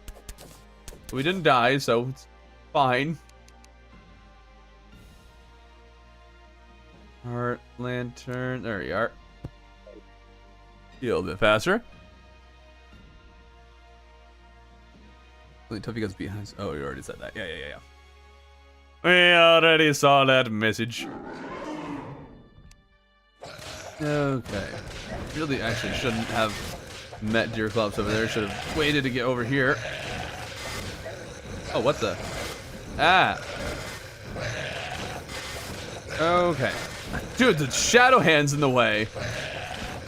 We didn't die, so it's fine. Heart lantern. There we are. A little bit faster. Really tough because behind. Oh, you already said that. Yeah. We already saw that message. Okay. Really, actually, shouldn't have met Deerclops over there. Should have waited to get over here. Oh, what the? Ah. Okay. Dude, the shadow hand's in the way.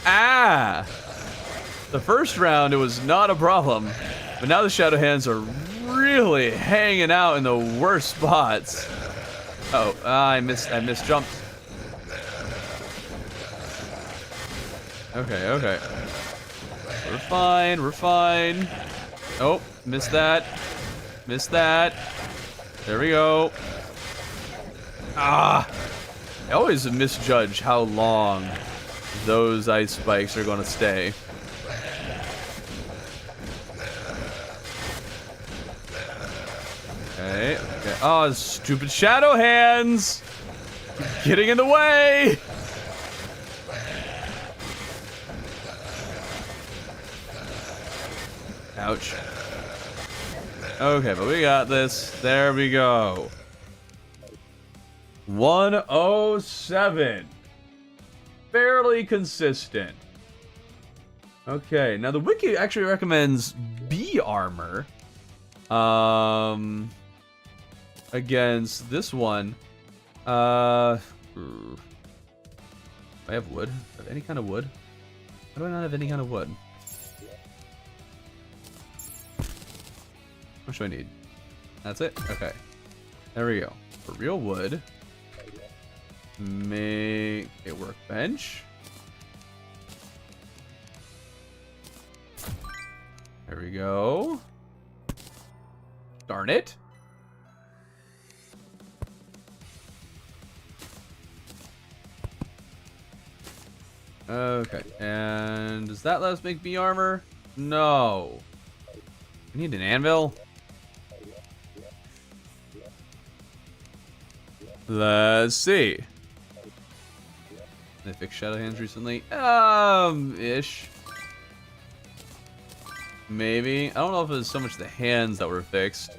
Ah. The first round, it was not a problem. But now the shadow hands are really hanging out in the worst spots. Oh, I misjumped. Okay. We're fine. Oh, missed that. There we go. Ah! I always misjudge how long those ice spikes are gonna stay. Okay. Oh, stupid shadow hands! Getting in the way! Ouch. Okay, but we got this. There we go. 107. Fairly consistent. Okay, now the wiki actually recommends B armor. Against this one. I have wood. Have any kind of wood? Why do I not have any kind of wood? What should I need? That's it? Okay. There we go. For real wood. Make a workbench. There we go. Darn it. Okay, and does that let us make B armor? No. We need an anvil. Let's see. They fixed shadow hands recently? Ish. Maybe. I don't know if it was so much the hands that were fixed.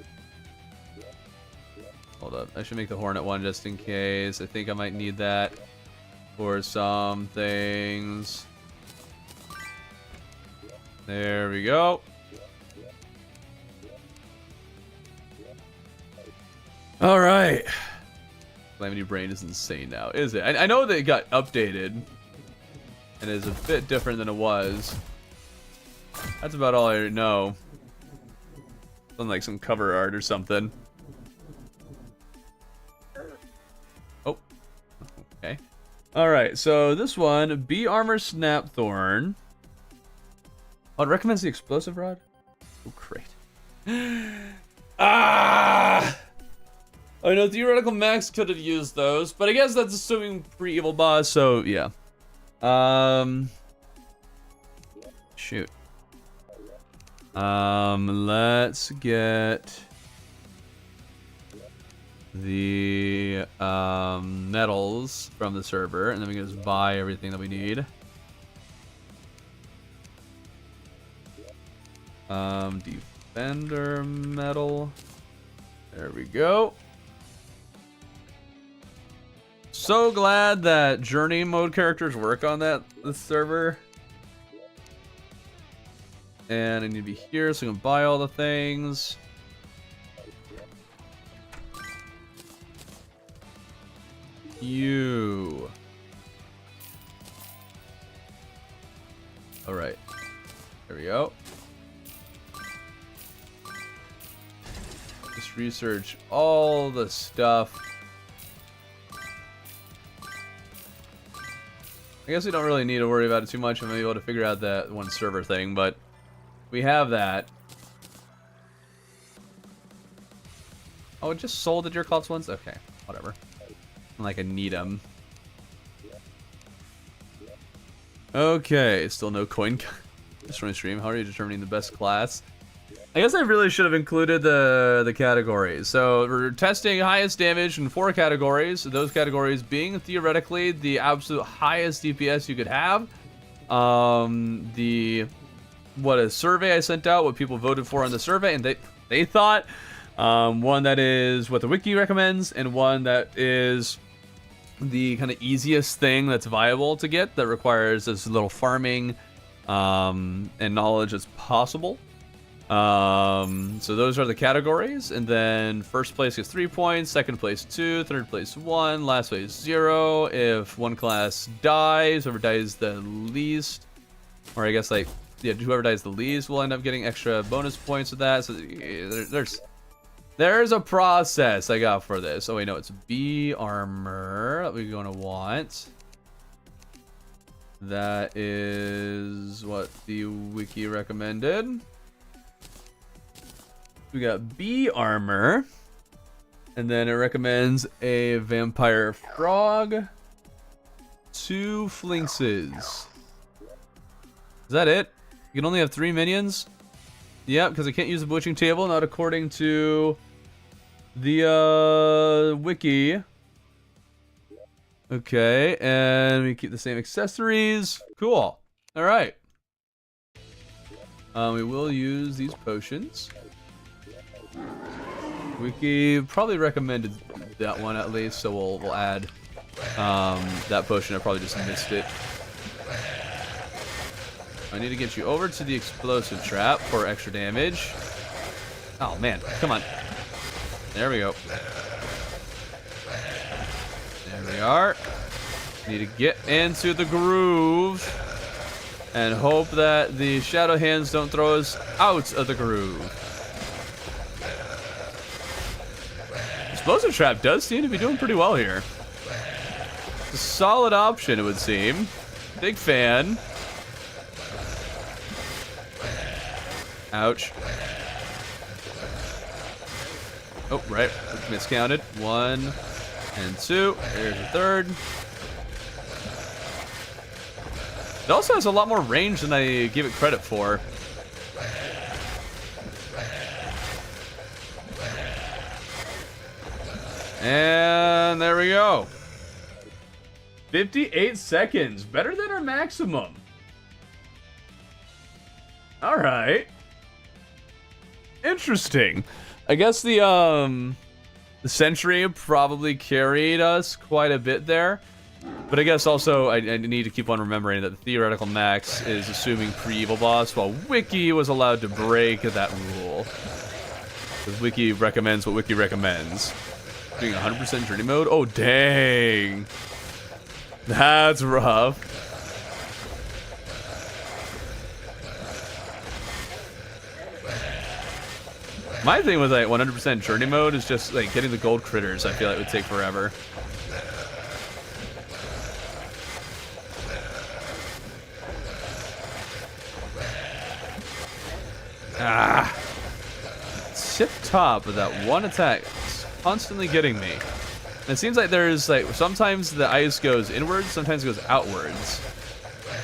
Hold up. I should make the Hornet one just in case. I think I might need that for some things. There we go. All right. Calamity Brain is insane now, is it? I know that it got updated and is a bit different than it was. That's about all I know. Something like some cover art or something. Oh. Okay. Alright, so this one, B Armor Snapthorn. Oh, it recommends the explosive rod? Oh, great. Ah! I know theoretical max could have used those, but I guess that's assuming pre-evil boss, so yeah. Shoot. Let's get the metals from the server, and then we can just buy everything that we need. Defender metal. There we go. So glad that journey mode characters work on this server. And I need to be here so I can buy all the things. You. All right. There we go. Just research all the stuff. I guess we don't really need to worry about it too much. I'm gonna be able to figure out that one server thing, but we have that. Oh, it just sold the Jerklops ones? Okay, whatever. Like I need them. Okay, still no coin. Just running stream. How are you determining the best class? I guess I really should have included the categories. So we're testing highest damage in 4 categories. Those categories being theoretically the absolute highest DPS you could have. What a survey I sent out, what people voted for on the survey, and they thought one that is what the wiki recommends, and one that is the kind of easiest thing that's viable to get that requires as little farming and knowledge as possible. So those are the categories, and then first place gets 3 points, second place 2, third place 1, last place 0. If one class dies, whoever dies the least, or I guess like, yeah, whoever dies the least will end up getting extra bonus points with that. So there's a process I got for this. Oh wait, no, it's B armor that we're gonna want. That is what the wiki recommended. We got B armor, and then it recommends a vampire frog, 2 flinxes. Is that it? You can only have 3 minions? Yep, because I can't use the butchering table, not according to the wiki. Okay, and we keep the same accessories. Cool. All right. We will use these potions. Wiki probably recommended that one at least, so we'll add that potion. I probably just missed it. I need to get you over to the explosive trap for extra damage. Oh man, come on. There we go. There we are. Need to get into the groove and hope that the shadow hands don't throw us out of the groove. Explosive trap does seem to be doing pretty well here. It's a solid option, it would seem. Big fan. Ouch. Oh, right. Miscounted. 1 and 2. There's a third. It also has a lot more range than I give it credit for. And there we go. 58 seconds. Better than our maximum. All right. Interesting. I guess the Sentry probably carried us quite a bit there. But I guess also I need to keep on remembering that the theoretical max is assuming pre-evil boss, while Wiki was allowed to break that rule. Because Wiki recommends what Wiki recommends. Doing 100% journey mode? Oh, dang. That's rough. My thing with like 100% journey mode is just like getting the gold critters. I feel like it would take forever. Ah. Tip top of that one attack. Constantly getting me. And it seems like there's like sometimes the ice goes inwards, sometimes it goes outwards.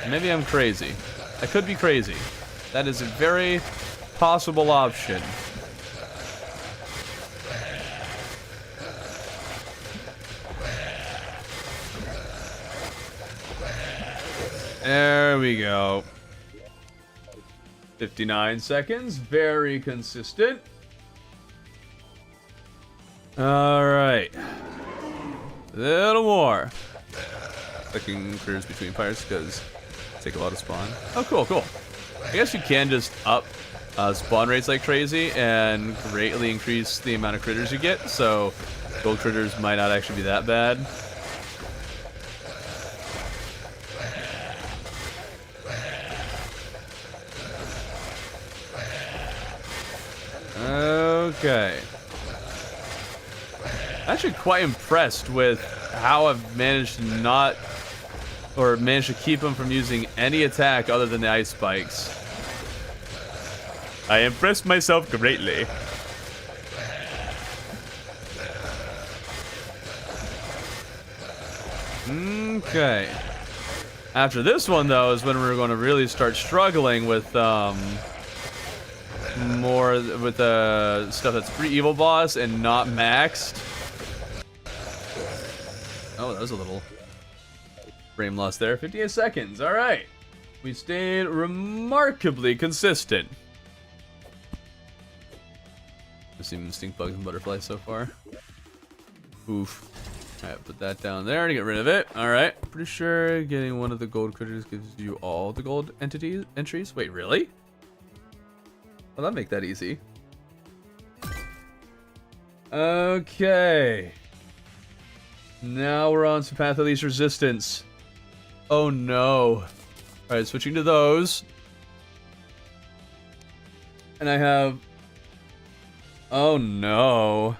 Maybe I'm crazy. I could be crazy. That is a very possible option. There we go. 59 seconds, very consistent. Alright. A little more. Clicking clears between pirates because take a lot of spawn. Oh, cool, cool. I guess you can just up spawn rates like crazy and greatly increase the amount of critters you get, so gold critters might not actually be that bad. Okay. Actually quite impressed with how I've managed to managed to keep him from using any attack other than the ice spikes. I impressed myself greatly. Okay. After this one, though, is when we're going to really start struggling with more with the stuff that's pre-evil boss and not maxed. Oh, that was a little frame loss there. 58 seconds. All right. We stayed remarkably consistent. I've seen stink bugs and butterflies so far. Oof. Alright, put that down there to get rid of it. Alright. Pretty sure getting one of the gold critters gives you all the gold entries. Wait, really? Well, that'll make that easy. Okay. Now we're on to Path of Least Resistance. Oh no. Alright, switching to those. And I have... Oh no.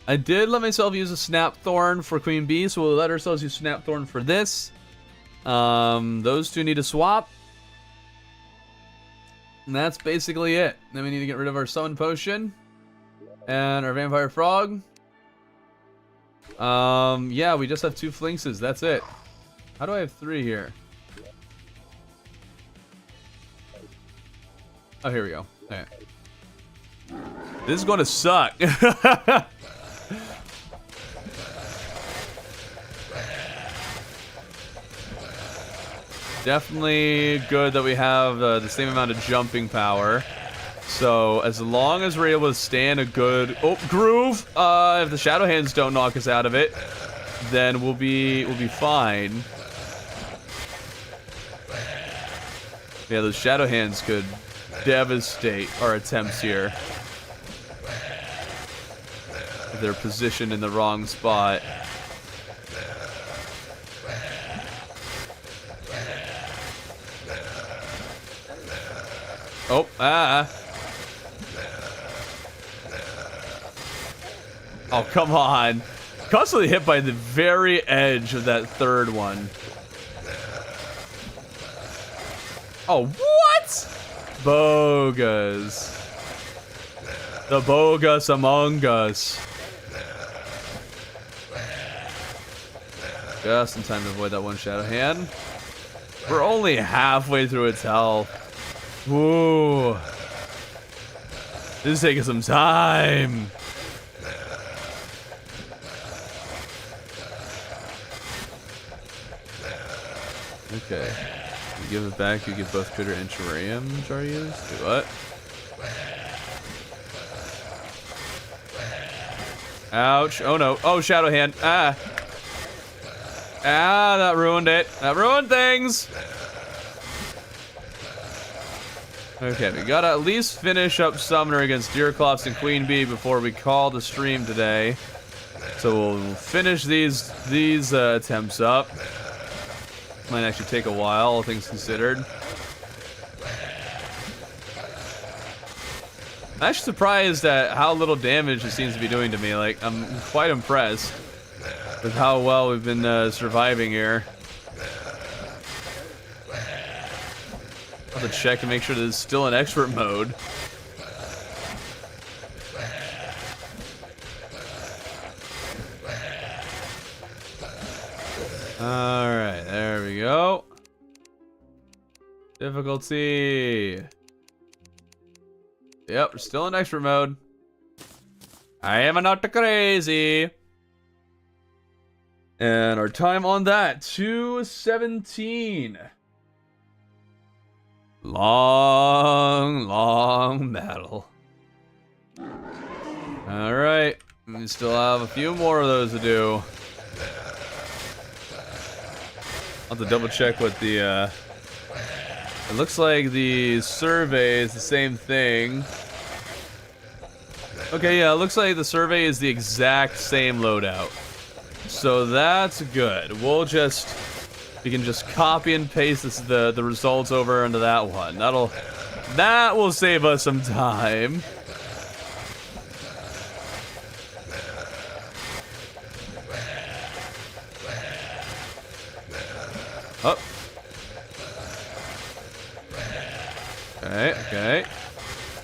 I did let myself use a Snapthorn for Queen Bee, so we'll let ourselves use Snapthorn for this. Those two need to swap. And that's basically it. Then we need to get rid of our Summon Potion. And our Vampire Frog. Yeah, we just have 2 Flinxes, that's it. How do I have 3 here? Oh, here we go. Alright. This is gonna suck. Definitely good that we have the same amount of jumping power. So as long as we're able to stay in a good groove, if the Shadow Hands don't knock us out of it, then we'll be fine. Yeah, those Shadow Hands could devastate our attempts here. If they're positioned in the wrong spot. Oh, Oh, come on. Constantly hit by the very edge of that third one. Oh, what? Bogus. The bogus among us. Just in time to avoid that one Shadow Hand. We're only halfway through its health. Whoa. This is taking some time. Okay. You give it back, you get both Critter and Terrarium jar used. Wait, what? Ouch. Oh no. Oh, Shadow Hand. Ah. Ah, that ruined it. That ruined things. Okay, we gotta at least finish up Summoner against Deerclops and Queen Bee before we call the stream today. So we'll finish these attempts up. Might actually take a while, all things considered. I'm actually surprised at how little damage it seems to be doing to me. Like, I'm quite impressed with how well we've been surviving here. I'll have to check and make sure that it's still in expert mode. Alright, there we go. Difficulty. Yep, we're still in expert mode. I am not crazy. And our time on that, 2:17. Long battle. Alright, we still have a few more of those to do. I'll have to double check what the, it looks like the survey is the same thing. Okay, yeah, it looks like the survey is the exact same loadout. So that's good. We can just copy and paste the results over into that one. That'll That will save us some time. Oh. Okay, okay.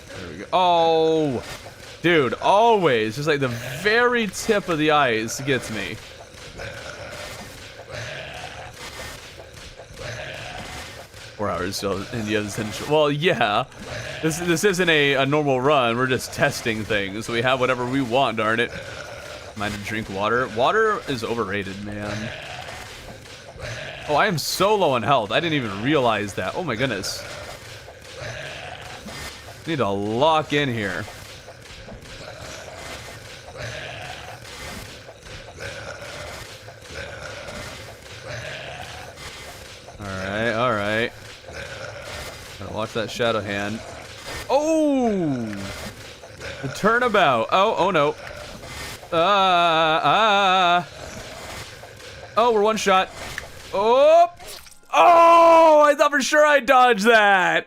There we go. Oh, dude, always. Just like the very tip of the ice gets me. 4 hours still in the other century. Well, yeah. This isn't a normal run. We're just testing things. So we have whatever we want, darn it. Mind to drink water. Water is overrated, man. Oh, I am so low on health. I didn't even realize that. Oh my goodness. Need to lock in here. Alright, alright. Gotta watch that shadow hand. Oh! The turnabout. Oh no. Oh, we're one shot. Oh! Oh! I thought for sure I dodged that.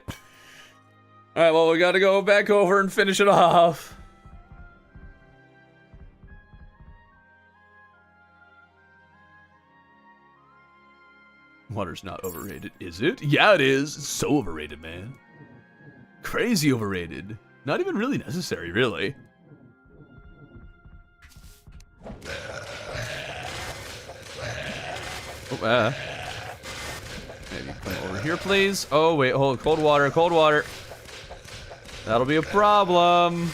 Alright, well, we gotta go back over and finish it off. Water's not overrated, is it? Yeah, it is. It's so overrated, man. Crazy overrated. Not even really necessary, really. Oh, maybe come over here, please. Oh, wait, hold. Cold water, cold water. That'll be a problem.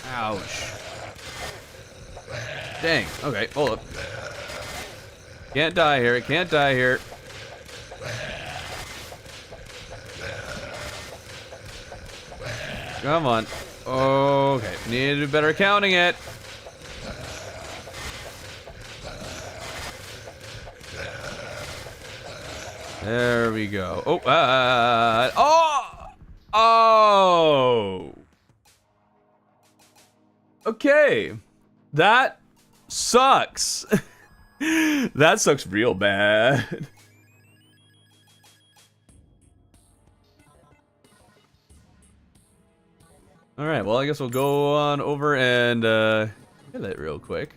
Ouch. Dang. Okay, hold up. Can't die here. Can't die here. Come on. Okay, need to do better counting it. There we go. Oh, oh! Okay. That sucks. That sucks real bad. Alright, well, I guess we'll go on over and kill it real quick.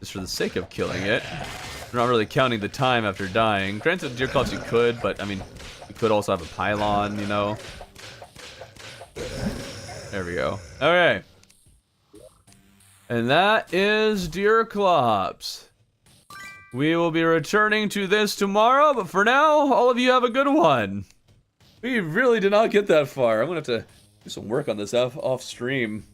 Just for the sake of killing it. We're not really counting the time after dying. Granted, Deer Clubs you could, but I mean, you could also have a pylon, you know. There we go. Okay. And that is Deer Clops. We will be returning to this tomorrow, but for now, all of you have a good one. We really did not get that far. I'm gonna have to do some work on this off stream.